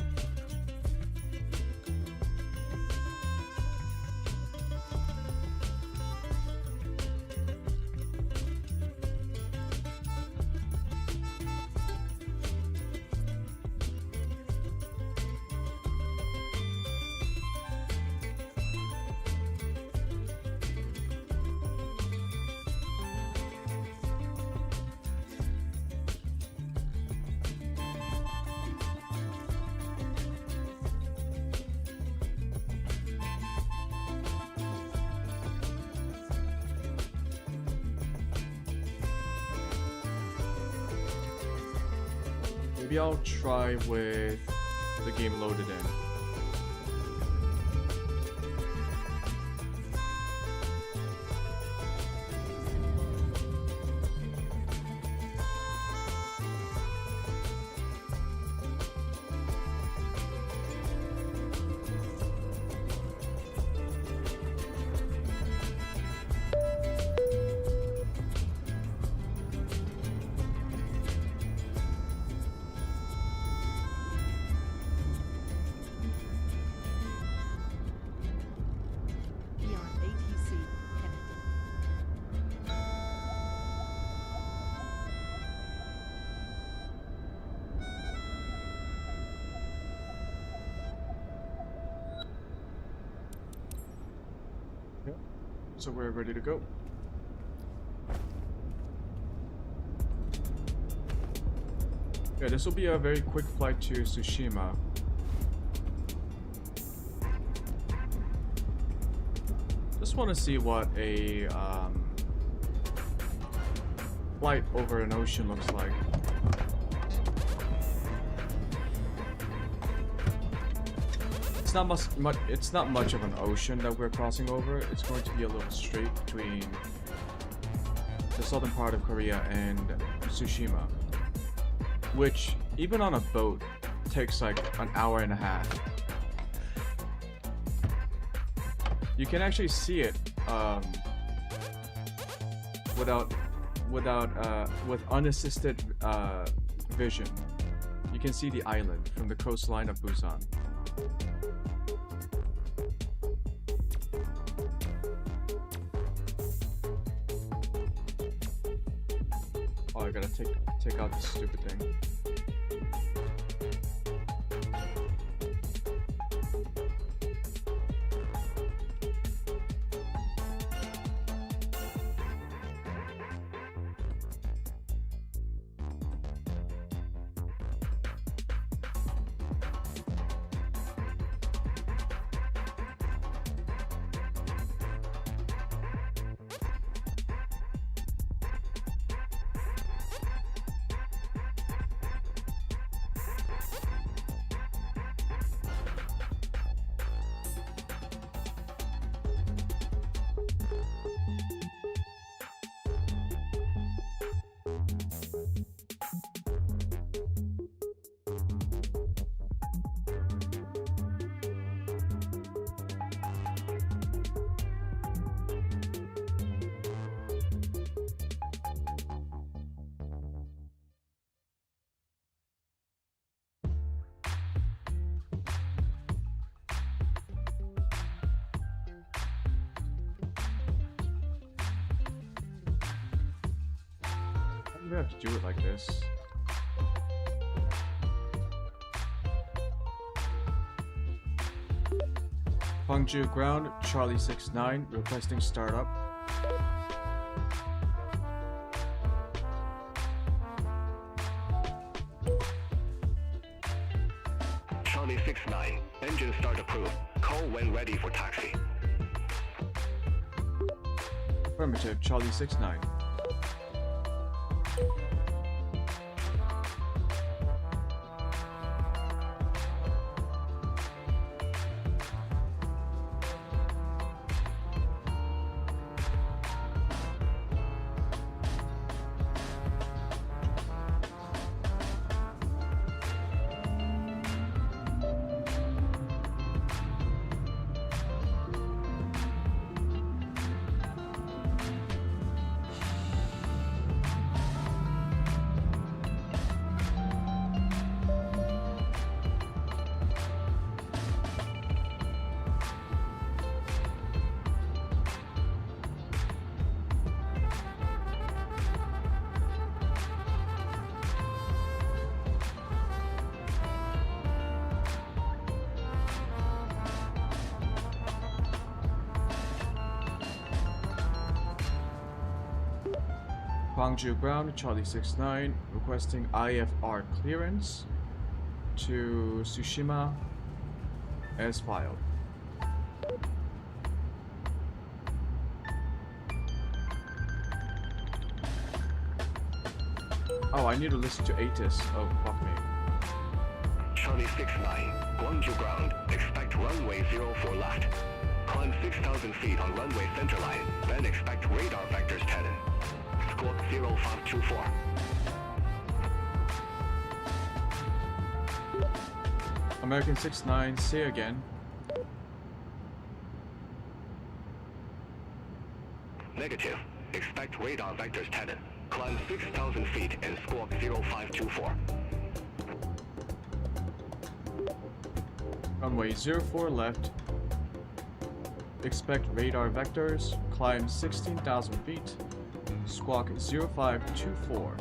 [SPEAKER 1] Maybe I'll try with the game loaded in.
[SPEAKER 7] Beyond ATC connected.
[SPEAKER 1] So we're ready to go. Yeah, this will be a very quick flight to Tsushima. Just want to see what a flight over an ocean looks like. It's not much of an ocean that we're crossing over. It's going to be a little strait between the southern part of Korea and Tsushima, which even on a boat takes like an hour and a half. You can actually see it with unassisted vision. You can see the island from the coastline of Busan. Oh, I gotta take out this stupid thing. We have to do it like this. Gwangju ground, Charlie 69, requesting startup.
[SPEAKER 4] Charlie 69, engine start approved. Call when ready for taxi.
[SPEAKER 1] Affirmative, Charlie 69. Gwangju ground, Charlie 69, requesting IFR clearance to Tsushima as filed. Oh, I need to listen to ATIS. Oh, fuck me.
[SPEAKER 4] Charlie 69, Gwangju ground, expect runway 04 left. Climb 6,000 feet on runway center line, then expect radar vectors 10. Squawk 0524.
[SPEAKER 1] American 69, say again.
[SPEAKER 4] Negative. Expect radar vectors 10. Climb 6,000 feet and squawk 0524.
[SPEAKER 1] Runway 04 left. Expect radar vectors. Climb 16,000 feet. Squawk 0524.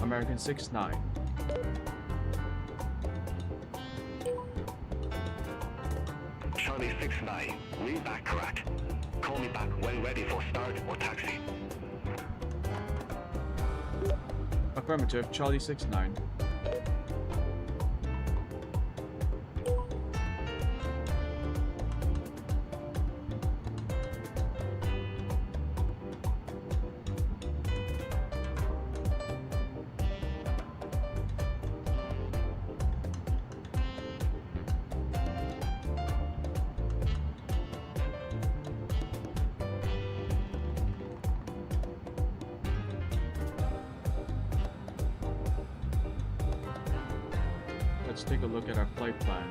[SPEAKER 1] American 69.
[SPEAKER 4] Charlie 69, read back correct. Call me back when ready for start or taxi.
[SPEAKER 1] Affirmative, Charlie 69. let's take a look at our flight plan.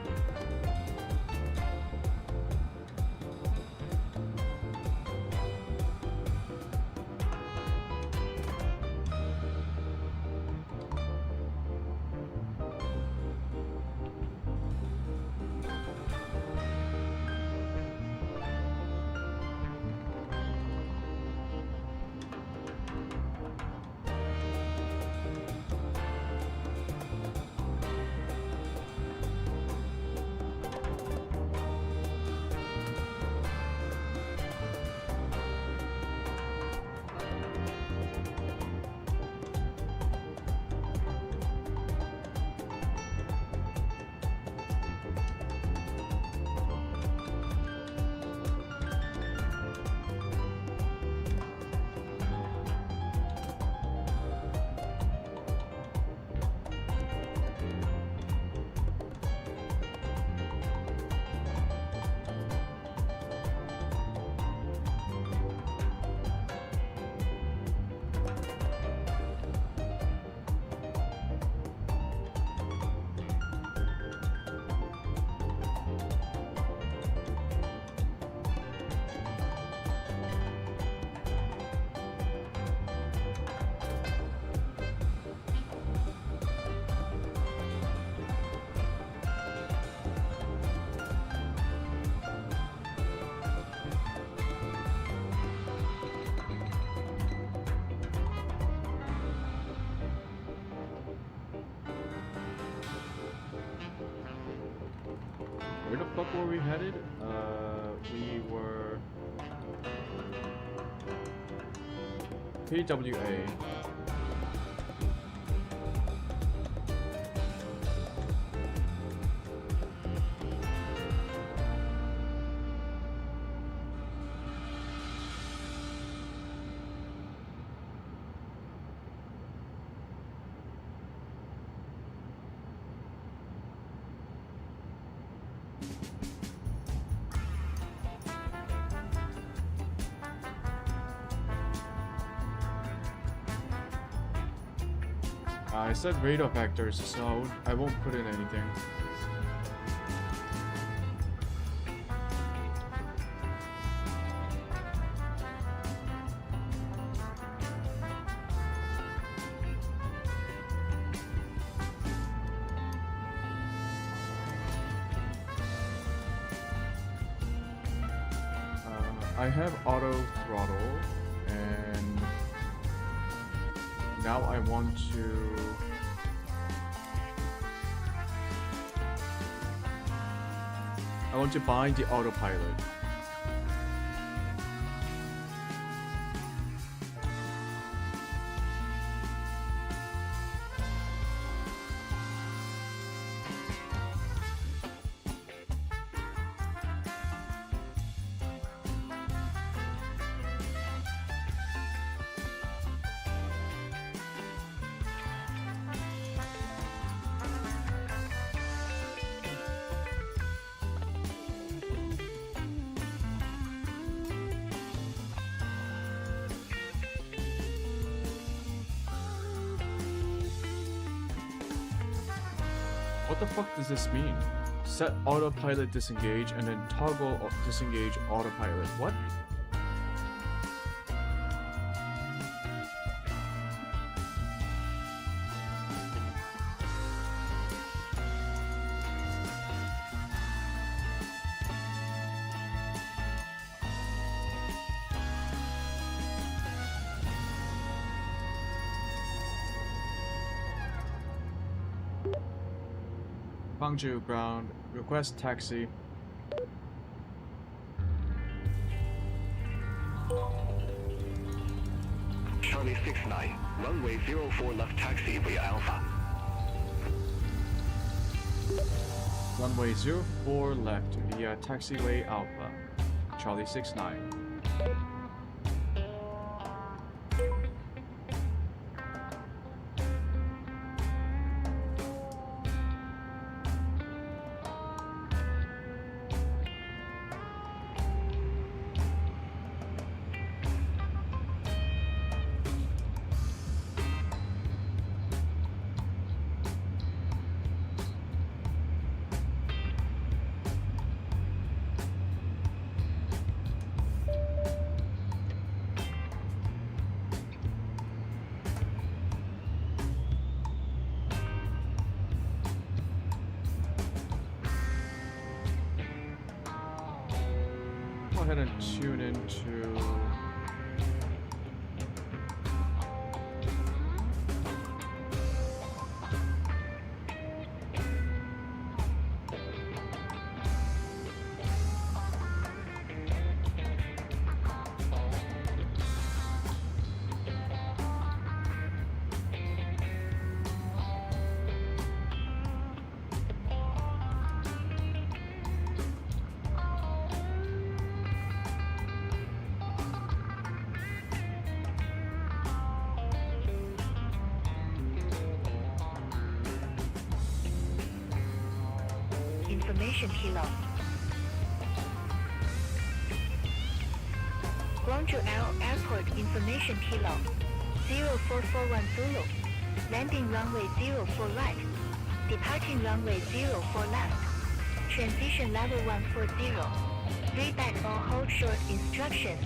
[SPEAKER 1] Where the fuck were we headed? We were PWA. I said radar vectors, so I won't put in anything. I have auto throttle, and now I want to bind the autopilot. What the fuck does this mean? Set autopilot disengage and then toggle disengage autopilot. What? Gwangju ground, request taxi.
[SPEAKER 4] Charlie 69, runway 04 left taxi via Alpha.
[SPEAKER 1] Runway 04 left via taxiway Alpha. Charlie 69. ahead and tune into
[SPEAKER 5] Information kilo. Guangzhou Airport Information kilo. 0441 Zulu. Landing runway 04 right. Departing runway 04 left. Transition level 140. Read back or hold short instructions.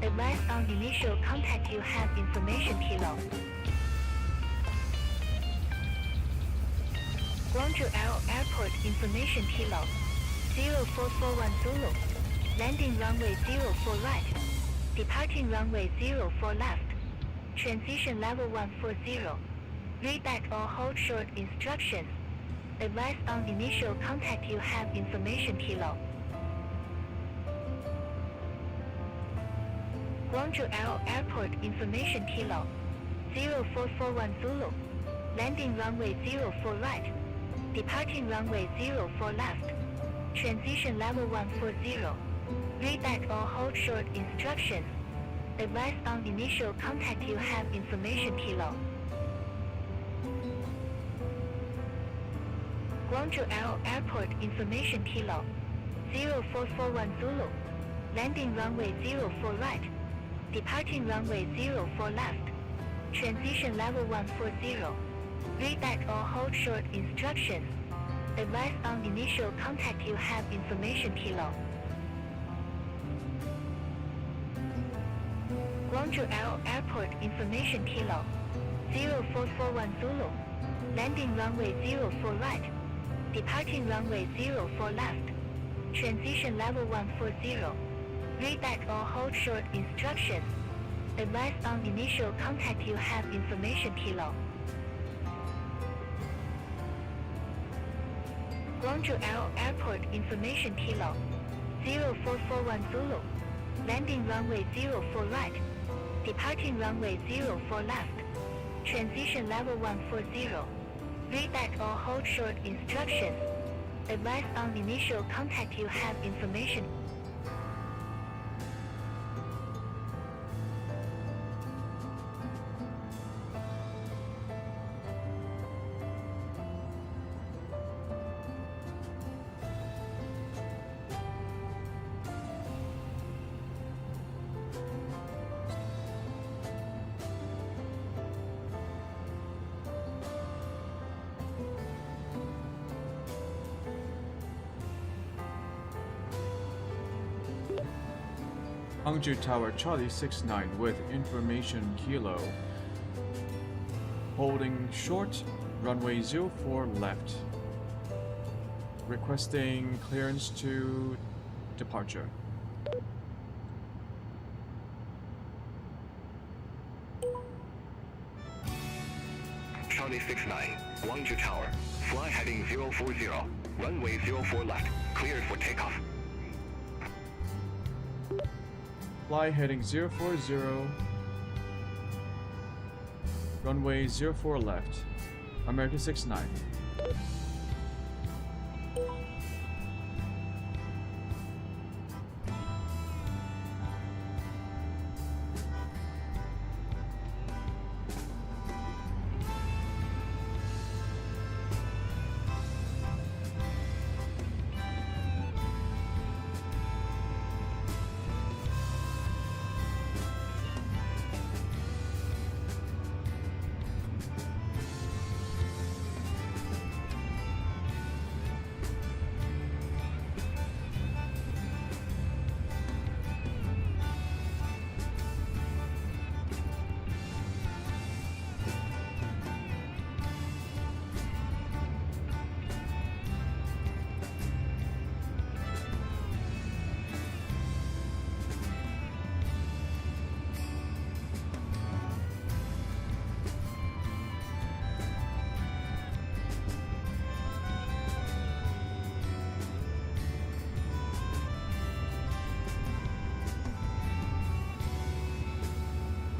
[SPEAKER 5] Advise on initial contact you have information kilo. Guangzhou Airport Information kilo. 0441 Zulu. Landing runway 04 right. Departing runway 04 left. Transition level 140. Read back or hold short instructions. Advise on initial contact you have information kilo. Guangzhou Airport Information kilo. 0441 Zulu. Landing runway 04 right. Departing runway 04 left. Transition level 140. Read back or hold short instructions. Advise on initial contact you have information kilo. Guangzhou Airport Information kilo. 0441 Zulu. Landing runway 04 right. Departing runway 04 left. Transition level 140. Read back or hold short instructions. Advise on initial contact you have information kilo. Guangzhou Airport Information kilo. 0441 Zulu. Landing runway 04 right. Departing runway 04 left. Transition level 140. Read back or hold short instructions. Advise on initial contact you have information kilo. Guangzhou Airport Information kilo. 0441 Zulu. Landing runway 04 right. Departing runway 04 left. Transition level 140. Read back or hold short instructions. Advise on initial contact you have information.
[SPEAKER 1] Hangzhou Tower Charlie 69 with information kilo. Holding short, runway 04 left. Requesting clearance to departure.
[SPEAKER 4] Charlie 69, Guangzhou Tower. Fly heading 040. Runway 04 left. Cleared for takeoff.
[SPEAKER 1] Fly heading 040. Runway 04 left. American 69.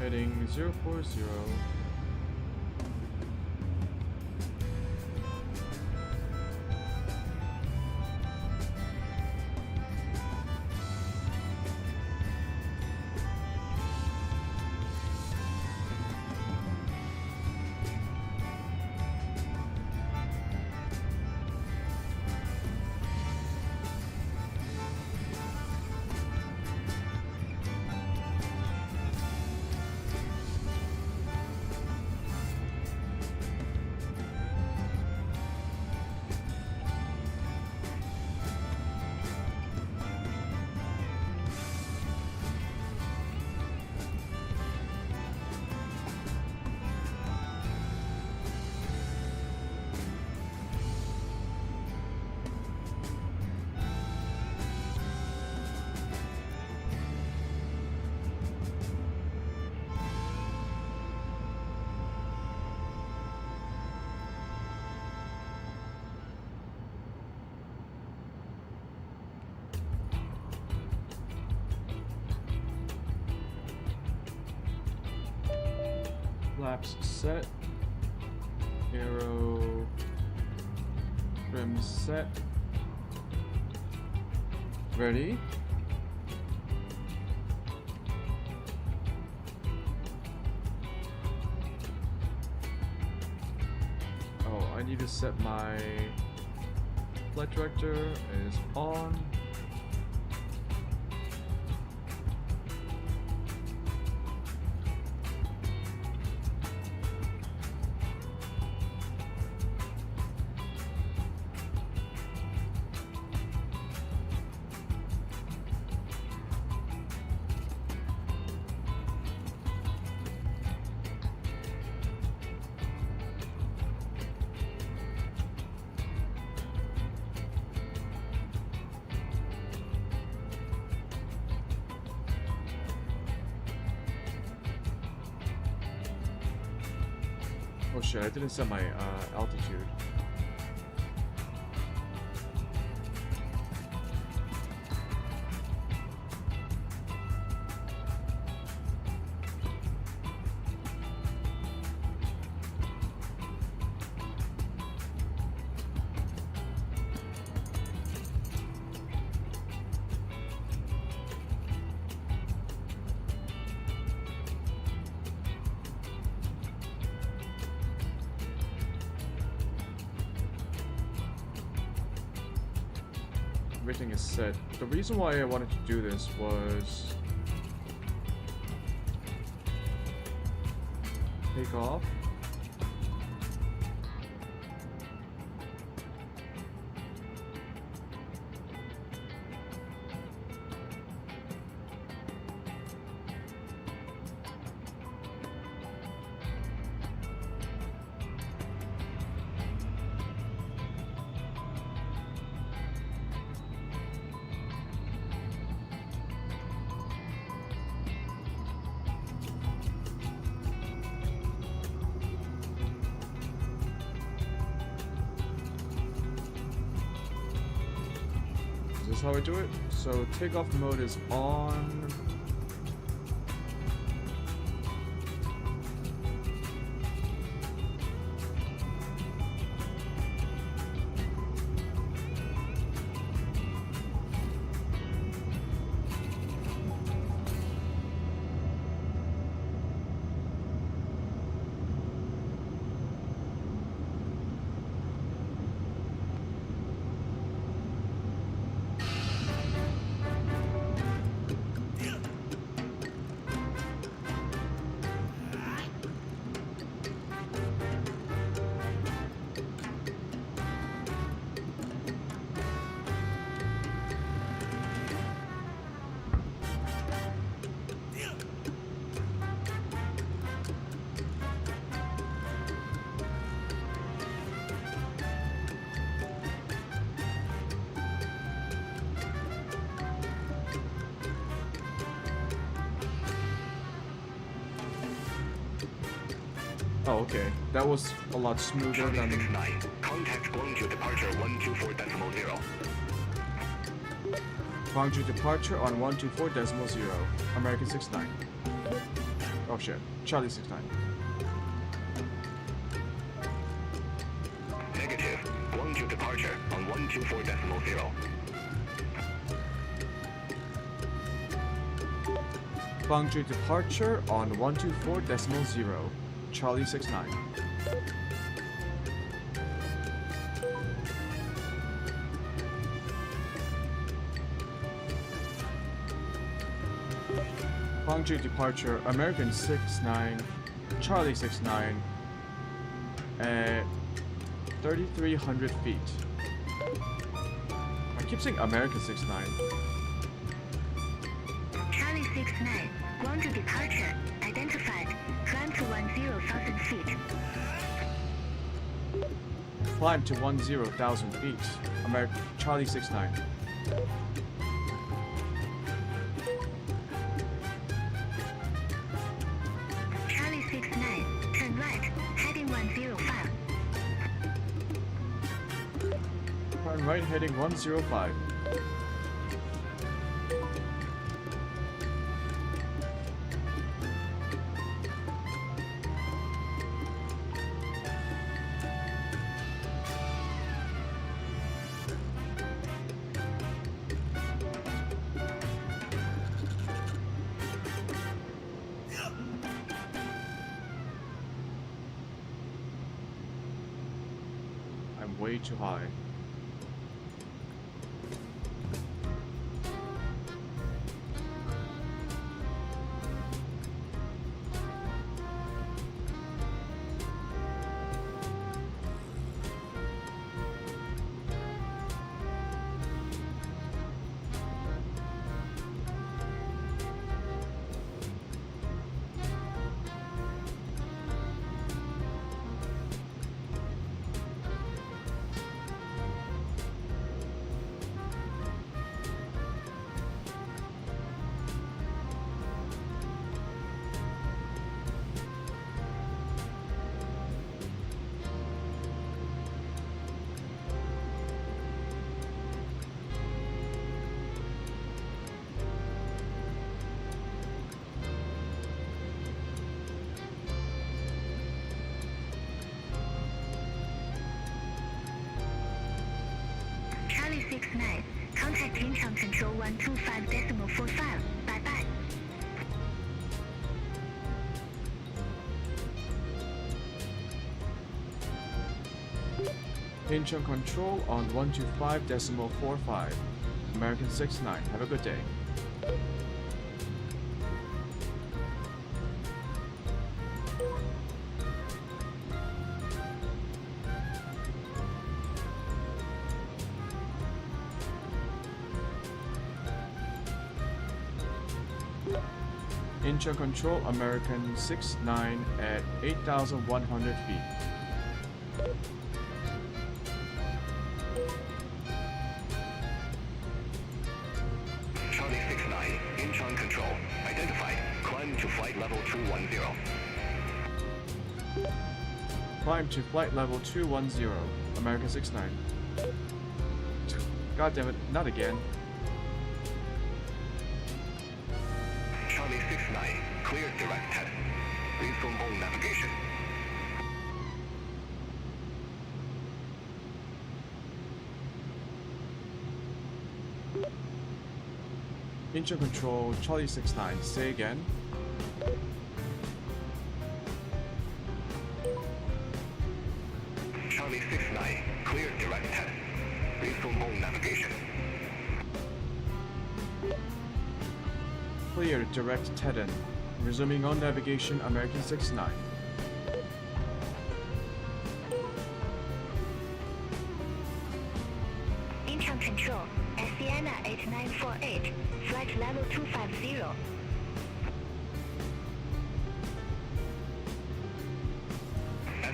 [SPEAKER 1] heading 040. Flaps set. Arrow trim set. Ready? Oh, I need to set my flight director is on. Oh shit, I didn't set my altitude. Everything is set. The reason why I wanted to do this was take off. Is how I do it. So takeoff mode is on. Oh, okay. That was a lot smoother than.
[SPEAKER 4] 69. Contact Guangzhou departure 124.0.
[SPEAKER 1] Guangzhou departure on 124.0. American 69. Oh shit. Charlie 69.
[SPEAKER 4] Negative. Guangzhou departure on 124.0.
[SPEAKER 1] Guangzhou departure on 124.0. Charlie 69. Guangzhou departure, American 69, Charlie 69, at 3,300 feet. I keep saying American 69.
[SPEAKER 5] Charlie 69, Guangzhou departure, identified, climb to 10,000 feet.
[SPEAKER 1] Climb to 10,000 feet. American Charlie 69.
[SPEAKER 5] Charlie 69, turn right, heading 105.
[SPEAKER 1] Turn right heading 105. I'm way too high.
[SPEAKER 5] Charlie 69, contact Incheon Control 125.45. Bye bye.
[SPEAKER 1] Incheon control on 125.45. American 69. Have a good day. Incheon control American 69 at 8,100 feet.
[SPEAKER 4] Charlie 69, Incheon control. Identified. Climb to flight level 210.
[SPEAKER 1] Climb to flight level 210. American 69. God damn it, not again.
[SPEAKER 4] Charlie 69, clear direct test. Resume on navigation.
[SPEAKER 1] Incheon control Charlie 69. Say again.
[SPEAKER 4] Charlie 69, clear direct test. Resume on navigation.
[SPEAKER 1] Clear direct Teton. Resuming on navigation American 69.
[SPEAKER 5] Incheon Control, Sienna 8948, flight level 250.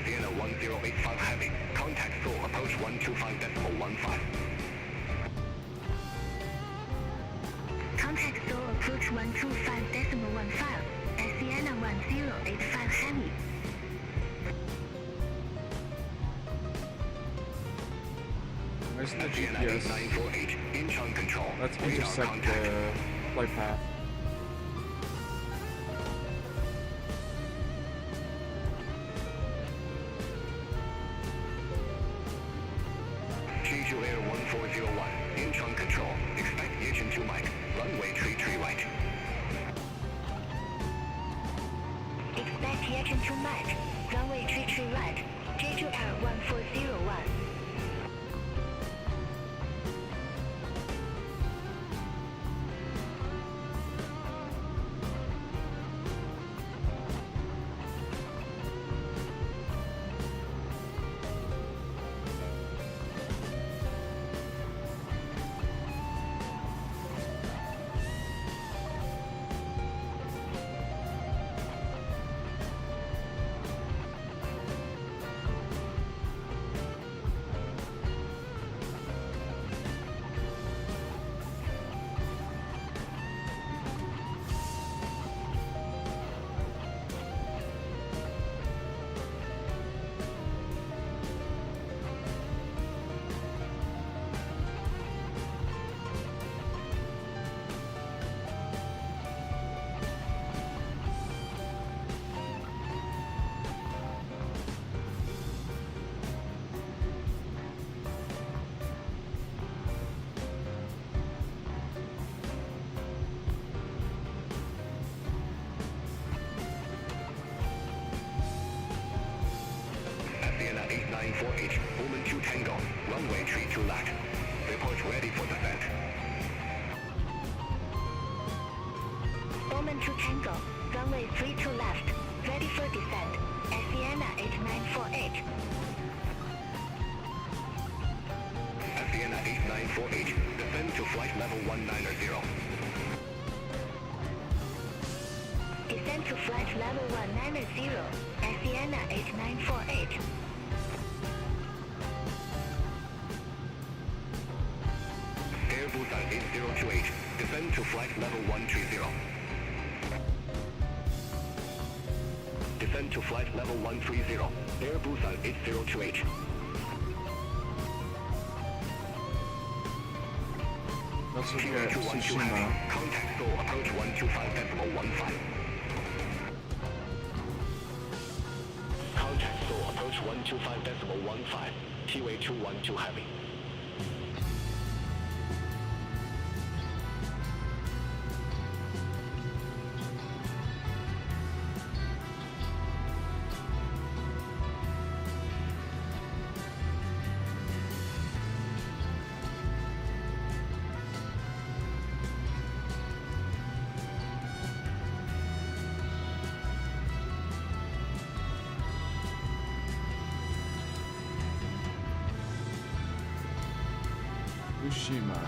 [SPEAKER 4] Sienna 1085 heavy. Contact Seoul approach 125.15.
[SPEAKER 5] Contact Seoul approach 125.15. Sienna 1085 heavy.
[SPEAKER 1] Where's the
[SPEAKER 4] Sienna
[SPEAKER 1] GPS?
[SPEAKER 4] 8948, Incheon control.
[SPEAKER 1] Let's
[SPEAKER 4] Radar
[SPEAKER 1] intersect
[SPEAKER 4] contact.
[SPEAKER 1] the flight path.
[SPEAKER 4] 8948, Omen 2 Tango, runway 32 left. Report ready for descent.
[SPEAKER 5] Omen 2 Tango, runway 32 left, ready for descent. Sienna 8948.
[SPEAKER 4] Sienna 8948, descend to flight level 190.
[SPEAKER 5] Descend to flight level 190, Sienna 8948.
[SPEAKER 4] Air Busan 8028, descend to flight level 130. Descend to flight level 130, Air Busan 8028.
[SPEAKER 1] Let's look
[SPEAKER 4] QA
[SPEAKER 1] at
[SPEAKER 4] 212
[SPEAKER 1] Tsushima.
[SPEAKER 4] heavy, contact Seoul approach 125.15. Contact Seoul approach 125.15, QA 212 heavy.
[SPEAKER 1] Tsushima.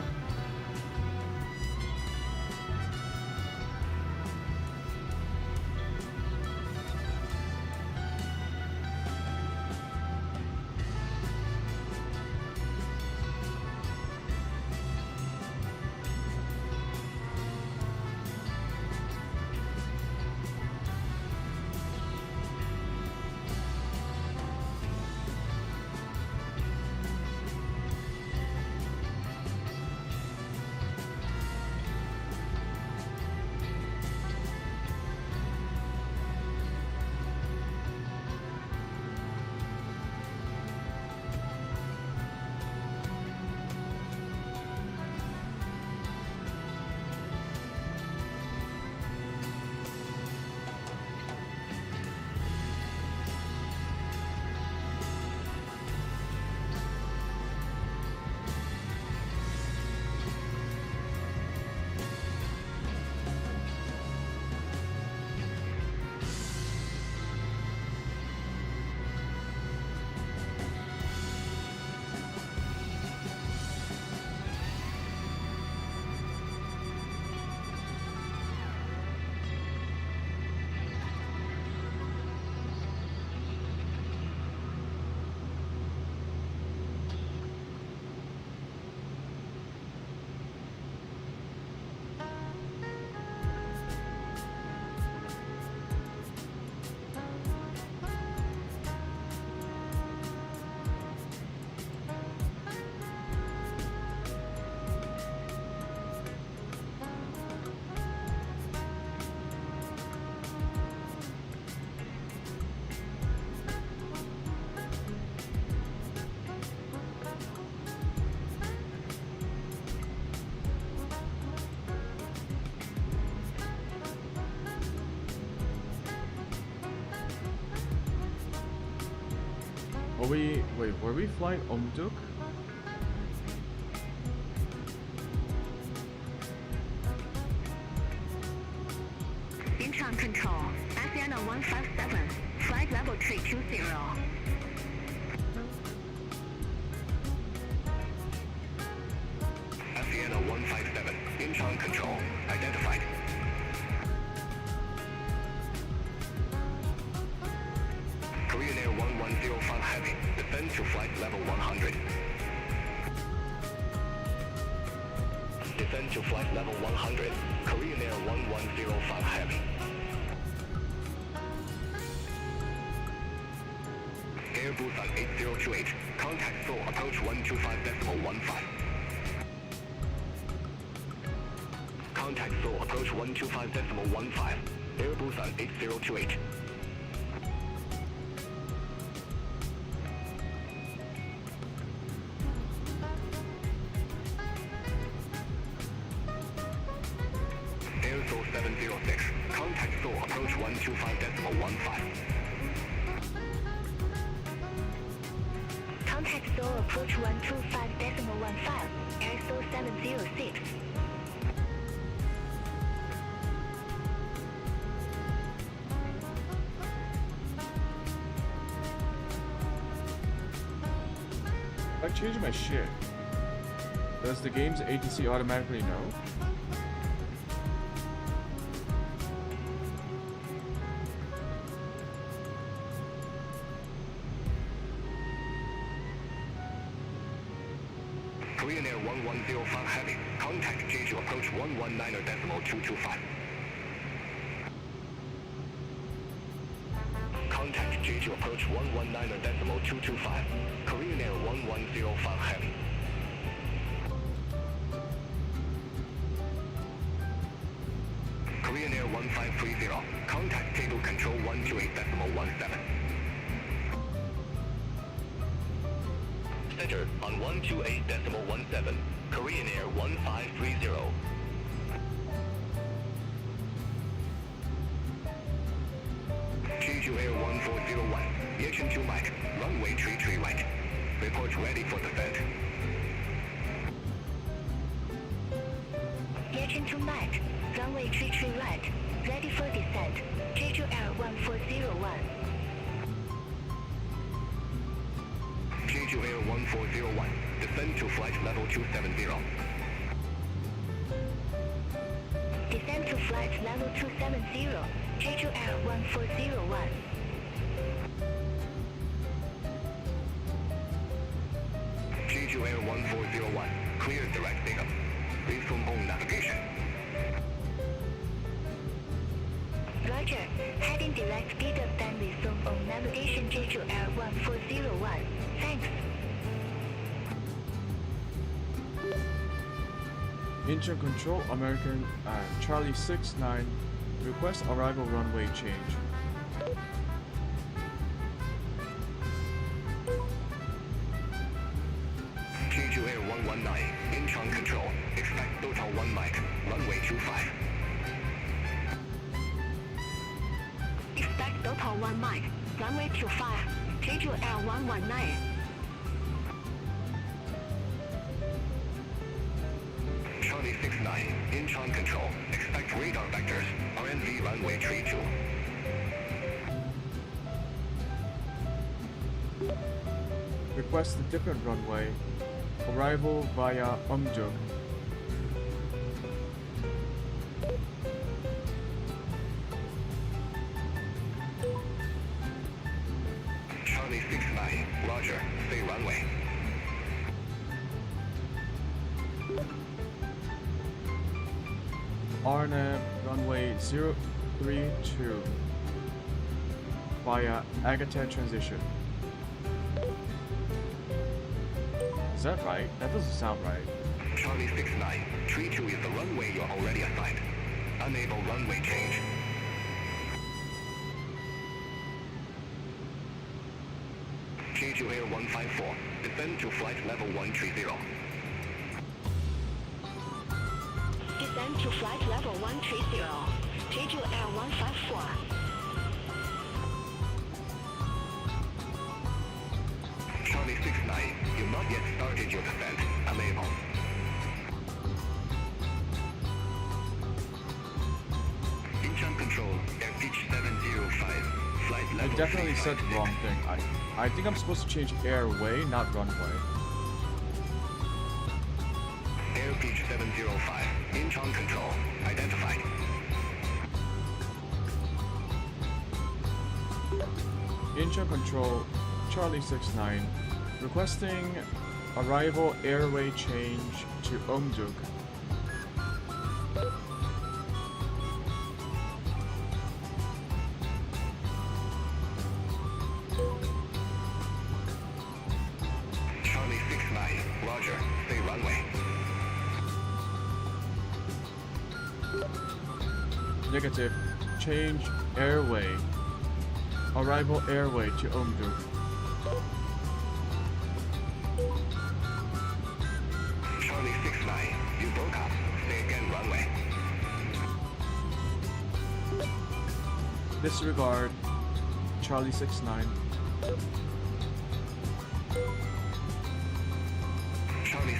[SPEAKER 1] Were we flying Omduk?
[SPEAKER 6] Incheon Control, Sienna 157, flight level 320.
[SPEAKER 4] Sienna 157, Incheon control, identified. Korean Air 1105 heavy, descend to flight level 100. Descend to flight level 100, Korean Air 1105 heavy. Air Busan 8028, contact Seoul approach 125.15. Contact Seoul approach 125.15, Air Busan 8028. Air Seoul 706, contact Seoul approach 125.15.
[SPEAKER 5] Control approach 125.15, AriTo 706.
[SPEAKER 1] I changed my shit. Does the game's ATC automatically know?
[SPEAKER 4] Korean Air 1105 Heavy. Contact Jeju approach 119.225. Contact Jeju approach 119.225. Korean Air 1105 Heavy. Korean Air 1530. Contact table control 128.17. Center on 128.17. Korean Air 1530. Jeju Air 1401. Yechen 2 Mike. Runway 33 right. Report ready for descent.
[SPEAKER 5] Yechen to Mike, runway 33 right, ready for descent. Jeju Air 1401.
[SPEAKER 4] Jeju Air 1401. Descend to flight level 270.
[SPEAKER 5] Descend to flight level 270, Jeju Air 1401.
[SPEAKER 4] Jeju Air 1401. Clear direct takeoff. Resume home navigation.
[SPEAKER 5] Roger, heading direct speed up then resume on navigation Jeju Air 1401. Thanks.
[SPEAKER 1] Engine control, American Charlie 69. Request arrival runway change.
[SPEAKER 4] Jeju Air 119. Incheon control. Expect total 1 Mike. Runway 25.
[SPEAKER 6] Expect total 1 Mike. Runway 25. Jeju Air 119.
[SPEAKER 4] Charlie 69. Incheon control. Expect radar vectors. RNV runway 32.
[SPEAKER 1] Request a different runway. Arrival via Umjuk.
[SPEAKER 4] Charlie 69. Roger. Stay runway.
[SPEAKER 1] RNAV runway 032 via Agata transition. Is that right? That doesn't sound right.
[SPEAKER 4] Charlie 69. 32 is the runway you're already assigned. Unable runway change. Jeju Air 154. Descend to flight level 130.
[SPEAKER 6] Descend to flight level 130. Jeju Air 154.
[SPEAKER 4] Charlie 69. You've not yet started your descent. Unable. Incheon control. Air pitch 705. Flight
[SPEAKER 1] I
[SPEAKER 4] level
[SPEAKER 1] definitely said the
[SPEAKER 4] 356.
[SPEAKER 1] wrong thing. I think I'm supposed to change airway, not runway.
[SPEAKER 4] Air pitch 705. Incheon control. Identified.
[SPEAKER 1] Incheon control, Charlie 69. Requesting arrival airway change to Umjuk.
[SPEAKER 4] Charlie 69. Roger. Stay runway.
[SPEAKER 1] Negative. Change airway. Arrival airway to Umjuk.
[SPEAKER 4] Charlie 69. You broke up. Stay again runway.
[SPEAKER 1] Disregard. Charlie 69.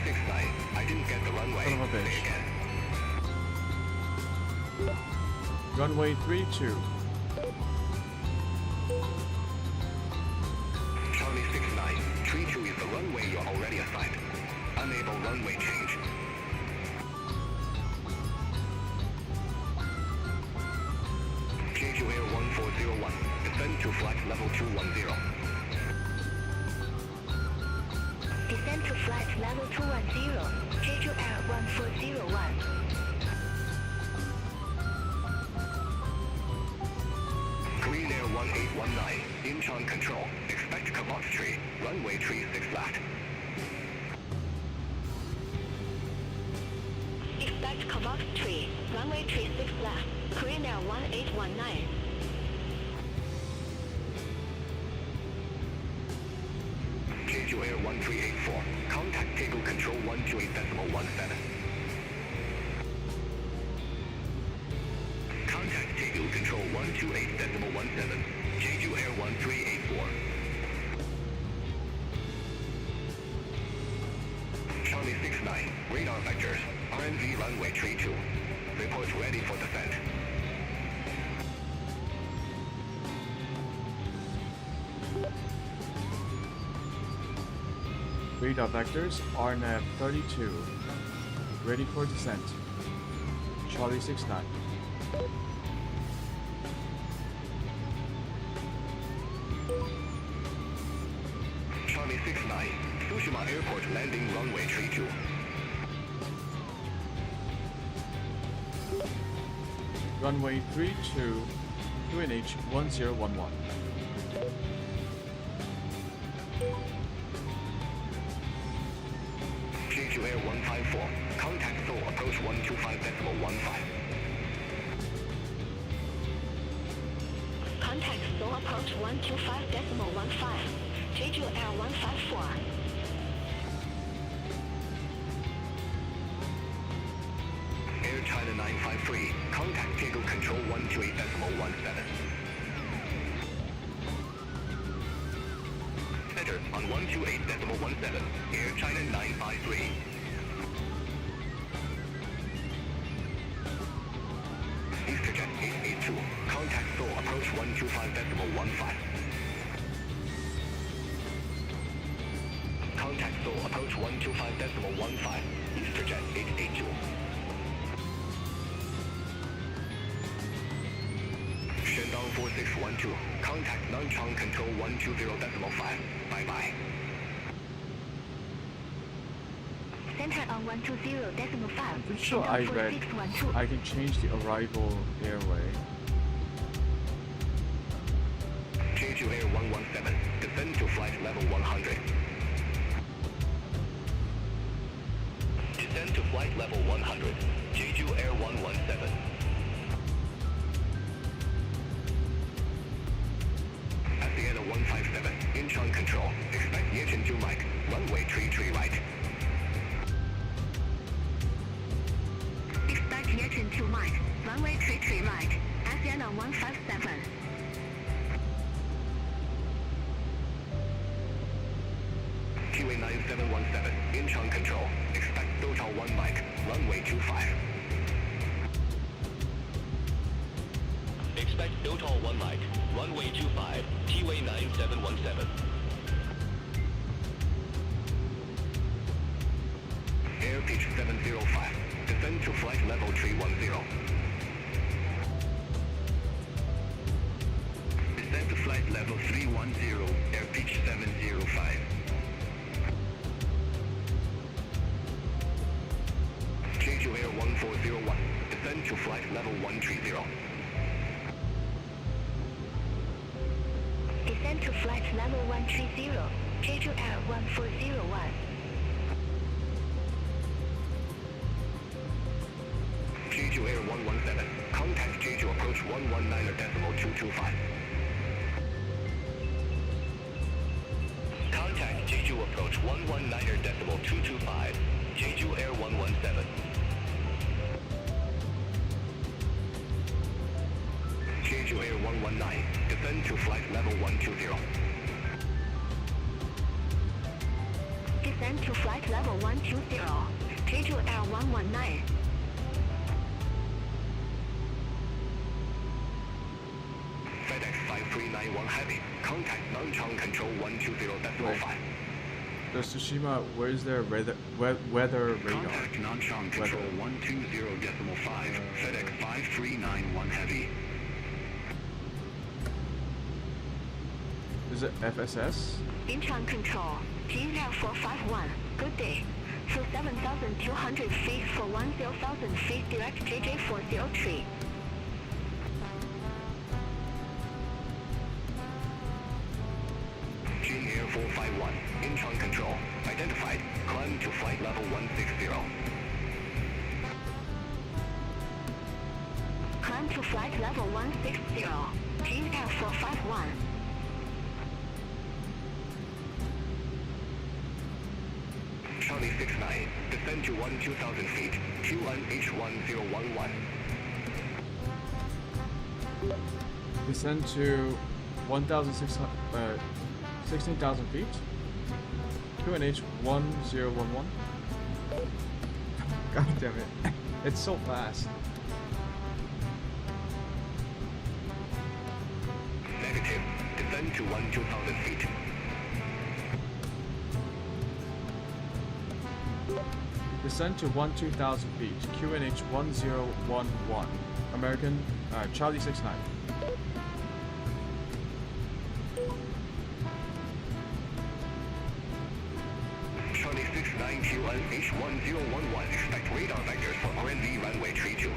[SPEAKER 4] 69. I didn't get the runway.
[SPEAKER 1] Son of a bitch.
[SPEAKER 4] Say again.
[SPEAKER 1] Runway 32.
[SPEAKER 4] Charlie 69. 32 is the runway you're already assigned. Unable runway change. Jeju Air 1401. Descend to flight level 210.
[SPEAKER 5] Descend to flight level 210, Jeju Air 1401.
[SPEAKER 4] Green Air 1819. Incheon control. Expect caboose tree. Runway 36 left.
[SPEAKER 6] Expect caboose tree. Runway 36 left. Korean Air 1819.
[SPEAKER 4] Jeju Air 1384. Contact table control 128.17. Contact table control 128.17. Jeju Air 1384. Charlie 69. Radar vectors. RNV runway 32. Report ready for descent.
[SPEAKER 1] Radar vectors, RNAV 32. Ready for descent. Charlie 69.
[SPEAKER 4] Charlie 69. Tsushima Airport landing runway 32.
[SPEAKER 1] Runway 32, QNH 1011.
[SPEAKER 4] Jeju Air 154. Contact Seoul approach 125.15.
[SPEAKER 6] Contact Seoul approach 125.15. Jeju Air 154.
[SPEAKER 4] Air China 953. Contact Table Control 128.17. Center on 128.17. Air China 953. EasterJet 882. Contact Seoul approach 125.15. Contact Seoul approach 125.15. EasterJet 882. Shandong 4612. Contact Nanchang Control 120.5. Bye-bye.
[SPEAKER 5] Center on 120.5.
[SPEAKER 1] I'm pretty sure I read I can change the arrival airway.
[SPEAKER 4] Jeju Air 117. Descend to flight level 100. Descend to flight level 100. Jeju Air 117. Asiana 157. Incheon control. Expect Yechen to Mike. Runway 33 right.
[SPEAKER 6] Expect Yechen to Mike. Runway 33 right. Asiana 157.
[SPEAKER 4] QA 9717. Incheon control. Expect Total 1 Mike. Runway 25. Expect Total 1 Mike. Runway 25. QA 9717. Air pitch 705. Descend to flight level 310. Descend to flight level 310. Air pitch 705. Jeju Air 1401. Descend to flight level 130.
[SPEAKER 5] Descend to flight level 130, Jeju Air 1401.
[SPEAKER 4] Jeju Air 117. Contact Jeju approach 119.225. Contact Jeju approach 119.225. Jeju Air 117. Jeju Air 119. Descend to flight level 120.
[SPEAKER 5] Descend
[SPEAKER 6] Descend to flight level 120. Jeju Air 119.
[SPEAKER 4] FedEx 5391 Heavy. Contact Nanchang Control 120.5.
[SPEAKER 1] Does Tsushima, where's their weather radar?
[SPEAKER 4] Contact Nanchang Control 120.5. FedEx 5391 Heavy.
[SPEAKER 1] Is it FSS?
[SPEAKER 6] Incheon Control, Jeju Air 451. Good day. For 7,200 feet for 10,000 feet direct JJ 403.
[SPEAKER 4] Jin Air 451. Incheon Control. Identified. Climb to flight level 160.
[SPEAKER 6] Climb to flight level 160. Jeju Air 451.
[SPEAKER 4] Charlie 69. Descend to 2,000 feet. Q1H1011.
[SPEAKER 1] Descend to 16,000 feet. QNH 1011. God damn it. It's so fast.
[SPEAKER 4] Negative. Descend to 2,000 feet.
[SPEAKER 1] Descend to 2,000 feet. QNH 1011. American, Charlie 69.
[SPEAKER 4] Charlie 69 Q1H1011. Expect radar vectors for RNV runway 32.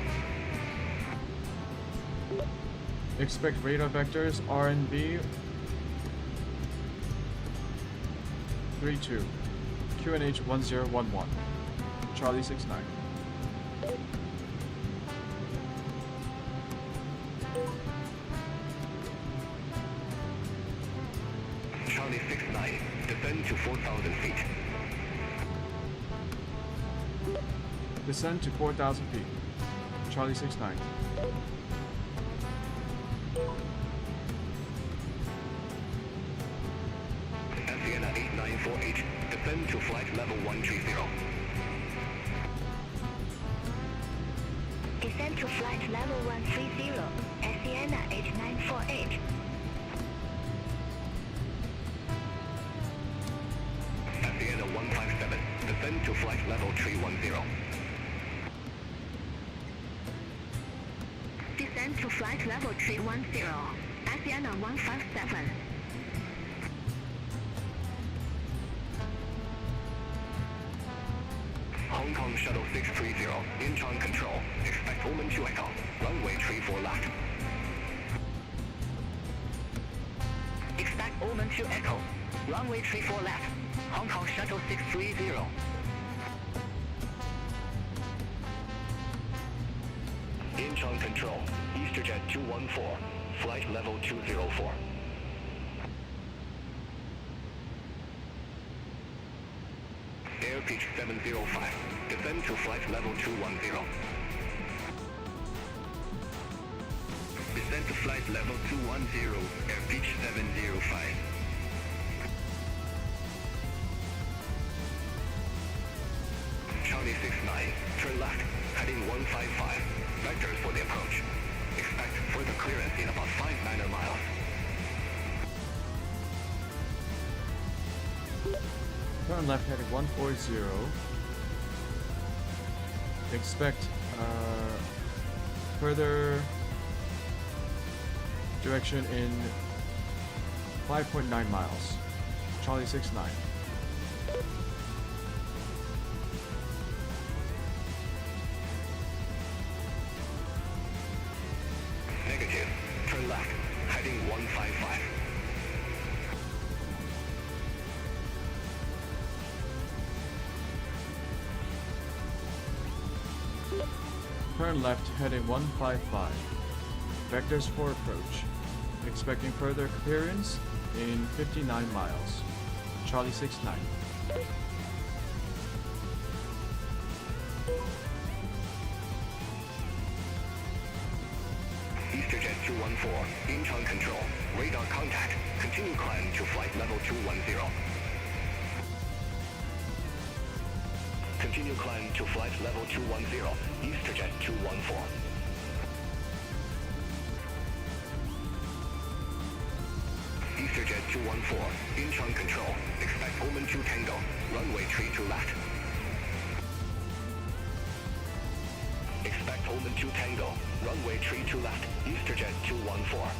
[SPEAKER 1] Expect radar vectors RNB 32. QNH 1011. Charlie 69.
[SPEAKER 4] Charlie 69. Descend to 4,000 feet.
[SPEAKER 1] Descend to 4,000 feet. Charlie 69.
[SPEAKER 4] Sienna 8948. Descend to flight level 130.
[SPEAKER 5] Descend to flight level 130, Sienna 8948.
[SPEAKER 4] Sienna 157. Descend to flight level 310.
[SPEAKER 6] Descend to flight level 310. Sienna 157.
[SPEAKER 4] Hong Kong Shuttle 630. Incheon Control. Expect Omen 2 Echo. Runway 34 left. Expect Omen 2 Echo. Runway 34 left. Hong Kong Shuttle 630. Incheon Control. EasterJet 214. Flight level 204. Air pitch 705. Descend to flight level 210. Descend to flight level 210. Air pitch 705. Charlie 69. Turn left. Heading 155. Vectors for the approach. Expect further clearance in about 5 minor miles.
[SPEAKER 1] Turn left heading 140. Expect further direction in 5.9 miles. Charlie 69.
[SPEAKER 4] Negative. Turn left. Heading 155.
[SPEAKER 1] Turn left heading 155. Vectors for approach. Expecting further clearance in 59 miles. Charlie 69.
[SPEAKER 4] EasterJet 214. Incheon Control. Radar contact. Continue climb to flight level 210. Continue climb to flight level 210, EasterJet 214. EasterJet 214, Incheon control. Expect Omen 2 Tango. Runway 32 left. Expect Omen 2 Tango. Runway 32 left. EasterJet 214.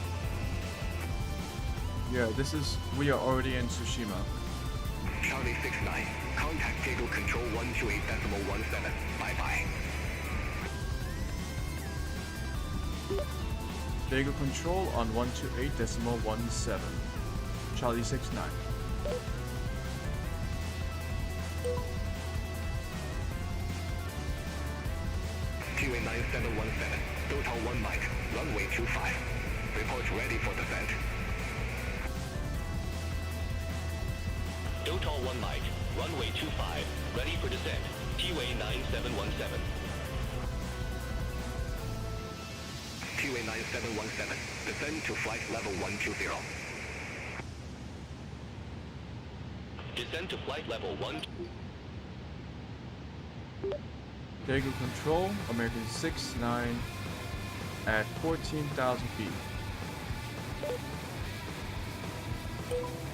[SPEAKER 1] Yeah, we are already in Tsushima.
[SPEAKER 4] Charlie 69. Contact Dago control 128.17. Bye-bye.
[SPEAKER 1] Dago control on 128.17. Charlie 69.
[SPEAKER 4] QA 9717. Total 1 mic. Runway 25. Report ready for descent. Total 1 mic. Runway 25. Ready for descent. QA 9717. QA 9717. Descend to flight level 120. Descend to flight level 1.
[SPEAKER 1] Dago control, American 69 at 14,000 feet.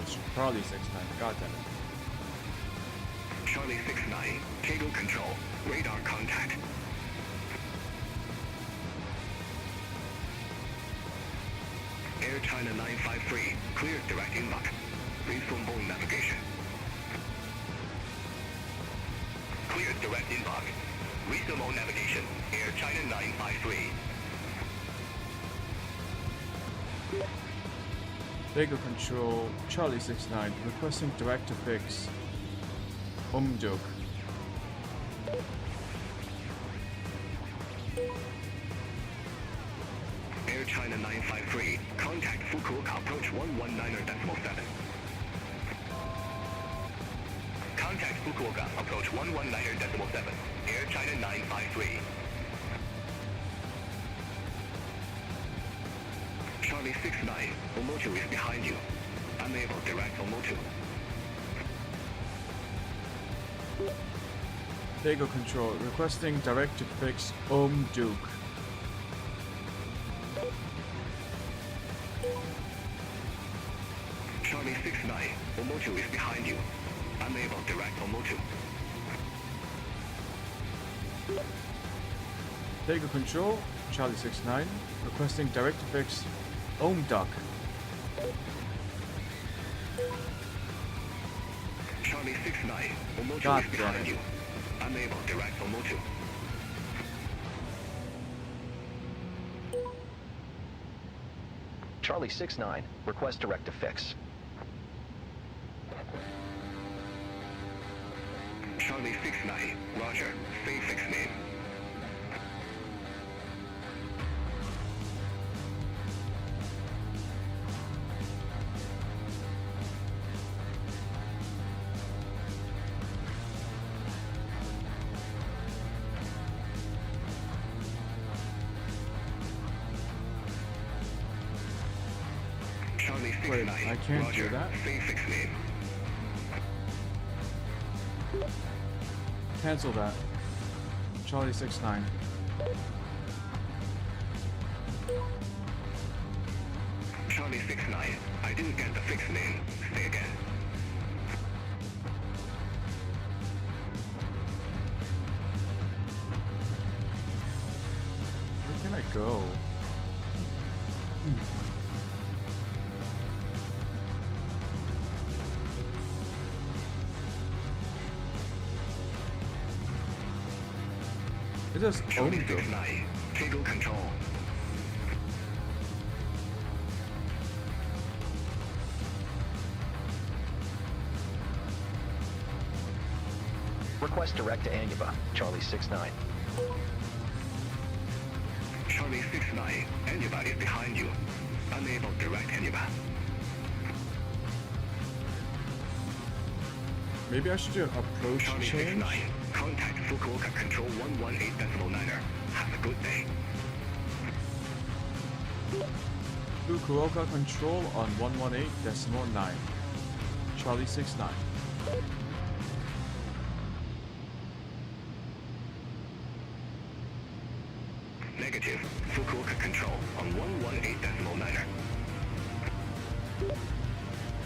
[SPEAKER 1] It's Charlie 69, god damn it.
[SPEAKER 4] Charlie 69. Dago control. Radar contact. Air China 953. Clear direct inbox. Resume Boeing navigation. Clear direct inbox. Resume on navigation. Air China 953.
[SPEAKER 1] Dago control, Charlie 69 requesting direct to fix. Joke.
[SPEAKER 4] Air China 953. Contact Fukuoka approach 119.7. Contact Fukuoka approach 119.7. Air China 953. Charlie 69. Omoto is behind you. Unable direct Omoto.
[SPEAKER 1] Dago control requesting direct to fix Duke.
[SPEAKER 4] Charlie 69. Omoto is behind you. Unable direct Omoto.
[SPEAKER 1] Dago control, Charlie 69 requesting direct to fix Duck.
[SPEAKER 4] Charlie 69. Omoto
[SPEAKER 1] God
[SPEAKER 4] is
[SPEAKER 1] damn
[SPEAKER 4] behind
[SPEAKER 1] it.
[SPEAKER 4] you. Unable direct Omoto.
[SPEAKER 3] Charlie 69, request direct to fix.
[SPEAKER 4] Charlie 69. Roger. Say fix name. Charlie 69.
[SPEAKER 1] Wait, I can't
[SPEAKER 4] Roger.
[SPEAKER 1] do that?
[SPEAKER 4] Say fix name.
[SPEAKER 1] Cancel that. Charlie 69.
[SPEAKER 4] Charlie 69. I didn't get the fix name. Say again.
[SPEAKER 1] Where can I go? It says
[SPEAKER 4] Charlie
[SPEAKER 1] Duke.
[SPEAKER 4] 69. Toggle control.
[SPEAKER 3] Request direct to Anuba, Charlie 69.
[SPEAKER 4] Charlie 69. Anuba is behind you. Unable direct Anuba.
[SPEAKER 1] Maybe I should do an approach
[SPEAKER 4] Charlie
[SPEAKER 1] change.
[SPEAKER 4] 69. Contact Fukuoka control 118.9er. Have a good day.
[SPEAKER 1] Fukuoka control on 118.9. Charlie 69.
[SPEAKER 4] Negative. Fukuoka control on 118.9er.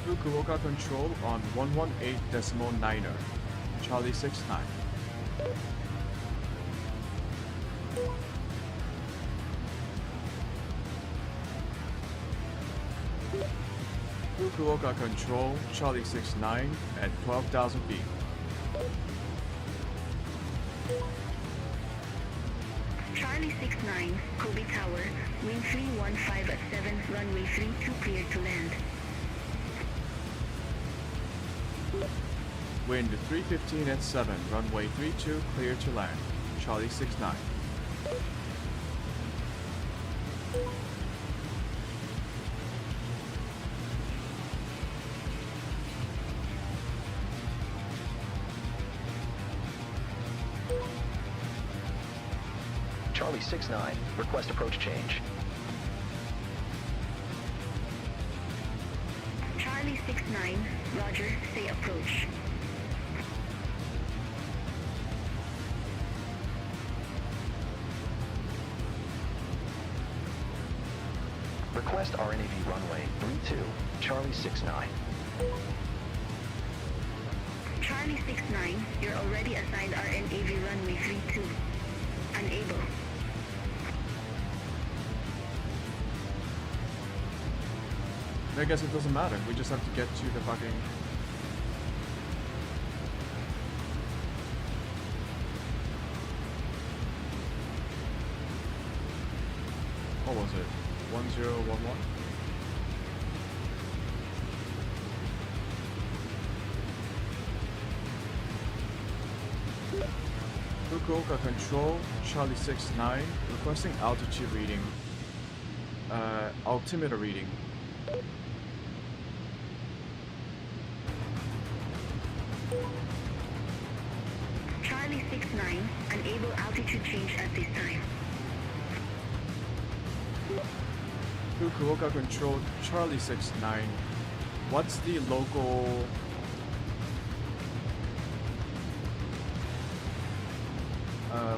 [SPEAKER 1] Fukuoka control on 118.9er. Charlie 69. Fukuoka control, Charlie 69 at 12,000 feet.
[SPEAKER 6] Charlie 69, Kobe Tower, wind 315 at 7, runway 32 clear to land.
[SPEAKER 1] Wind 315 at 7, runway 32 clear to land. Charlie 69.
[SPEAKER 3] Charlie 69, request approach change.
[SPEAKER 6] Charlie 69, Roger, say approach.
[SPEAKER 3] Request RNAV runway 32, Charlie 69.
[SPEAKER 6] Charlie 69, you're already assigned RNAV runway 32. Unable.
[SPEAKER 1] I guess it doesn't matter. We just have to get to the fucking... What was it? 1011? Fukuoka control, Charlie 69, requesting altitude reading. Altimeter reading.
[SPEAKER 6] Charlie 69, unable altitude change at this time.
[SPEAKER 1] Fukuoka control, Charlie 69. What's the local...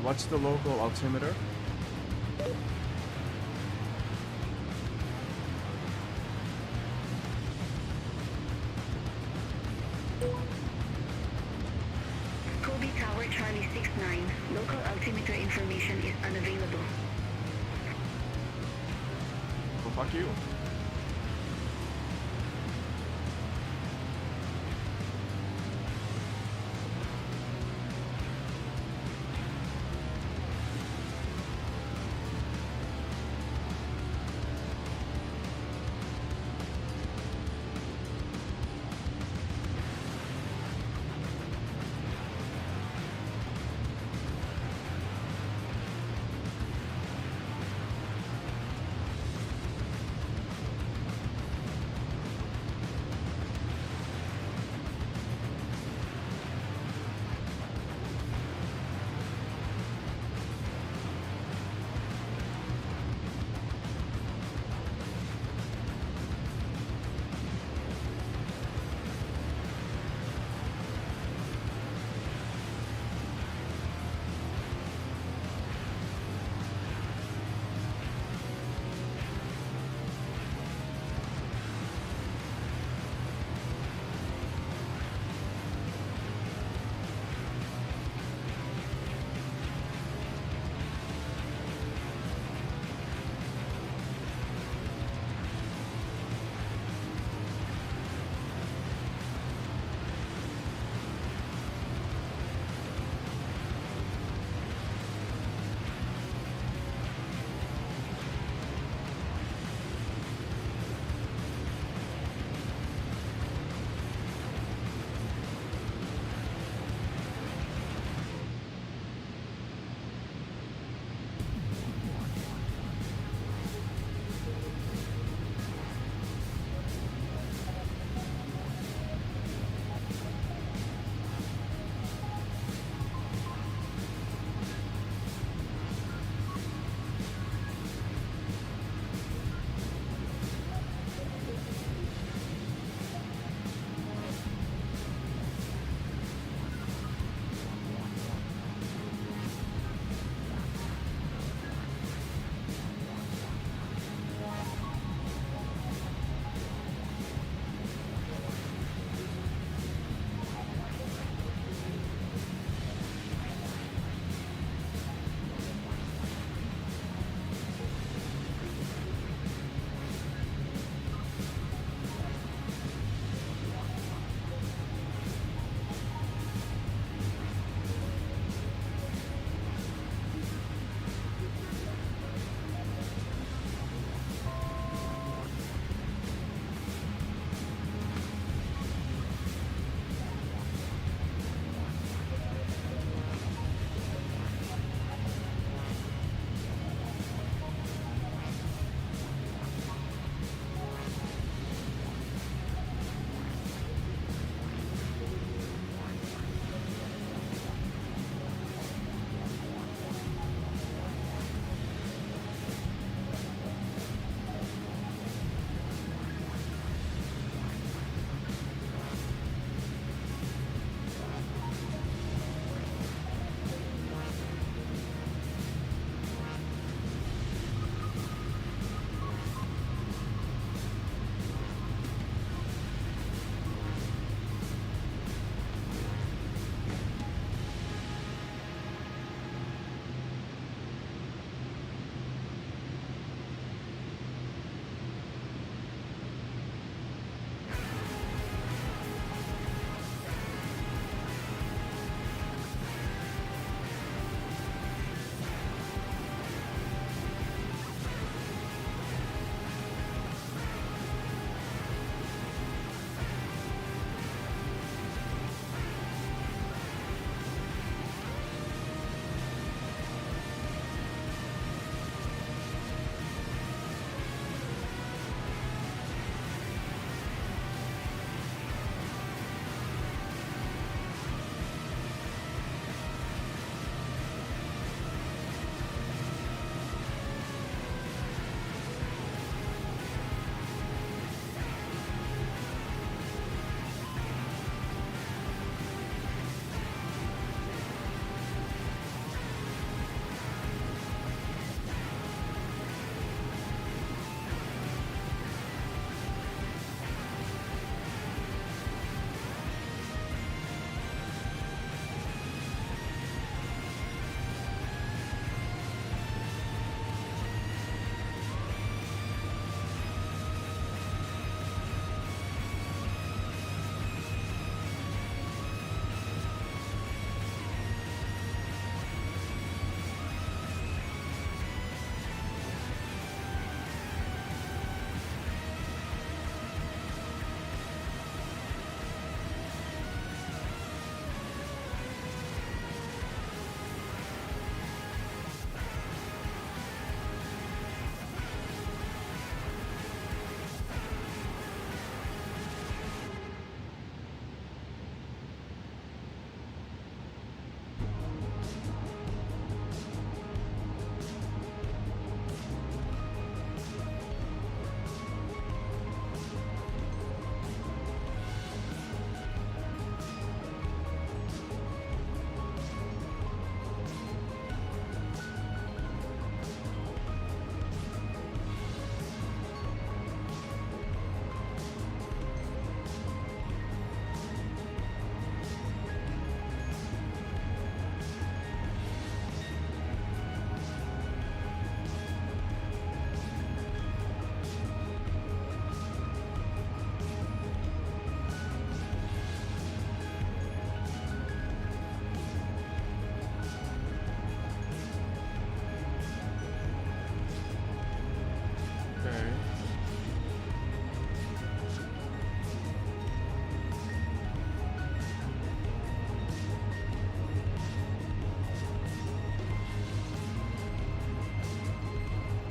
[SPEAKER 1] what's the local altimeter?
[SPEAKER 6] Kobe Tower Charlie 69, local altimeter information is unavailable.
[SPEAKER 1] Well, fuck you.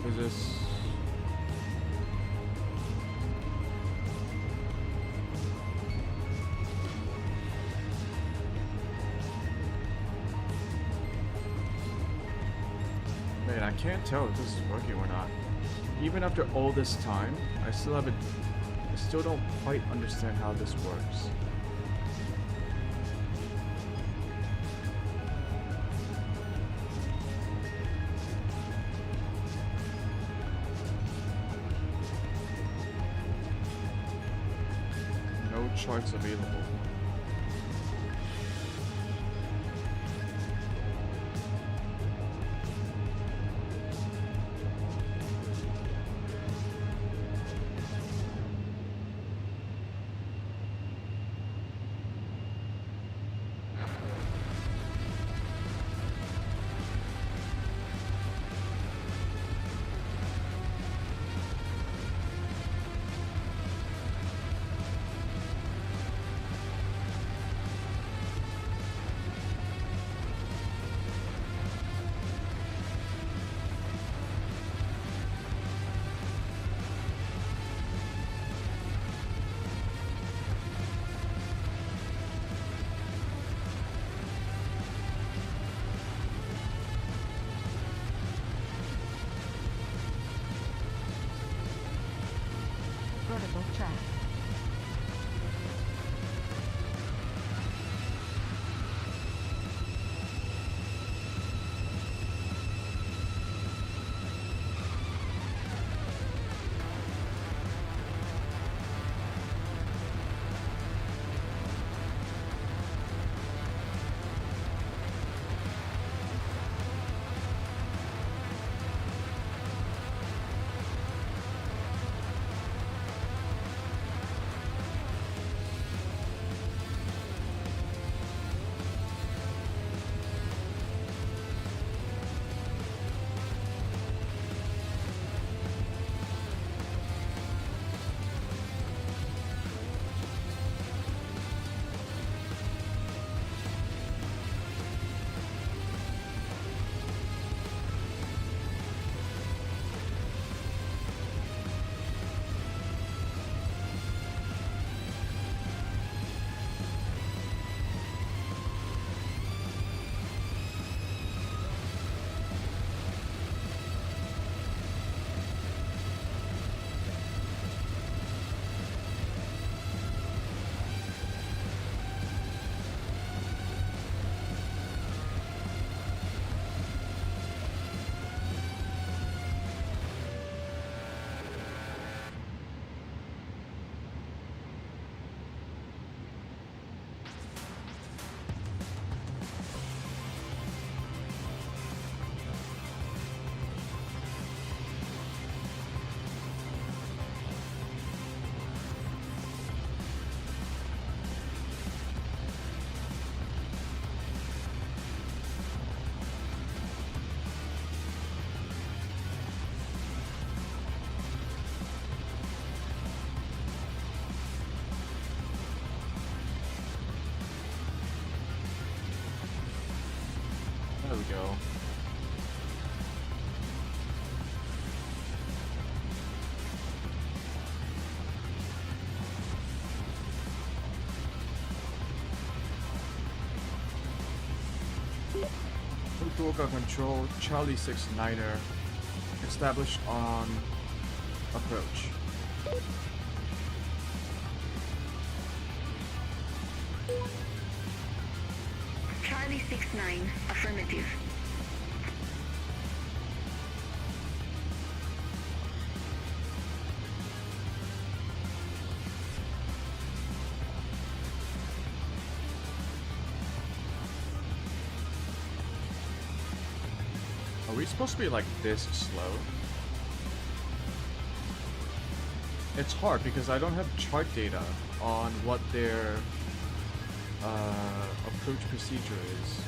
[SPEAKER 1] Is this... Man, I can't tell if this is working or not. Even after all this time, I still don't quite understand how this works. No charts available.
[SPEAKER 7] Vertical track.
[SPEAKER 1] There we go. Fukuoka control Charlie 69er established on approach.
[SPEAKER 6] Charlie 69, affirmative.
[SPEAKER 1] Are we supposed to be like this slow? It's hard because I don't have chart data on what their approach procedure is.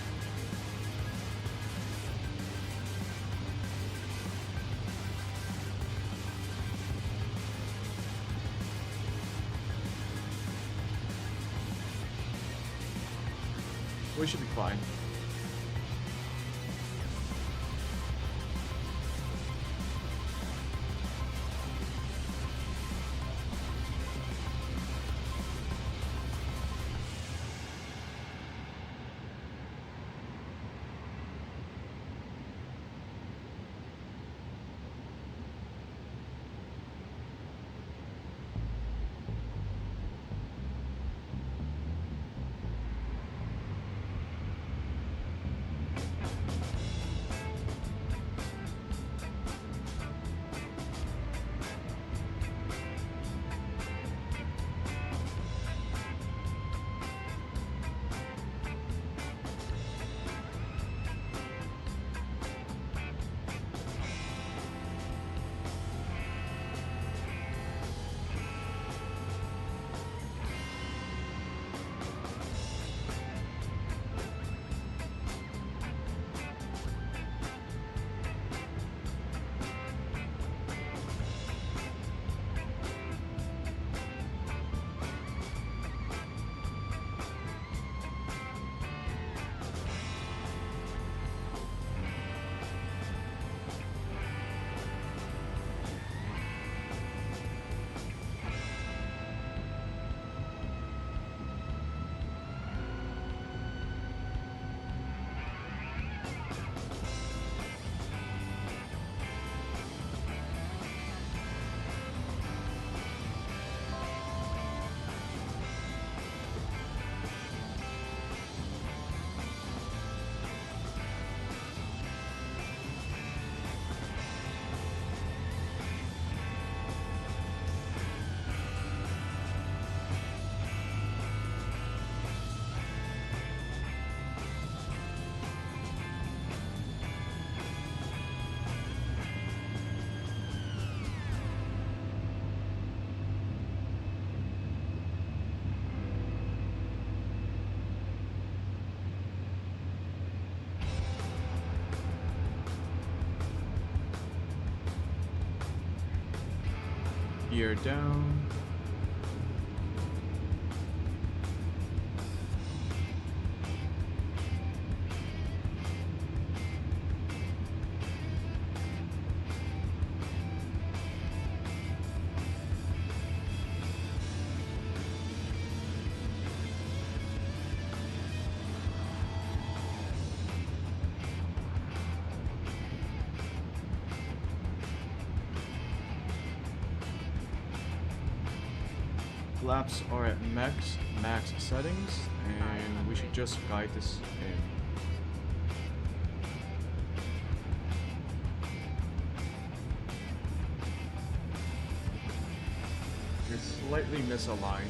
[SPEAKER 1] We should be fine. Gear down. Flaps are at max settings, and we should just guide this in. You're slightly misaligned.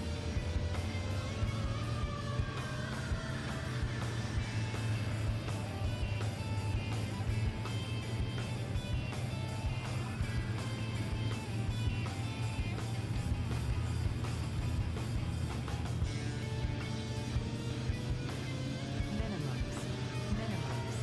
[SPEAKER 7] Minimums. Minimums.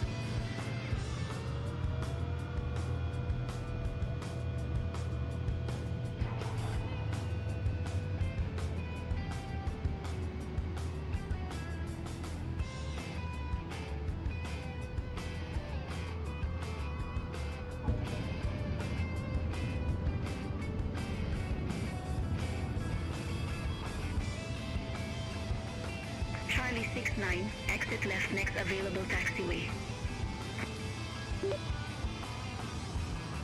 [SPEAKER 6] Charlie 69, exit left next available taxiway.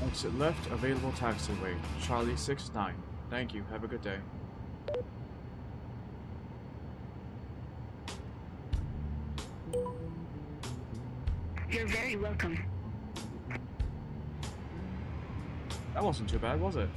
[SPEAKER 1] Exit left, available taxiway. Charlie 69. Thank you. Have a good day.
[SPEAKER 6] You're very welcome.
[SPEAKER 1] That wasn't too bad, was it?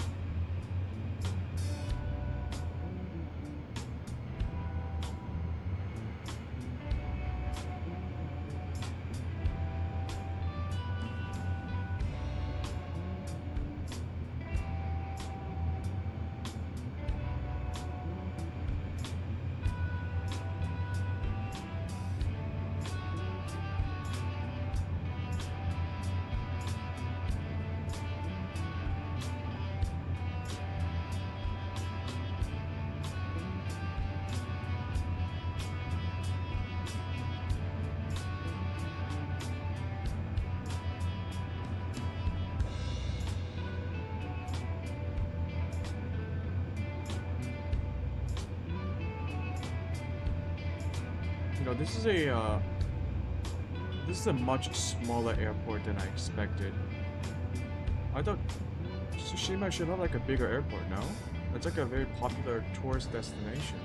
[SPEAKER 1] You know, this is a much smaller airport than I expected. I thought Tsushima should have like a bigger airport, no? It's like a very popular tourist destination.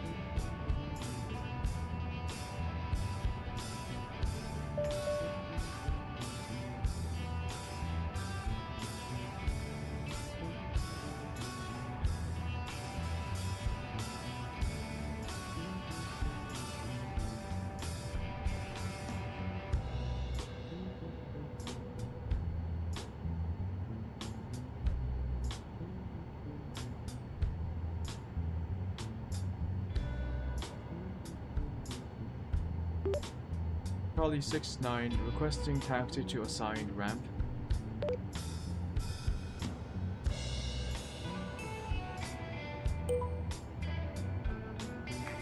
[SPEAKER 1] Charlie 69 requesting taxi to assigned ramp.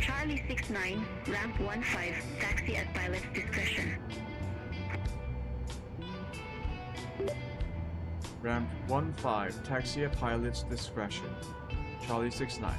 [SPEAKER 6] Charlie 69, ramp 15, taxi at pilot's discretion.
[SPEAKER 1] Ramp 15, taxi at pilot's discretion. Charlie 69.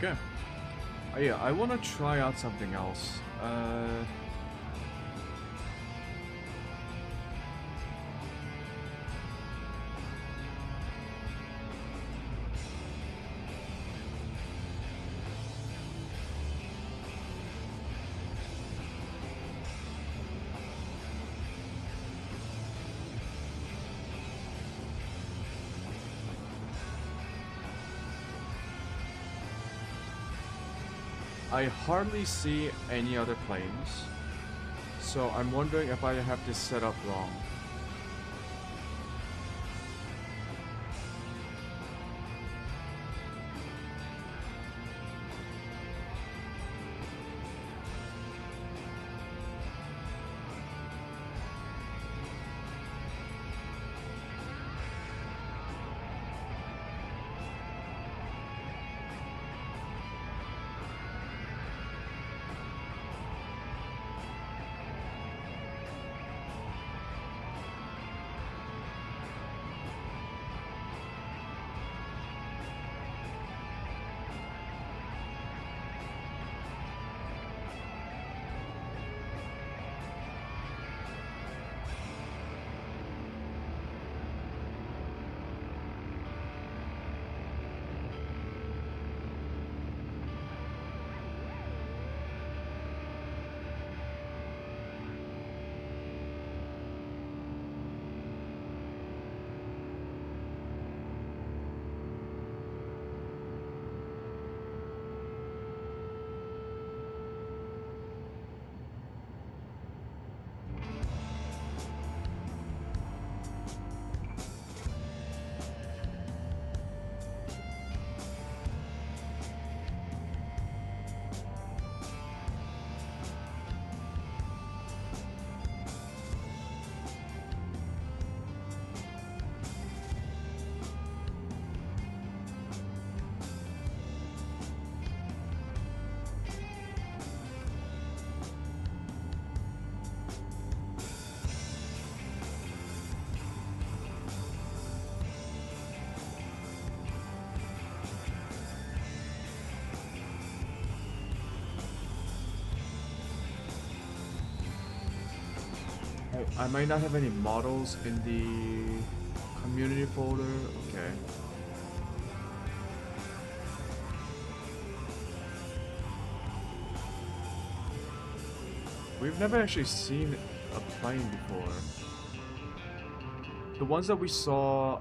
[SPEAKER 1] Okay. Yeah, I want to try out something else. I hardly see any other planes, so I'm wondering if I have this set up wrong. I might not have any models in the community folder. Okay. We've never actually seen a plane before. The ones that we saw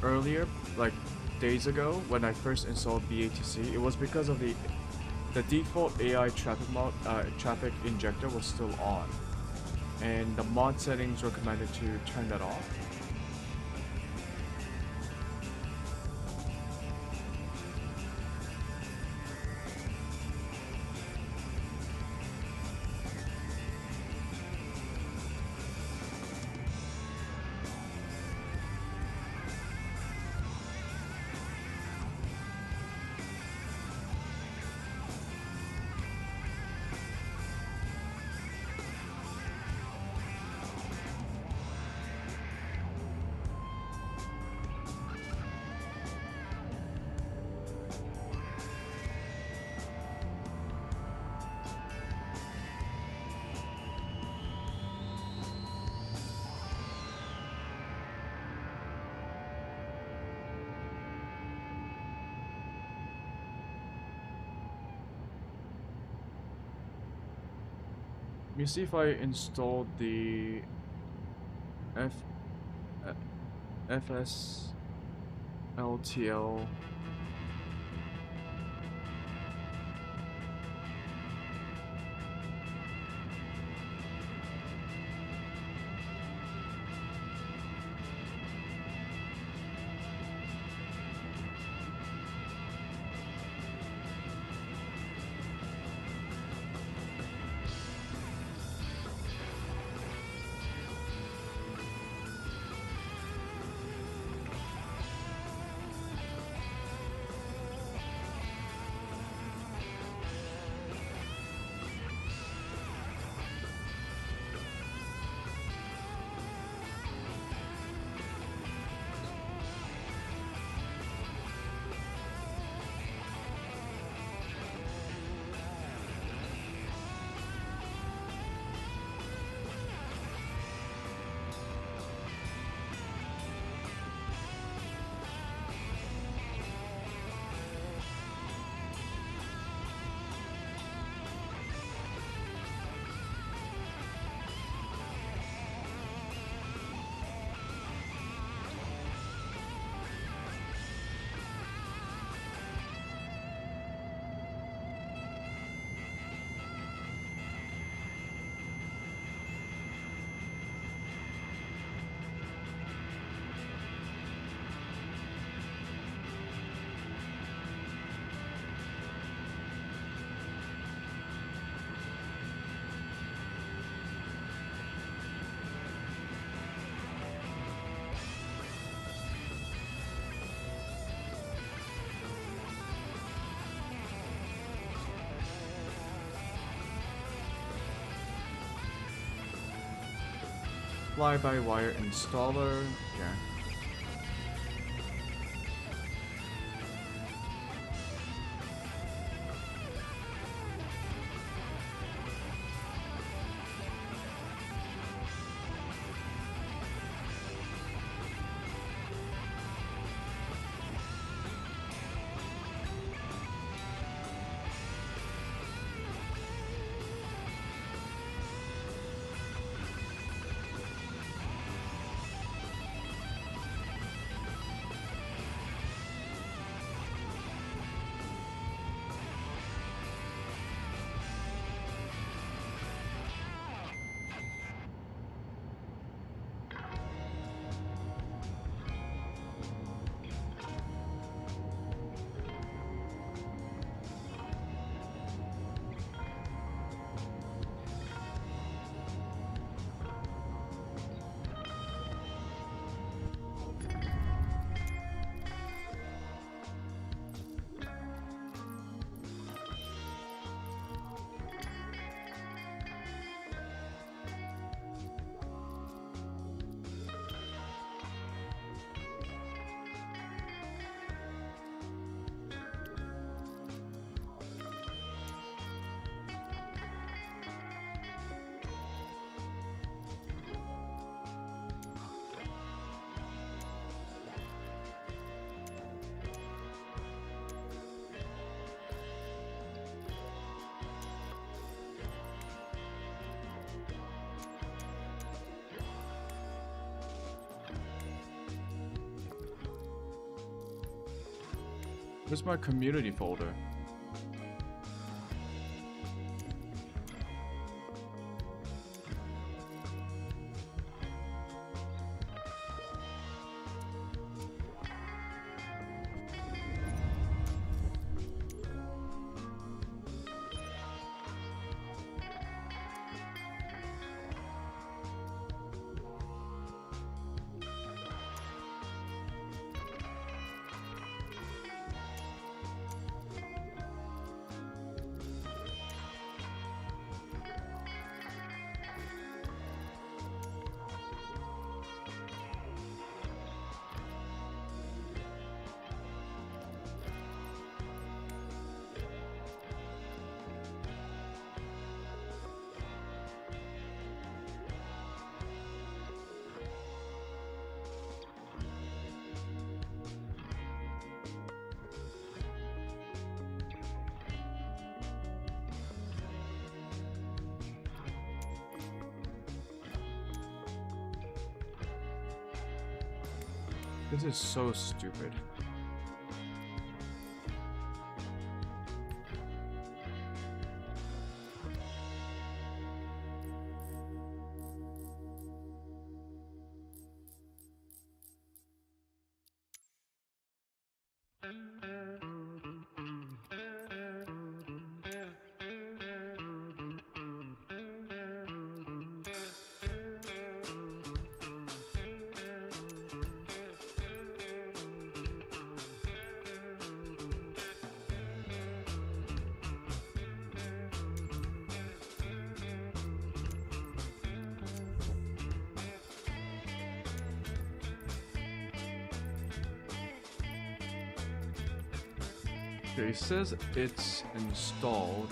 [SPEAKER 1] earlier, like days ago, when I first installed BATC, it was because of the default AI traffic injector was still on, and the mod settings recommended to turn that off. Let me see if I installed the FSLTL. fly-by-wire installer. Yeah. Where's my community folder? This is so stupid. Okay, it says it's installed.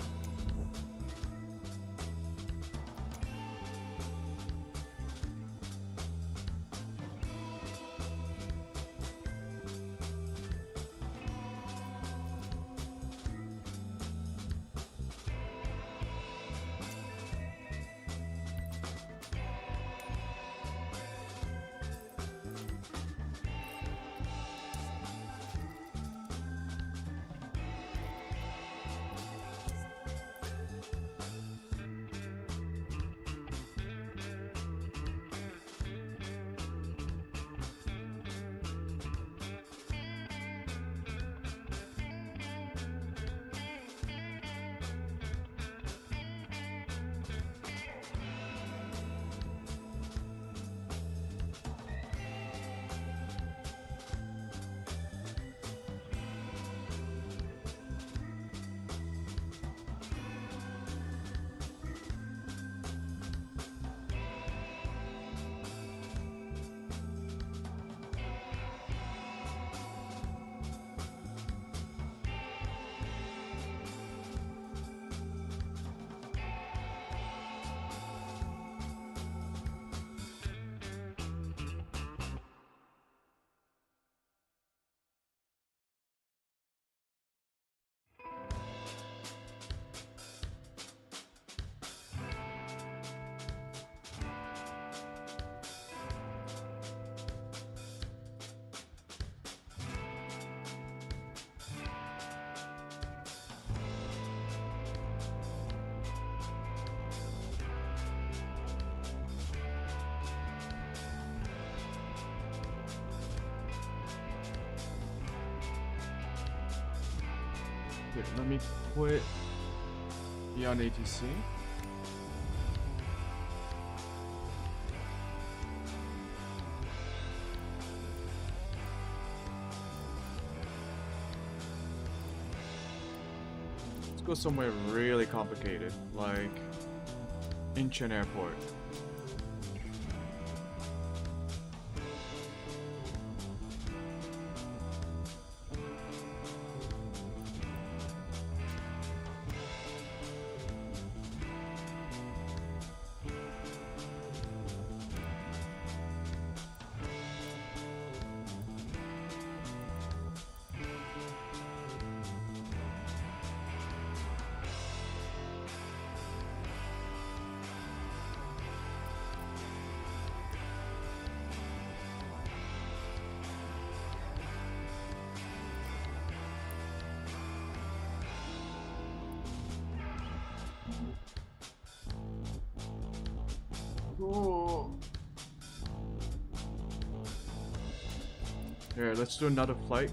[SPEAKER 1] Okay, let me quit Beyond ATC. Let's go somewhere really complicated, like Incheon Airport. Oh. Here, let's do another flight.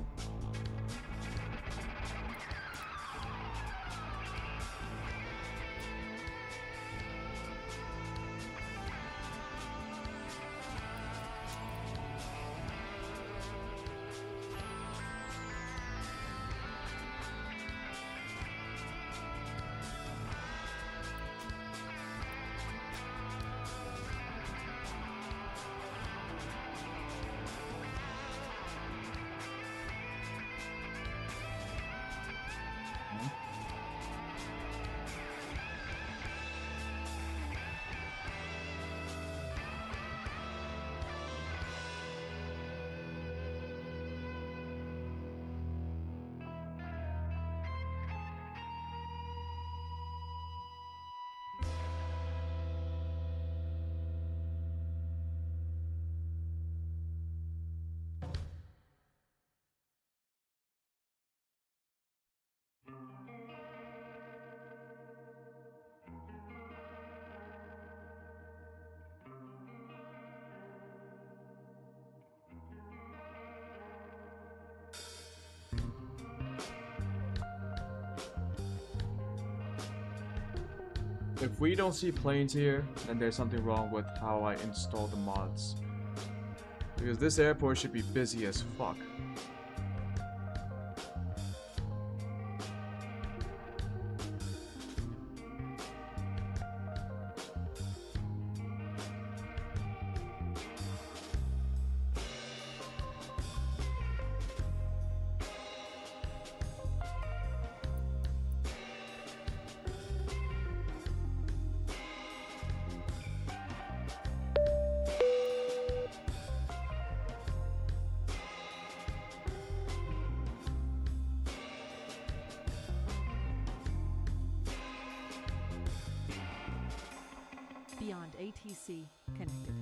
[SPEAKER 1] If we don't see planes here, then there's something wrong with how I install the mods. Because this airport should be busy as fuck.
[SPEAKER 7] Beyond ATC connected.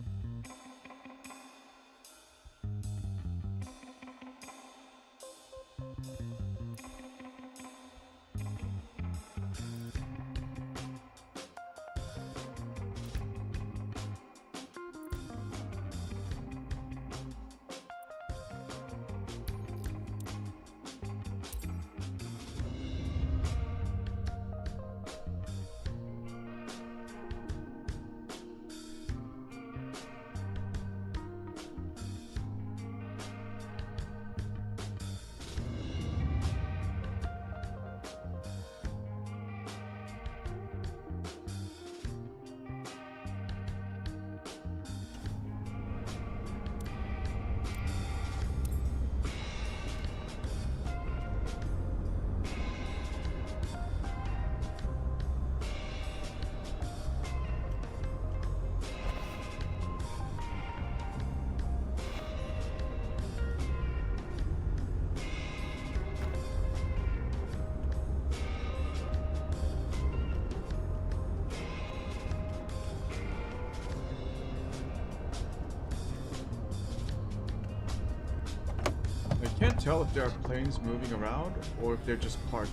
[SPEAKER 7] I can't tell if there are planes moving around or if they're just parked.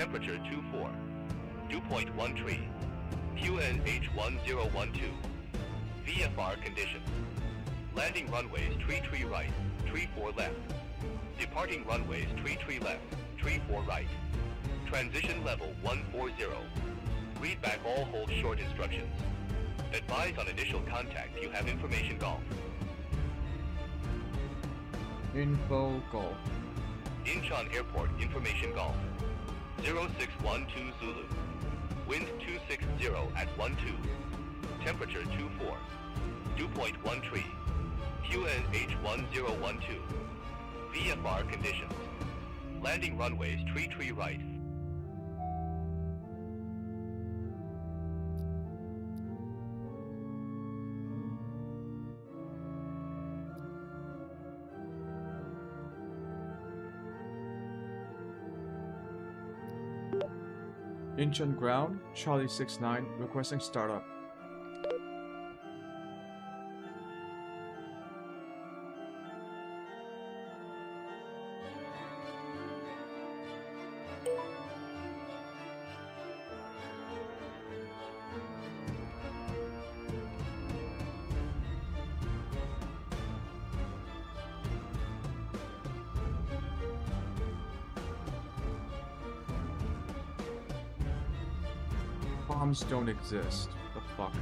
[SPEAKER 4] Temperature 24. Dew point 13. QNH1012. VFR conditions. Landing runways tree right, tree 4 left. Departing runways tree left, tree 4 right. Transition level 140. Read back all hold short instructions. Advise on initial contact you have information golf.
[SPEAKER 1] Info golf.
[SPEAKER 4] Incheon Airport information golf. 0612 Zulu. Wind 260 at 12. Temperature 24. Dew point 13. QNH1012. VFR conditions. Landing runways tree right.
[SPEAKER 1] Incheon ground, Charlie 69, requesting startup. Bombs don't exist. The fuck?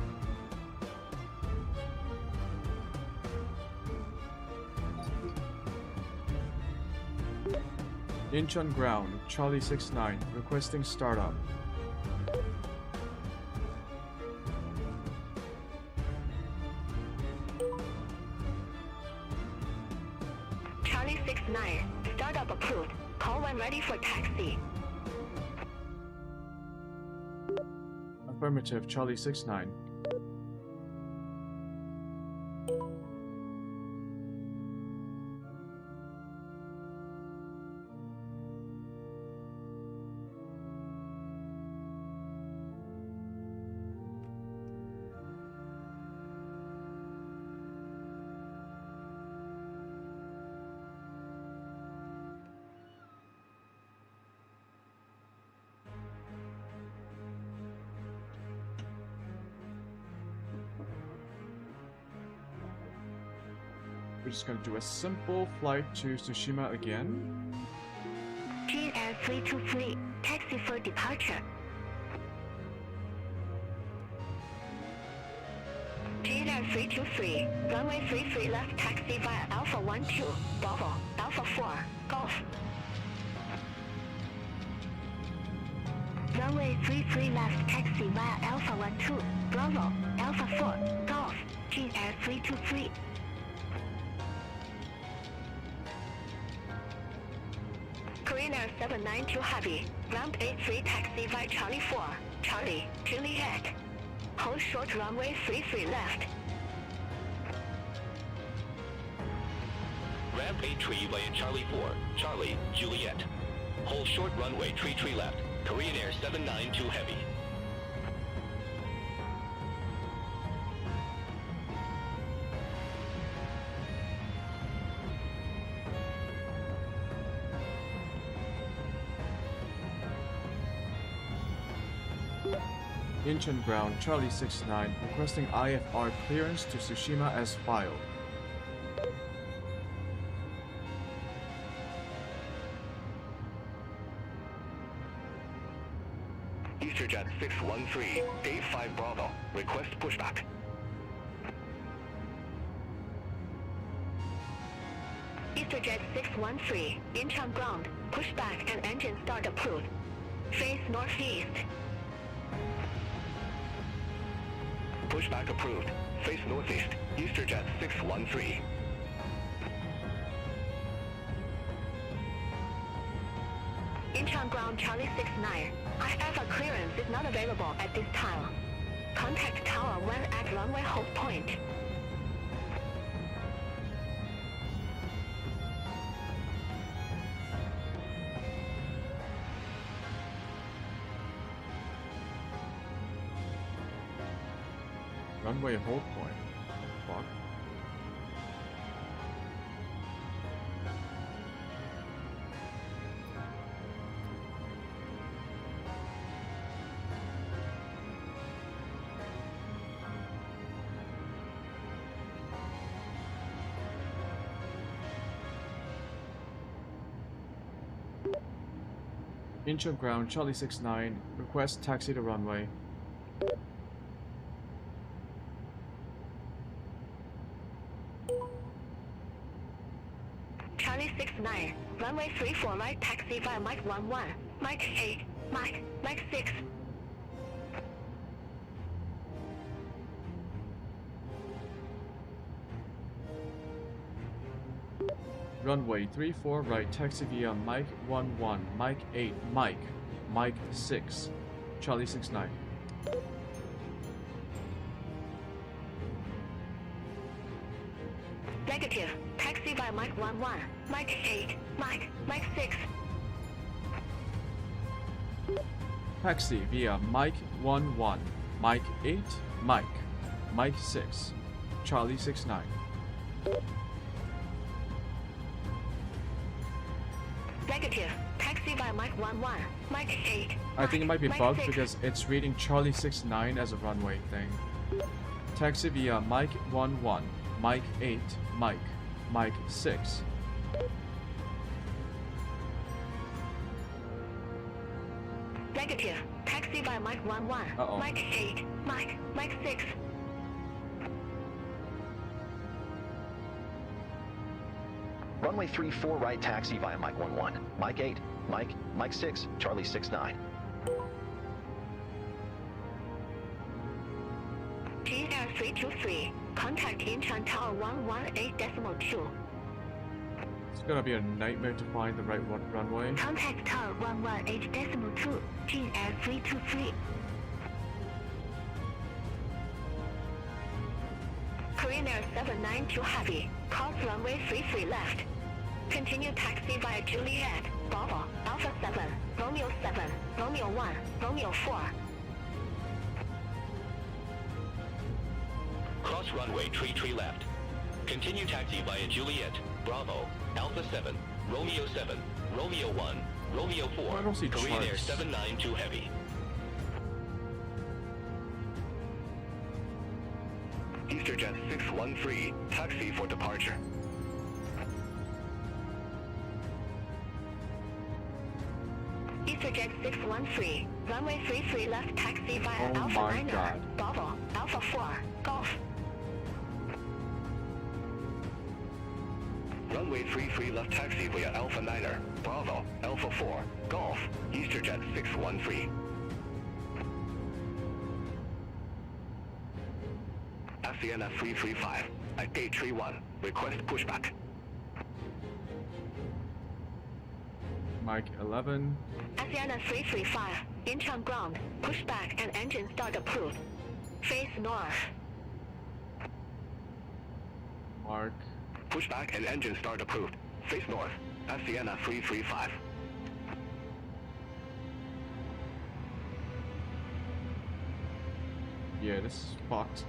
[SPEAKER 1] Incheon ground, Charlie 69, requesting startup.
[SPEAKER 6] Charlie 69, startup approved. Call when ready for taxi.
[SPEAKER 1] Affirmative, Charlie 69. We're just gonna do a simple flight to Tsushima again.
[SPEAKER 6] GL 323, taxi for departure. GL 323, runway 33 left taxi via Alpha 12, Bravo, Alpha 4, Golf. Runway 33 left taxi via Alpha 12, Bravo, Alpha 4, Golf, GL 323. Korean Air 792 Heavy, ramp 83 taxi via Charlie 4, Charlie, Juliet. Hold short runway 33 left.
[SPEAKER 4] Ramp 83 via Charlie 4, Charlie, Juliet. Hold short runway tree left. Korean Air 792 Heavy.
[SPEAKER 1] Incheon ground, Charlie 69, requesting IFR clearance to Tsushima as filed.
[SPEAKER 4] EasterJet 613, Gate 5 Bravo. Request pushback.
[SPEAKER 6] EasterJet 613, Incheon ground, pushback and engine start approved. Face northeast.
[SPEAKER 4] Pushback approved. Face northeast. EasterJet 613.
[SPEAKER 6] Incheon ground Charlie 69. IFR clearance is not available at this time. Contact tower when at runway hold point.
[SPEAKER 1] Runway hold point. What the fuck? Inch of ground, Charlie 69. Request taxi to runway.
[SPEAKER 6] Charlie 69, runway 34 right, taxi via Mike 11, Mike 8, Mike 6.
[SPEAKER 1] Runway 34 right, taxi via Mike 11, Mike 8, Mike 6, Charlie 69.
[SPEAKER 6] Negative, taxi via Mike 11, Mike 8, Mike 6.
[SPEAKER 1] Taxi via Mike 11, Mike 8, Mike 6, Charlie 69.
[SPEAKER 6] Negative, taxi via Mike 11, Mike 8.
[SPEAKER 1] I think it might be
[SPEAKER 6] Mike
[SPEAKER 1] bugged
[SPEAKER 6] 6.
[SPEAKER 1] because it's reading Charlie 69 as a runway thing. Taxi via Mike 11, Mike 8, Mike 6.
[SPEAKER 6] Negative, taxi via Mike 11,
[SPEAKER 1] Uh-oh.
[SPEAKER 6] Mike 8, Mike 6.
[SPEAKER 3] Runway 34 right, taxi via Mike 11, Mike 8, Mike 6, Charlie 69.
[SPEAKER 6] GR 323, contact Incheon Tower 118.2.
[SPEAKER 1] It's gonna be a nightmare to find the right runway.
[SPEAKER 6] Contact Tower 118.2, GR 323. Korean Air 792 Heavy, cross runway 33 left. Continue taxi via Juliet, Bravo, Alpha 7, Romeo 7, Romeo 1, Romeo 4.
[SPEAKER 4] Cross runway 33 left. Continue taxi via Juliet, Bravo, Alpha 7, Romeo 7, Romeo 1, Romeo 4,
[SPEAKER 1] I don't see
[SPEAKER 4] Korean Air
[SPEAKER 1] charts.
[SPEAKER 4] 792 Heavy. EasterJet 613, taxi for departure.
[SPEAKER 6] EasterJet 613, runway 33 left, taxi via
[SPEAKER 1] Oh
[SPEAKER 6] Alpha
[SPEAKER 1] my
[SPEAKER 6] 9,
[SPEAKER 1] God.
[SPEAKER 6] Bravo, Alpha 4, Golf.
[SPEAKER 4] Runway 33 left, taxi via Alpha 9er, Bravo, Alpha 4, Golf, EasterJet 613. Sienna 335, at gate 31, request pushback.
[SPEAKER 1] Mike 11.
[SPEAKER 6] Asiana 335, Incheon ground, pushback and engine start approved. Face north.
[SPEAKER 1] Mark.
[SPEAKER 4] Pushback and engine start approved. Face north, Sienna 335.
[SPEAKER 1] Yeah, this is fucked.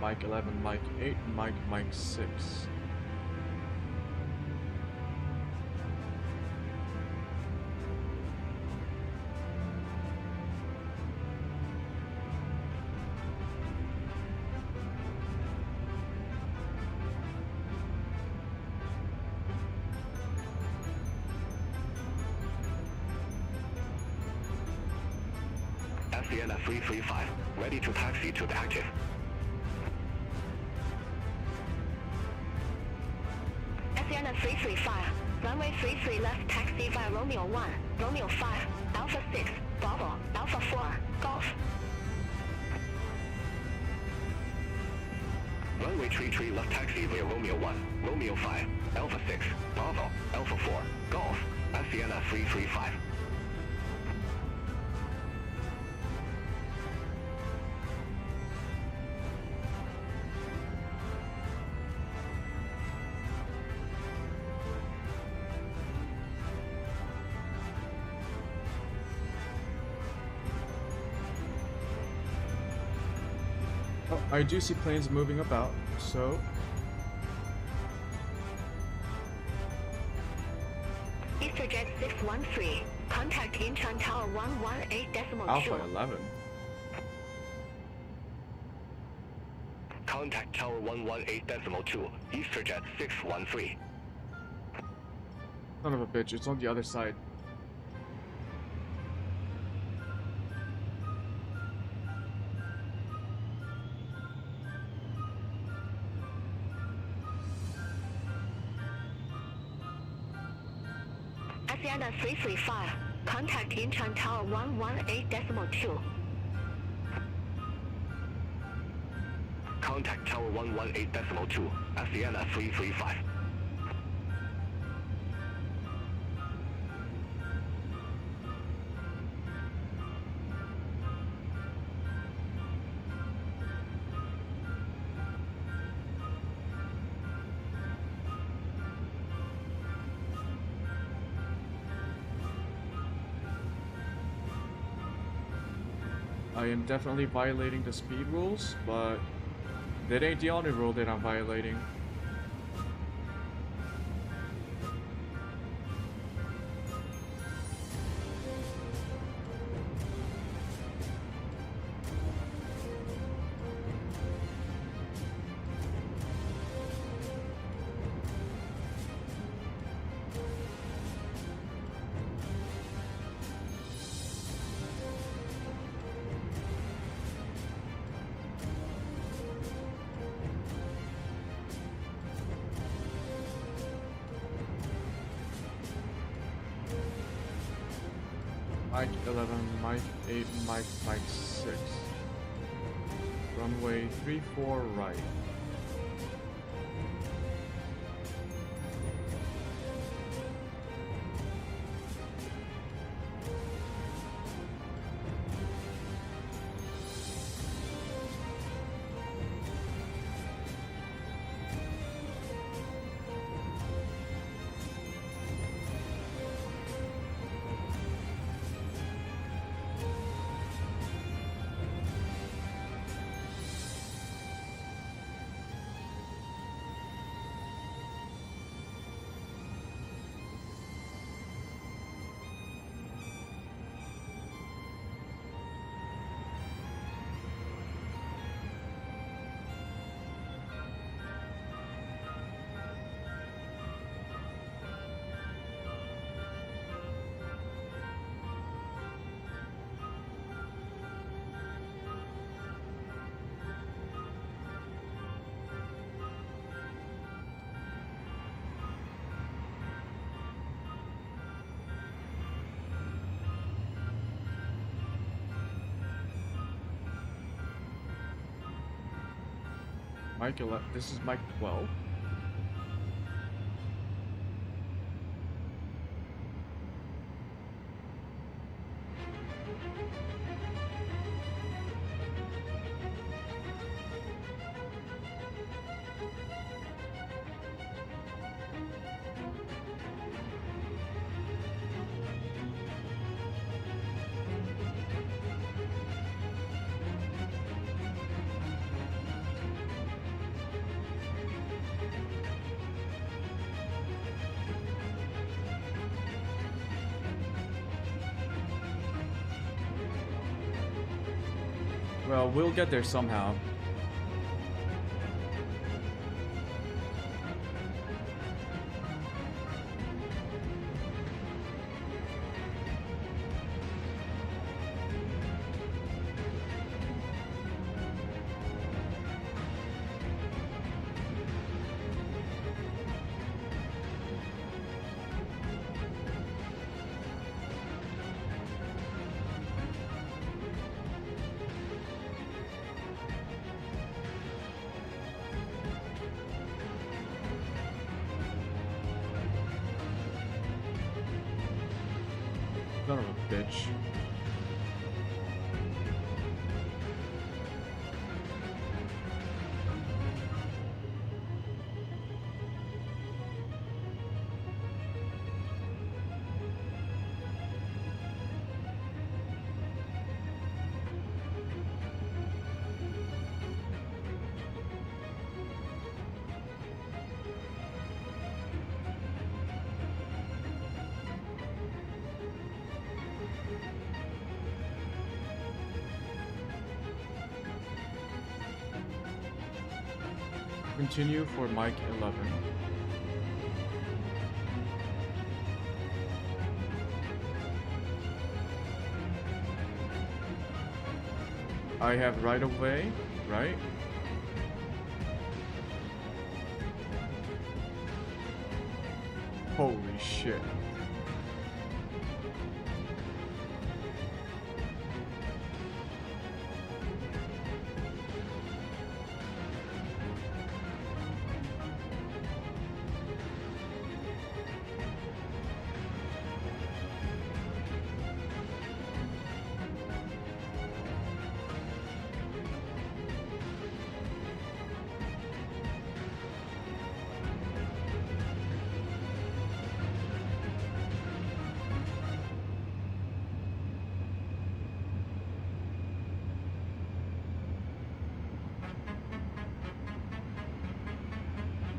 [SPEAKER 1] Mike 11, Mike 8, Mike 6.
[SPEAKER 4] Sienna 335, ready to taxi to the active.
[SPEAKER 6] Sienna 335, runway 33 left taxi via Romeo 1, Romeo 5, Alpha 6, Bravo, Alpha 4, Golf.
[SPEAKER 4] Runway 33 left taxi via Romeo 1, Romeo 5, Alpha 6, Bravo, Alpha 4, Golf, Sienna 335.
[SPEAKER 1] Oh, I do see planes moving about, so
[SPEAKER 6] EasterJet 613, contact Incheon Tower 118.2.
[SPEAKER 1] Alpha 11.
[SPEAKER 4] Contact Tower 118.2, EasterJet 613.
[SPEAKER 1] Son of a bitch, it's on the other side.
[SPEAKER 6] Sienna 335, contact Incheon Tower 118.2.
[SPEAKER 4] Contact Tower 118.2, Sienna 335.
[SPEAKER 1] I am definitely violating the speed rules, but that ain't the only rule that I'm violating. Mike 11, Mike 8, Mike 6. Runway 34 right. Mike 11, this is Mike 12. Well, we'll get there somehow. Son of a bitch. Continue for mic 11. I have right of way, right? Holy shit.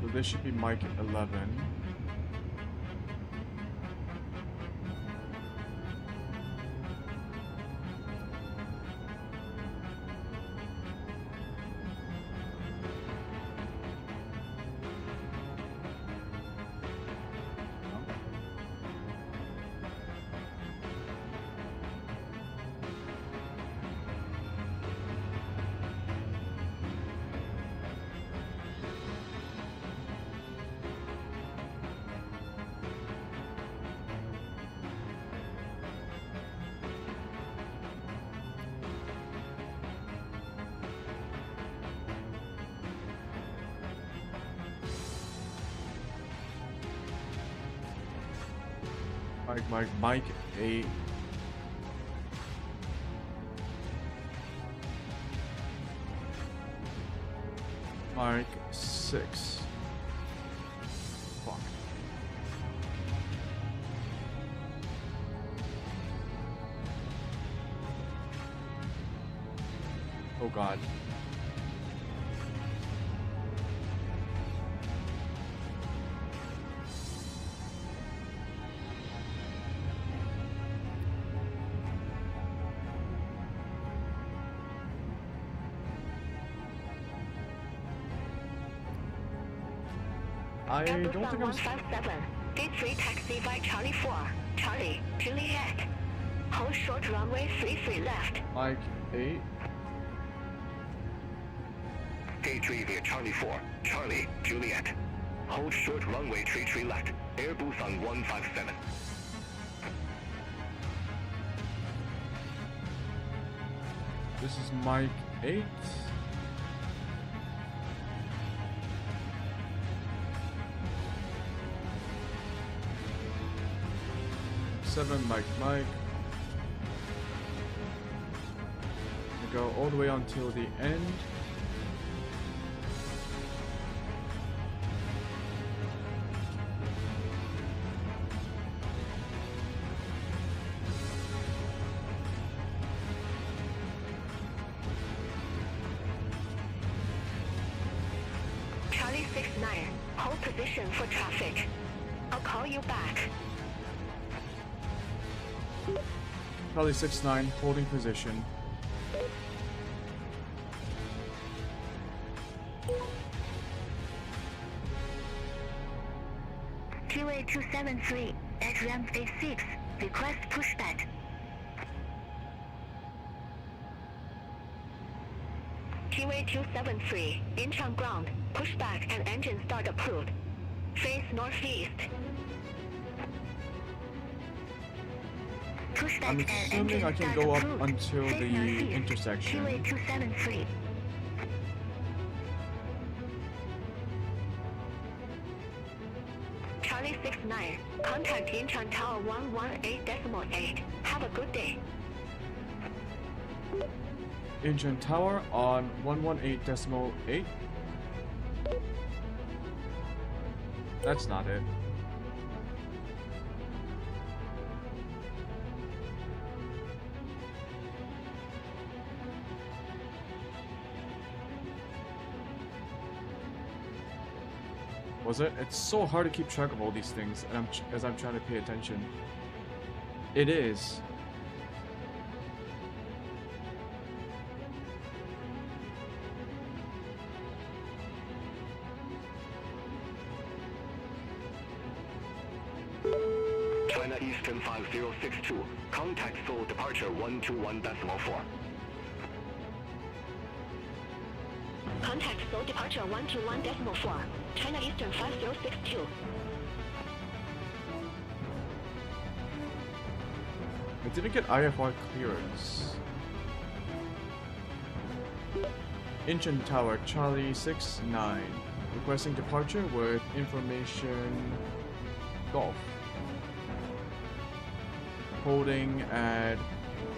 [SPEAKER 1] So this should be mic 11. Mic 8. Mic 6. Fuck. Oh god. I don't think I'm...
[SPEAKER 6] 157. D3 taxi by Charlie 4. Charlie, Juliet. Hold short runway 33 left.
[SPEAKER 1] Mic 8.
[SPEAKER 4] K3 via Charlie 4, Charlie, Juliet. Hold short runway 33 left. Airbus on 157.
[SPEAKER 1] This is mic 8. Seven, mic. We go all the way until the end.
[SPEAKER 6] Charlie 69, hold position for traffic. I'll call you back.
[SPEAKER 1] Charlie 69, holding position.
[SPEAKER 5] QA 273 at ramp 86. Request pushback.
[SPEAKER 6] QA 273, inch on ground. Pushback and engine start approved. Face northeast.
[SPEAKER 5] Pushback
[SPEAKER 1] I'm
[SPEAKER 5] and
[SPEAKER 1] assuming
[SPEAKER 5] engine
[SPEAKER 1] I can
[SPEAKER 5] start
[SPEAKER 1] go up
[SPEAKER 5] approved.
[SPEAKER 1] until
[SPEAKER 5] Face
[SPEAKER 1] the
[SPEAKER 5] northeast.
[SPEAKER 1] intersection.
[SPEAKER 5] QA 273.
[SPEAKER 6] Charlie 69. Contact Incheon Tower 118.8. Have a good day.
[SPEAKER 1] Incheon Tower on 118.8. That's not it. Was it? It's so hard to keep track of all these things, and as I'm trying to pay attention. It is.
[SPEAKER 4] China Eastern 5062. Contact Seoul departure 121.4.
[SPEAKER 6] Contact Seoul departure 121.4. China Eastern 5062.
[SPEAKER 1] I didn't get IFR clearance. Incheon Tower, Charlie 69. Requesting departure with information Golf. Holding at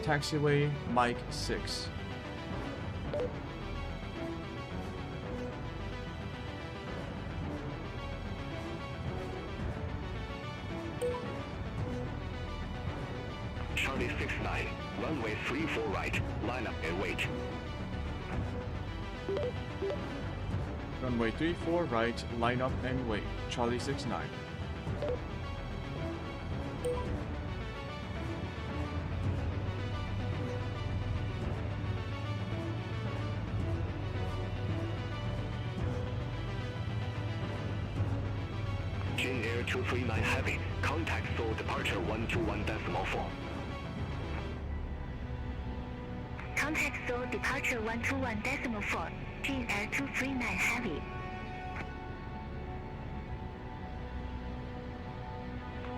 [SPEAKER 1] taxiway Mike 6.
[SPEAKER 4] Charlie 69. Runway 34 right. Line up and wait.
[SPEAKER 1] Runway 34 right, line up and wait. Charlie 69.
[SPEAKER 4] Jin Air 239 Heavy. Contact Seoul departure 121.4.
[SPEAKER 5] Contact Seoul departure 121.4. Jin Air 239 Heavy.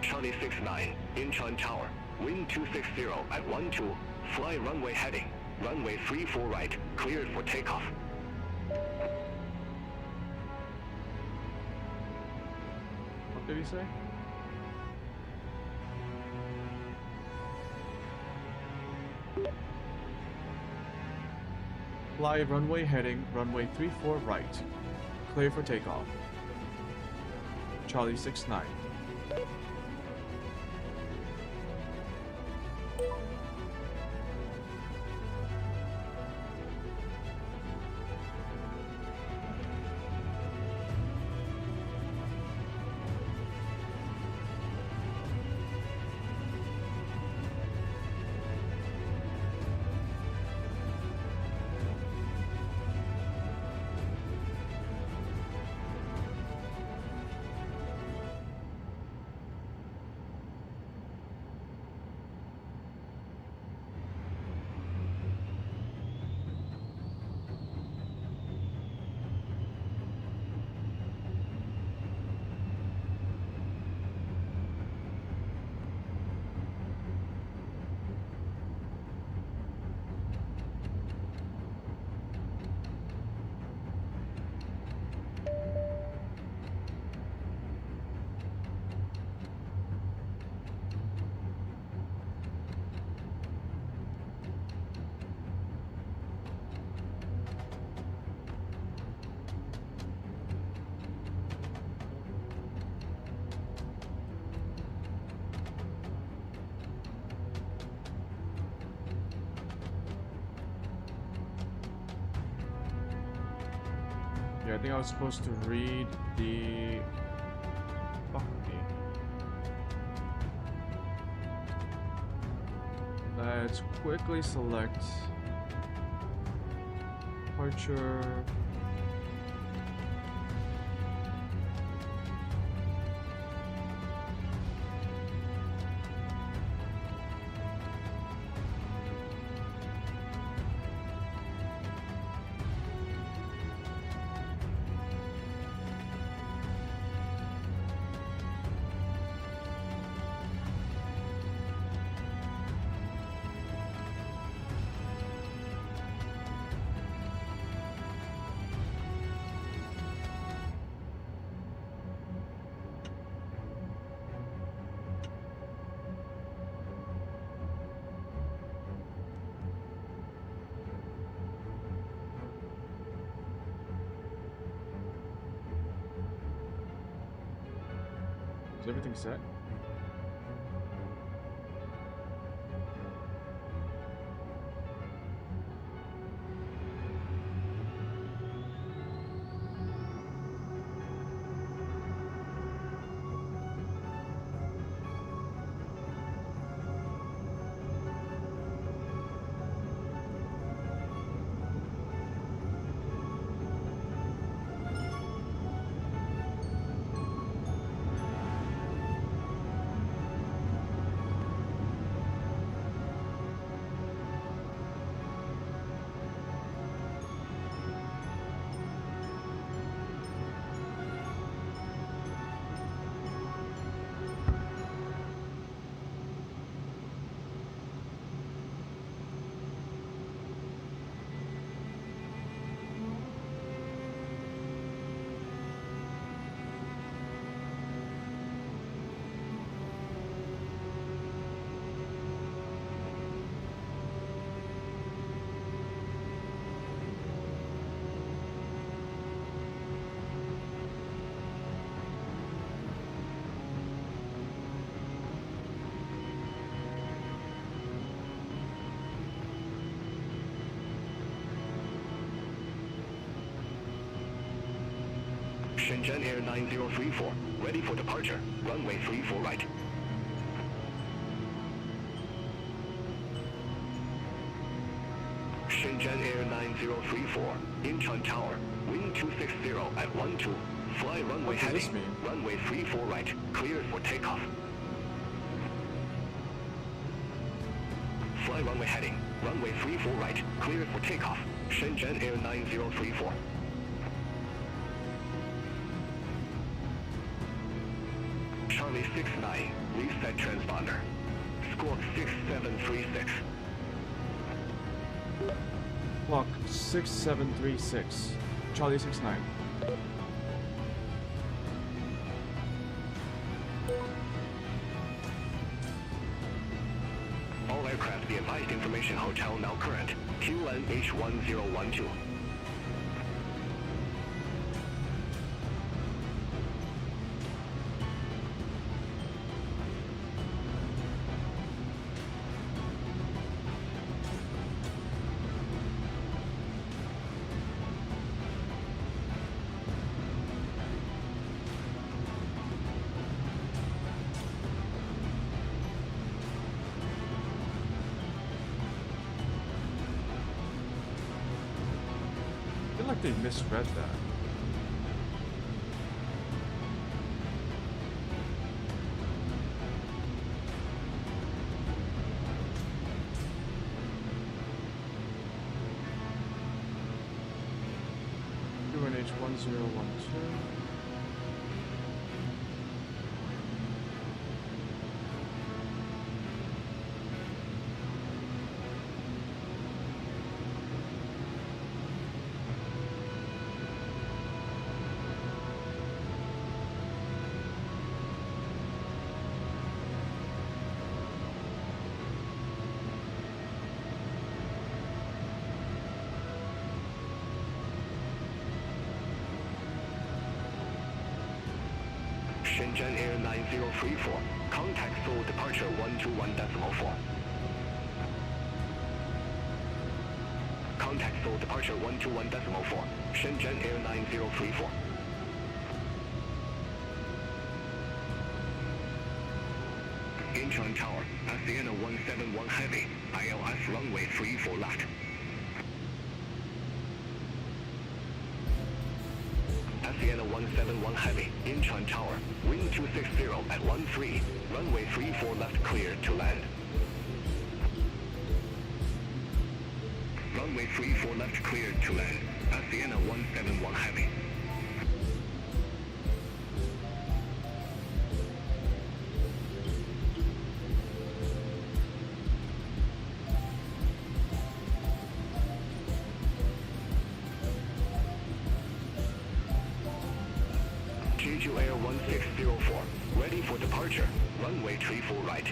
[SPEAKER 4] Charlie 69. Incheon Tower. Wind 260 at 12. Fly runway heading. Runway 34 right. Cleared for takeoff.
[SPEAKER 1] What did he say? Fly runway heading, runway 34 right. Clear for takeoff. Charlie 69. Yeah, I think I was supposed to read the... Fuck me. Let's quickly select departure. Is everything set?
[SPEAKER 4] Shenzhen Air 9034, ready for departure. Runway 34 right. Shenzhen Air 9034, Incheon Tower, wind 260 at 12. Fly runway
[SPEAKER 1] What does this
[SPEAKER 4] heading.
[SPEAKER 1] mean?
[SPEAKER 4] Runway 34 right, cleared for takeoff. Fly runway heading. Runway 34 right, cleared for takeoff. Shenzhen Air 9034. Charlie 69, reset transponder. Squawk 6736.
[SPEAKER 1] Clock 6736. Charlie 69.
[SPEAKER 4] All aircraft be advised information hotel now current. QNH1012.
[SPEAKER 1] I feel like they misread that. QNH1012.
[SPEAKER 4] Shenzhen Air 9034. Contact Seoul departure 121.4. Contact Seoul departure 121.4. Shenzhen Air 9034. Incheon Tower, Sienna 171 Heavy, ILS runway 34 left. Sienna 171 Heavy, Incheon Tower, wind 260 at 13, runway 34 left cleared to land. Runway 34 left cleared to land, Sienna 171 Heavy. Jeju Air 1604, ready for departure. Runway 34 right.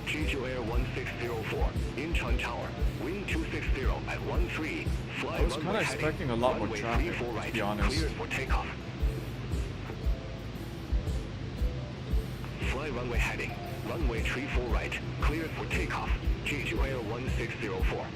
[SPEAKER 4] Jeju Air 1604, Incheon Tower, Wind 260 at 13. Fly
[SPEAKER 1] I was
[SPEAKER 4] runway
[SPEAKER 1] kind of
[SPEAKER 4] heading.
[SPEAKER 1] expecting a lot more
[SPEAKER 4] Runway
[SPEAKER 1] traffic,
[SPEAKER 4] 34
[SPEAKER 1] to
[SPEAKER 4] right.
[SPEAKER 1] be honest.
[SPEAKER 4] Cleared for takeoff. Fly runway heading. Runway 34 right. Cleared for takeoff. Jeju Air 1604.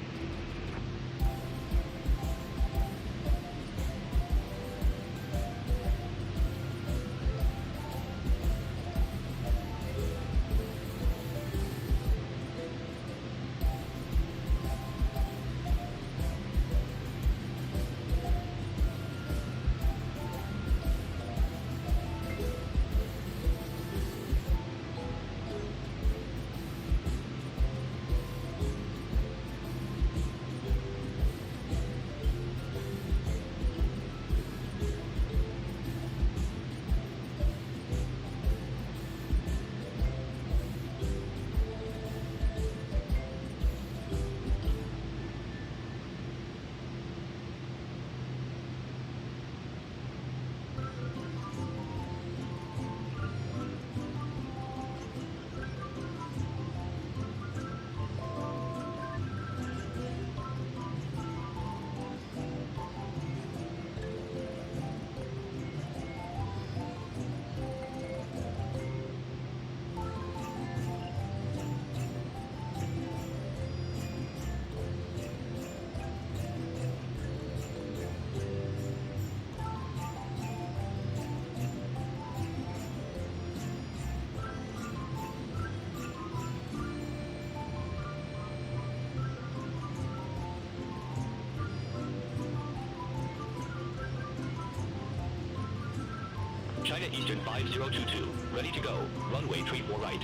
[SPEAKER 4] China Eastern 5022, ready to go. Runway 34 right.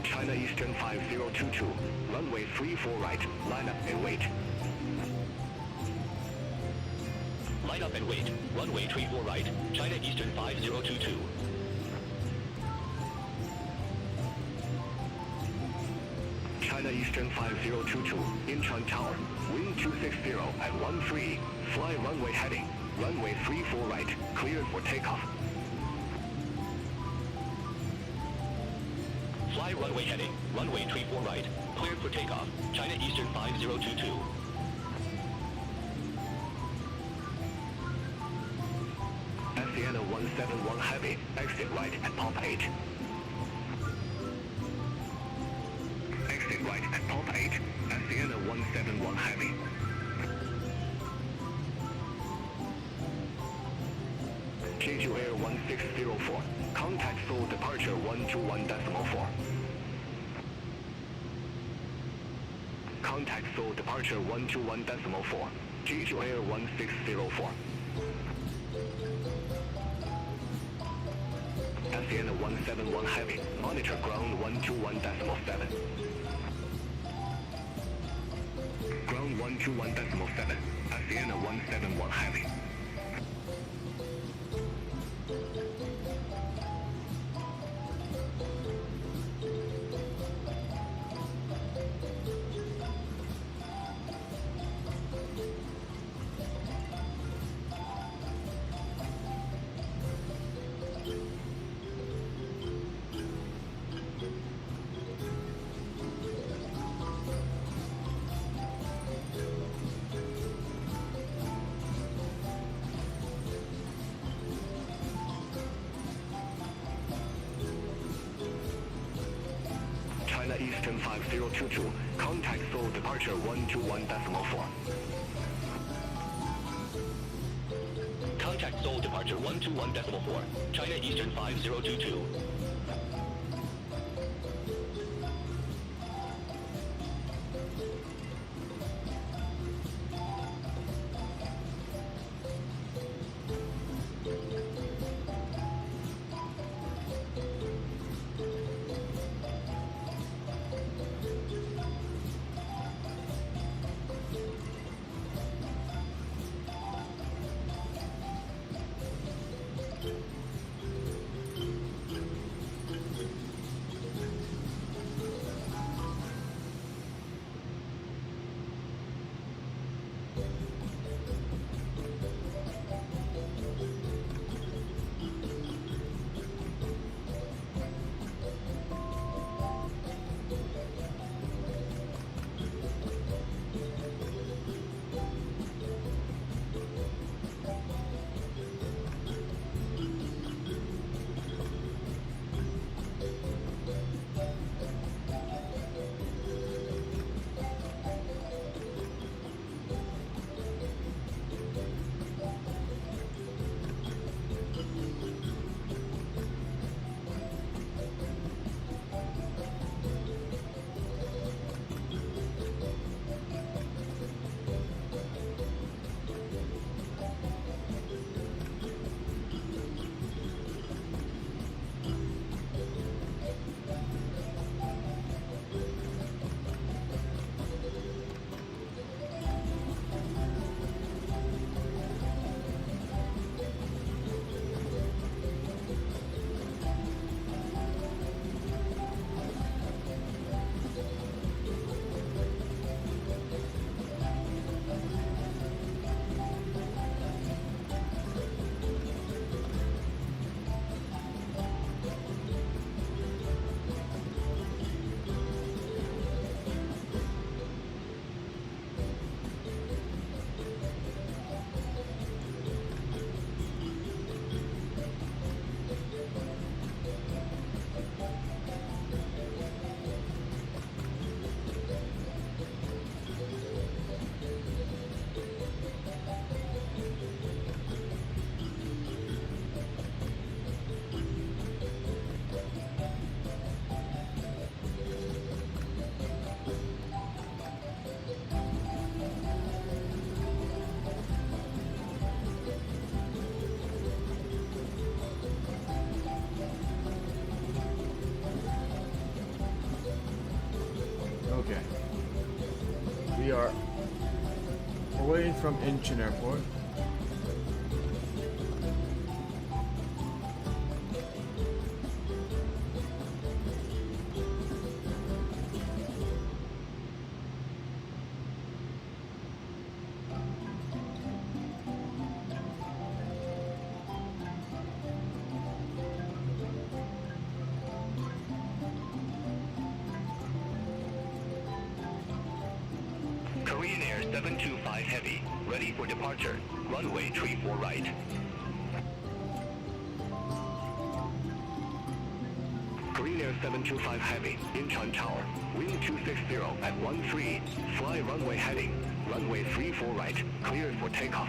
[SPEAKER 4] China Eastern 5022, runway 34 right. Line up and wait. Line up and wait. Runway 34 right. China Eastern 5022. China Eastern 5022, Incheon Tower. Wind 260 at 13. Fly runway heading. Runway 34 right. Cleared for takeoff. Fly runway heading. Runway 34 right. Cleared for takeoff. China Eastern 5022. Sienna 171 Heavy. Exit right at pump 8. Exit right at pump 8. Sienna 171 Heavy. Jeju Air 1604. Contact full departure 121.4. Contact full departure 121.4. Jeju Air 1604. Sienna 171 Heavy. Monitor ground 121.7. Ground 121.7. Sienna 171 Heavy. China Eastern 5022. Contact full departure 121.4. Contact Seoul departure 121.4. China Eastern 5022.
[SPEAKER 1] Okay. We are away from Incheon Airport.
[SPEAKER 4] Korean Air 725 Heavy, ready for departure. Runway 34 right. Korean Air 725 Heavy, Incheon Tower, wind 260 at 13, fly runway heading, runway 34 right, cleared for takeoff.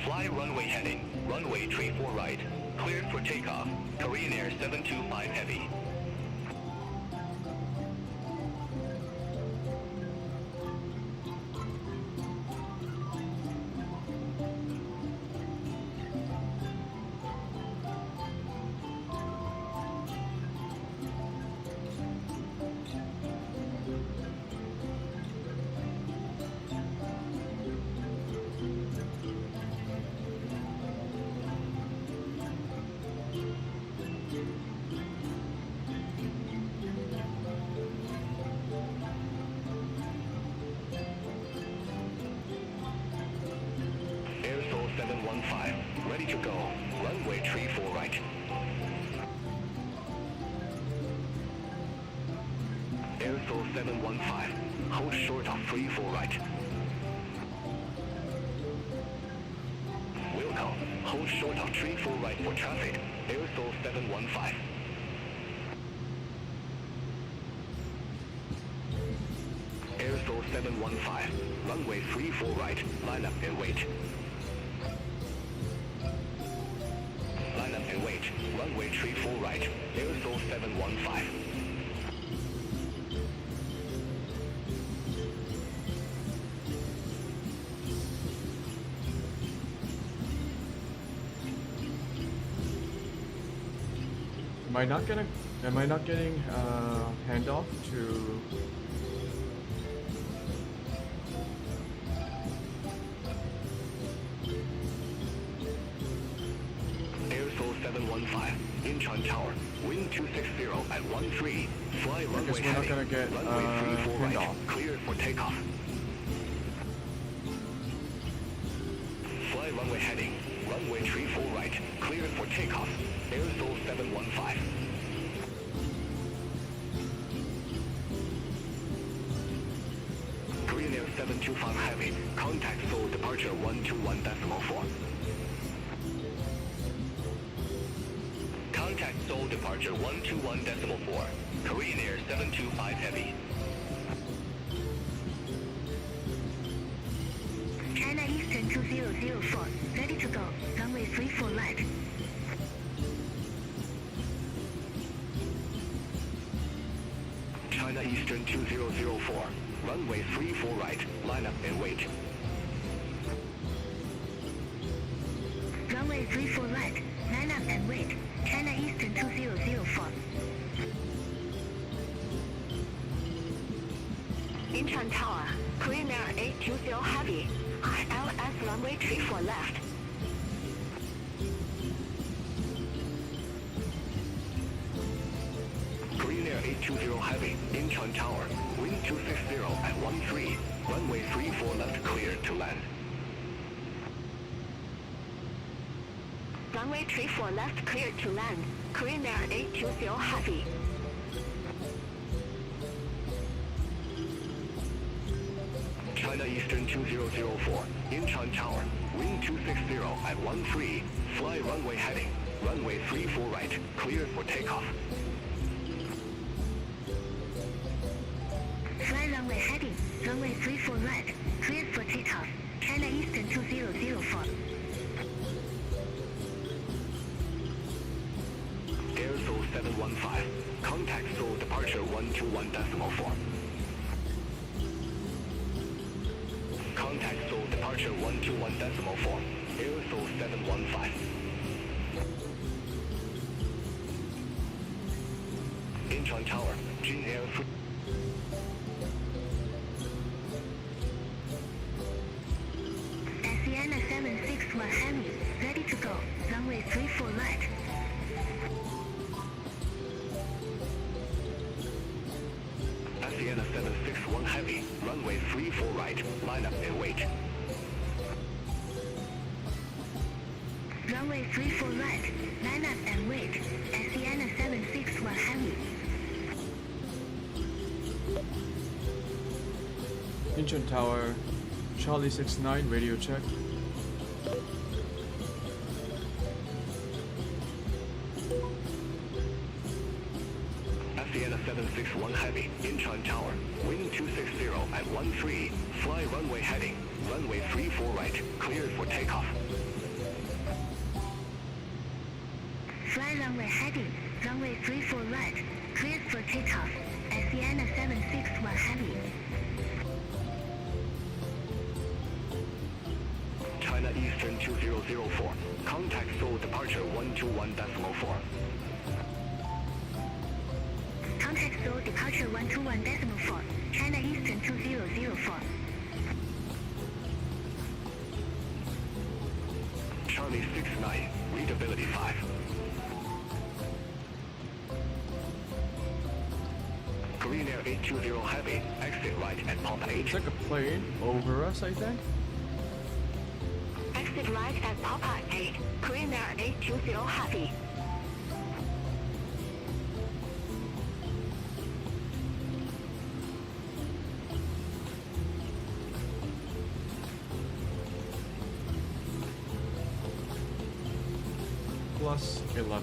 [SPEAKER 4] Fly runway heading, runway 34 right, cleared for takeoff, Korean Air 725 Heavy. Air Seoul 715, ready to go, runway 34 right. Air Seoul 715, hold short of 34 right. Wilco, hold short of 34 right for traffic, Air Seoul 715. Air Seoul 715, runway 34 right, line up and wait. Line up and wait, runway 34 right, Air Seoul 715.
[SPEAKER 1] Am I not getting handoff to
[SPEAKER 4] Air Seoul 715, Incheon Tower, wind 260 at 13, fly runway
[SPEAKER 1] we're not
[SPEAKER 4] heading,
[SPEAKER 1] gonna get,
[SPEAKER 4] runway 34 right,
[SPEAKER 1] handoff.
[SPEAKER 4] cleared for takeoff. Fly runway heading, runway 34 right, cleared for takeoff, Air Seoul 715. Korean Air 725 Heavy, contact Seoul departure 121.4. Contact Seoul departure 121.4. Korean Air 725 Heavy.
[SPEAKER 5] China Eastern 2004, ready to go, runway 34 right.
[SPEAKER 4] China Eastern 2004, runway 34 right, line up and wait.
[SPEAKER 5] Runway 34 right, line up and wait, China Eastern 2004.
[SPEAKER 6] Incheon Tower, Korean Air 820 Heavy, ILS runway 34 left.
[SPEAKER 4] Korean Air 820 Heavy, Incheon Tower, wind 260 at 13, runway 34 left cleared to land.
[SPEAKER 6] Runway 34 left cleared to land, Korean Air 820 Heavy.
[SPEAKER 4] China Eastern 2004, Incheon Tower, wind 260 at 13, fly runway heading, runway 34 right, cleared for takeoff.
[SPEAKER 5] Fly runway heading, runway 34 right, cleared for takeoff, China Eastern 2004.
[SPEAKER 4] Air Seoul 715, contact Seoul departure 121.4. Contact Seoul departure 121.4, Air Seoul 715. Incheon Tower, Jin Air 3.
[SPEAKER 5] Sienna 761 Heavy, ready to go. Runway 34 right.
[SPEAKER 4] Sienna 761 Heavy, runway 34 right, line up and wait.
[SPEAKER 5] Runway 34 right, line up and wait. Sienna 761 Heavy.
[SPEAKER 1] Incheon Tower, Charlie 69, radio check.
[SPEAKER 4] Sienna 761 Heavy, Incheon Tower, wind 260 at 13, fly runway heading, runway 34 right, cleared for takeoff.
[SPEAKER 5] Fly runway heading, runway 34 right, cleared for takeoff. Sienna 761 Heavy.
[SPEAKER 4] China Eastern 2004, contact Seoul departure 121.4.
[SPEAKER 5] Contact Seoul departure 121.4, China Eastern 2004.
[SPEAKER 4] Charlie 69, readability 5. Korean Air 820 Heavy, exit right at Pop 8.
[SPEAKER 1] It's like a plane over us, I think.
[SPEAKER 6] Exit right at Papa 8, Korean Air 820 Heavy.
[SPEAKER 1] Plus 11.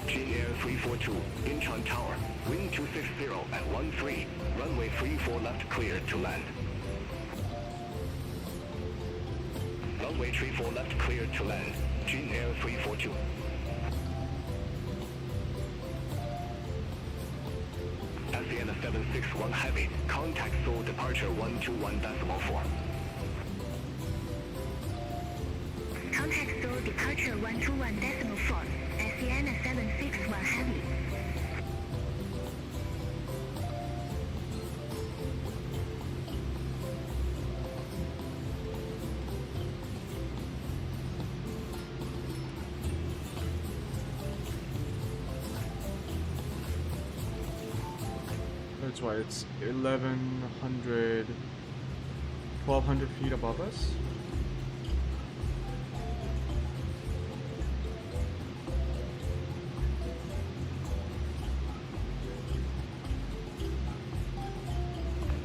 [SPEAKER 4] Jin Air 342, Incheon Tower, wind 260 at 13, runway 34 left cleared to land. Runway 34 left cleared to land, Jin Air 342. Sienna 761 Heavy, contact Seoul departure 121.4.
[SPEAKER 5] Contact Seoul departure 121.4, Sienna 761 Heavy.
[SPEAKER 1] That's why it's 1,200 feet above us.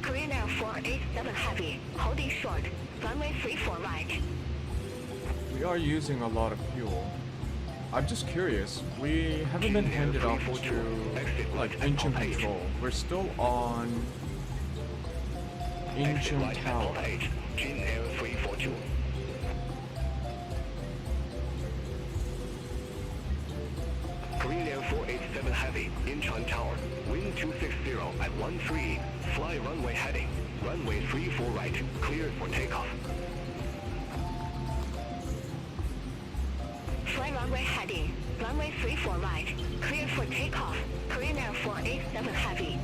[SPEAKER 6] Korean Air 487 Heavy, holding short, runway 34 right.
[SPEAKER 1] We are using a lot of fuel. I'm just curious, we haven't been handed off to like engine control. We're still on
[SPEAKER 4] Exit
[SPEAKER 1] Incheon
[SPEAKER 4] right at
[SPEAKER 1] Tower.
[SPEAKER 4] Pop 8, Jin Air 342. Korean Air 487 Heavy, Incheon Tower, wind 260 at 13, fly runway heading, runway 34 right, cleared for takeoff.
[SPEAKER 6] Fly runway heading, runway 34 right, cleared for takeoff, Korean Air 487 Heavy.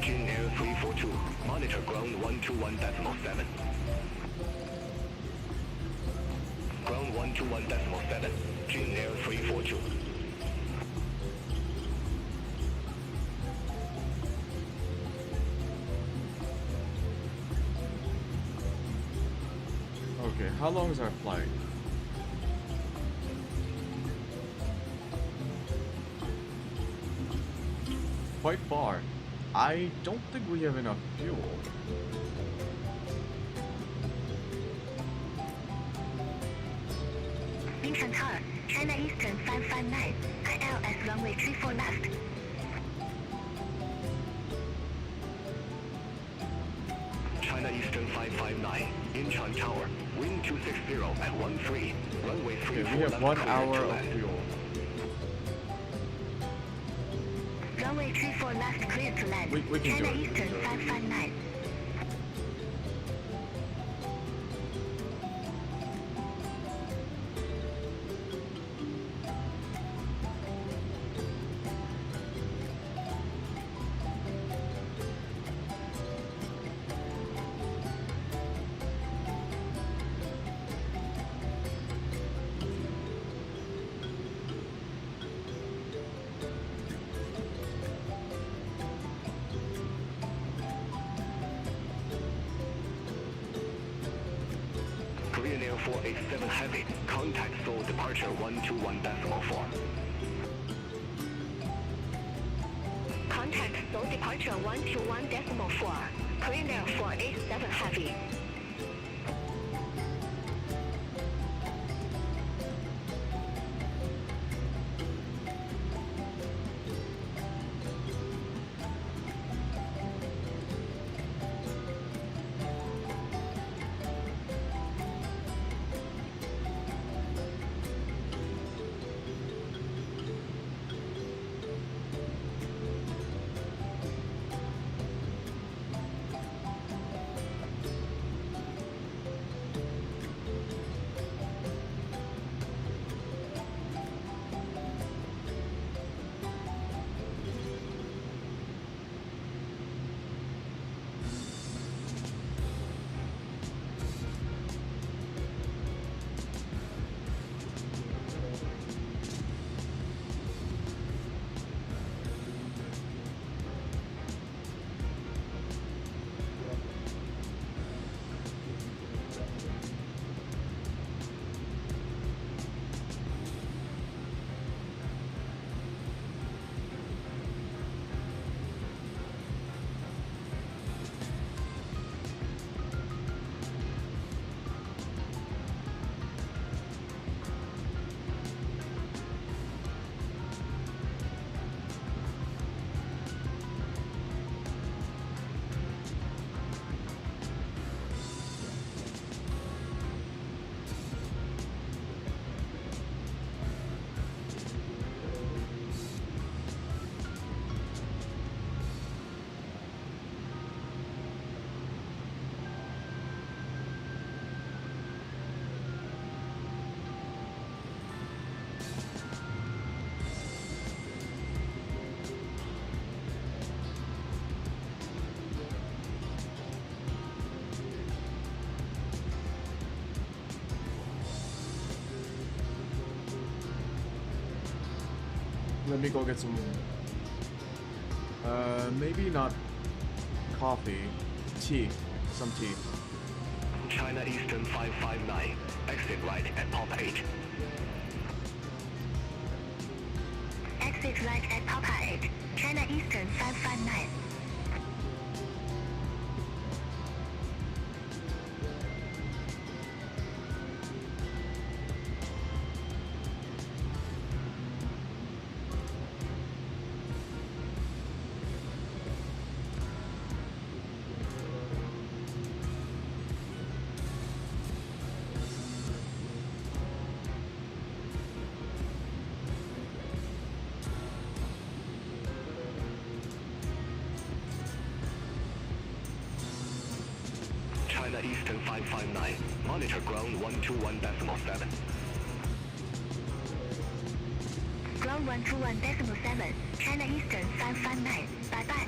[SPEAKER 4] Jin Air 342, monitor ground 121.7. Ground 121.7, Jin Air 342.
[SPEAKER 1] Okay, how long is our flight? Quite far. I don't think we have enough fuel.
[SPEAKER 5] Incheon Tower, China Eastern 559, ILS runway 34 left.
[SPEAKER 4] China Eastern 559, Incheon Tower, wind 260 at 13, runway 34
[SPEAKER 1] Okay, we have
[SPEAKER 4] left
[SPEAKER 1] 1
[SPEAKER 4] cleared
[SPEAKER 1] hour
[SPEAKER 4] to
[SPEAKER 1] of
[SPEAKER 4] land.
[SPEAKER 1] fuel.
[SPEAKER 5] Runway 34 left cleared to land.
[SPEAKER 1] We can
[SPEAKER 5] China
[SPEAKER 1] do it.
[SPEAKER 5] Eastern 559.
[SPEAKER 4] 487 Heavy. Contact Seoul departure 121.4.
[SPEAKER 6] Contact Seoul departure 121.4. Clear air 487 Heavy.
[SPEAKER 1] Let me go get some, maybe not coffee, tea, some tea.
[SPEAKER 4] China Eastern 559. Exit right at Pop 8.
[SPEAKER 5] Exit right at Papa 8. China Eastern 559.
[SPEAKER 4] China Eastern 559. Monitor ground 121.7.
[SPEAKER 5] Ground 121.7. China Eastern 559. Bye bye.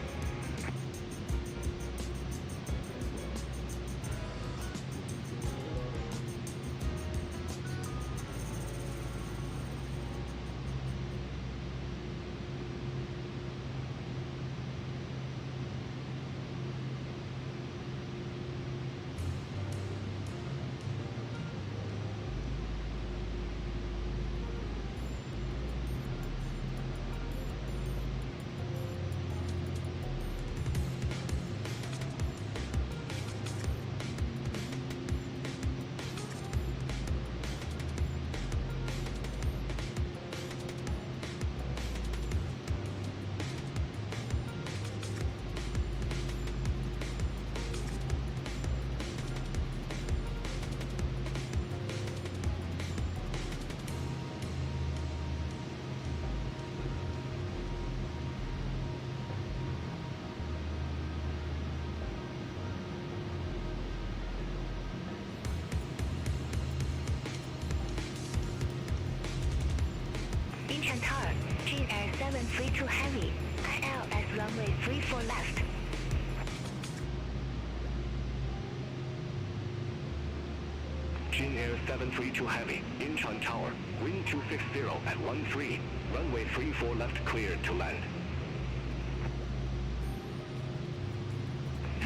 [SPEAKER 5] Incheon Tower, Jin Air 732 Heavy, ILS runway 34 left.
[SPEAKER 4] Jin Air 732 Heavy. Incheon Tower. Wind 260 at 13. Runway 34 left cleared to land.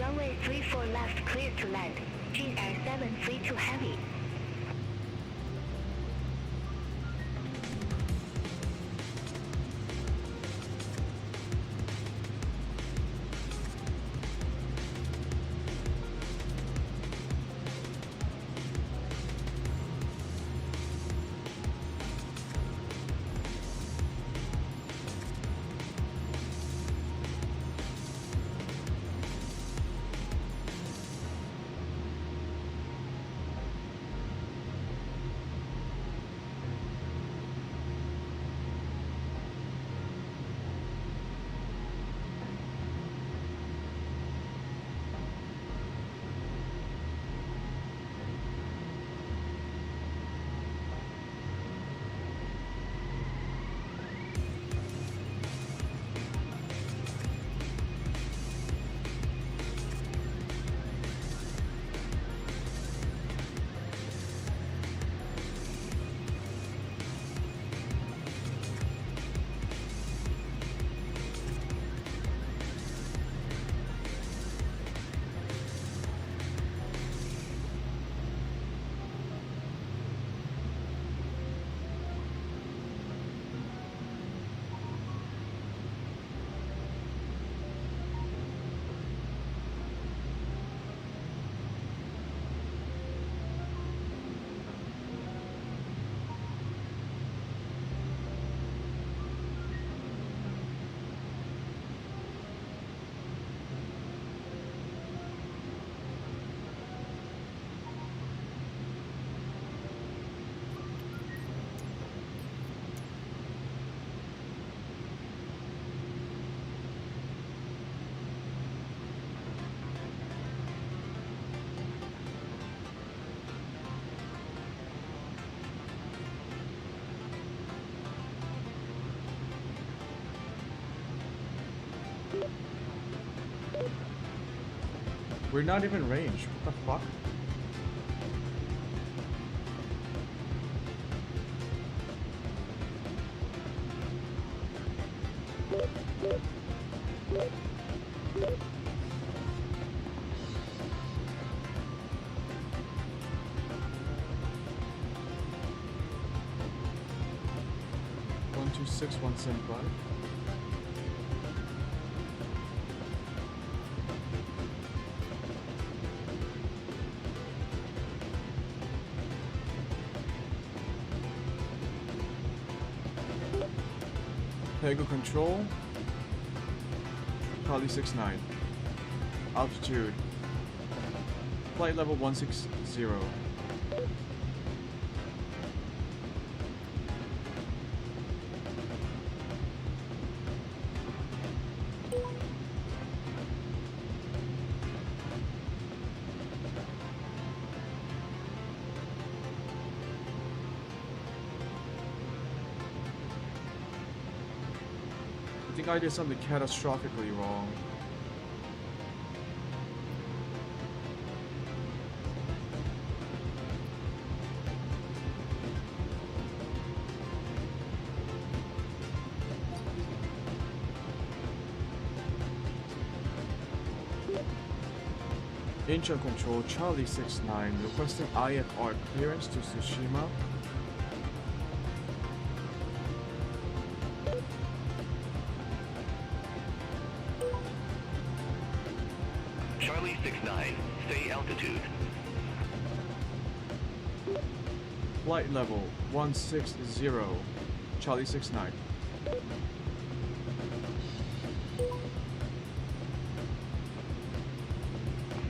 [SPEAKER 5] Runway 34 left cleared to land. Jin Air 732 Heavy.
[SPEAKER 1] We're not even range. What the fuck? One two six 175. Pego control. Charlie 69. Altitude. Flight level 160. I think I did something catastrophically wrong. Incheon control, Charlie 69, requesting IFR clearance to Tsushima.
[SPEAKER 4] Charlie 69, stay altitude.
[SPEAKER 1] Flight level 160, Charlie 69.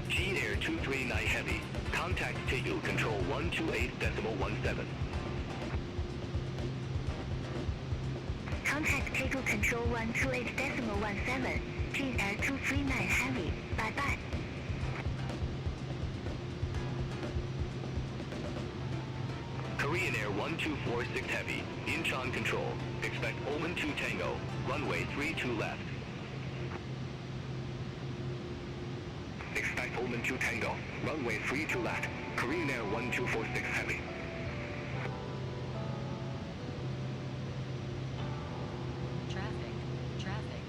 [SPEAKER 4] Gene Air 239 Heavy, contact Tegu control 128.17.
[SPEAKER 5] Contact Table Control 128.17. Gene Air 239 Heavy. Bye bye.
[SPEAKER 4] Korean Air 1246 Heavy, Incheon control. Expect Omen 2 Tango, runway 32 left. Expect Omen 2 Tango, runway 32 left. Korean Air 1246 Heavy.
[SPEAKER 10] Traffic.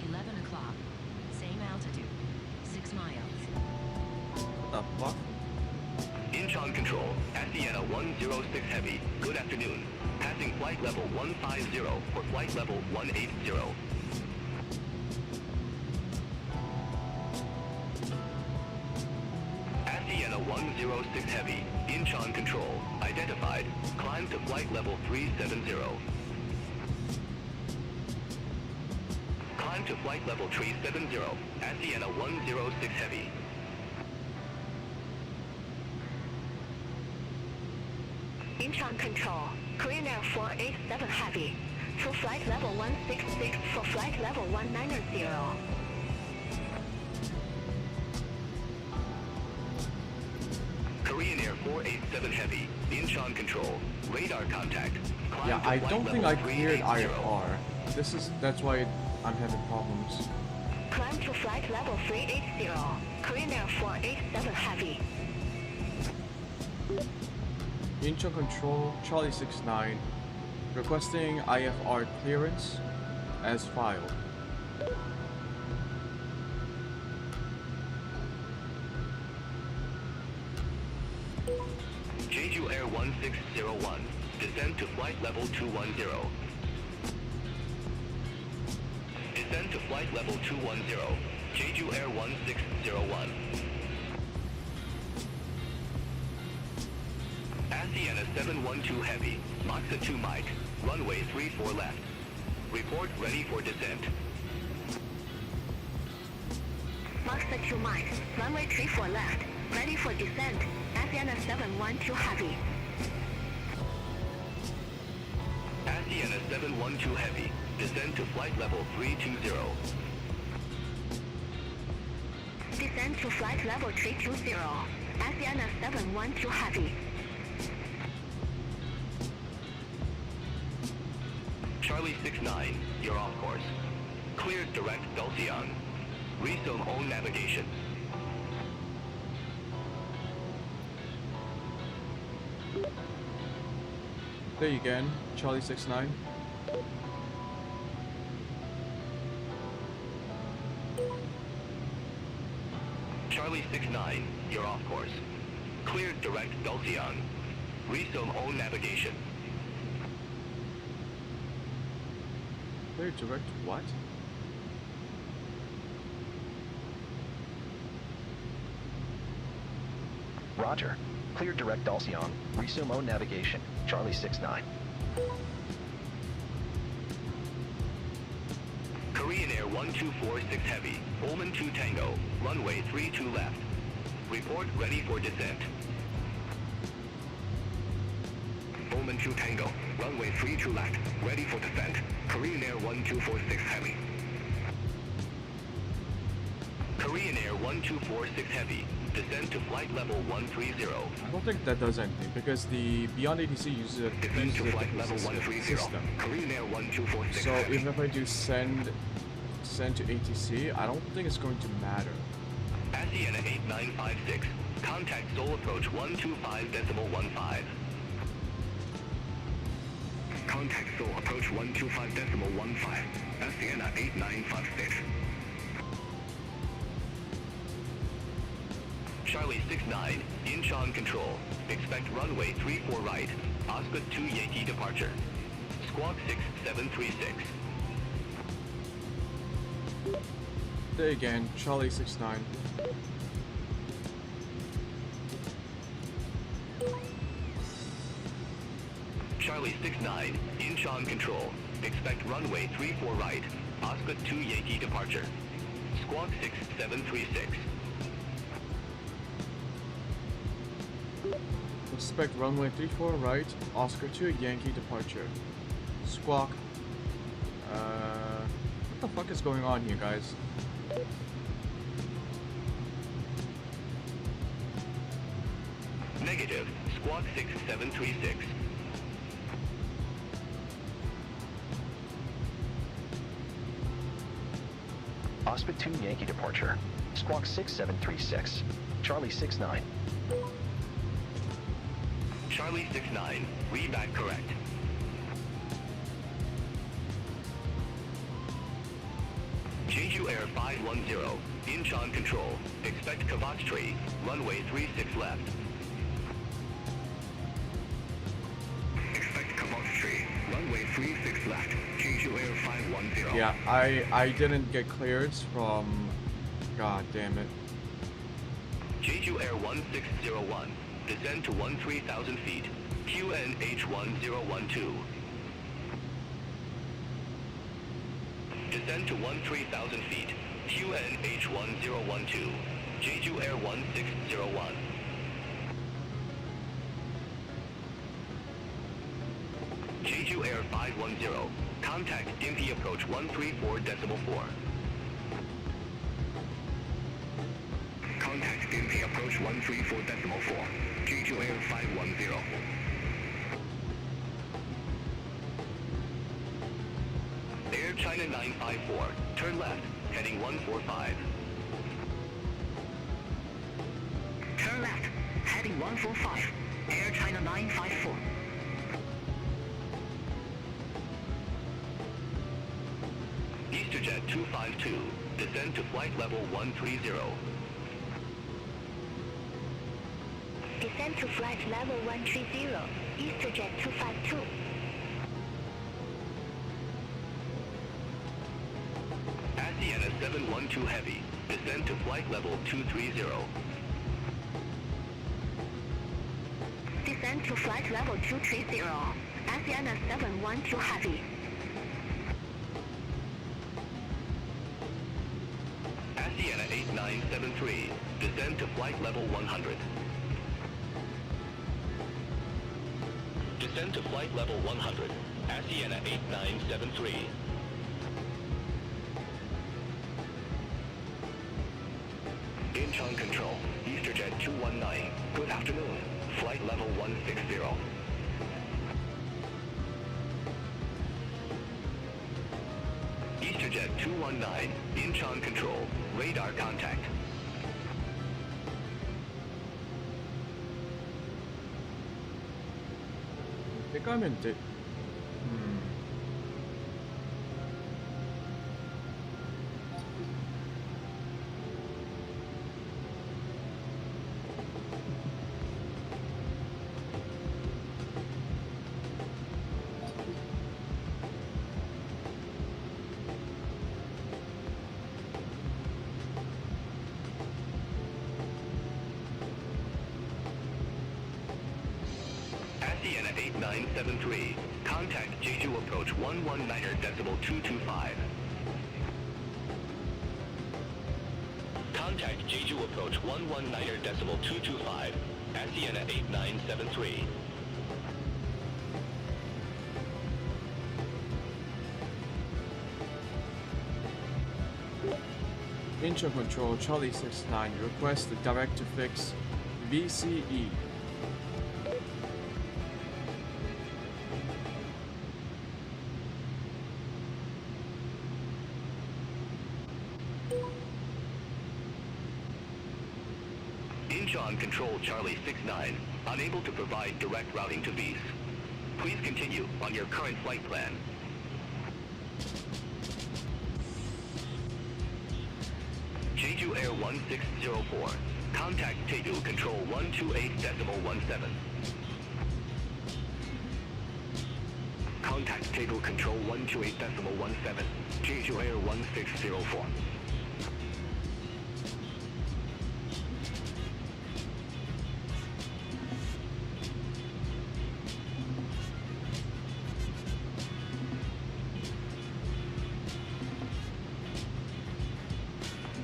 [SPEAKER 10] 11 o'clock. Same altitude. 6 miles.
[SPEAKER 1] What the fuck?
[SPEAKER 4] Incheon control, Asiana 106 Heavy, good afternoon. Passing flight level 150 for flight level 180. Asiana 106 Heavy, Incheon control, identified. Climb to flight level 370. Climb to flight level 370, Asiana 106 Heavy.
[SPEAKER 6] Incheon control, Korean Air 487 Heavy, for flight level 166 for flight level 190.
[SPEAKER 4] Korean Air 487 Heavy, Incheon control, radar contact. Climb
[SPEAKER 1] Yeah,
[SPEAKER 4] to
[SPEAKER 1] I
[SPEAKER 4] flight
[SPEAKER 1] don't think
[SPEAKER 4] level
[SPEAKER 1] I cleared
[SPEAKER 4] 380.
[SPEAKER 1] IFR. That's why I'm having problems.
[SPEAKER 6] Climb to flight level 380, Korean Air 487 Heavy.
[SPEAKER 1] Incheon control, Charlie 69, requesting IFR clearance as filed.
[SPEAKER 4] Jeju Air 1601, descend to flight level 210. Descend to flight level 210, Jeju Air 1601. Asiana 712 Heavy, Moxa 2 Mike, runway 34 left. Report ready for descent.
[SPEAKER 6] Moxa 2 Mike, runway 34 left, ready for descent, Asiana 712 Heavy.
[SPEAKER 4] Asiana 712 Heavy, descend to flight level 320.
[SPEAKER 6] Descend to flight level 320, Asiana 712 Heavy.
[SPEAKER 4] Charlie 69, you're off course. Cleared direct Dulceon. Resume own navigation.
[SPEAKER 1] There you again, Charlie 69.
[SPEAKER 4] Charlie 69, you're off course. Cleared direct Dulcian. Resume own navigation.
[SPEAKER 1] Clear direct what?
[SPEAKER 3] Roger. Clear direct Dulcian. Resume own navigation. Charlie 69.
[SPEAKER 4] Korean Air 1246 Heavy, Ullman 2 Tango, runway 32 left. Report ready for descent. Ullman 2 Tango, runway 32 left, ready for descent. Korean Air 1246 Heavy. Korean Air 1246 Heavy, descend to flight level 130.
[SPEAKER 1] I don't think that does anything because the Beyond ATC uses a
[SPEAKER 4] Descend to flight level
[SPEAKER 1] different
[SPEAKER 4] 130.
[SPEAKER 1] system.
[SPEAKER 4] Korean Air 1246
[SPEAKER 1] So
[SPEAKER 4] Heavy.
[SPEAKER 1] even if I do send to ATC, I don't think it's going to matter.
[SPEAKER 4] Asiana 8956, contact Seoul approach 125.15. Contact Seoul approach 125.15. Asiana 8956. Charlie 69, Incheon control. Expect runway 34 right. Oscar 2 Yankee departure. Squawk 6736.
[SPEAKER 1] There again, Charlie 69.
[SPEAKER 4] Charlie 69, Incheon control. Expect runway 34 right. Oscar 2 Yankee departure. Squawk 6736.
[SPEAKER 1] Expect runway 34 right, Oscar 2 Yankee departure. Squawk. What the fuck is going on here, guys?
[SPEAKER 4] Negative. Squawk 6736.
[SPEAKER 3] Oscar 2 Yankee departure. Squawk 6736. Charlie 69.
[SPEAKER 4] Charlie 69, read back correct. Jeju Air 510, Incheon control. Expect Kavach runway 36 left. Expect Kavach runway 36 left. Jeju Air 510.
[SPEAKER 1] Yeah, I didn't get clearance from... God damn it.
[SPEAKER 4] Jeju Air 1601, descend to 13,000 feet. QNH1012. Descend to 13,000 feet. QNH1012. Jeju Air 1601. Jeju Air 510. Contact Gimpy approach 134.4. Contact Gimpy approach 134.4. Jeju Air 510. Air China 954, turn left, heading 145. Turn left, heading 145. Air China 954. EasterJet 252, descend to flight level 130.
[SPEAKER 5] Descend to flight level 130, EasterJet 252.
[SPEAKER 4] Asiana 712 Heavy, descend to flight level 230.
[SPEAKER 6] Descend to flight level 230. Asiana 712 Heavy.
[SPEAKER 4] Asiana 8973, descend to flight level 100. Descend to flight level 100, Asiana 8973. Incheon control, EasterJet 219, good afternoon, flight level 160. EasterJet 219, Incheon control, radar contact.
[SPEAKER 1] think I'm in
[SPEAKER 4] Sienna 8973. Contact Jeju approach 119.225. Contact Jeju approach 119.225. Sienna 8973.
[SPEAKER 1] Incheon Control Charlie 69. Request the direct to fix VCE.
[SPEAKER 4] Incheon Control Charlie 69. Unable to provide direct routing to Vs. Please continue on your current flight plan. Jeju Air 1604. Contact Jeju Control 128.17. Contact Jeju Control 128.17. Jeju Air 1604.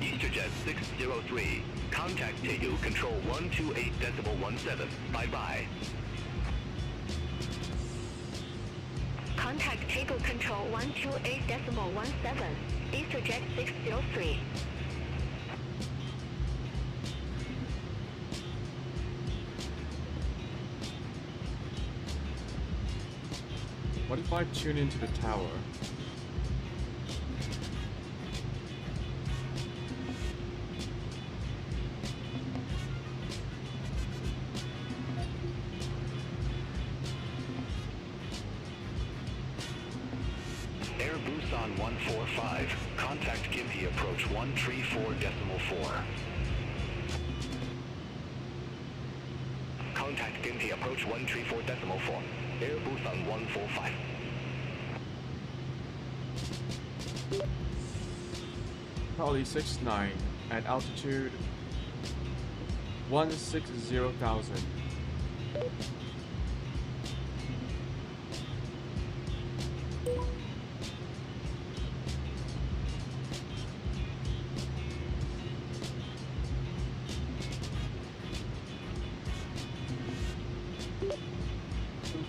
[SPEAKER 4] EasterJet 603. Contact Jeju Control 128.17. Bye-bye.
[SPEAKER 6] Contact Table Control 128.17. EasterJet 603.
[SPEAKER 1] What if I tune into the tower?
[SPEAKER 4] Air Busan 145. Contact Gimpi approach 134.4. Contact Gimpi approach 134.4. Air Busan 145.
[SPEAKER 1] Charlie 69 at altitude 160,000.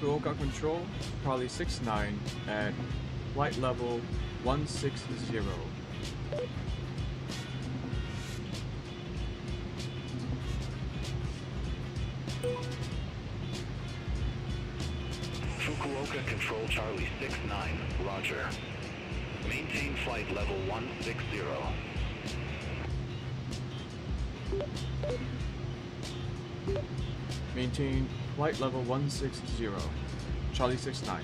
[SPEAKER 1] Fukuoka Control, Charlie 69 at flight level 160.
[SPEAKER 4] Fukuoka Control Charlie 69. Roger. Maintain flight level 160.
[SPEAKER 1] Maintain flight level 160. Charlie 69.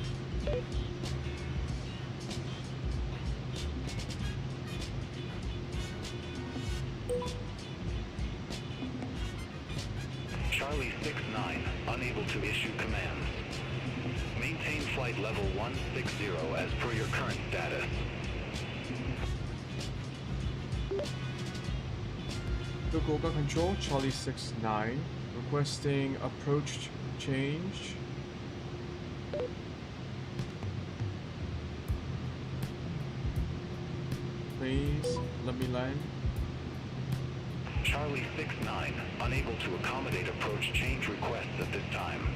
[SPEAKER 4] Charlie 69. Unable to issue commands. Maintain flight level 160 as per your current status.
[SPEAKER 1] Fukuoka Control, Charlie 69, requesting approach change. Please let me land.
[SPEAKER 4] Charlie 69. Unable to accommodate approach change requests at this time.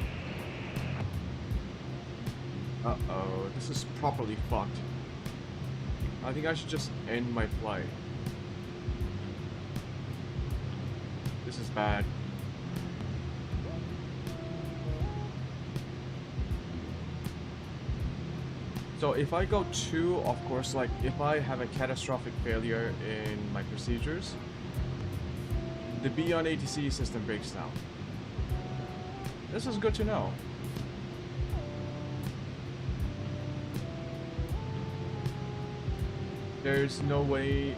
[SPEAKER 1] Uh-oh, this is properly fucked. I think I should just end my flight. This is bad. So if I go 2, of course, like if I have a catastrophic failure in my procedures, the Beyond ATC system breaks down. This is good to know. there's no way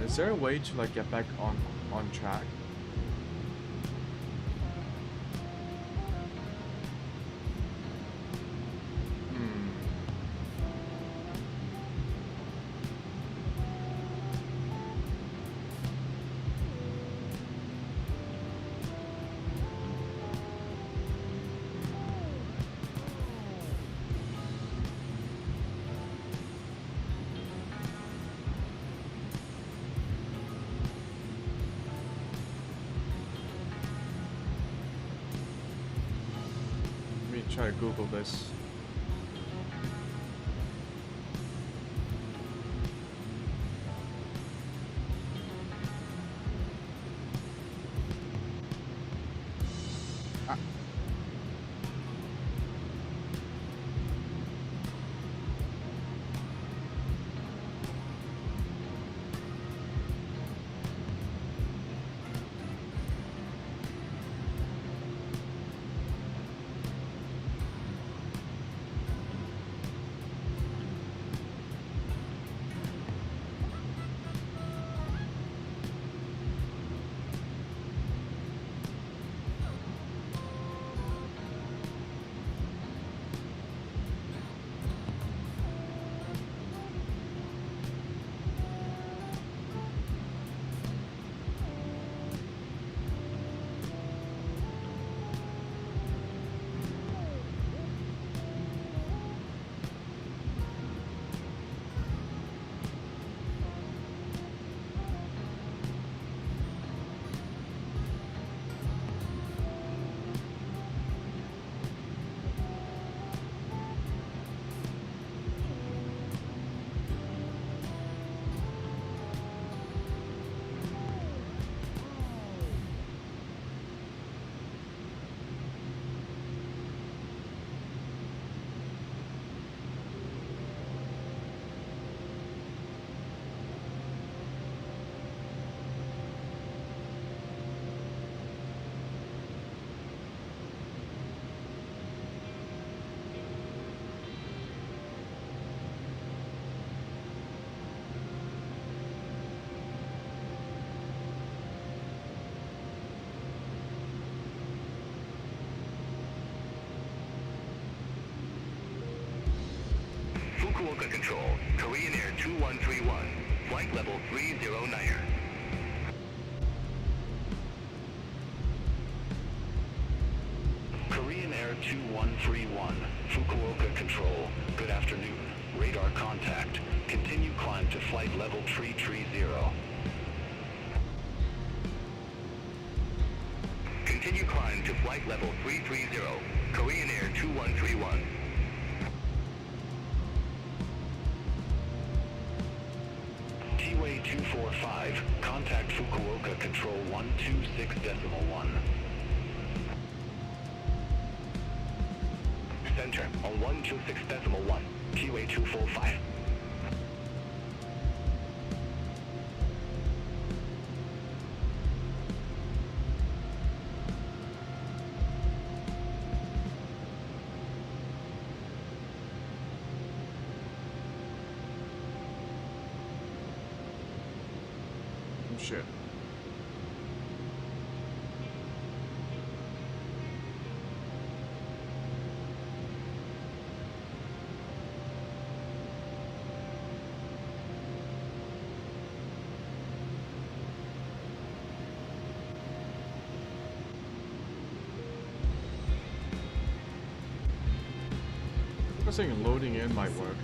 [SPEAKER 1] is there a way to like get back on track? Try to Google this.
[SPEAKER 4] Fukuoka Control, Korean Air 2131, flight level 309er. Korean Air 2131, Fukuoka Control, good afternoon. Radar contact. Continue climb to flight level 330. Continue climb to flight level 330, Korean Air 2131. T-Way 245, contact Fukuoka Control 126.1. Center on 126.1, T-Way 245.
[SPEAKER 1] Shit. I was thinking loading in might work.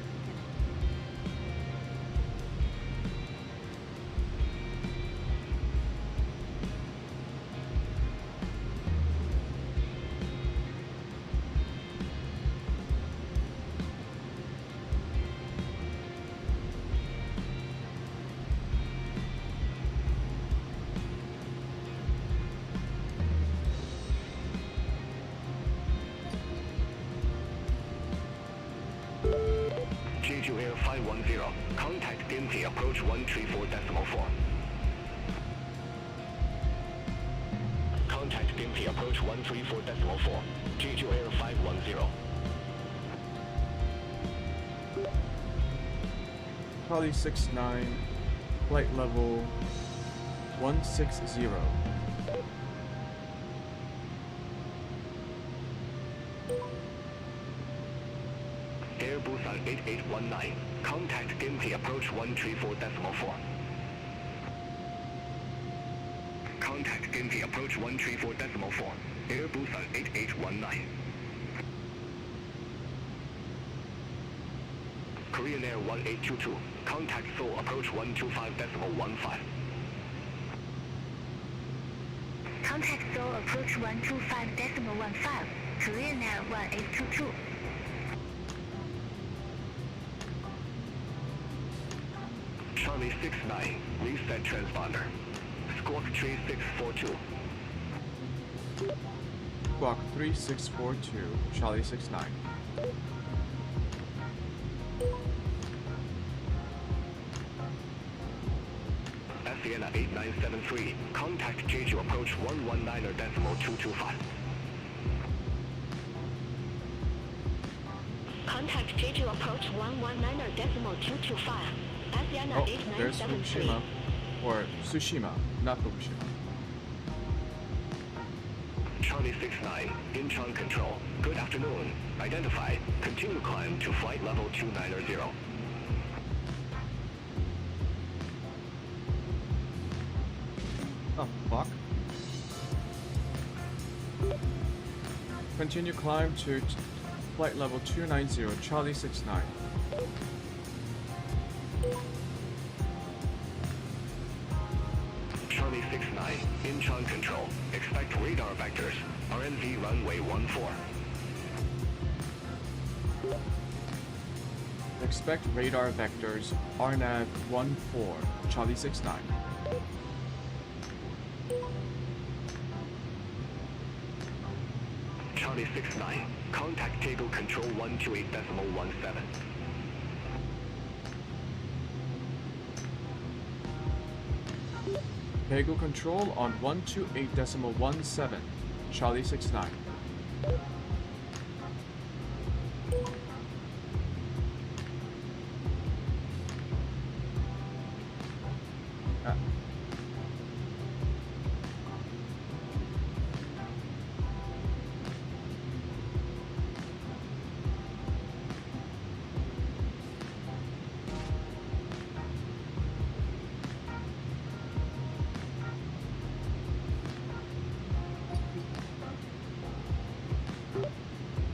[SPEAKER 4] Jeju Air 510, contact Ginty approach 134.4. Contact Ginty approach 134.4, Jeju Air 510.
[SPEAKER 1] Charlie 69, flight level 160.
[SPEAKER 4] Air Busan 8819. Contact Gimpy approach 134.4. Contact Gimpy approach 134.4. Air Busan 8819. Korean Air 1822. Contact Seoul approach 125.15.
[SPEAKER 5] Contact Seoul approach 125.15. Korean Air 1822.
[SPEAKER 4] Charlie 69. Reset transponder. Squawk 3642.
[SPEAKER 1] Squawk 3642, Charlie 69.
[SPEAKER 4] Sienna 8973. Contact Jeju approach 119.225.
[SPEAKER 6] Contact Jeju approach 119.225. Asiana
[SPEAKER 1] Oh, there's
[SPEAKER 6] 8973.
[SPEAKER 1] Fukushima. Or Tsushima, not Fukushima.
[SPEAKER 4] Charlie 69. Incheon control. Good afternoon. Identified. Continue climb to flight level 290.
[SPEAKER 1] Oh, fuck. Continue climb to flight level 290, Charlie 69.
[SPEAKER 4] Charlie 69. Incheon control. Expect radar vectors. RNV runway 14.
[SPEAKER 1] Expect radar vectors, RNAV 14, Charlie 69.
[SPEAKER 4] Charlie 69. Contact Tego control 128.17.
[SPEAKER 1] Pego control on 128.17, Charlie 69. Ah.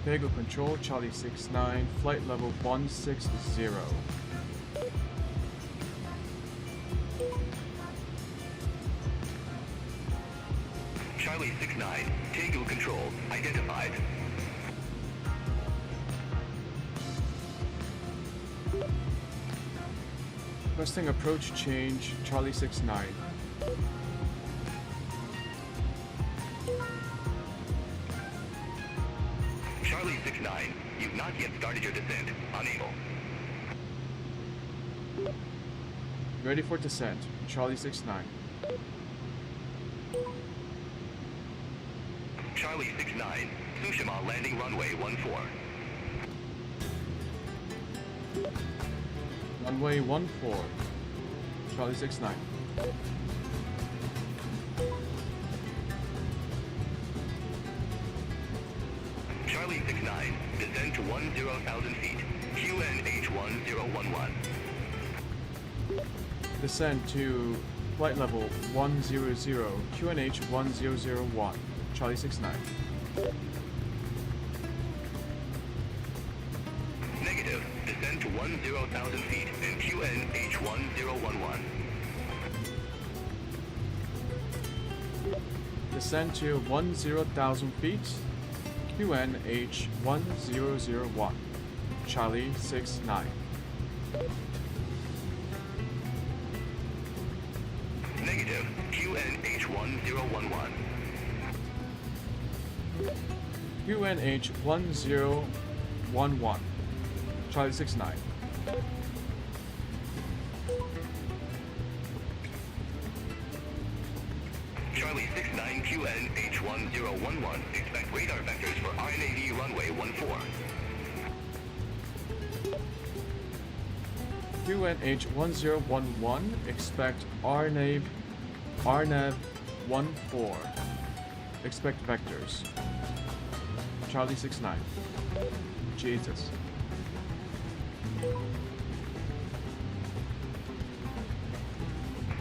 [SPEAKER 1] Pego control, Charlie 69, flight level 160.
[SPEAKER 4] Charlie 69. Tego control. Identified.
[SPEAKER 1] Requesting approach change, Charlie 69.
[SPEAKER 4] Charlie 69. You've not yet started your descent. Unable.
[SPEAKER 1] Ready for descent, Charlie 69.
[SPEAKER 4] Charlie 69. Tsushima landing runway 14.
[SPEAKER 1] Runway 14, Charlie 69.
[SPEAKER 4] Charlie 69. Descend to 10,000 feet. QNH 1011.
[SPEAKER 1] Descend to flight level 100, QNH 1001, Charlie 69.
[SPEAKER 4] Negative. Descend to 10,000 feet and QNH 1011.
[SPEAKER 1] Descend to 10,000 feet, QNH 1001, Charlie 69.
[SPEAKER 4] Negative. QNH 1011.
[SPEAKER 1] QNH 1011, Charlie 69.
[SPEAKER 4] Charlie 69 QNH 1011. Expect radar vectors for RNAV runway 14.
[SPEAKER 1] QNH1011, expect RNAV 14. Expect vectors. Charlie 69. Jesus.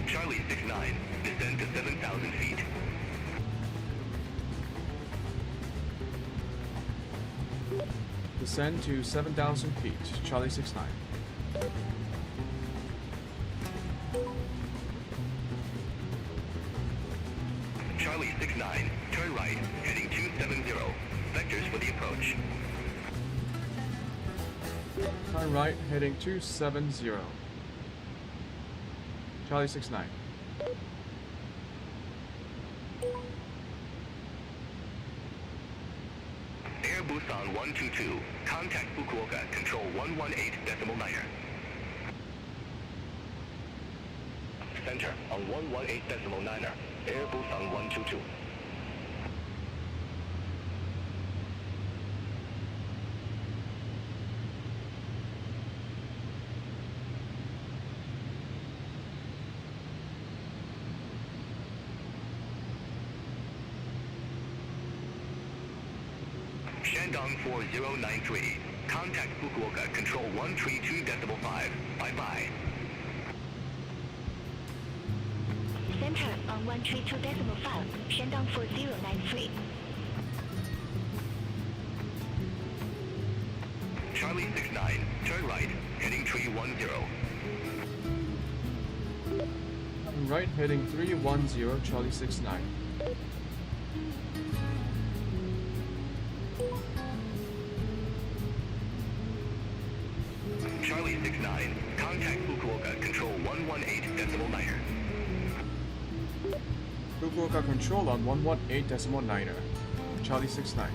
[SPEAKER 4] Charlie 69, descend to 7,000 feet.
[SPEAKER 1] Descend to 7,000 feet. Charlie 69.
[SPEAKER 4] Charlie 69, turn right, heading 270. Vectors for the approach.
[SPEAKER 1] Turn right, heading 270. Charlie 69.
[SPEAKER 4] Air Busan 122, contact Fukuoka, control 118.9er. Center on 118.9er, Air Busan 122. Shandong 4093. Contact Fukuoka, control 132.5. Bye-bye.
[SPEAKER 6] Center on 132.5, Shandong 4093.
[SPEAKER 4] Charlie 69, turn right, heading 310.
[SPEAKER 1] Turn right, heading 310. Charlie 69.
[SPEAKER 4] Charlie 69, contact Fukuoka, control 118.9er.
[SPEAKER 1] Fukuoka control on 118.9er. Charlie 69.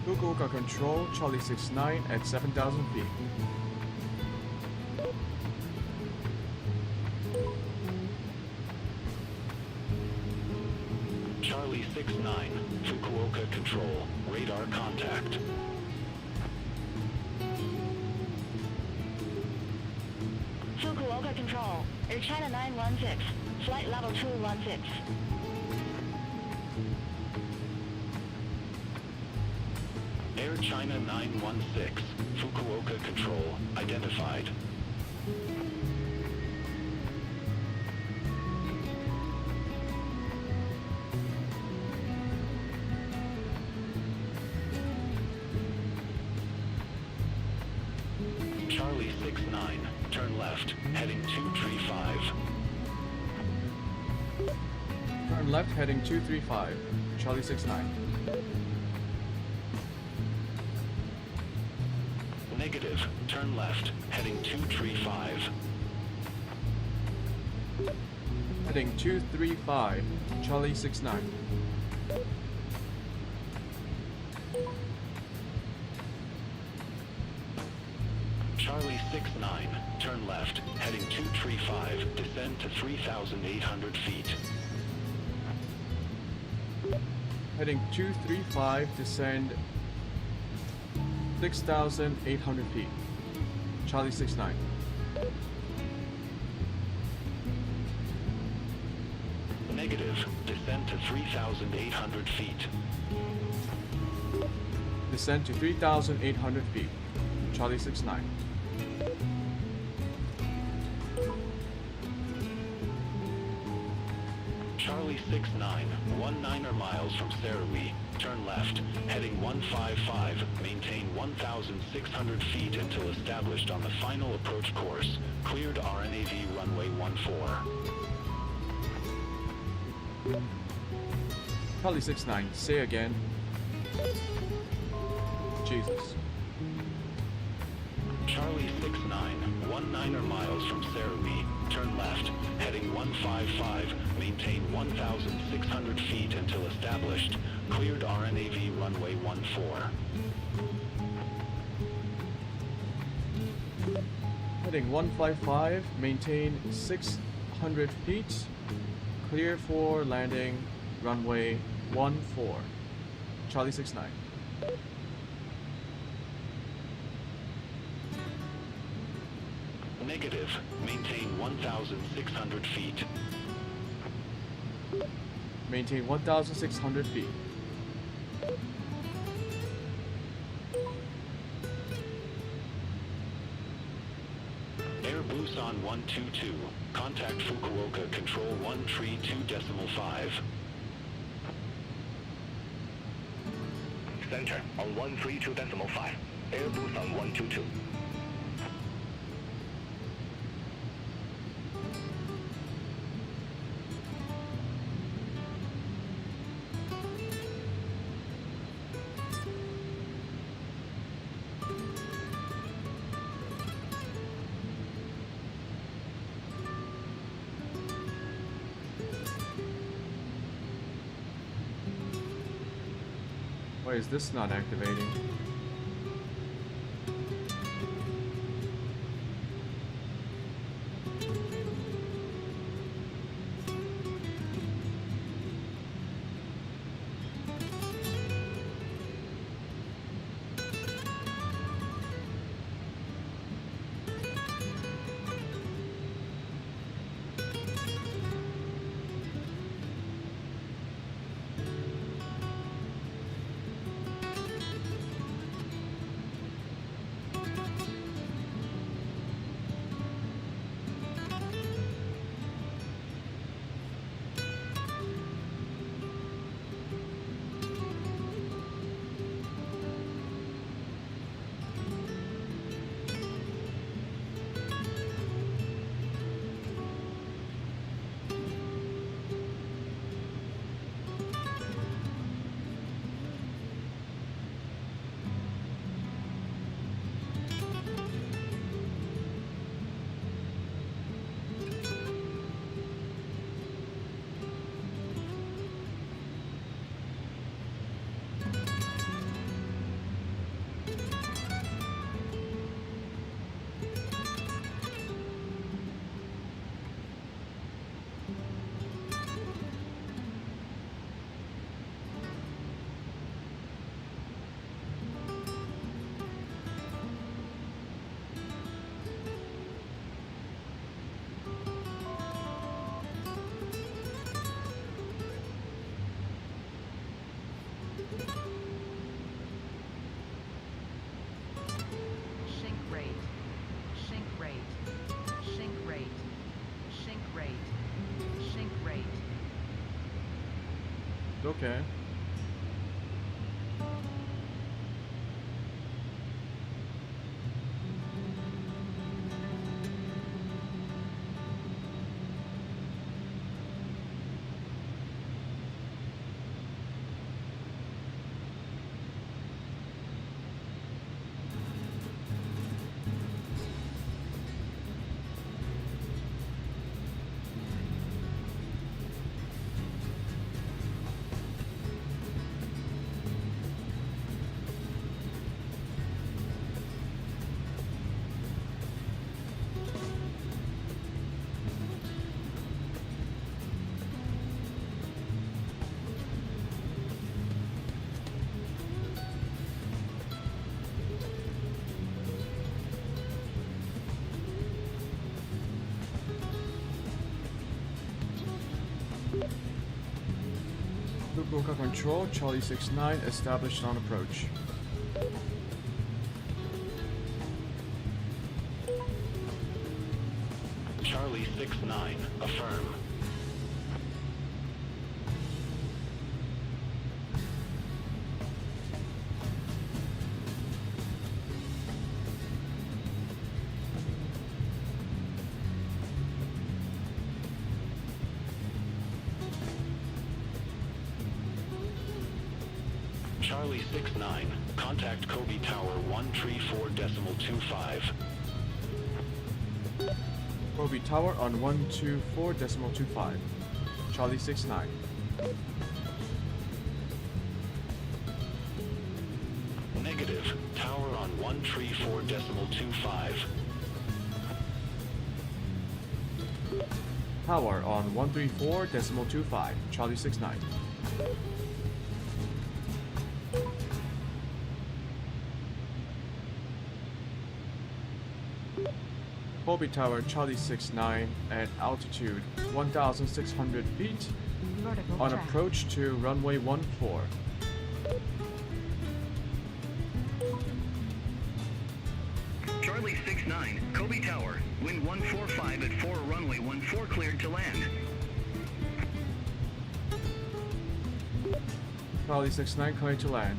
[SPEAKER 1] Fukuoka control, Charlie 69 at 7,000 feet.
[SPEAKER 11] Charlie 69, Fukuoka control, radar contact.
[SPEAKER 6] Fukuoka control, Air China 916, flight level 216.
[SPEAKER 11] Air China 916, Fukuoka control, identified. Charlie 69, turn left, heading 235.
[SPEAKER 1] Turn left, heading 235. Charlie 69.
[SPEAKER 11] Negative, turn left, heading 235.
[SPEAKER 1] Heading 235. Charlie 69.
[SPEAKER 11] Charlie 69, turn left, heading 235, descend to 3,800 feet.
[SPEAKER 1] Heading 235, descend 6,800 feet. Charlie 69.
[SPEAKER 11] Negative, descend to 3,800 feet.
[SPEAKER 1] Descend to 3,800 feet. Charlie 69.
[SPEAKER 11] Charlie 69, 19er miles from Serui, turn left, heading 155, maintain 1,600 feet until established on the final approach course, cleared RNAV runway 14.
[SPEAKER 1] Charlie 69. Say again. Jesus.
[SPEAKER 11] Charlie 69, 19er miles from Serui, turn left, heading 155, maintain 1,600 feet until established, cleared RNAV runway 14.
[SPEAKER 1] Heading 155, maintain 600 feet. clear for landing runway 14, Charlie 69.
[SPEAKER 11] Negative. Maintain 1,600 feet.
[SPEAKER 1] Maintain 1,600 feet.
[SPEAKER 11] Air Busan 122. Contact Fukuoka Control 132.5.
[SPEAKER 4] Center on 132.5. Airbus on 122.
[SPEAKER 1] Why is this not activating?
[SPEAKER 10] Sink rate. Sink rate. Sink rate. Sink rate. Sink rate.
[SPEAKER 1] Okay. Fukuoka Control, Charlie 69, established on approach.
[SPEAKER 11] Charlie 69. Affirm. Charlie 69. Contact Kobe Tower 134.25.
[SPEAKER 1] Kobe Tower on 124.25. Charlie 69.
[SPEAKER 11] Negative. Tower on 134.25.
[SPEAKER 1] Tower on 134.25, Charlie 69. Kobe Tower, Charlie 69 at altitude 1,600 feet
[SPEAKER 10] Vertical
[SPEAKER 1] on
[SPEAKER 10] track.
[SPEAKER 1] approach to runway 14.
[SPEAKER 4] Charlie 69, Kobe Tower, wind 145 at 4 runway 14 cleared to land.
[SPEAKER 1] Charlie 69 cleared to land.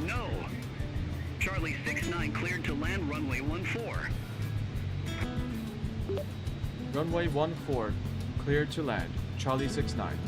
[SPEAKER 4] No. Charlie 69 cleared to land runway 14.
[SPEAKER 1] Runway 14 cleared to land, Charlie 69.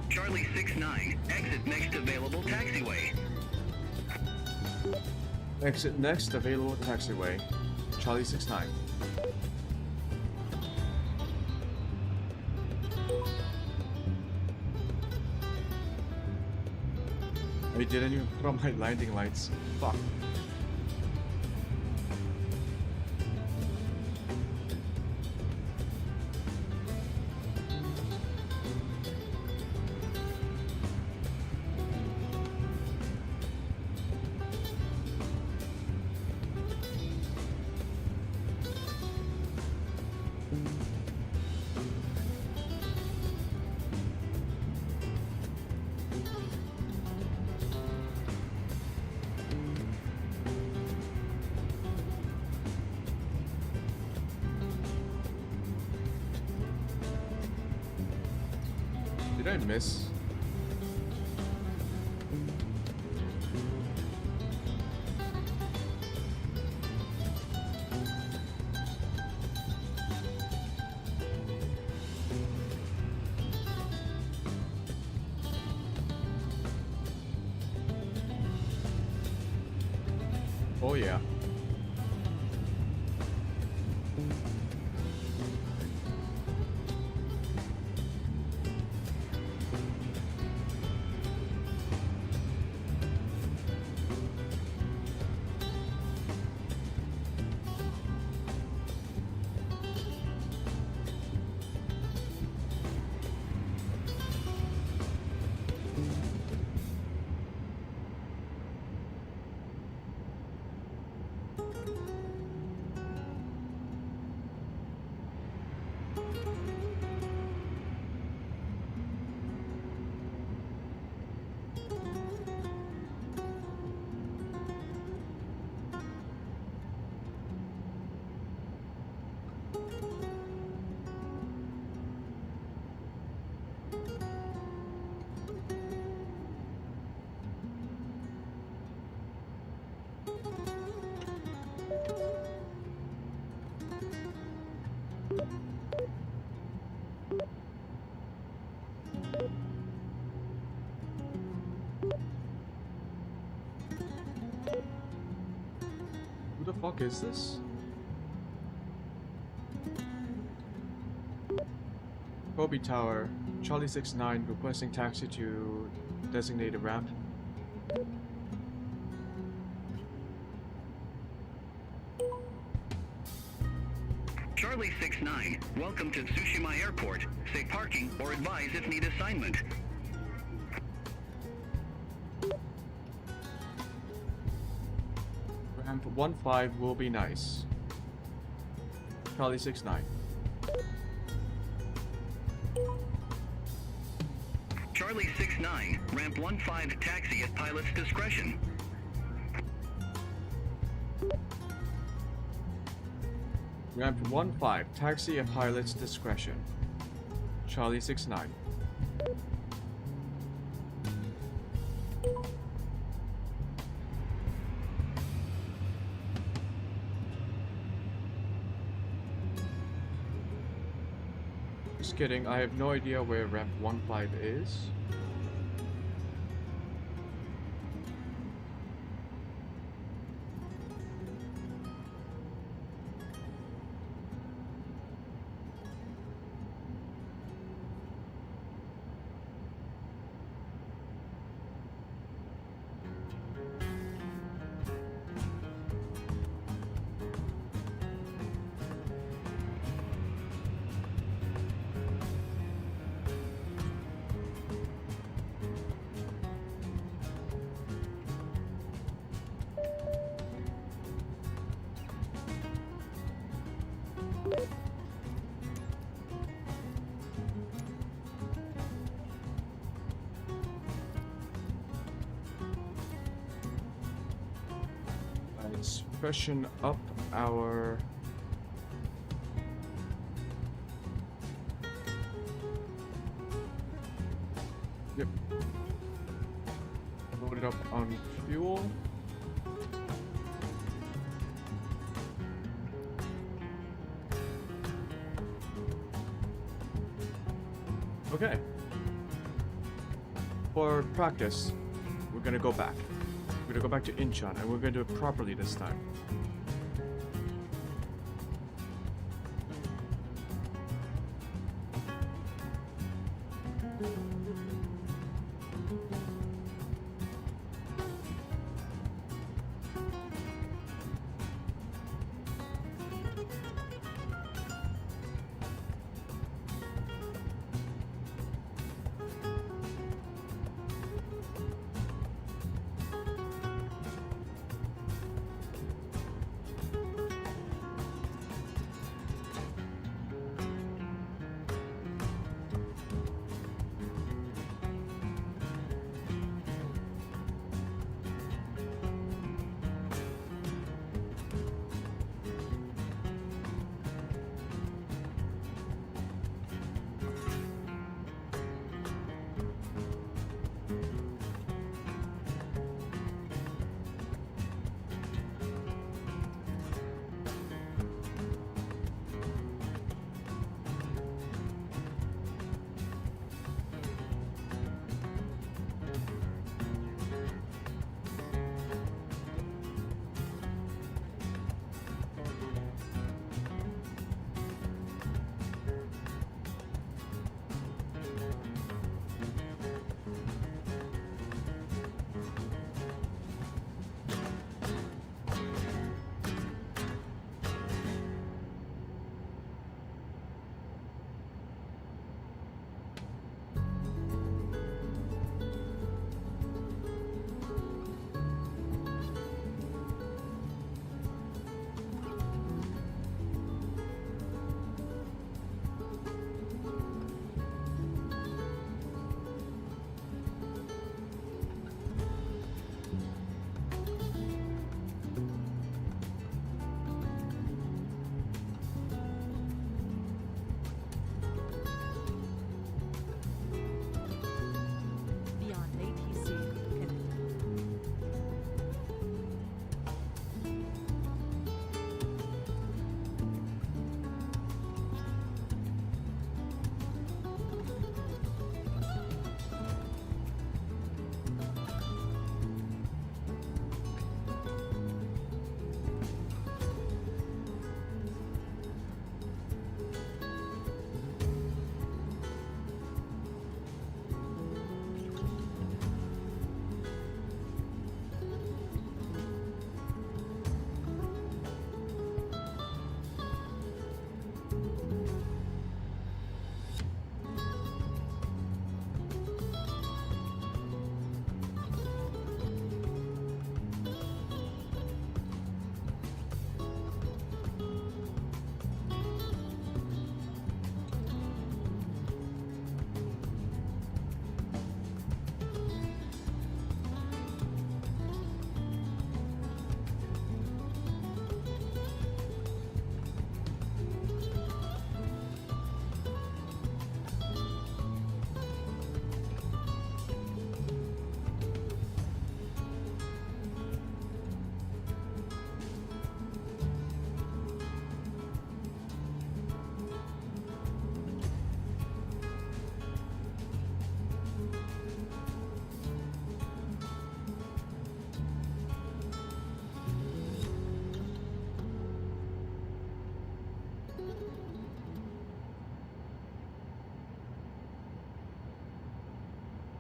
[SPEAKER 4] Charlie 69, exit next available taxiway.
[SPEAKER 1] Exit next available taxiway, Charlie 69. I didn't even put on my landing lights. Fuck. Did I miss? Oh yeah. the fuck is this? Kobe Tower, Charlie 69 requesting taxi to designated ramp.
[SPEAKER 4] Charlie 69, welcome to Tsushima Airport. Say parking or advise if need assignment.
[SPEAKER 1] Ramp 15 will be nice. Charlie 69.
[SPEAKER 4] Charlie 69, ramp 15 taxi at pilot's discretion.
[SPEAKER 1] Ramp 15 taxi at pilot's discretion. Charlie 69. Just kidding, I have no idea where ramp 15 is. Let's freshen up our load it up on fuel. Okay. For practice, we're gonna go back. We're gonna go back to Incheon and we're gonna do it properly this time.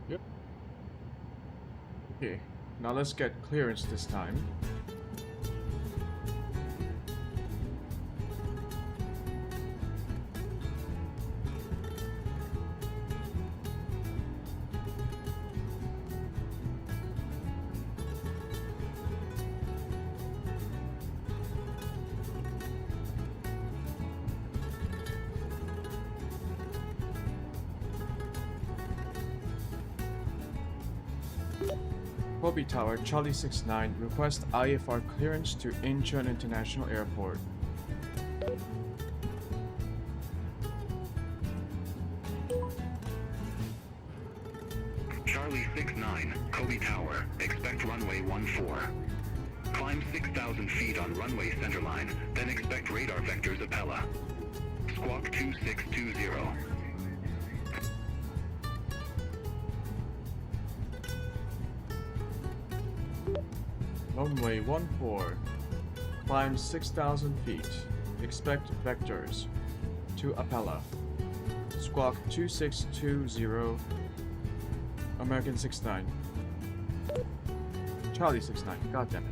[SPEAKER 1] Yep. Okay, now let's get clearance this time. Kobe Tower, Charlie 69, request IFR clearance to Incheon International Airport.
[SPEAKER 11] Charlie 69, Kobe Tower, expect runway 14. Climb 6,000 feet on runway centerline, then expect radar vectors Apella. Squawk 2620.
[SPEAKER 1] Runway 14. Climb 6,000 feet. Expect vectors. To Apella. Squawk 2620. American 69. Charlie 69. God damn it.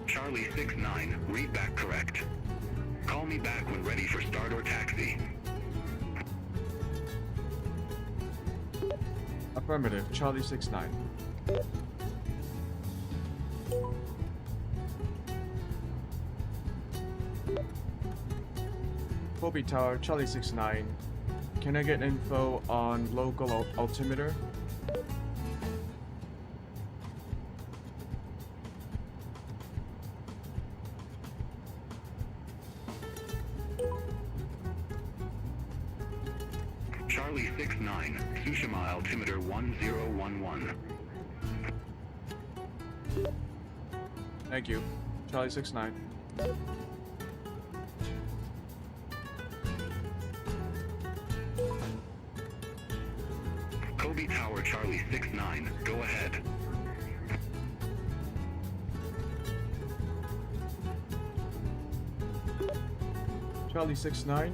[SPEAKER 11] Charlie 69, read back correct. Call me back when ready for start or taxi.
[SPEAKER 1] Affirmative, Charlie 69. Kobe Tower, Charlie 69. Can I get info on local altimeter?
[SPEAKER 11] Charlie 69, Tsushima altimeter 1011.
[SPEAKER 1] Thank you. Charlie 69.
[SPEAKER 11] Kobe Tower, Charlie 69, go ahead.
[SPEAKER 1] Charlie 69.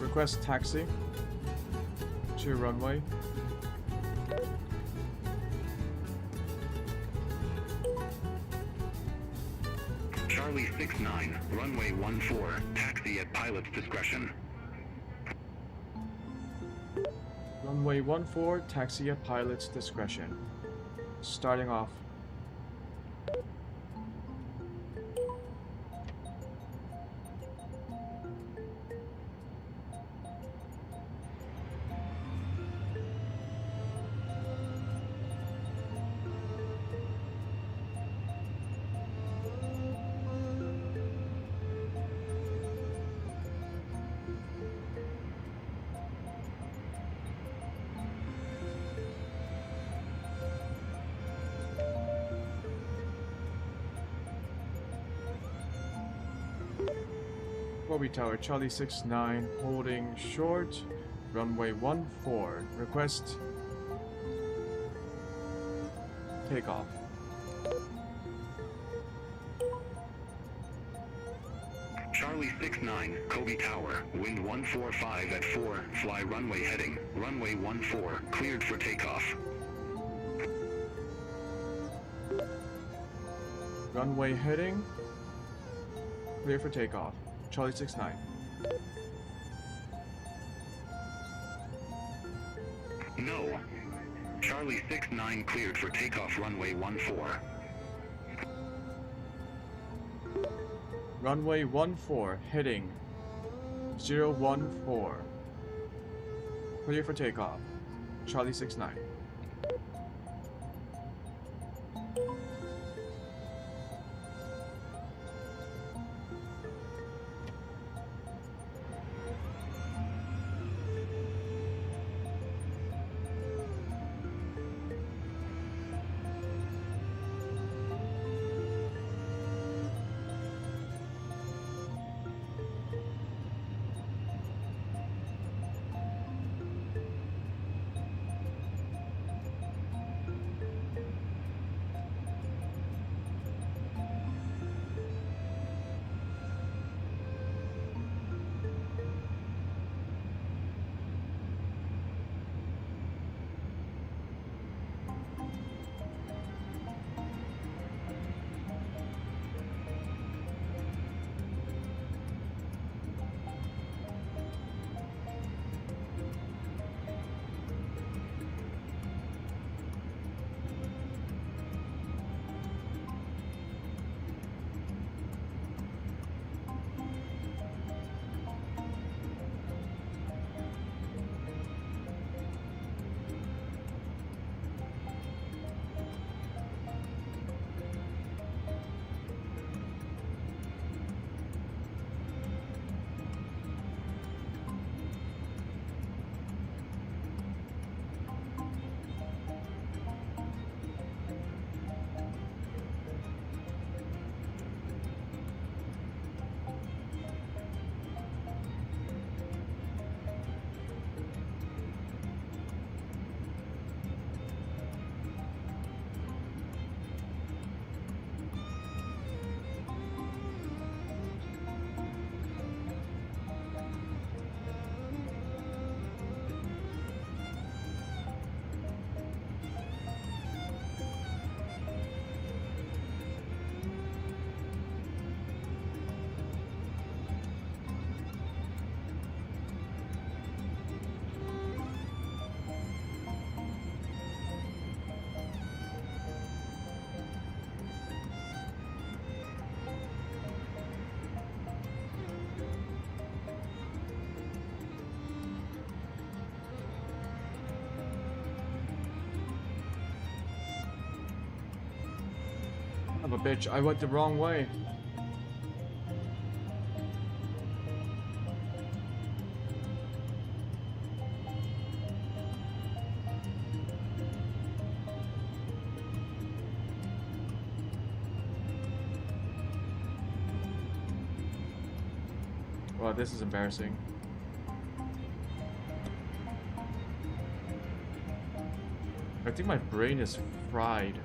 [SPEAKER 1] Request taxi to runway.
[SPEAKER 11] Charlie 69, runway 14, taxi at pilot's discretion.
[SPEAKER 1] Runway 14, taxi at pilot's discretion. Starting off. Kobe Tower, Charlie 69, holding short, runway 14, request takeoff.
[SPEAKER 11] Charlie 69, Kobe Tower, wind 145 at 4, fly runway heading, runway 14, cleared for takeoff.
[SPEAKER 1] Runway heading, clear for takeoff. Charlie 69.
[SPEAKER 11] No. Charlie 69 cleared for takeoff runway 14.
[SPEAKER 1] Runway 14, heading 014. Clear for takeoff. Charlie 69. Son of a bitch, I went the wrong way. Wow, this is embarrassing. I think my brain is fried.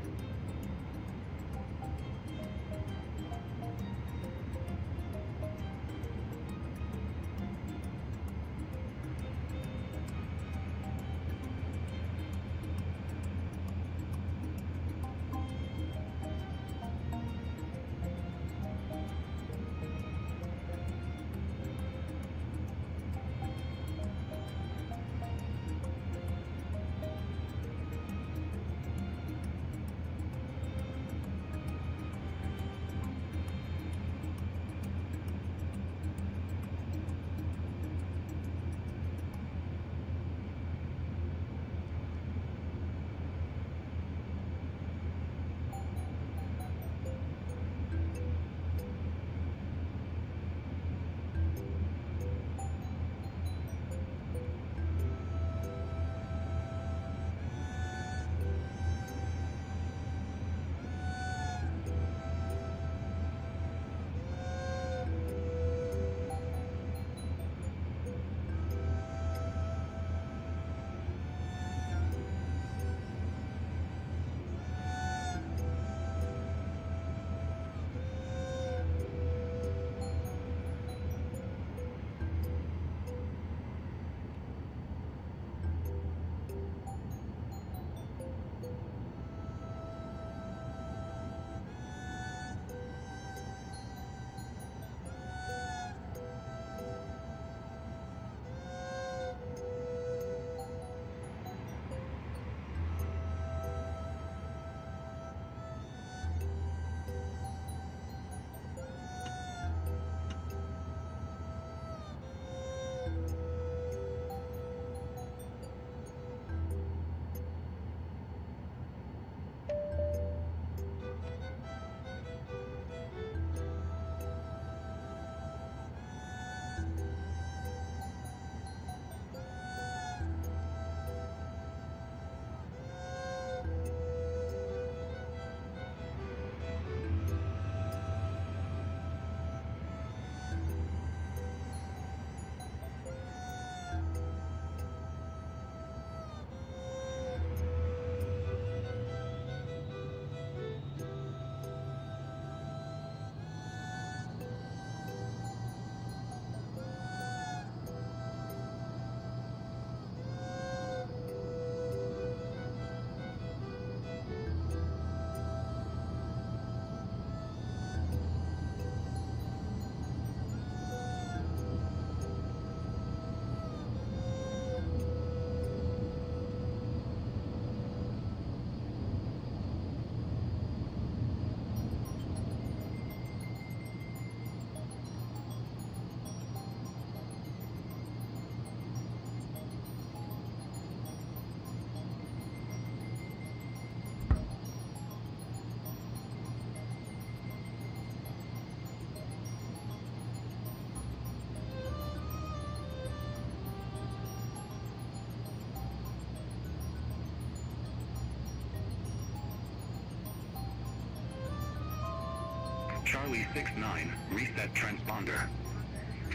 [SPEAKER 11] Charlie 69, reset transponder.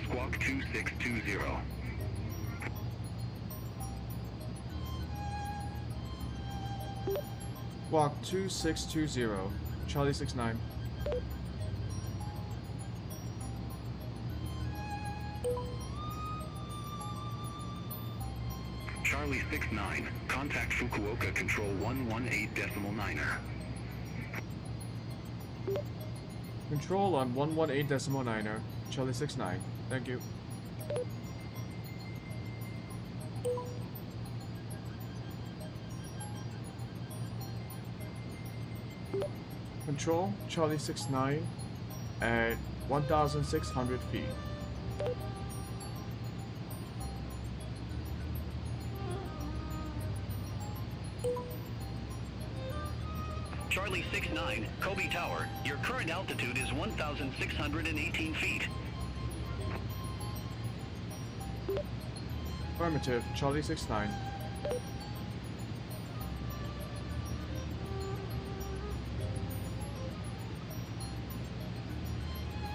[SPEAKER 11] Squawk 2620.
[SPEAKER 1] Walk 2620, Charlie 69.
[SPEAKER 11] Charlie 69, contact Fukuoka Control 118.9er.
[SPEAKER 1] Control on 118.9er, Charlie 69. Thank you. Control, Charlie 69 at 1,600 feet.
[SPEAKER 4] Charlie 69, Kobe Tower, your current altitude is 1,618 feet.
[SPEAKER 1] Affirmative, Charlie 69.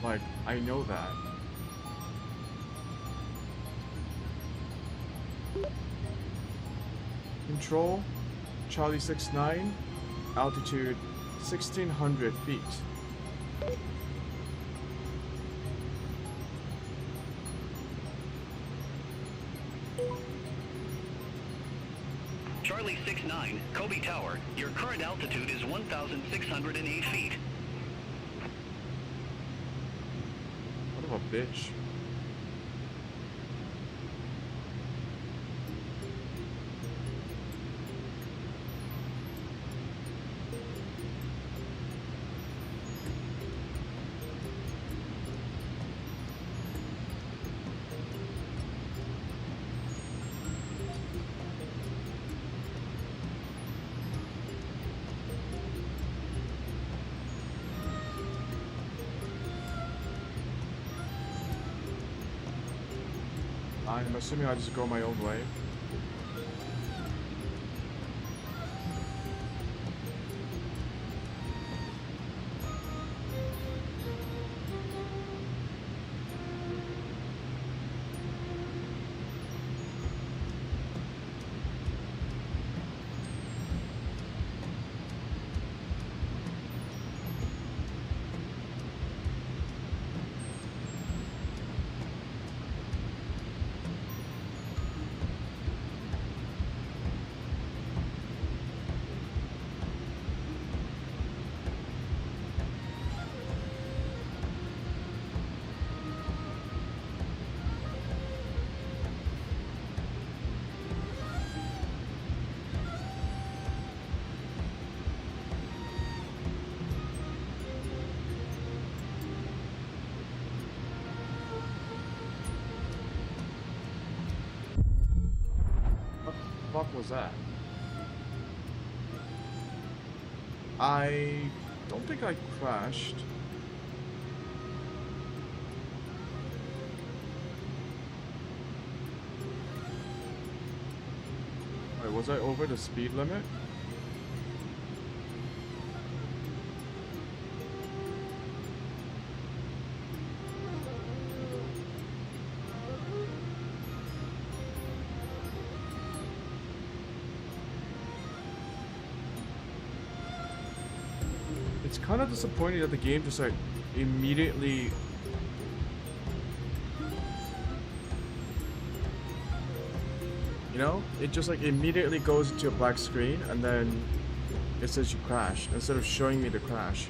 [SPEAKER 1] Like, I know that. Control, Charlie 69, altitude 1,600 feet.
[SPEAKER 4] Charlie 69, Kobe Tower, your current altitude is 1,608 feet.
[SPEAKER 1] What of a bitch. I'm assuming I just go my own way. What the fuck was that? I don't think I crashed. Wait, was I over the speed limit? It's kind of disappointing that the game just like immediately it just like immediately goes into a black screen and then it says you crashed instead of showing me the crash.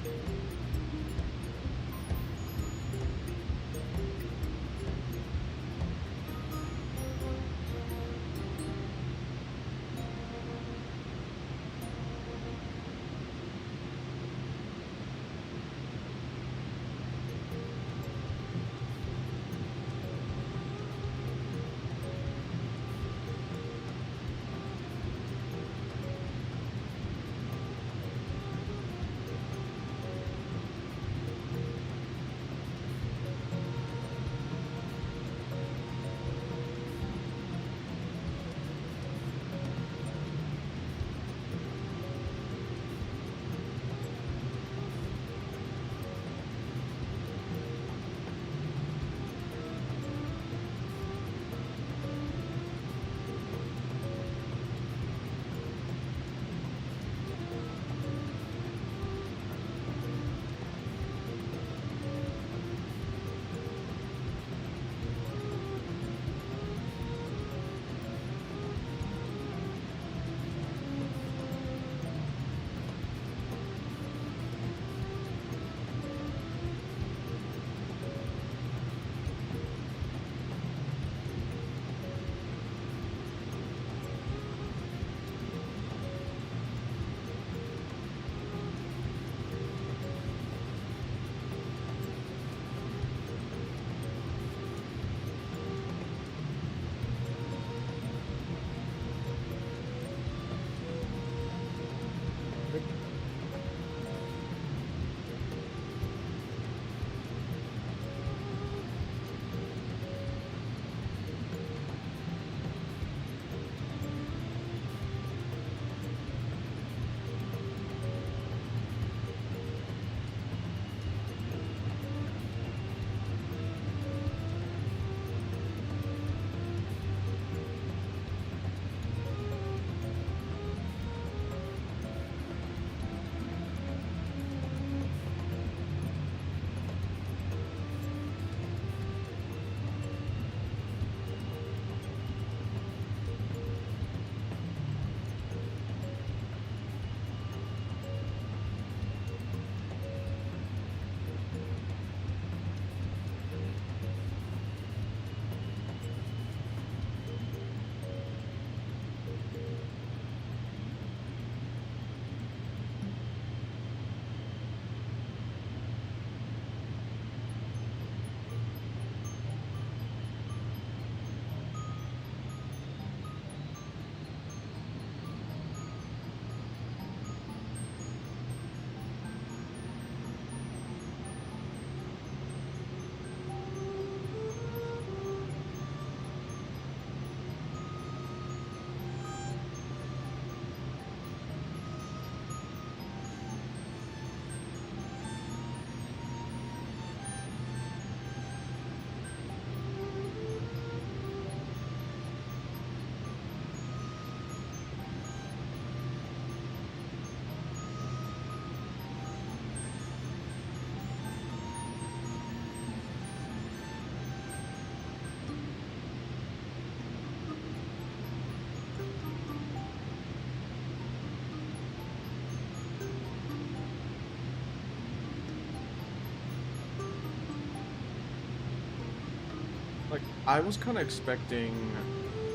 [SPEAKER 1] I was kind of expecting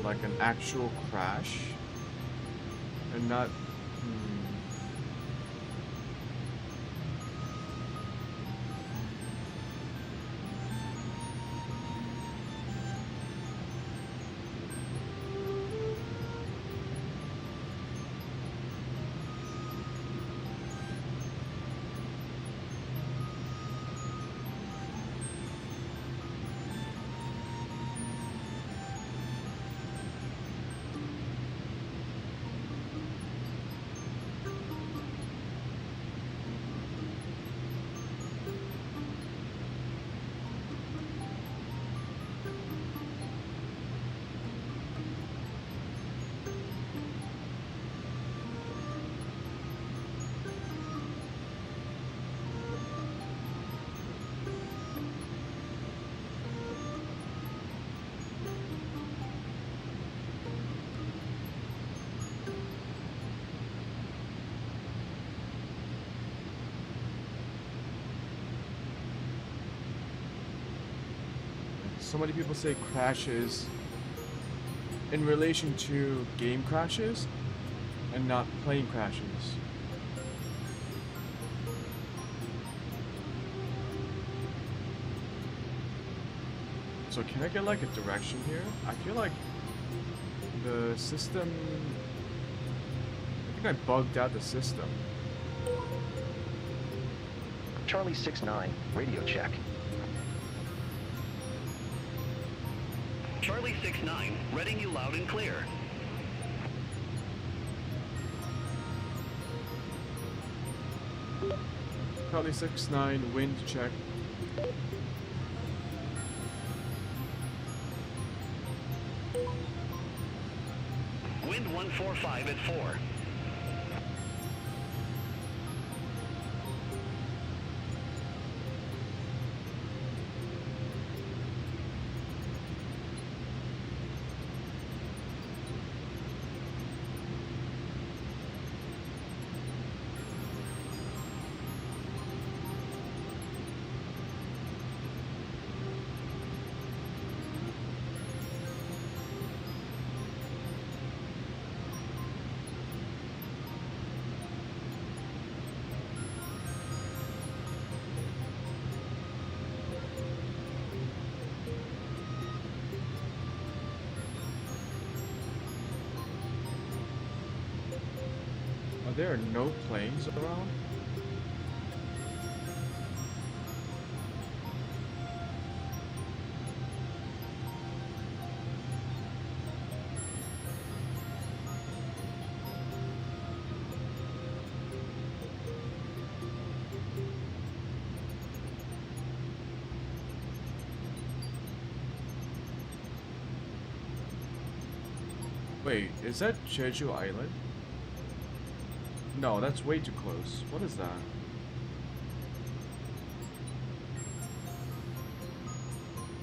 [SPEAKER 1] like an actual crash and not. So many people say crashes in relation to game crashes and not plane crashes. So can I get like a direction here? I feel like the system, I think I bugged out the system.
[SPEAKER 3] Charlie 6-9, radio check.
[SPEAKER 4] Charlie 6-9, reading you loud and clear.
[SPEAKER 1] Charlie 6-9, wind check.
[SPEAKER 4] Wind 145 at 4.
[SPEAKER 1] There are no planes around? Wait, is that Jeju Island? No, that's way too close. What is that?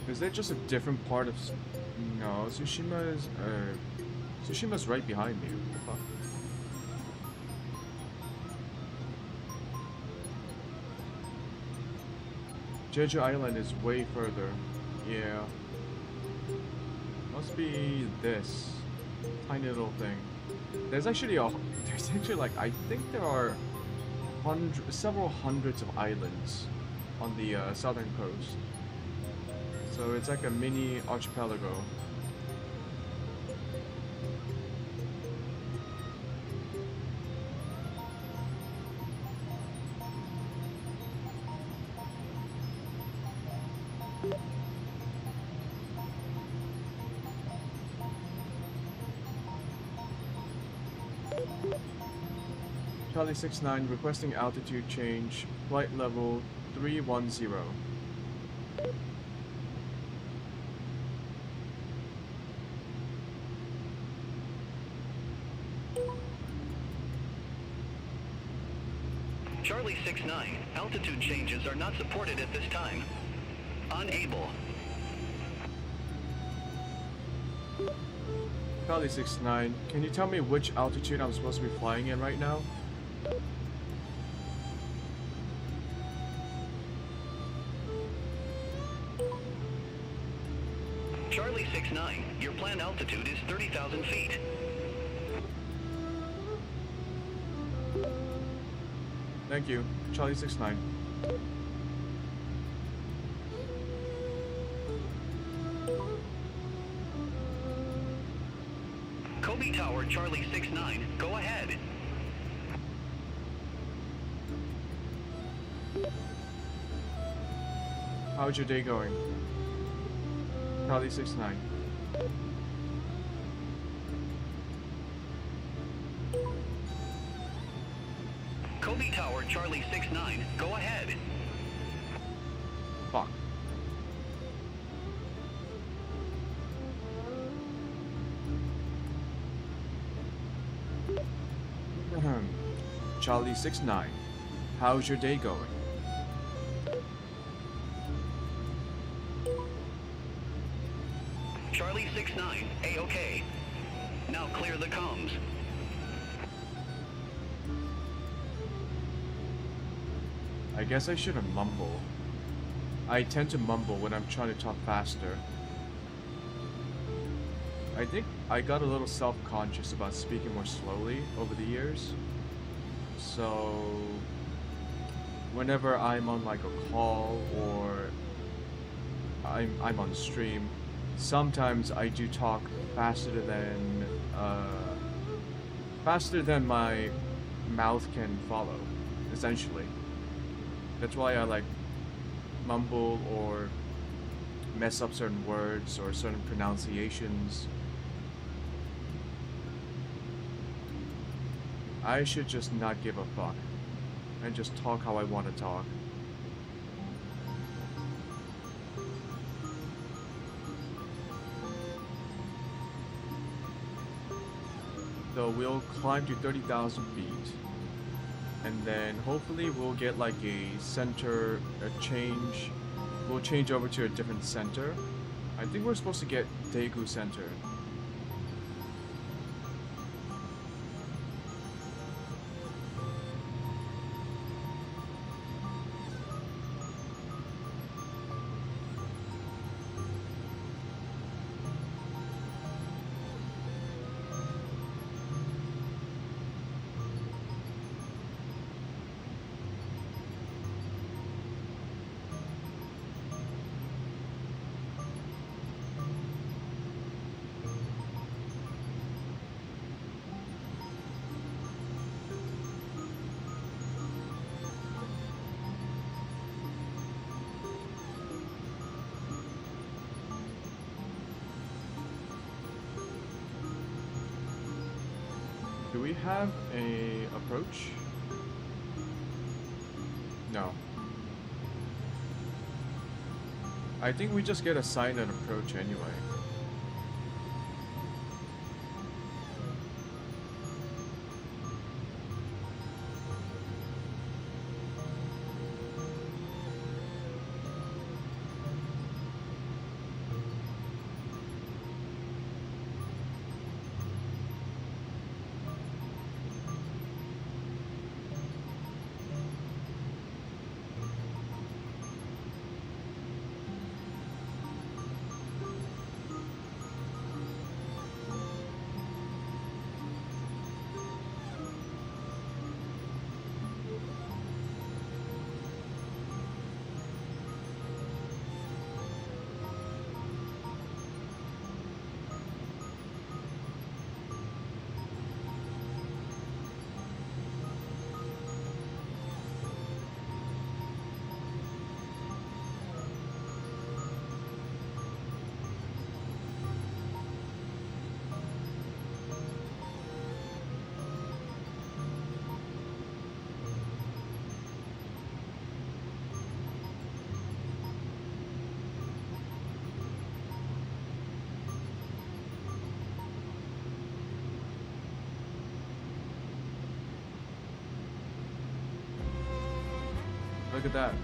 [SPEAKER 1] Is that just a different part of... No, Tsushima's right behind me. What the fuck? Jeju Island is way further. Yeah. Must be this tiny little thing. There's actually like, I think there are several hundreds of islands on the southern coast. So it's like a mini archipelago. Charlie 6-9 requesting altitude change, flight level 310.
[SPEAKER 4] Charlie 6-9, altitude changes are not supported at this time. Unable.
[SPEAKER 1] Charlie 6-9, can you tell me which altitude I'm supposed to be flying in right now?
[SPEAKER 4] altitude is 30,000 feet.
[SPEAKER 1] Thank you. Charlie 69.
[SPEAKER 4] Kobe Tower, Charlie 69, go ahead.
[SPEAKER 1] How's your day going? Charlie 69.
[SPEAKER 4] Kobe Tower, Charlie 69, go ahead.
[SPEAKER 1] Fuck. Charlie 69. How's your day going?
[SPEAKER 4] Charlie 69, A-OK. Now clear the comms.
[SPEAKER 1] I guess I shouldn't mumble. I tend to mumble when I'm trying to talk faster. I think I got a little self-conscious about speaking more slowly over the years. So whenever I'm on like a call or I'm on stream, sometimes I do talk faster than my mouth can follow, essentially. That's why I like mumble or mess up certain words or certain pronunciations. I should just not give a fuck and just talk how I want to talk. So we'll climb to 30,000 feet. And then hopefully we'll get like a center, a change. We'll change over to a different center. I think we're supposed to get Daegu Center. Do we have a approach? No. I think we just get assigned an approach anyway. Look at that.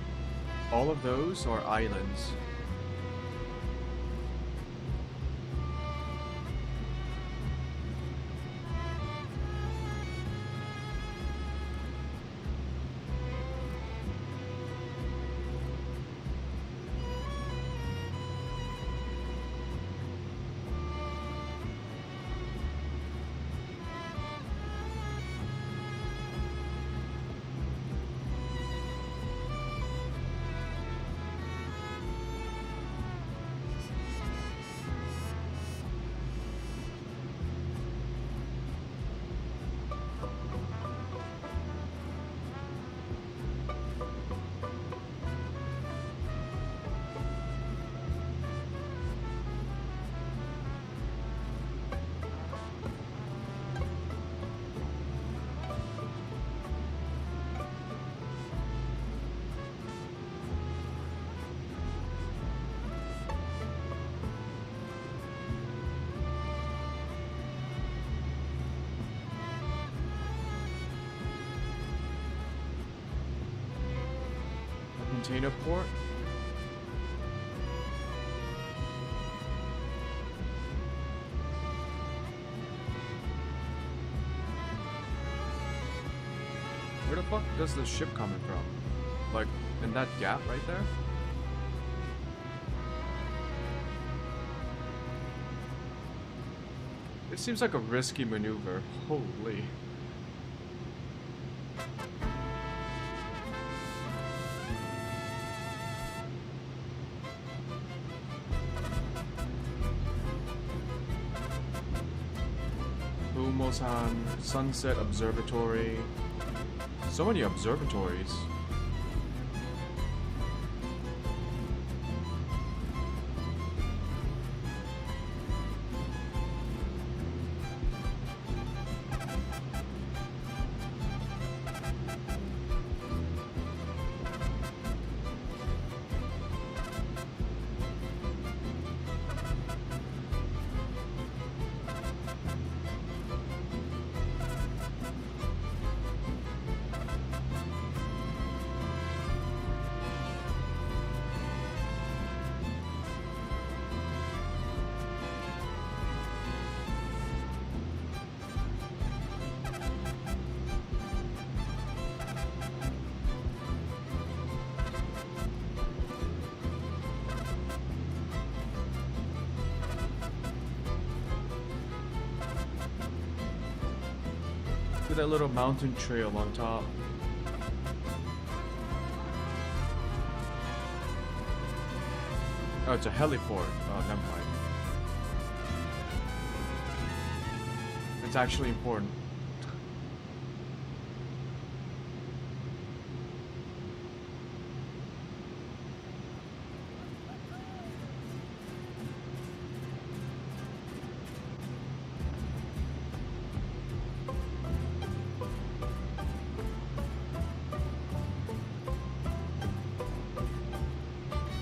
[SPEAKER 1] All of those are islands. container port. Where the fuck does the ship coming from? Like, in that gap right there? It seems like a risky maneuver. Holy. Bumosan, Sunset Observatory. So many observatories. Look at that little mountain trail on top. Oh, it's a heliport. Oh, never mind. It's actually important.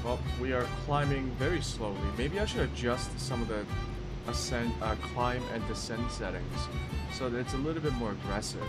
[SPEAKER 1] Well, we are climbing very slowly. Maybe I should adjust some of the ascent, climb and descent settings so that it's a little bit more aggressive.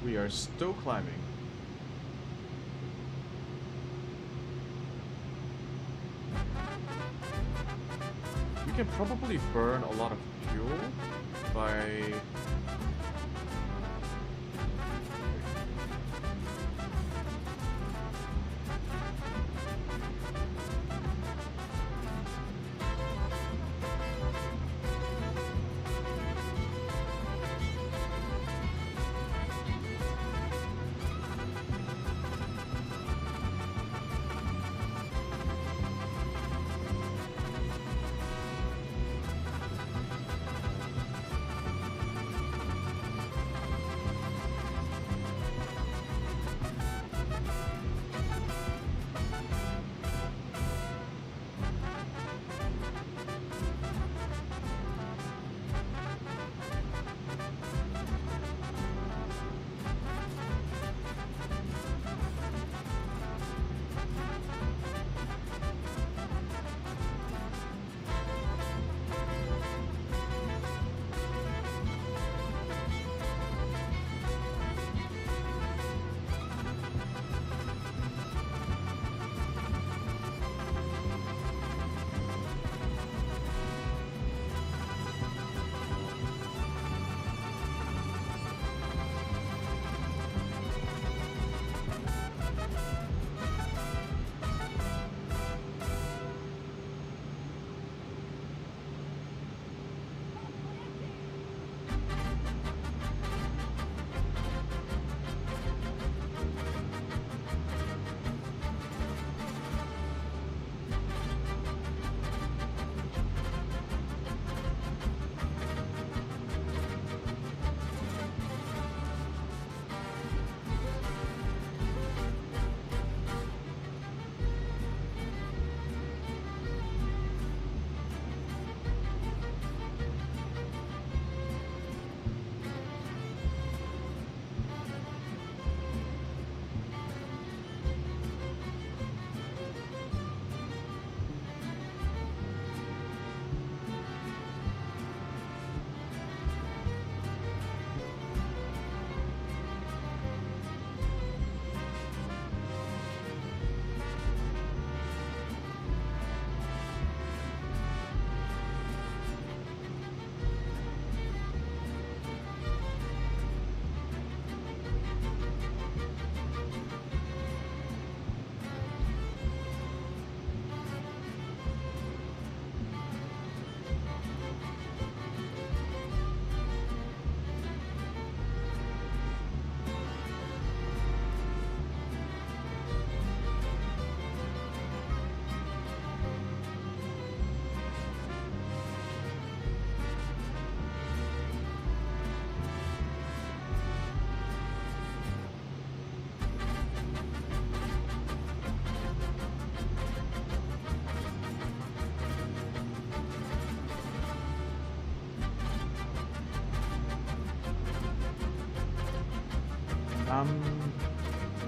[SPEAKER 1] We are still climbing. We can probably burn a lot of fuel by...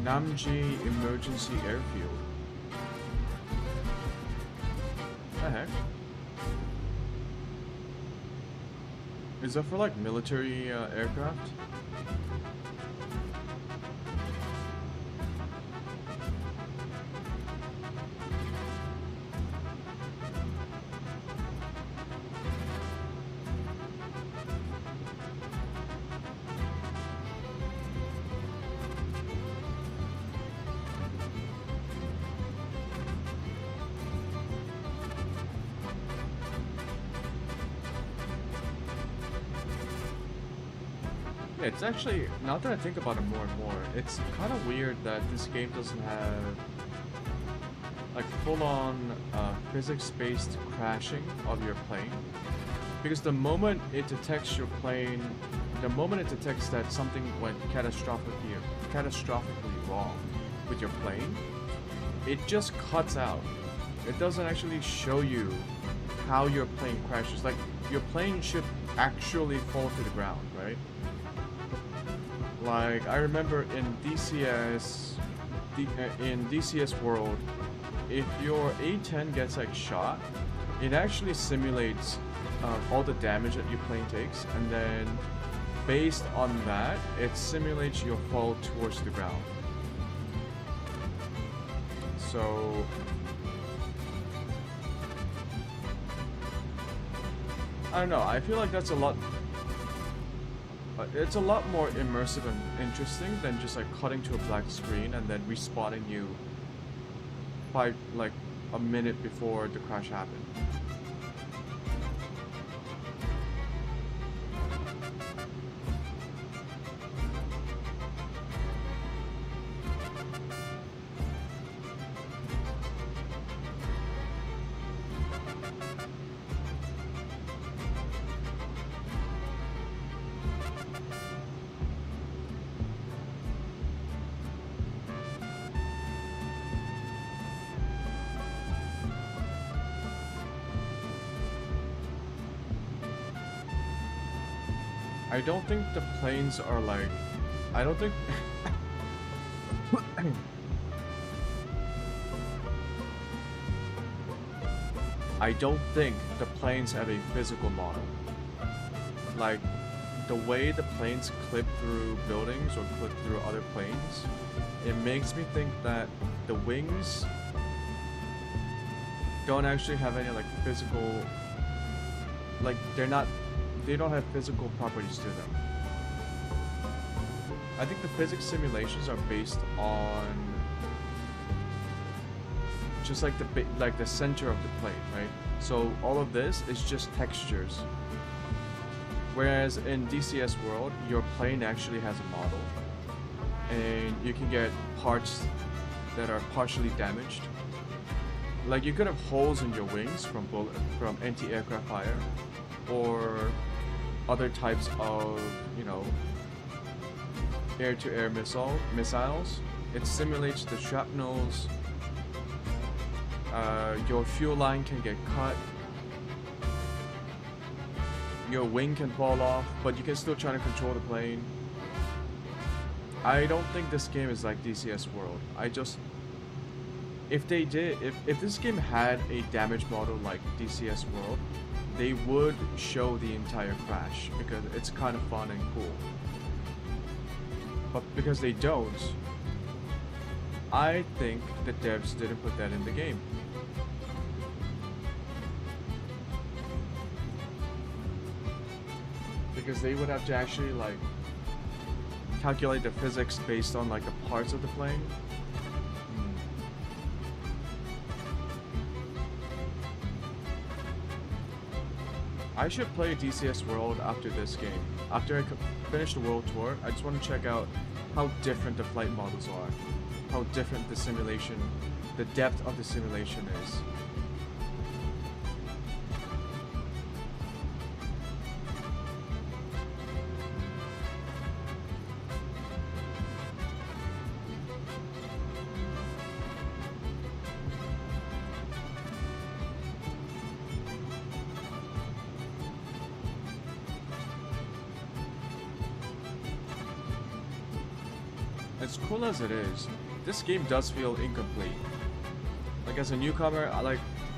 [SPEAKER 1] Namji Emergency Airfield. The heck? Is that for like military aircraft? It's actually, now that I think about it more and more, it's kind of weird that this game doesn't have like full-on physics-based crashing of your plane. Because the moment it detects your plane, the moment it detects that something went catastrophically wrong with your plane, it just cuts out. It doesn't actually show you how your plane crashes. Like, your plane should actually fall to the ground, right? Like, I remember in DCS World, if your A-10 gets like shot, it actually simulates all the damage that your plane takes, and then based on that, it simulates your fall towards the ground. So I don't know, I feel like that's a lot. It's a lot more immersive and interesting than just like cutting to a black screen and then respawning you by like a minute before the crash happened. I don't think the planes are like, I don't think I don't think the planes have a physical model. Like, the way the planes clip through buildings or clip through other planes, it makes me think that the wings don't actually have any like physical, like they don't have physical properties to them. I think the physics simulations are based on just like the center of the plane, right? So all of this is just textures. Whereas in DCS World, your plane actually has a model, and you can get parts that are partially damaged. Like, you could have holes in your wings from anti-aircraft fire, or other types of, you know, air-to-air missiles. It simulates the shrapnels. Your fuel line can get cut. Your wing can fall off, but you can still try to control the plane. I don't think this game is like DCS World. If this game had a damage model like DCS World, they would show the entire crash because it's kind of fun and cool. But because they don't, I think the devs didn't put that in the game. Because they would have to actually like calculate the physics based on like the parts of the plane. I should play DCS World after this game. After I finish the world tour, I just want to check out how different the flight models are. How different the simulation, the depth of the simulation is. as cool as it is, this game does feel incomplete. Like as a newcomer,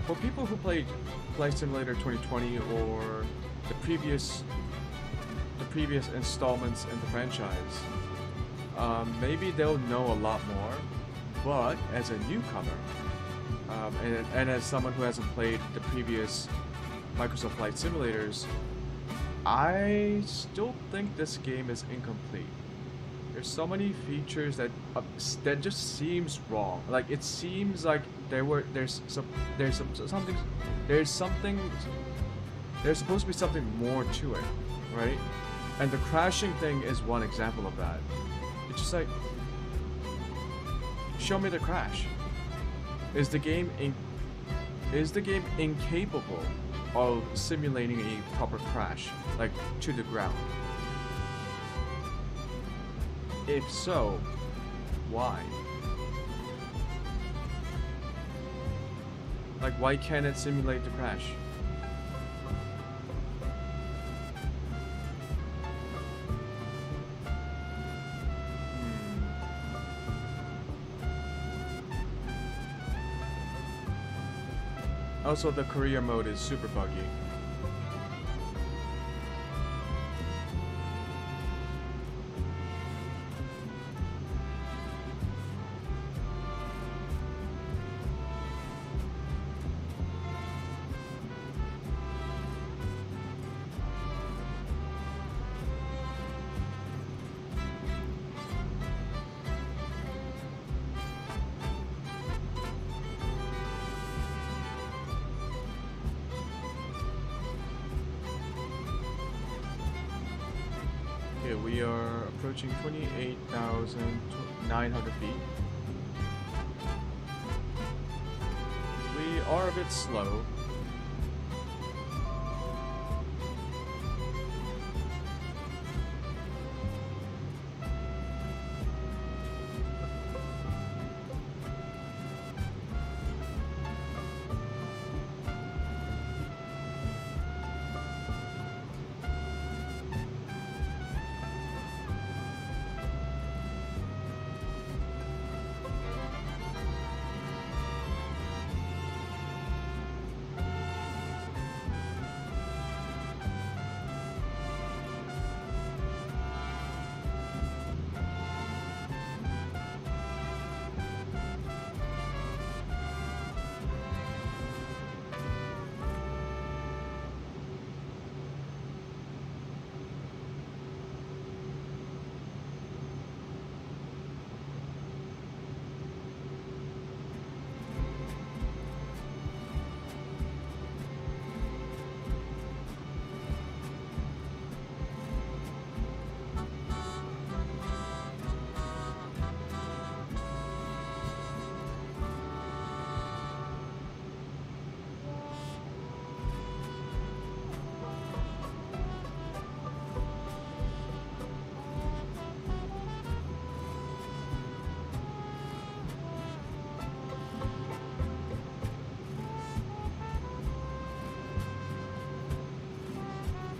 [SPEAKER 1] for people who played Flight Simulator 2020 or the previous installments in the franchise, maybe they'll know a lot more. But as a newcomer, and as someone who hasn't played the previous Microsoft Flight Simulators, I still think this game is incomplete. There's so many features that just seems wrong. Like it seems like there's supposed to be something more to it, right? And the crashing thing is one example of that. It's just like, show me the crash. Is the game incapable of simulating a proper crash, like to the ground? If so, why? Like, why can't it simulate the crash? Also, the career mode is super buggy. Okay, we are approaching 28,900 feet. We are a bit slow.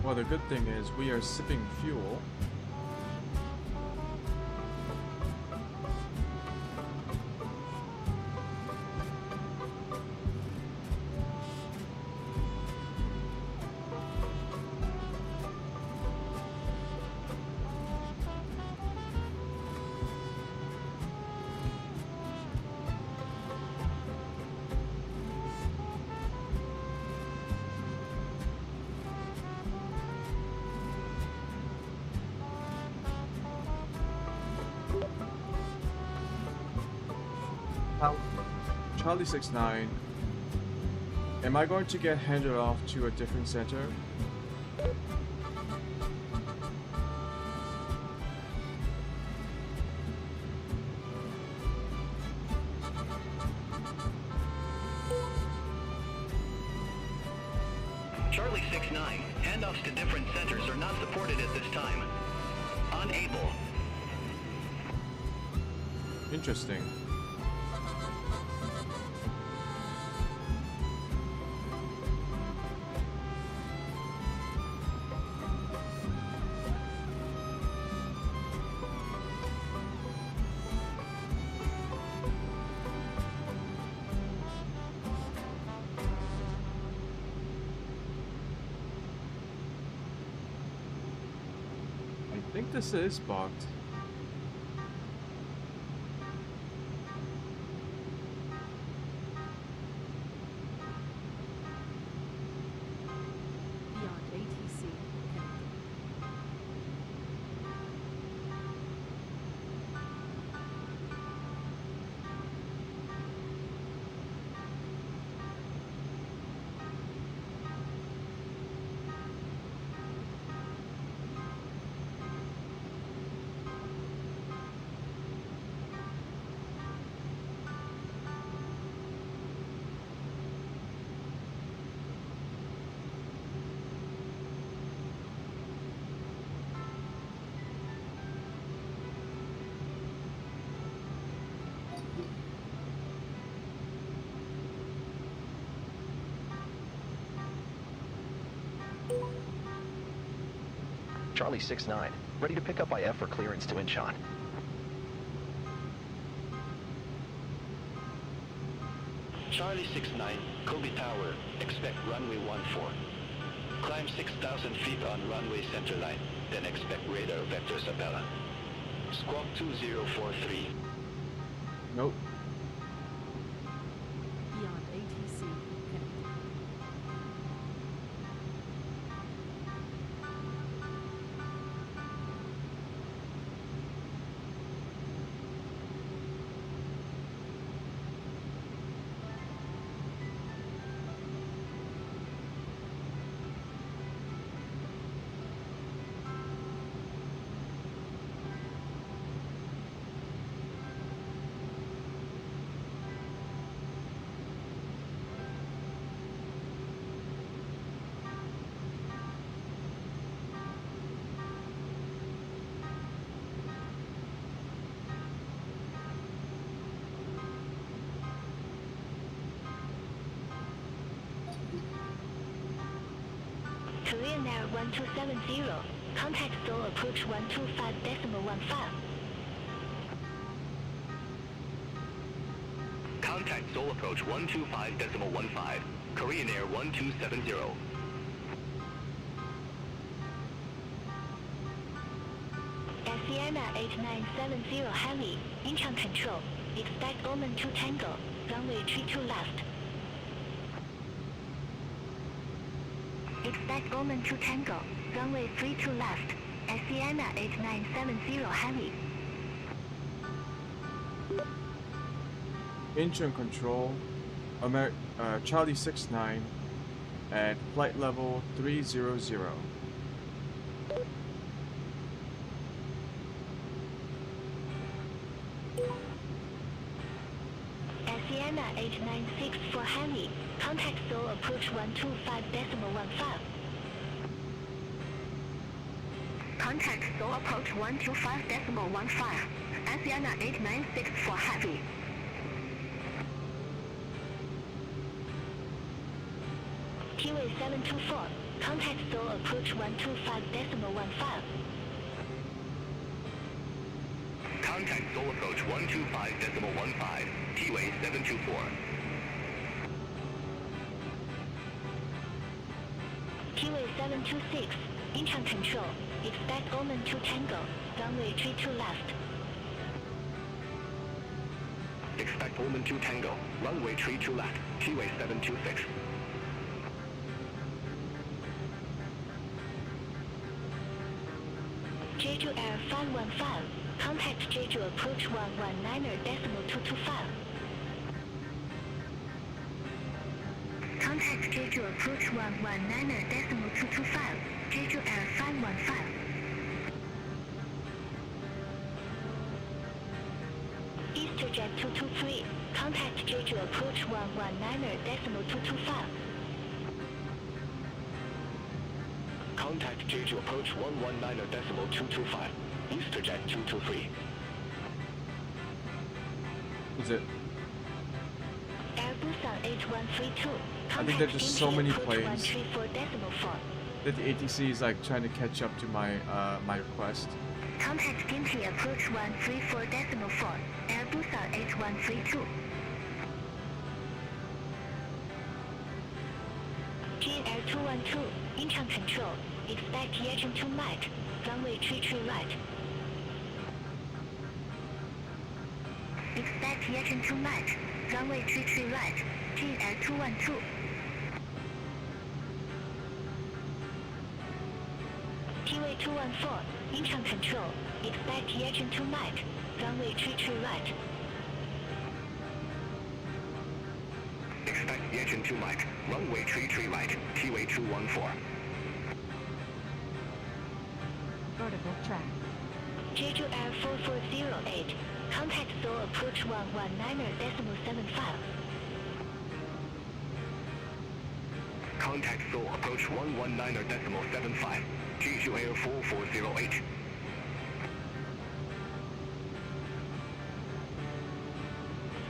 [SPEAKER 1] Well, the good thing is we are sipping fuel. Charlie 69, am I going to get handed off to a different center?
[SPEAKER 3] Charlie 69, handoffs to different centers are not supported at this time. Unable.
[SPEAKER 1] Interesting. think this is bugged.
[SPEAKER 10] Beyond ATC connected.
[SPEAKER 3] Charlie 6-9, ready to pick up by F for clearance to Incheon.
[SPEAKER 11] Charlie 6-9, Kobe Tower, expect runway 14. Climb 6,000 feet on runway centerline, then expect radar vector Sabella. Squawk 2043.
[SPEAKER 1] Nope.
[SPEAKER 10] Beyond ATC connected.
[SPEAKER 5] Korean Air 1270, contact Seoul approach 125.15.
[SPEAKER 4] Contact Seoul approach 125.15. Korean Air 1270.
[SPEAKER 5] Sienna 8970 Heavy, Incheon control, expect Omen 2 Tango, runway 32 left. Expect Omen 2 Tango, runway 32 left, Sienna 8970 Heavy.
[SPEAKER 1] Incheon control, Charlie 6-9 at flight level 300.
[SPEAKER 5] Sienna 896 for Heavy, contact Seoul approach 125.15. Contact Seoul approach 125.15. Sienna 896 for Heavy. Keyway 724, contact Seoul approach 125.15.
[SPEAKER 4] Contact Seoul approach 125.15. Keyway 724.
[SPEAKER 5] Keyway 726, Incheon control, expect Omen 2 Tango, runway 32 left.
[SPEAKER 4] Expect Omen 2 Tango, runway 32 left. Keyway 726.
[SPEAKER 5] Jeju Air 515, contact Jeju approach 119.225. Contact Jeju approach 119.225, Jeju Air 515. EasterJet 223, contact Jeju approach 119.225.
[SPEAKER 4] Contact Jeju approach 119.225. EasterJet 223.
[SPEAKER 1] Is it?
[SPEAKER 5] Air Busan 8132,
[SPEAKER 1] I think there's just so many planes
[SPEAKER 5] 134.4.
[SPEAKER 1] that the ATC is like trying to catch up to my my request.
[SPEAKER 5] Contact Gimchi approach 134.4, Air Busan 8132. GN Air 212, Incheon control, expect Yecheon 2 Mike, runway 33 right. Expect Yachin 2 right, runway 33 right, GL 212. T-way 214, Incheon control, expect Yachin 2 right, runway 33 right.
[SPEAKER 4] Expect Yachin 2 Mike, runway 33 right, T-way 214.
[SPEAKER 10] Vertical track.
[SPEAKER 5] Jeju Air 4408, contact Seoul approach 119.75.
[SPEAKER 4] Contact Seoul approach 119.75, Jeju Air 4408.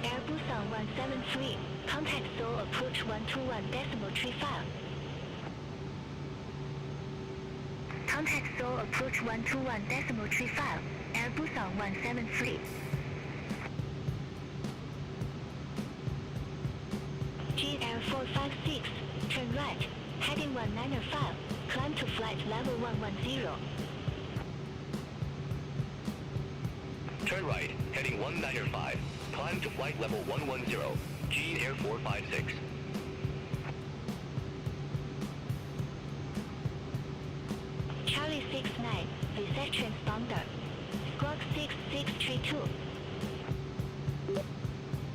[SPEAKER 5] Air Busan 173, contact Seoul approach 121.35. Contact Seoul approach 121.35, Air Busan 173. GL 456, turn right, heading 195, climb to flight level 110.
[SPEAKER 4] Turn right, heading 195, climb to flight level 110, G Air 456.
[SPEAKER 5] Charlie 69, reset transponder. Squawk 6632.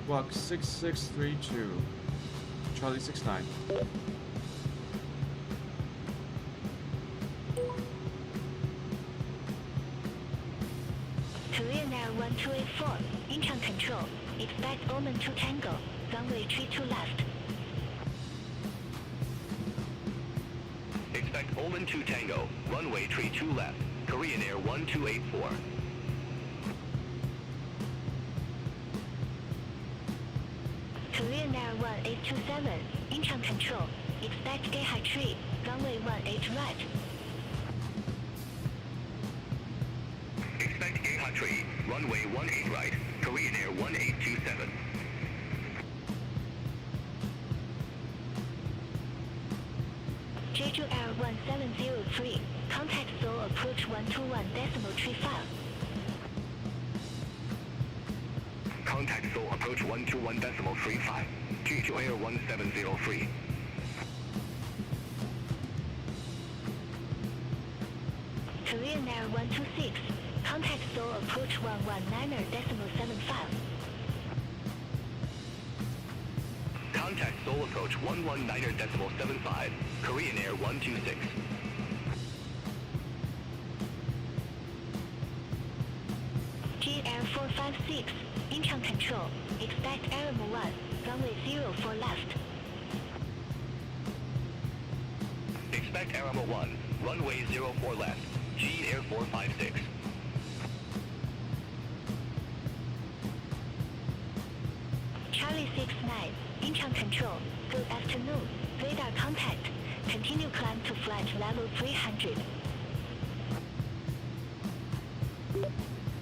[SPEAKER 1] Block 6632. Charlie 69.
[SPEAKER 5] Korean Air 1284, Incheon control. Expect Omen 2 Tango, runway 32 left.
[SPEAKER 4] Expect Omen 2 Tango, runway 32 left, Korean Air 1284.
[SPEAKER 5] Korean Air 1827, Incheon control. Expect Gate High Tree, runway 18 right.
[SPEAKER 4] Expect Geha Tree, runway 18 right, Korean Air 1827.
[SPEAKER 5] Jeju Air 1703, contact Seoul approach 121.35.
[SPEAKER 4] Contact Seoul approach 121.35, Jeju Air 1703.
[SPEAKER 5] Korean Air 126, contact Seoul approach 119.75.
[SPEAKER 4] Contact Seoul approach 119.75, Korean Air 126.
[SPEAKER 5] GL 456, Incheon control. Expect Aramo 1, runway 04 left.
[SPEAKER 4] Expect Aramo 1, runway 04 left, G Air 456.
[SPEAKER 5] Charlie 69, Incheon control. Good afternoon. Radar contact. Continue climb to flight level 300.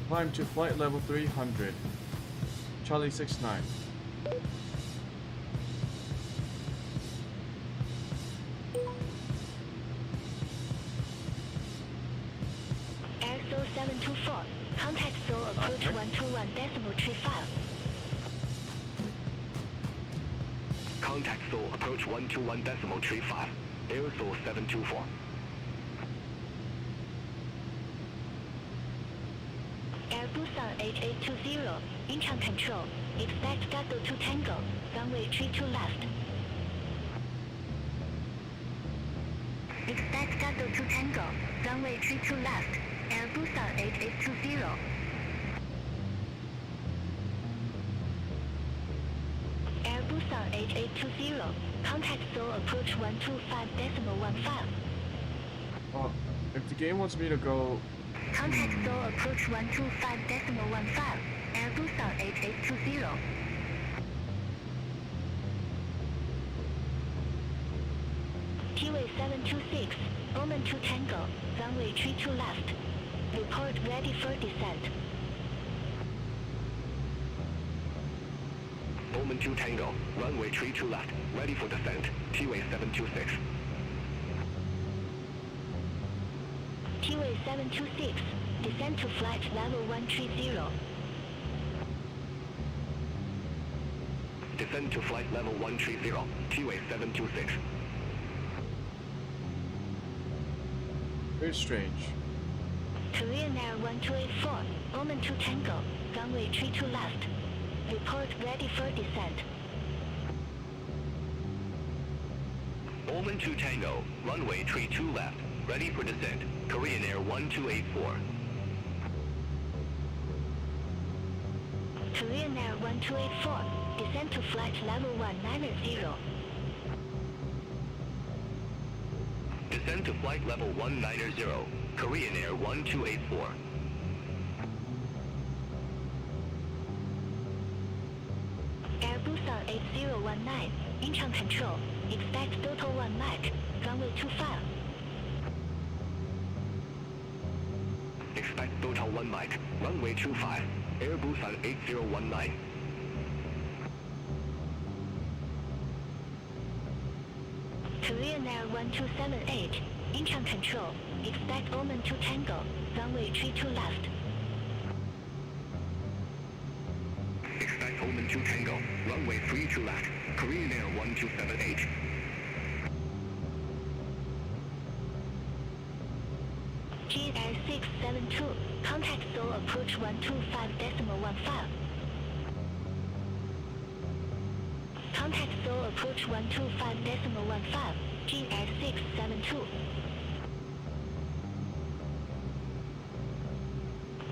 [SPEAKER 1] Climb to flight level 300. Charlie 69.
[SPEAKER 5] Air Seoul 724, contact Seoul approach 121.35.
[SPEAKER 4] Contact Seoul approach 121.35, Air Seoul 724.
[SPEAKER 5] Air Busan 8820, Incheon control. Expect Gado 2 Tango, runway 32 left. Expect Gado 2 Tango, runway 32 left, Air Busan 8820. Air Busan 8820, contact Seoul approach 125.15.
[SPEAKER 1] Oh, if the game wants me to go...
[SPEAKER 5] Contact Seoul approach 125.15, Air Busan 8820. T-way 726, Omen 2 Tango, runway 32 left. Report ready for descent.
[SPEAKER 4] Omen 2 Tango, runway 32 left, ready for descent, T-way 726.
[SPEAKER 6] QA 726, descend to flight level 130.
[SPEAKER 4] Descend to flight level 130, QA 726.
[SPEAKER 1] Very strange.
[SPEAKER 6] Korean Air 1284, Omen 2 Tango, runway 32 left. Report ready for descent.
[SPEAKER 4] Omen 2 Tango, runway 32 left, ready for descent. Korean Air 1284.
[SPEAKER 6] Korean Air 1284, descend to flight level 190.
[SPEAKER 4] Descend to flight level 190, Korean Air 1284.
[SPEAKER 6] Air Busan 8019, incheon control, expect total 1 Mach, runway 25.
[SPEAKER 4] Expect total 1 Mach, runway 25, Air Busan 8019.
[SPEAKER 6] Korean Air 1278, incheon control, expect Omen 2 Tango, runway 32 left.
[SPEAKER 4] Expect Omen 2 Tango, runway 32 left, Korean Air 1278.
[SPEAKER 6] GR 672, contact Seoul approach 125.15. Contact Seoul approach 125.15, GR 672.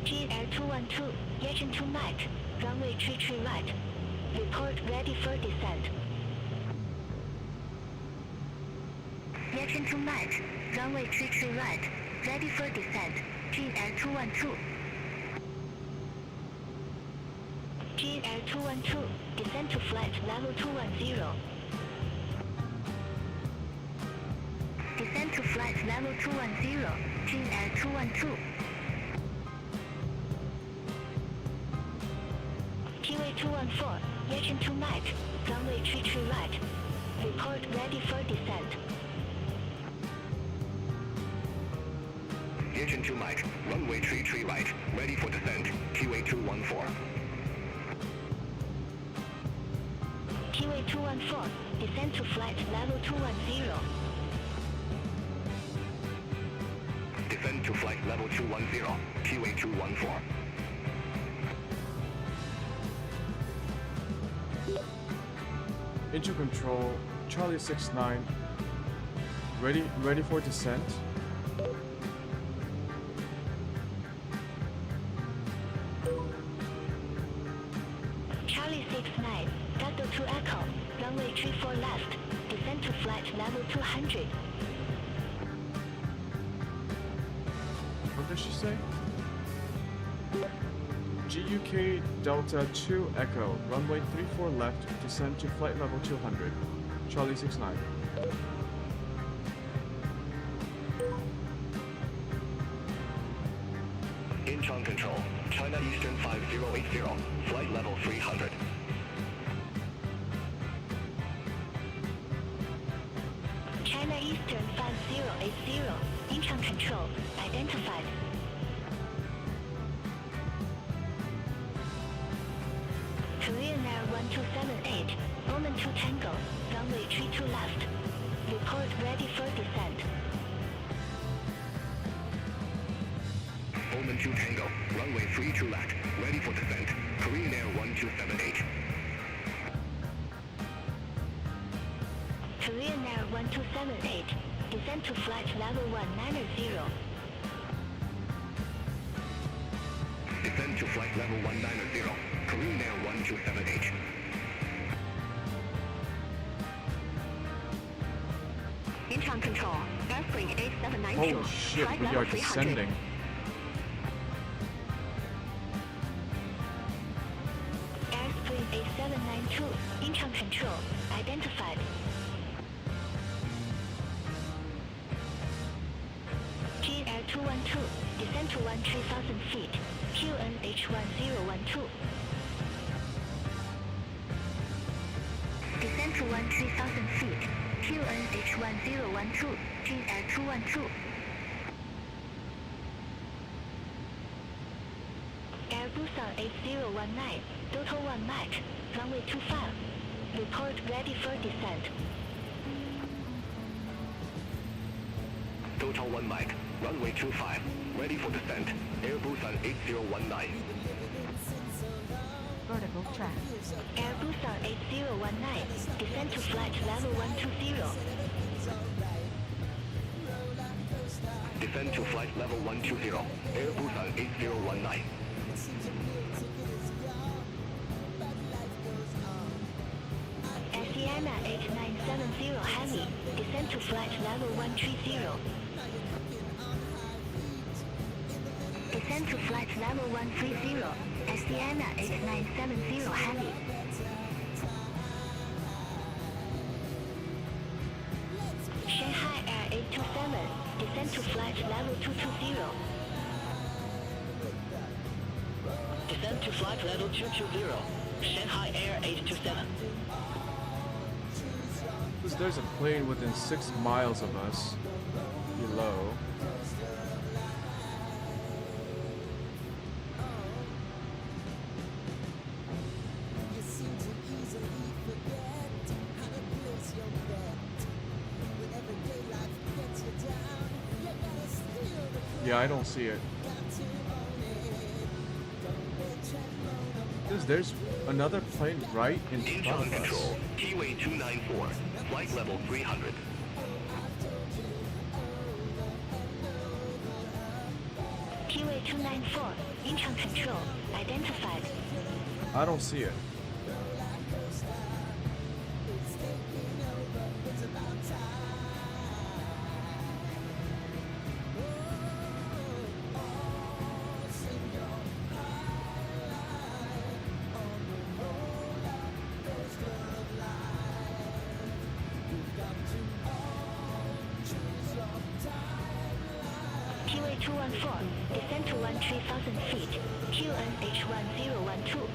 [SPEAKER 6] GR 212, Yechen 2 Mach, runway 33 right. Report ready for descent. Yechen 2 Mach, runway 33 right. Ready for descent. GR 212. GR 212, descend to flight level 210. Descend to flight level 210, GR 212. QA 214, Yechen 2 Mach, runway 33 right. Report ready for descent.
[SPEAKER 4] Yechen 2 Mach, runway 33 right, ready for descent, QA 214.
[SPEAKER 6] QA 214, descend to flight level 210.
[SPEAKER 4] Descend to flight level 210, QA 214.
[SPEAKER 1] Into control, Charlie 69. Ready for descent.
[SPEAKER 6] Charlie 69, Delta 2 Echo, runway 34 left, descend to flight level 200.
[SPEAKER 1] What does she say? GUK Delta 2 Echo, runway 34 left, descend to flight level 200. Charlie 69.
[SPEAKER 4] Incheon control, China Eastern 5080, flight level 300.
[SPEAKER 6] China Eastern 5080, Incheon control, identified. Korean Air 1278, Omen 2 Tango, runway 32 left. Report ready for descent.
[SPEAKER 4] Omen 2 Tango, runway 32 left, ready for descent, Korean Air 1278.
[SPEAKER 6] Korean Air 1278, descend to flight level 190.
[SPEAKER 4] Descend to flight level 190, Korean Air 1278.
[SPEAKER 6] Incheon control, airspring 8792,
[SPEAKER 1] Holy shit,
[SPEAKER 6] flight
[SPEAKER 1] we
[SPEAKER 6] level
[SPEAKER 1] are
[SPEAKER 6] 300.
[SPEAKER 1] descending.
[SPEAKER 6] Airspring 8792, Incheon control, identified. GR 212, descend to 13,000 feet, QNH 1012. Descend to 13,000 feet, QNH 1012, GR 212.
[SPEAKER 5] Busan 8019, total 1 Mach, runway 25. Report ready for descent.
[SPEAKER 4] Total 1 Mach, runway 25, ready for descent. Air Busan 8019.
[SPEAKER 10] Vertical track.
[SPEAKER 5] Air Busan 8019, descend to flight level 120.
[SPEAKER 4] Descend to flight level 120. Air Busan 8019.
[SPEAKER 5] Sienna 8970 Heavy, descend to flight level 130. Descend to flight level 130, Sienna 8970 Heavy. Shanghai Air 827, descend to flight level 220.
[SPEAKER 12] Descend to flight level 220. Shanghai Air 827.
[SPEAKER 1] Because there's a plane within 6 miles of us below. Yeah, I don't see it. Because there's another plane right in front
[SPEAKER 4] Incheon
[SPEAKER 1] of us.
[SPEAKER 4] Control, Keyway 294, flight level 300.
[SPEAKER 5] Keyway 294, Incheon Control, identified.
[SPEAKER 1] I don't see it.
[SPEAKER 5] Keyway 214, descend to 13,000 feet, QNH 1012.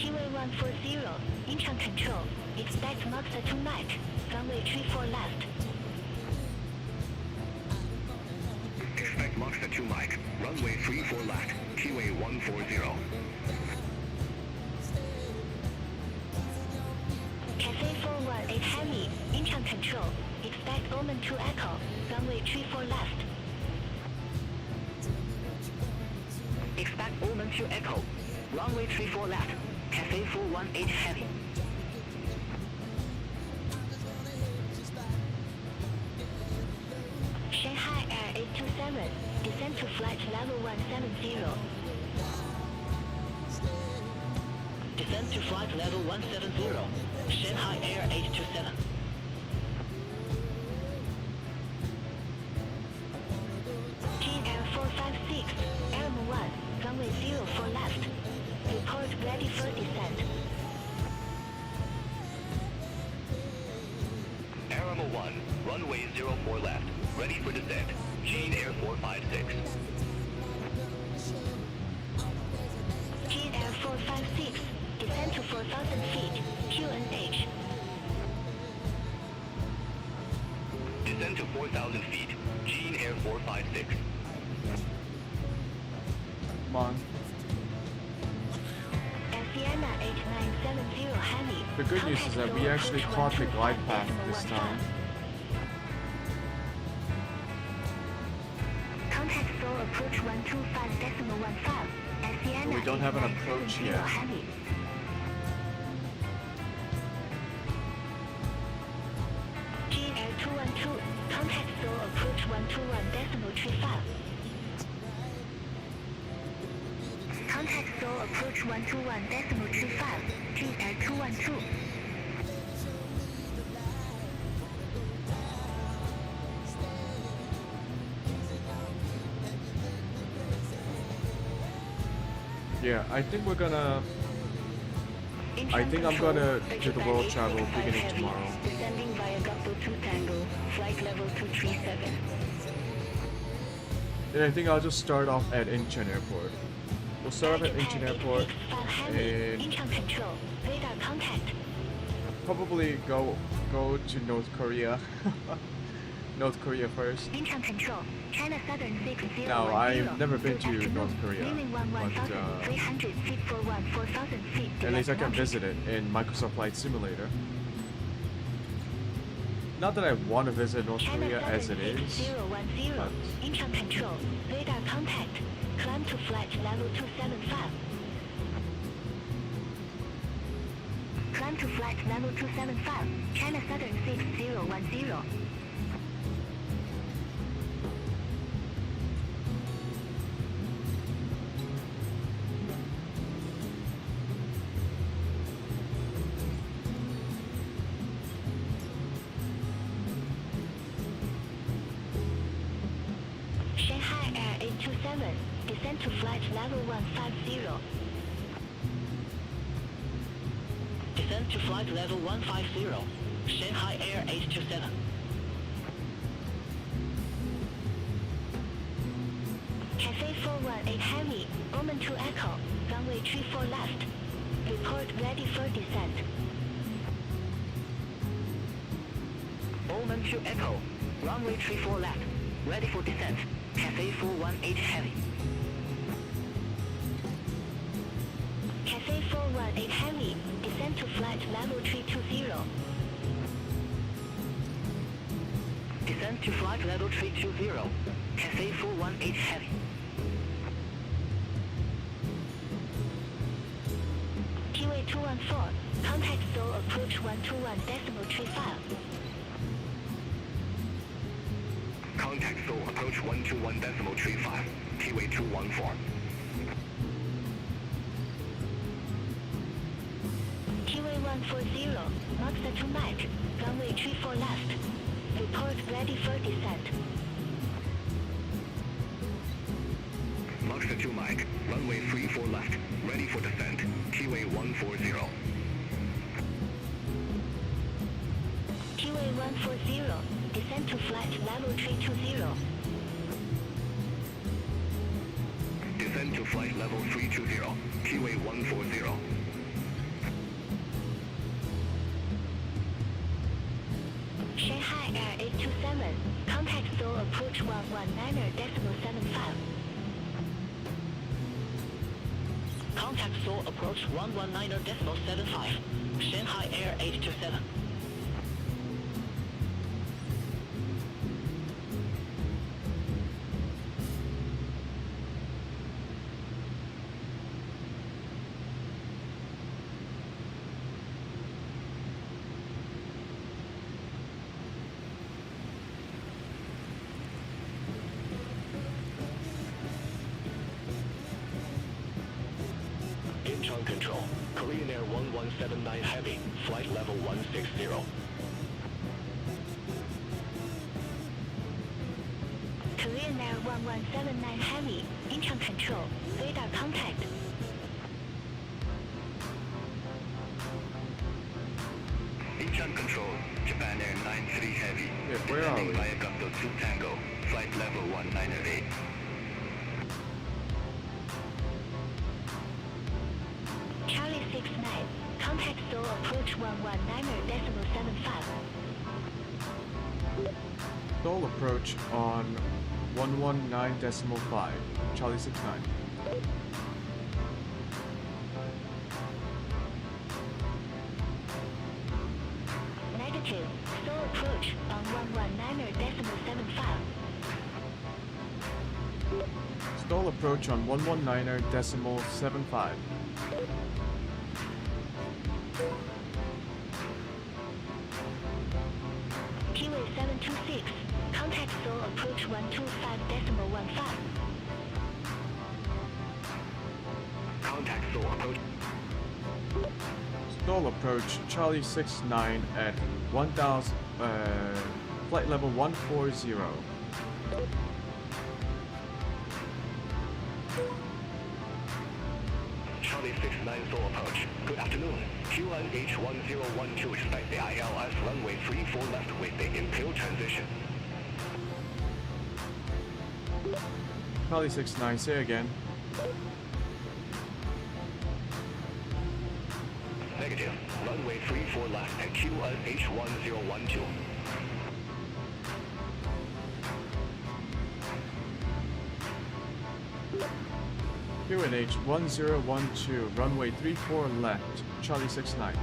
[SPEAKER 5] Keyway 140, Incheon Control, expect Mach 2 Mach, runway 34 left.
[SPEAKER 4] Expect Mach 2 Mach, runway 34 left, Keyway 140.
[SPEAKER 5] Cathay 418 Heavy, Incheon Control, expect Omen 2 Echo, runway 34 left.
[SPEAKER 12] Expect Omen 2 Echo. Runway 34 left. Cathay 418 Heavy.
[SPEAKER 5] Shanghai Air 827, descend to flight level 170.
[SPEAKER 12] Descend to flight level 170. Shanghai Air 827.
[SPEAKER 5] Jin Air 456, Airman 1, runway 04 left. Report ready for descent.
[SPEAKER 4] Arama 1, runway 04 left, ready for descent. Jean Air 456.
[SPEAKER 5] Jin Air 456, descend to 4,000 feet, QNH.
[SPEAKER 4] Descend to 4,000 feet, Jean Air 456.
[SPEAKER 1] Come on.
[SPEAKER 5] Sienna 8970 Heavy.
[SPEAKER 1] The good news is that we actually caught the glide path this time.
[SPEAKER 5] 025.15 at Sienna
[SPEAKER 1] We don't have an approach
[SPEAKER 5] 8970
[SPEAKER 1] yet.
[SPEAKER 5] heavy. GL212, contact Seoul approach 121.35. Contact Seoul approach 121.35, GL212.
[SPEAKER 1] Yeah, I think we're gonna. I think I'm gonna do the world travel beginning tomorrow.
[SPEAKER 6] Descending via Gapto 2 Tango, flight level 237.
[SPEAKER 1] And I think I'll just start off at Incheon Airport. We'll start off at Incheon Airport and
[SPEAKER 5] Incheon control, radar contact.
[SPEAKER 1] probably go to North Korea. North Korea first.
[SPEAKER 5] Incheon control, China Southern 6010.
[SPEAKER 1] Now, I've never been to North Korea,
[SPEAKER 5] Leaving
[SPEAKER 1] but
[SPEAKER 5] 11,300 feet for 4,000 feet.
[SPEAKER 1] at least I can
[SPEAKER 5] direct
[SPEAKER 1] visit it in Microsoft Flight Simulator. Not that I want to visit North
[SPEAKER 5] China
[SPEAKER 1] Korea as it
[SPEAKER 5] Southern
[SPEAKER 1] is,
[SPEAKER 5] 6010,
[SPEAKER 1] but
[SPEAKER 5] Incheon control, radar contact, climb to flight level 275. Climb to flight level 275, China Southern 6010. Shanghai Air 827, descend to flight level 150.
[SPEAKER 12] Descend to flight level 150. Shanghai Air 827.
[SPEAKER 5] Cathay 418 Heavy, Omen 2 Echo, runway 34 left. Report ready for descent.
[SPEAKER 12] Omen 2 Echo, runway 34 left, ready for descent. Cathay 418 Heavy.
[SPEAKER 5] Cathay 418 Heavy, descend to flight level 320.
[SPEAKER 12] Descend to flight level 320. Cathay 418 Heavy.
[SPEAKER 5] QA 214, contact Seoul approach 121.35.
[SPEAKER 4] Contact Seoul approach 121.35, QA 214.
[SPEAKER 5] QA 140, Maxta 2 Mike, runway 34 left. Report ready for descent.
[SPEAKER 4] Maxta 2 Mike, runway 34 left, ready for descent, QA 140.
[SPEAKER 5] QA 140, descend to flight level 320.
[SPEAKER 4] Descend to flight level 320, QA 140.
[SPEAKER 5] Shanghai Air 827, contact Seoul approach 119.75.
[SPEAKER 12] Contact Seoul approach 119.75. Shanghai Air 827.
[SPEAKER 4] Incheon Control, Korean Air 1179 Heavy, flight level 160.
[SPEAKER 5] Korean Air 1179 Heavy, Incheon control, radar contact.
[SPEAKER 4] Incheon Control, Japan Air 93 Heavy,
[SPEAKER 1] Yeah, where are we?
[SPEAKER 4] descending via Gapto 2 Tango, flight level 198.
[SPEAKER 5] Charlie 69, contact Seoul approach 119.75.
[SPEAKER 1] Seoul approach on 119.5, Charlie 69.
[SPEAKER 5] Negative, Seoul approach on 119.75.
[SPEAKER 1] Stall approach on 119.75.
[SPEAKER 5] Keyway 726. Contact Seoul approach 125.15.
[SPEAKER 4] Contact Seoul approach.
[SPEAKER 1] Stall approach Charlie 69 at 1000, flight level 140.
[SPEAKER 4] Charlie 69 Seoul approach. Good afternoon. QNH1012 expect the ILS runway 34 left with the impale transition.
[SPEAKER 1] Charlie 69, say again.
[SPEAKER 4] Negative. Runway 34 left at QNH1012.
[SPEAKER 1] QNH 1012, runway 34 left, Charlie 69.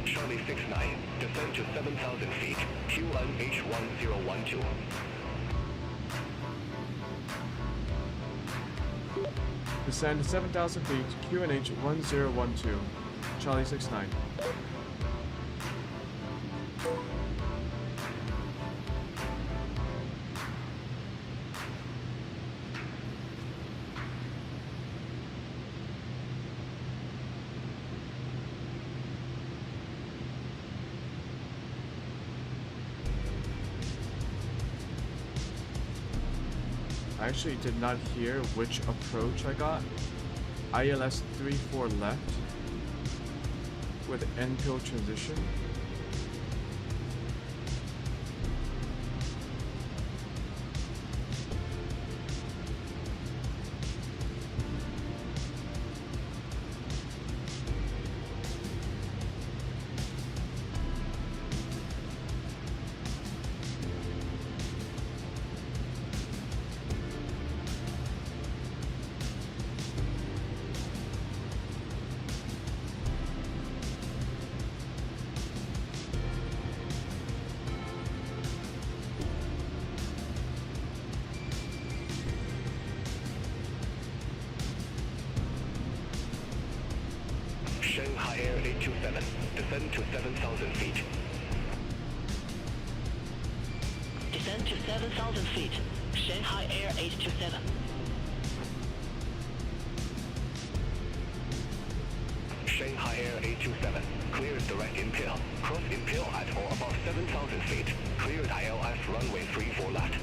[SPEAKER 4] Charlie 69, descend to 7,000 feet, QNH 1012.
[SPEAKER 1] Descend 7,000 feet, QNH 1012, Charlie 69. I actually did not hear which approach I got. ILS 34 left with NPIL transition.
[SPEAKER 4] Shanghai Air 827, descend to 7,000 feet.
[SPEAKER 12] Descend to 7,000 feet. Shanghai Air 827.
[SPEAKER 4] Shanghai Air 827, cleared direct impale. Cross impale at or above 7,000 feet. Cleared ILS runway 34 left.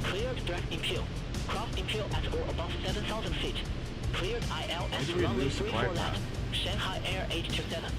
[SPEAKER 12] Cleared direct impale. Cross impale at or above 7,000 feet. Cleared ILS
[SPEAKER 1] did we
[SPEAKER 12] runway
[SPEAKER 1] lose the
[SPEAKER 12] 34
[SPEAKER 1] flight
[SPEAKER 12] left.
[SPEAKER 1] path?
[SPEAKER 12] Shanghai Air 827.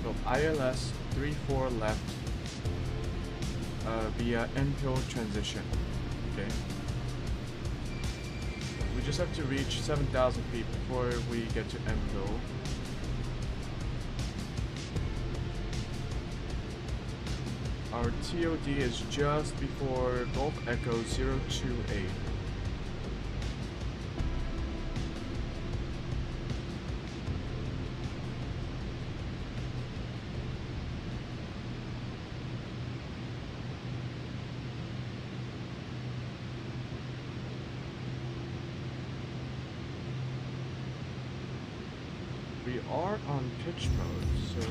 [SPEAKER 1] So ILS 34 left via NPIL transition. Okay. We just have to reach 7,000 feet before we get to NPIL. Our TOD is just before Golf Echo 028. We are on pitch mode, so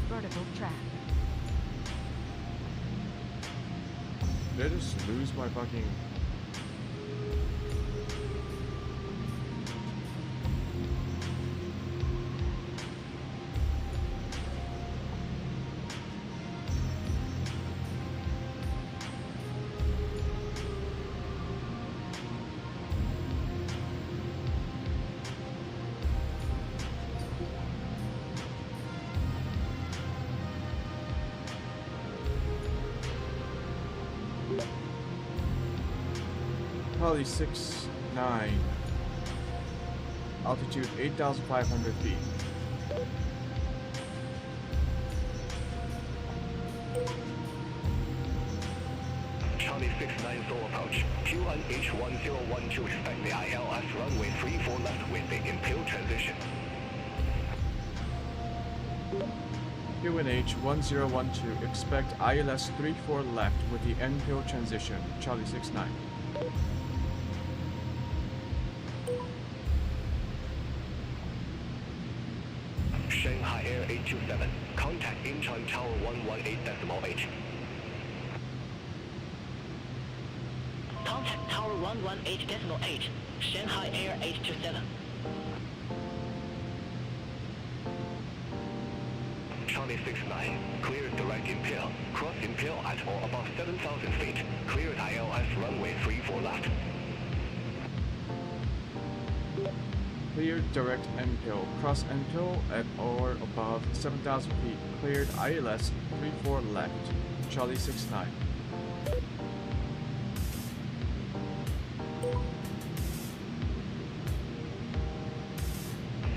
[SPEAKER 10] Vertical track.
[SPEAKER 1] did I just lose my fucking... Probably 6'9". Altitude 8,500 feet.
[SPEAKER 4] Charlie 69 full approach. Q1H1012 expect the ILS runway 34 left with the impale transition.
[SPEAKER 1] QNH1012 expect ILS 34 left with the NPO transition. Charlie 69.
[SPEAKER 4] Shanghai Air 827. Contact Incheon Tower 118.8.
[SPEAKER 12] Contact Tower 118.8, Shanghai Air 827.
[SPEAKER 4] Charlie 69. Clear direct impale. Cross impale at or above 7,000 feet. Cleared ILS runway 34 left.
[SPEAKER 1] Cleared direct NPO. Cross NPO at or above 7,000 feet. Cleared ILS 34 left. Charlie 69.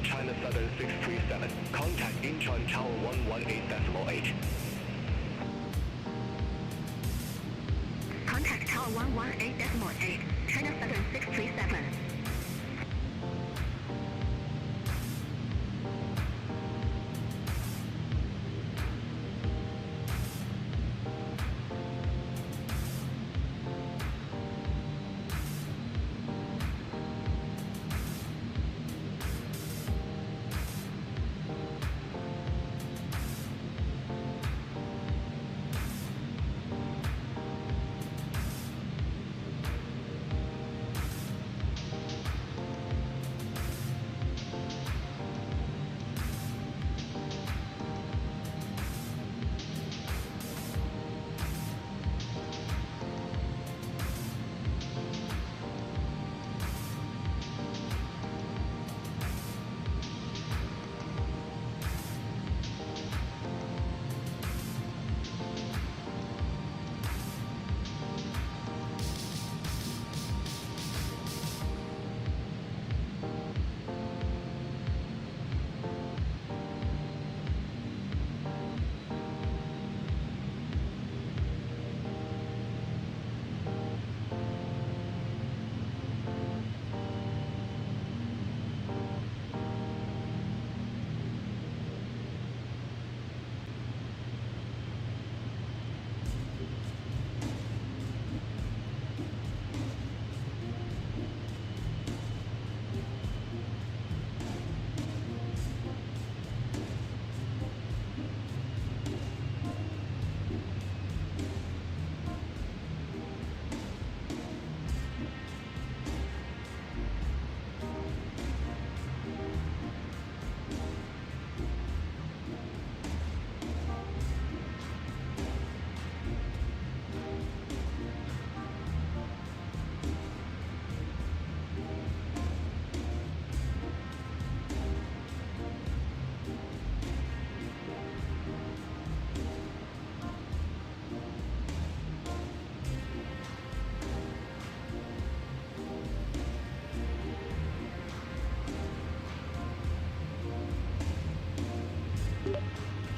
[SPEAKER 4] China Southern 637. Contact Incheon Tower 118.8.
[SPEAKER 6] Contact Tower 118.8, China Southern 637.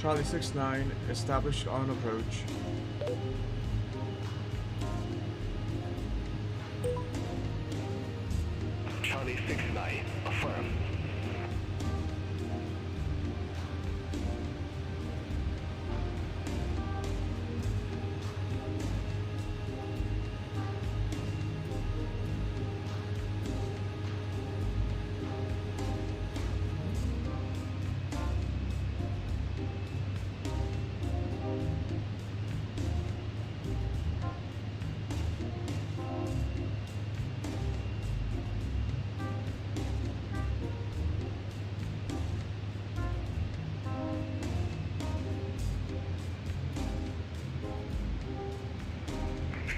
[SPEAKER 1] Charlie 69, established on approach.
[SPEAKER 4] Charlie 69, affirm.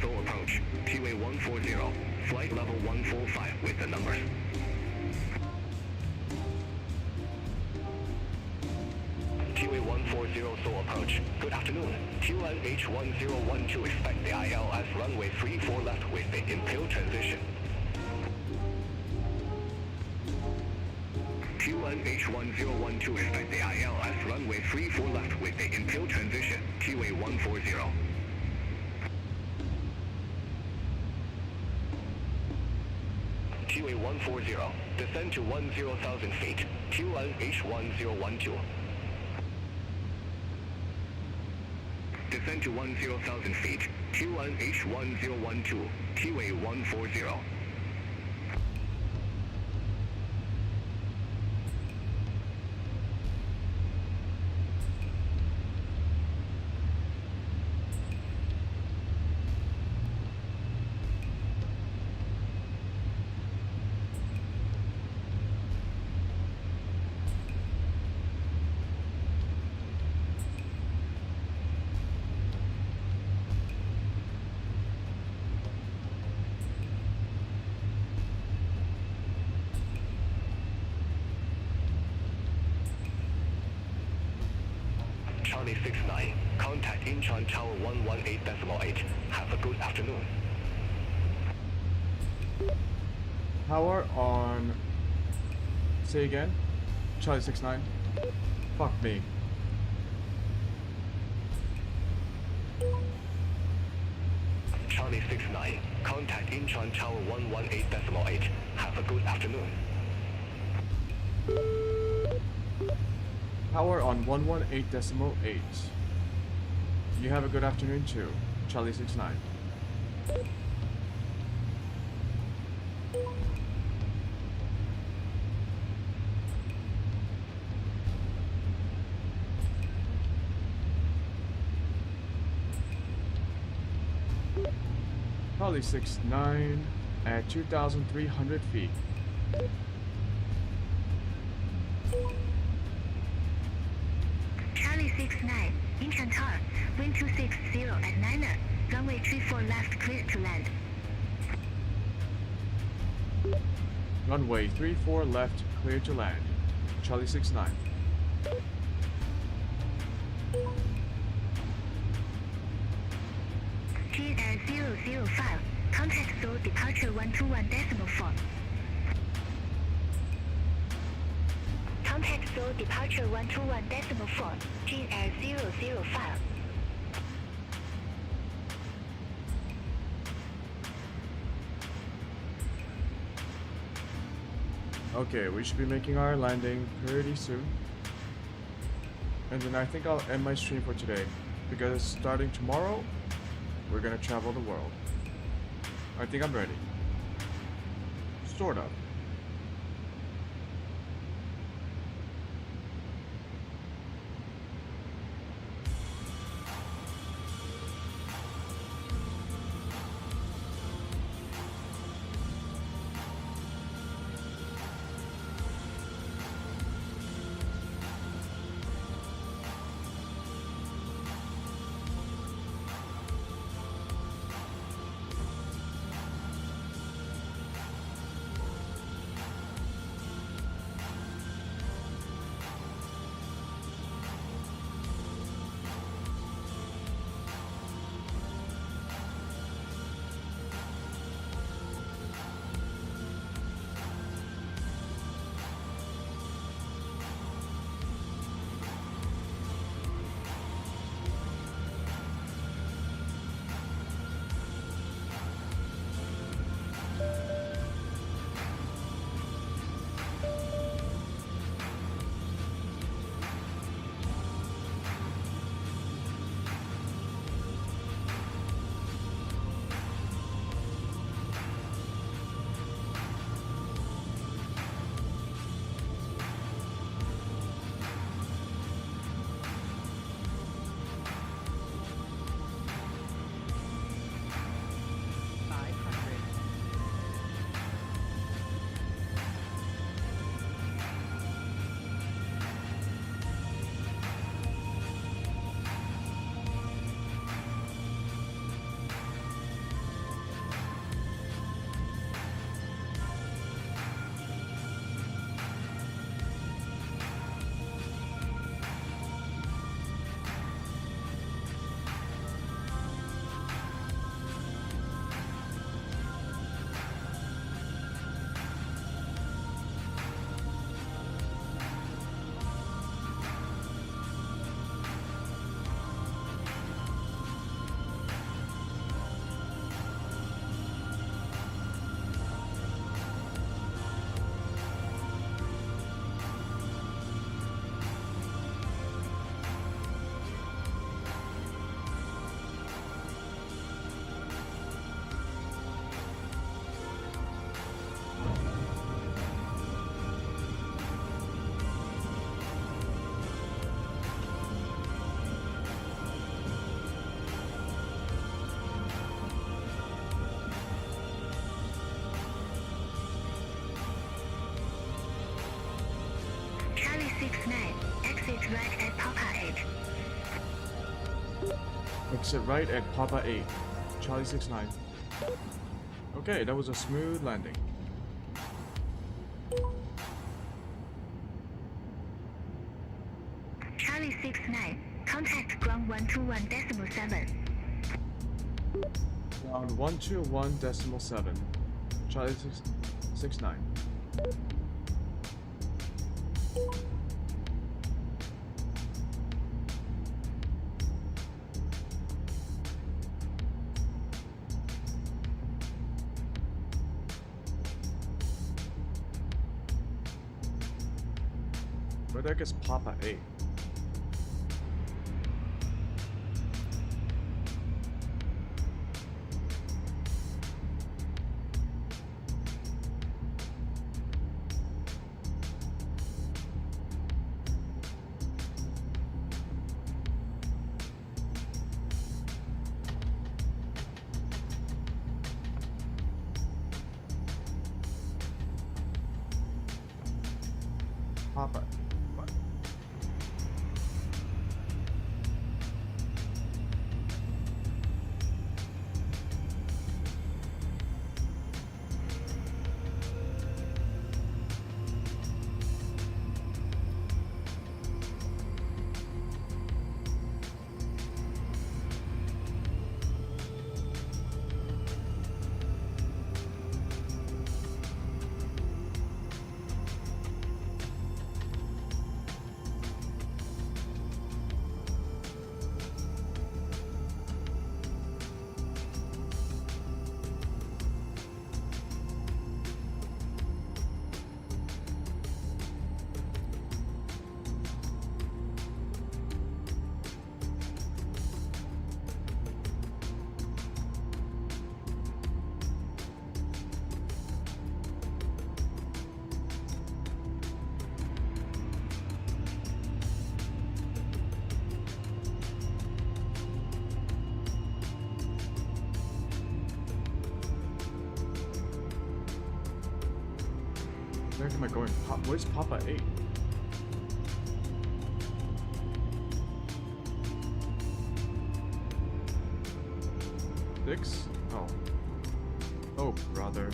[SPEAKER 4] Full approach, QA 140, flight level 145 with the numbers. QA 140 Seoul approach. Good afternoon. QNH 1012 expect the ILS runway 34 left with the impale transition. QNH 1012 expect the ILS runway 34 left with the impale transition. QA 140. QA 140, descend to 10,000 feet, QNH 1012. Descend to 10,000 feet, QNH 1012, QA 140. Charlie 69, contact Incheon Tower 118.8. Have a good afternoon.
[SPEAKER 1] Power on. Say again. Charlie 69. Fuck me.
[SPEAKER 4] Charlie 69, contact Incheon Tower 118.8. Have a good afternoon.
[SPEAKER 1] Power on 118.8. You have a good afternoon too. Charlie 69. Charlie 69 at 2,300 feet.
[SPEAKER 5] Charlie 69, Incheon Tower, wind 260 at 9er, runway 34 left clear to land.
[SPEAKER 1] Runway 34 left, clear to land. Charlie 69.
[SPEAKER 5] GL 005, contact Seoul departure 121.4. Contact Seoul departure 121.4, GL 005.
[SPEAKER 1] Okay, we should be making our landing pretty soon. And then I think I'll end my stream for today, because starting tomorrow, we're gonna travel the world. I think I'm ready. Sort of.
[SPEAKER 5] 69, exit right at Papa 8.
[SPEAKER 1] Exit right at Papa 8. Charlie 69. Okay, that was a smooth landing.
[SPEAKER 5] Charlie 69, contact ground 121.7.
[SPEAKER 1] Ground 121.7. Charlie 69. Where the heck is Papa 8? Papa. What? Where am I going? Where's Papa 8? Six? Oh. Oh, brother.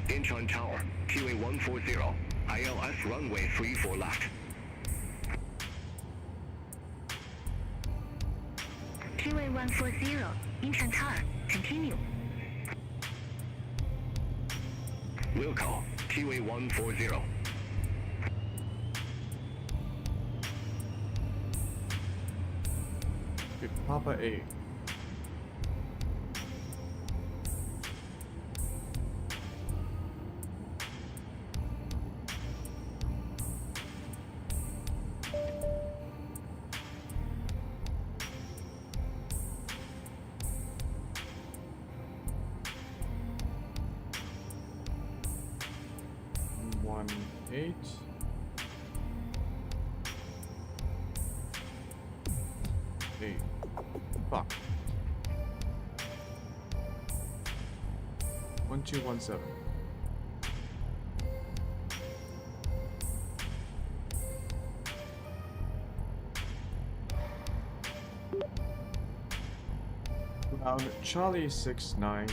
[SPEAKER 4] Incheon Tower, QA 140, ILS runway 34 left.
[SPEAKER 5] QA 140, Incheon Tower, continue.
[SPEAKER 4] Wilco, QA 140.
[SPEAKER 1] Okay, Papa 8. One 8. Eight. Fuck. 1217. Ground Charlie 69,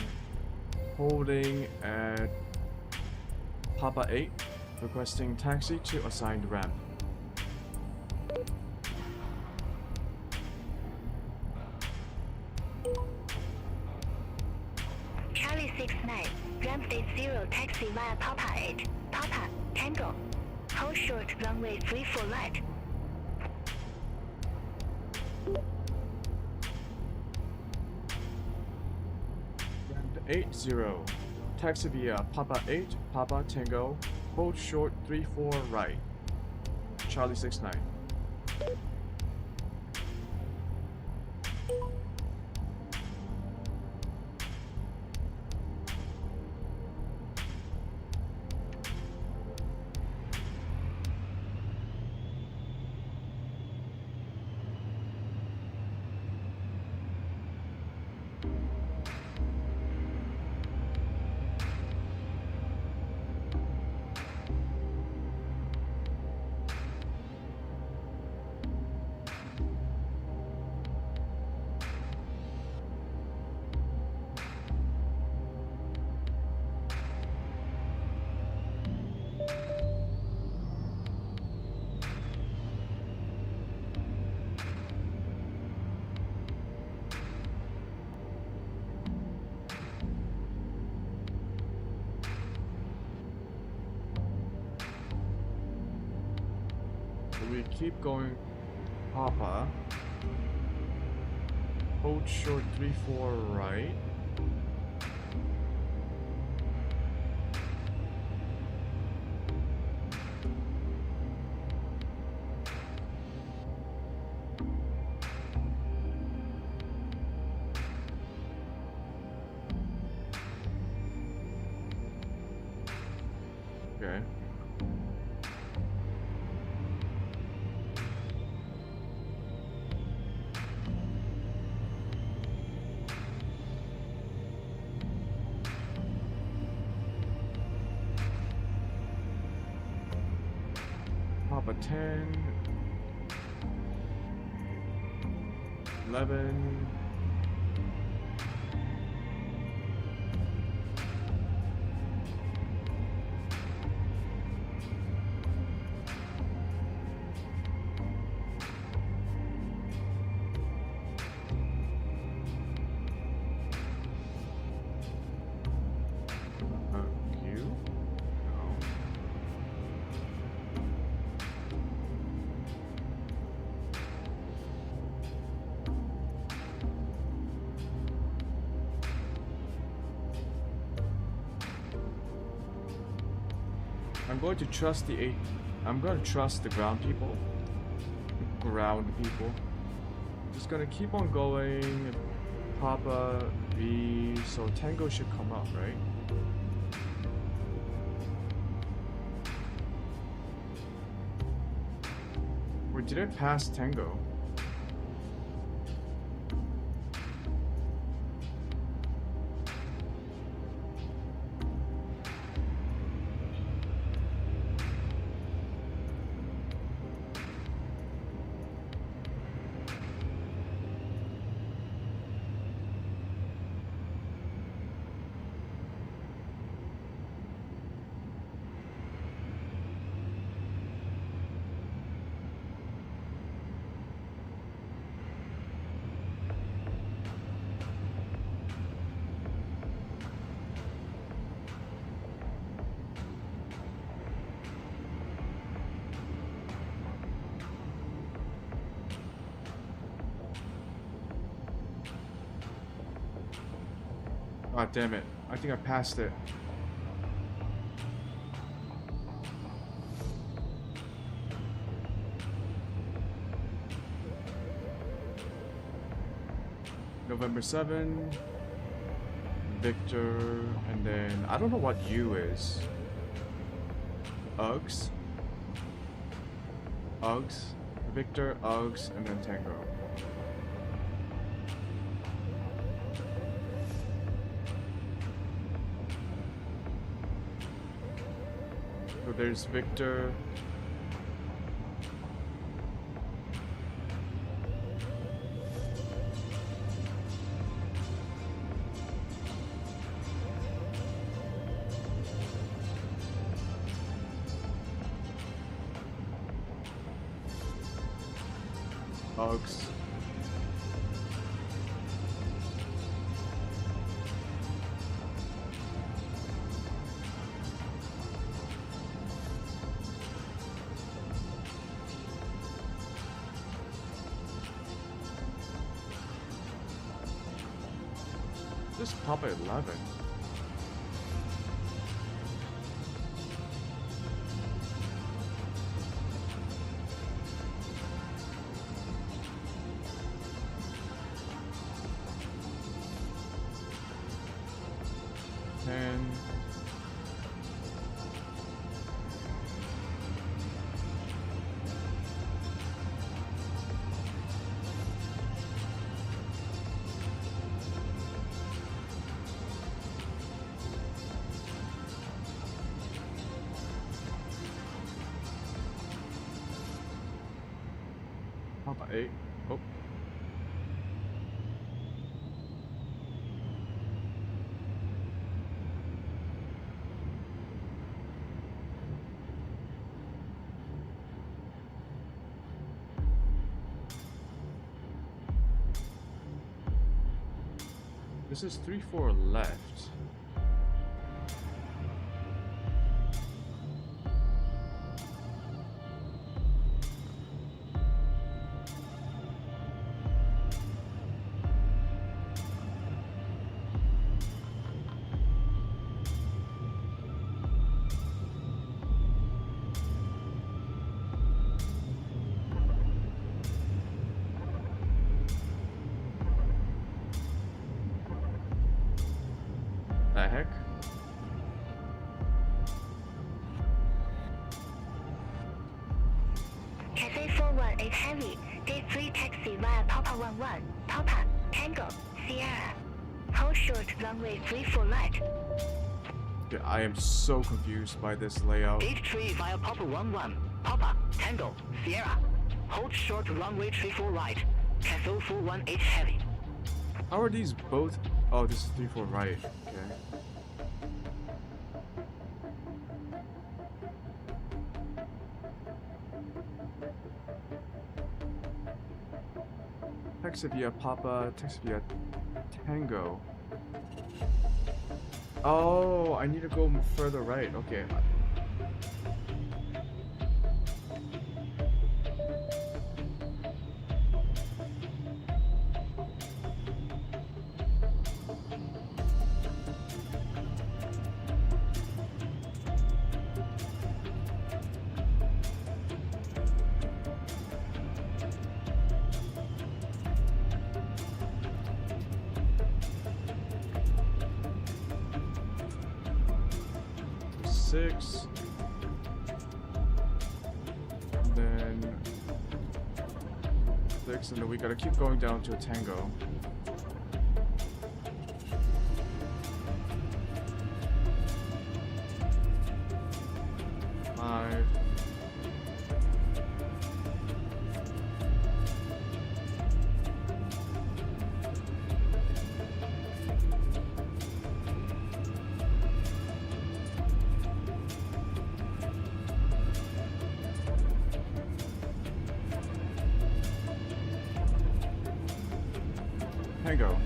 [SPEAKER 1] holding at Papa 8, requesting taxi to assigned ramp.
[SPEAKER 5] Charlie 69, ramp 80, taxi via Papa 8, Papa, Tango. Hold short runway 34 right.
[SPEAKER 1] Ramp 80, taxi via Papa 8, Papa Tango, hold short 34 right. Charlie 69. So we keep going Papa. Hold short 3-4 right. Okay. Papa 10, 11, Q? No. I'm going to trust the I'm going to trust the ground people. Ground people. Just gonna keep on going. Papa V. So Tango should come up, right? Or did it pass Tango? God damn it. I think I passed it. November 7, Victor, and then I don't know what U is. Uggs, Victor, Uggs, and then Tango. So there's Victor. Uggs. This Papa 11. And Papa 8. Oh. This is 3-4 left.
[SPEAKER 5] 418 Heavy, Gate 3 taxi via Papa 11, Papa, Tango, Sierra. Hold short runway 34 right.
[SPEAKER 1] Okay, I am so confused by this layout.
[SPEAKER 12] Gate 3 via Papa 11, Papa, Tango, Sierra. Hold short runway 34 right. Cancel 418 Heavy.
[SPEAKER 1] How are these both? Oh, this is 34 right. Okay. Taxi via Papa, taxi via Tango. Oh, I need to go further right. Okay. Six. And then 6, and then we gotta keep going down to a Tango. Five. Tango.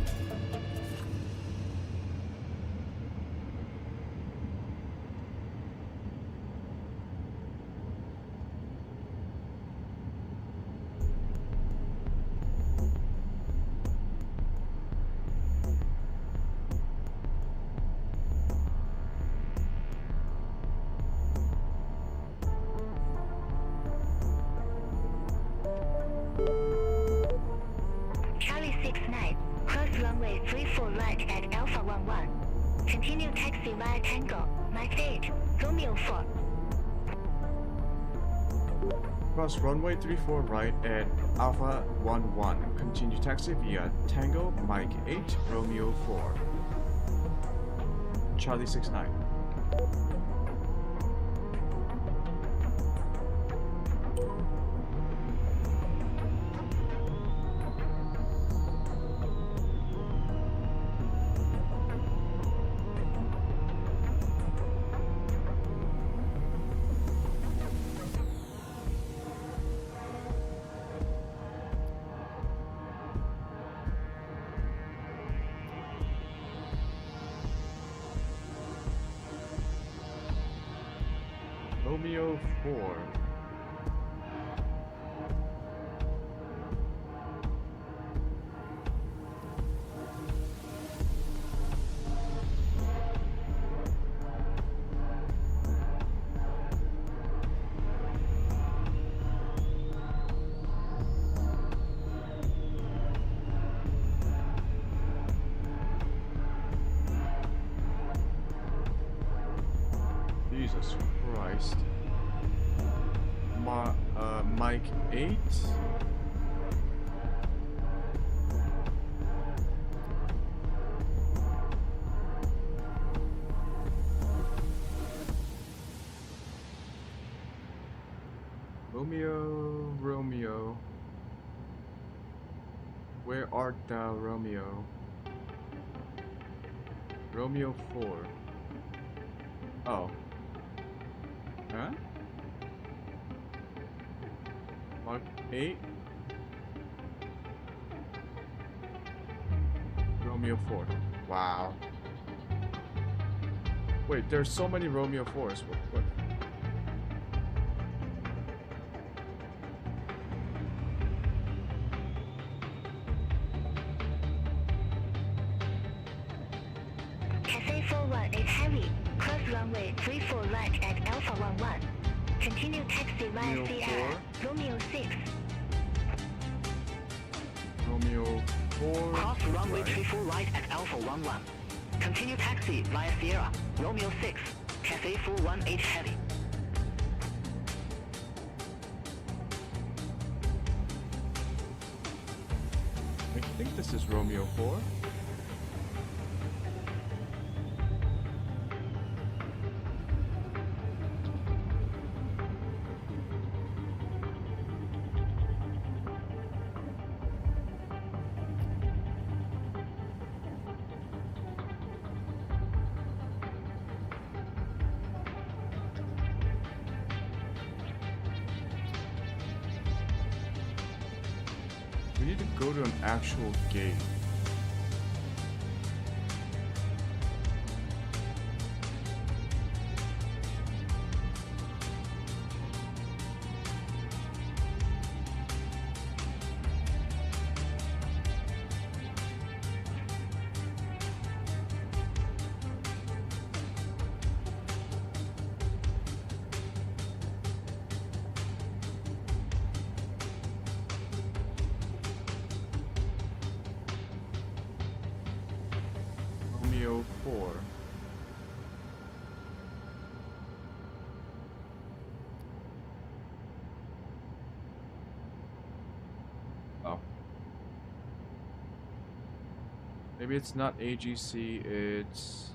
[SPEAKER 5] Charlie 69, cross runway 34 right at Alpha 11. Continue taxi via Tango, Mike 8, Romeo 4.
[SPEAKER 1] Cross runway 34 right at Alpha 11. Continue taxi via Tango, Mike 8, Romeo 4. Charlie 69. Romeo 4. Jesus Christ. Mike 8. Romeo. Where art thou, Romeo? Romeo 4. Oh. Huh? Mark 8. Romeo 4. Wow. Wait, there's so many Romeo 4s. What?
[SPEAKER 5] Cathay 418 Heavy, cross runway 34 right at Alpha 11. Continue taxi via
[SPEAKER 1] Romeo
[SPEAKER 5] Sierra,
[SPEAKER 1] 4.
[SPEAKER 5] Romeo 6.
[SPEAKER 1] Romeo 4.
[SPEAKER 12] Cross runway
[SPEAKER 1] right.
[SPEAKER 12] 34 right at Alpha 11. Continue taxi via Sierra, Romeo 6, Cathay 418 Heavy.
[SPEAKER 1] think this is Romeo 4. We need to go to an actual gate. Romeo 4. Oh. Maybe it's not AGC, it's...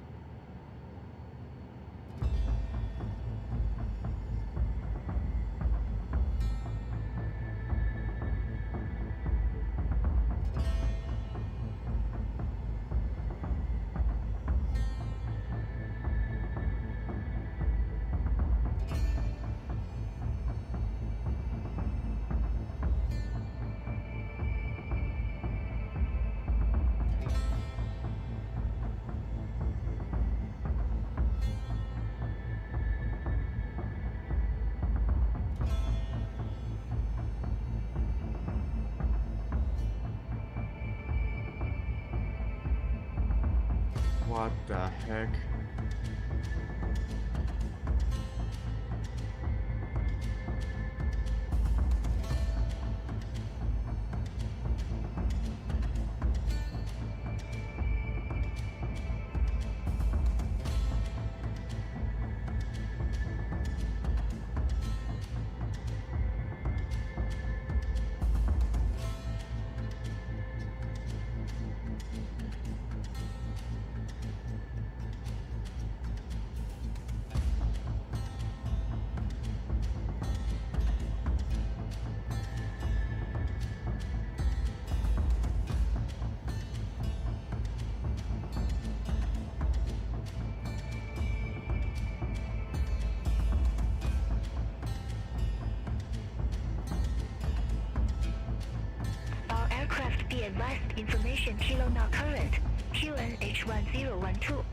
[SPEAKER 1] What the heck?
[SPEAKER 5] All aircraft be advised information kilo now current. QNH1012.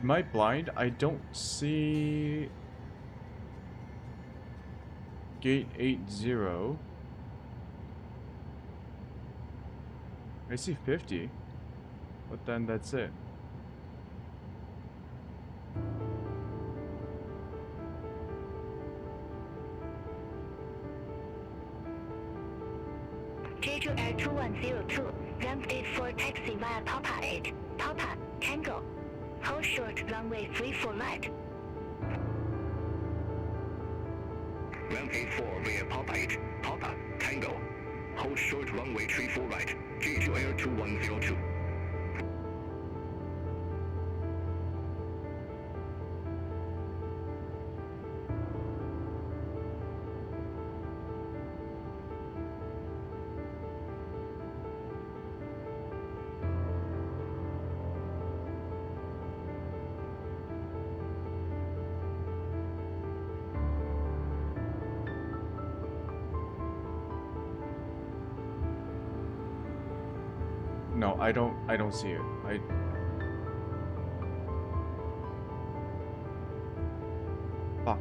[SPEAKER 1] Am I blind? I don't see... Gate 80. I see 50. But then that's it.
[SPEAKER 5] Jeju Air 2102, ramp 84 taxi via Papa 8, Papa, Tango. Hold short runway 34 right.
[SPEAKER 4] Ramp 84 via Papa 8, Papa, Tango. Hold short runway 34 right. Jeju Air 2102.
[SPEAKER 1] No, I don't see it. Fuck.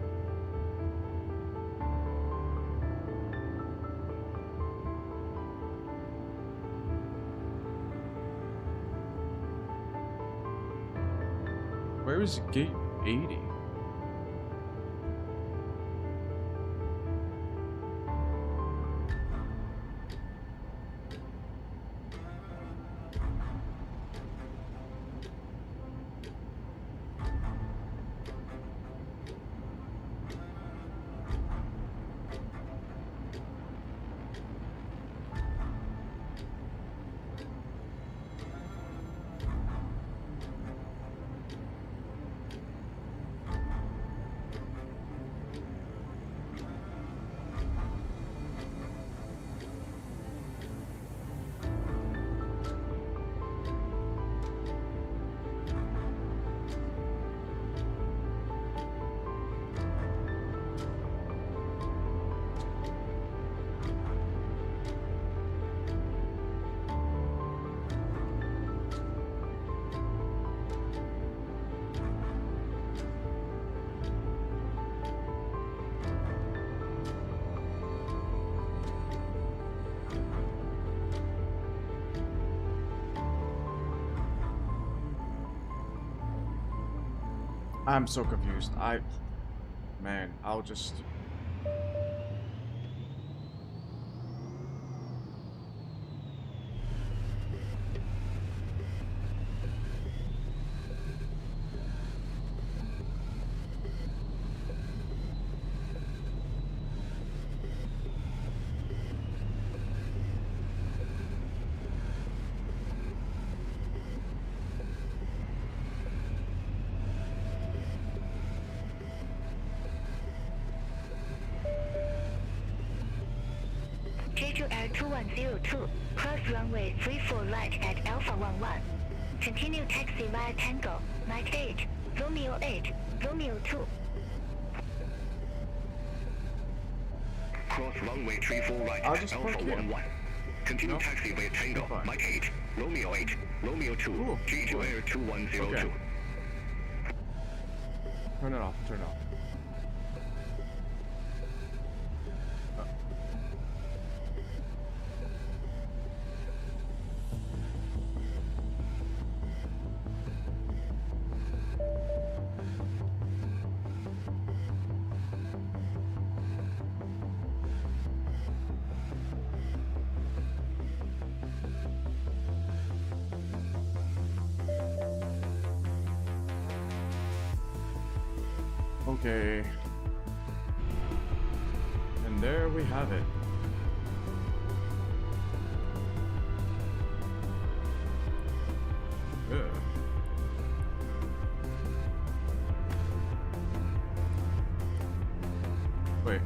[SPEAKER 1] Where is gate 80? I'm so confused. Man, I'll just...
[SPEAKER 5] Jeju Air 2102, cross runway 34 right at Alpha 11. Continue taxi via Tango, Mike 8, Romeo 8, Romeo 2.
[SPEAKER 4] Cross runway 34 right
[SPEAKER 1] I'll
[SPEAKER 4] at
[SPEAKER 1] just
[SPEAKER 4] Alpha
[SPEAKER 1] park here.
[SPEAKER 4] 11. Continue
[SPEAKER 1] No?
[SPEAKER 4] taxi via Tango,
[SPEAKER 1] Fine.
[SPEAKER 4] Mike 8, Romeo 8, Romeo 2,
[SPEAKER 1] Ooh.
[SPEAKER 4] Jeju Air 2102.
[SPEAKER 1] Okay. Turn it off, turn it off. Okay. And there we have it. Ugh. Wait.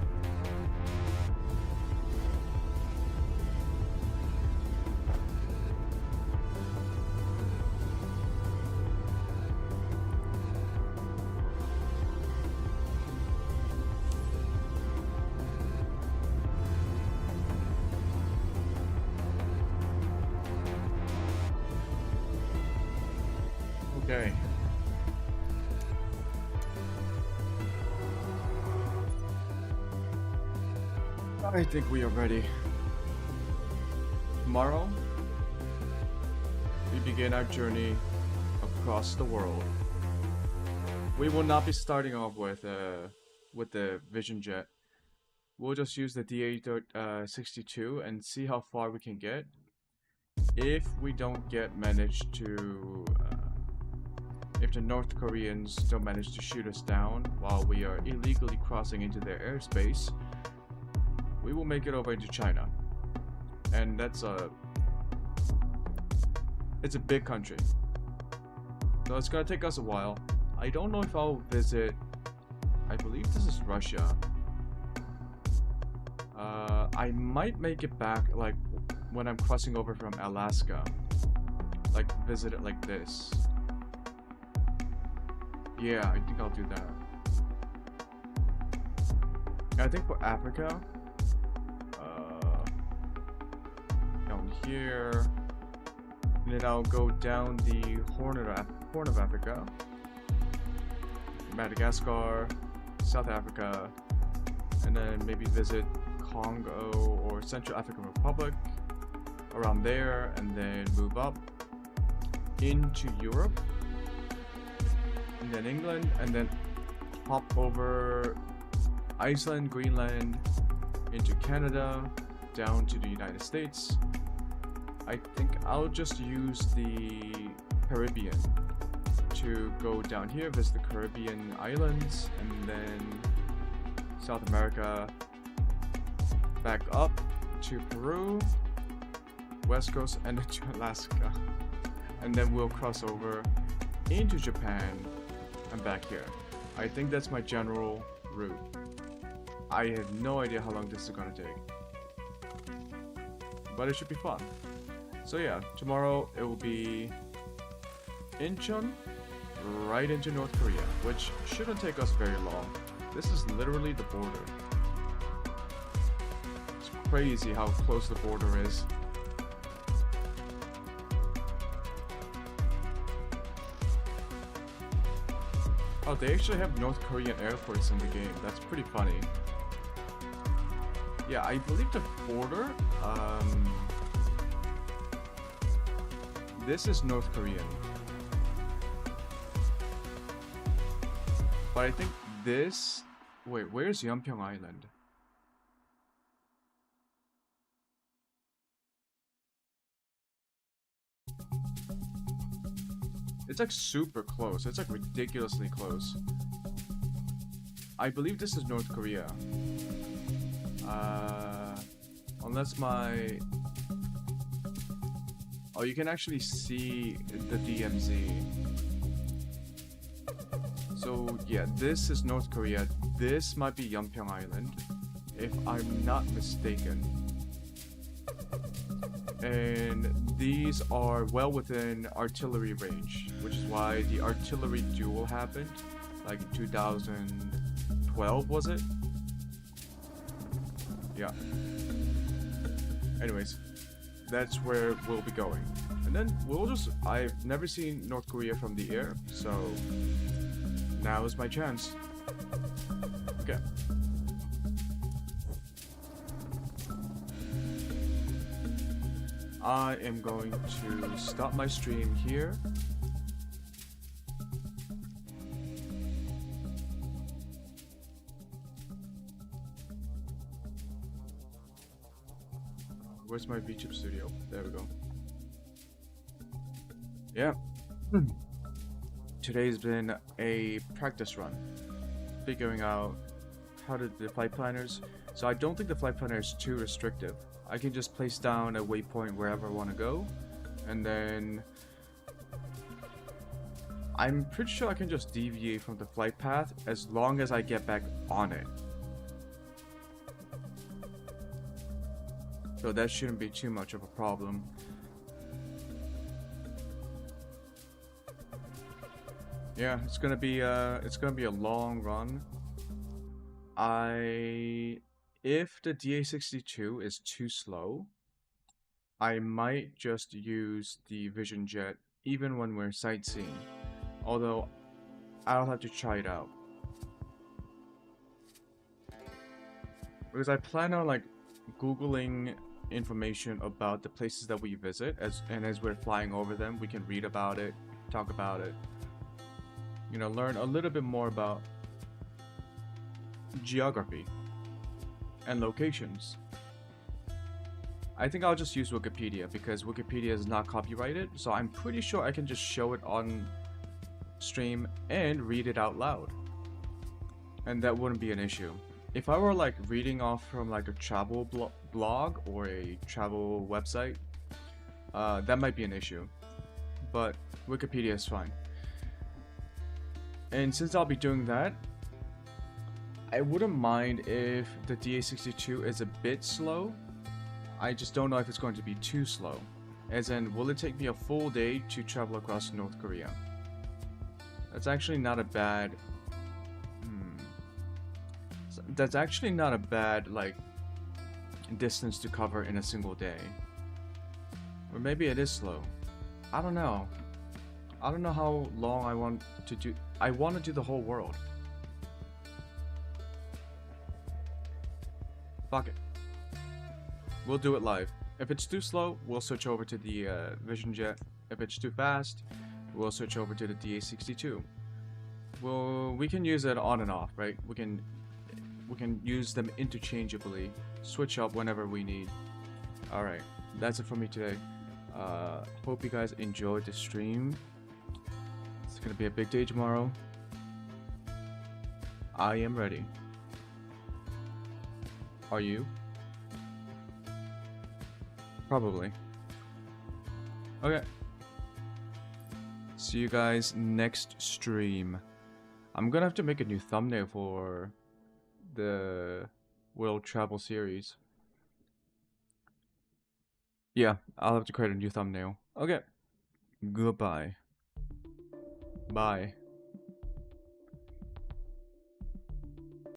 [SPEAKER 1] Okay. I think we are ready. Tomorrow, we begin our journey across the world. We will not be starting off with the Vision Jet. We'll just use the DA-62 and see how far we can get. If we don't manage to, if the North Koreans don't manage to shoot us down while we are illegally crossing into their airspace, we will make it over into China. And it's a big country. So it's gonna take us a while. I don't know if I'll visit, I believe this is Russia. I might make it back, like, when I'm crossing over from Alaska. Like, visit it like this. Yeah, I think I'll do that. I think for Africa, down here, and then I'll go down the Horn of Africa, Madagascar, South Africa, and then maybe visit Congo or Central African Republic, around there, and then move up into Europe, and then England, and then hop over Iceland, Greenland, into Canada, down to the United States. I think I'll just use the Caribbean to go down here, visit the Caribbean islands, and then South America, back up to Peru, West Coast, and then to Alaska. And then we'll cross over into Japan and back here. I think that's my general route. I have no idea how long this is gonna take, but it should be fun. So yeah, tomorrow it will be Incheon right into North Korea, which shouldn't take us very long. This is literally the border. It's crazy how close the border is. Oh, they actually have North Korean airports in the game. That's pretty funny. Yeah, I believe the border, this is North Korean. But I think this... Wait, where's Yeonpyeong Island? It's like super close. It's like ridiculously close. I believe this is North Korea. Unless my... Oh, you can actually see the DMZ. So yeah, this is North Korea. This might be Yeonpyeong Island, if I'm not mistaken. And these are well within artillery range, which is why the artillery duel happened, like in 2012, was it? Yeah. Anyways, that's where we'll be going. And then we'll just... I've never seen North Korea from the air, so now is my chance. Okay. I am going to stop my stream here. Where's my Vtube studio? There we go. Yeah. Today's been a practice run, figuring out how to do the flight planners. So I don't think the flight planner is too restrictive. I can just place down a waypoint wherever I want to go, and then I'm pretty sure I can just deviate from the flight path as long as I get back on it. So that shouldn't be too much of a problem. Yeah, it's gonna be a long run. If the DA62 is too slow, I might just use the Vision Jet even when we're sightseeing. Although I'll have to try it out. Because I plan on like Googling information about the places that we visit, as we're flying over them, we can read about it, talk about it. You know, learn a little bit more about geography and locations. I think I'll just use Wikipedia because Wikipedia is not copyrighted, so I'm pretty sure I can just show it on stream and read it out loud. And that wouldn't be an issue. If I were like reading off from like a travel blog or a travel website, that might be an issue. But Wikipedia is fine. And since I'll be doing that, I wouldn't mind if the DA62 is a bit slow. I just don't know if it's going to be too slow. As in, will it take me a full day to travel across North Korea? That's actually not a bad... That's actually not a bad, like, distance to cover in a single day. Or maybe it is slow. I don't know. I don't know how long I want to do... I want to do the whole world. Fuck it. We'll do it live. If it's too slow, we'll switch over to the Vision Jet. If it's too fast, we'll switch over to the DA62. We can use it on and off, right? We can use them interchangeably, switch up whenever we need. Alright, that's it for me today. Hope you guys enjoyed the stream. It's gonna be a big day tomorrow. I am ready. Are you? Probably. Okay. See you guys next stream. I'm gonna have to make a new thumbnail for the World Travel series. Yeah, I'll have to create a new thumbnail. Okay. Goodbye. Bye.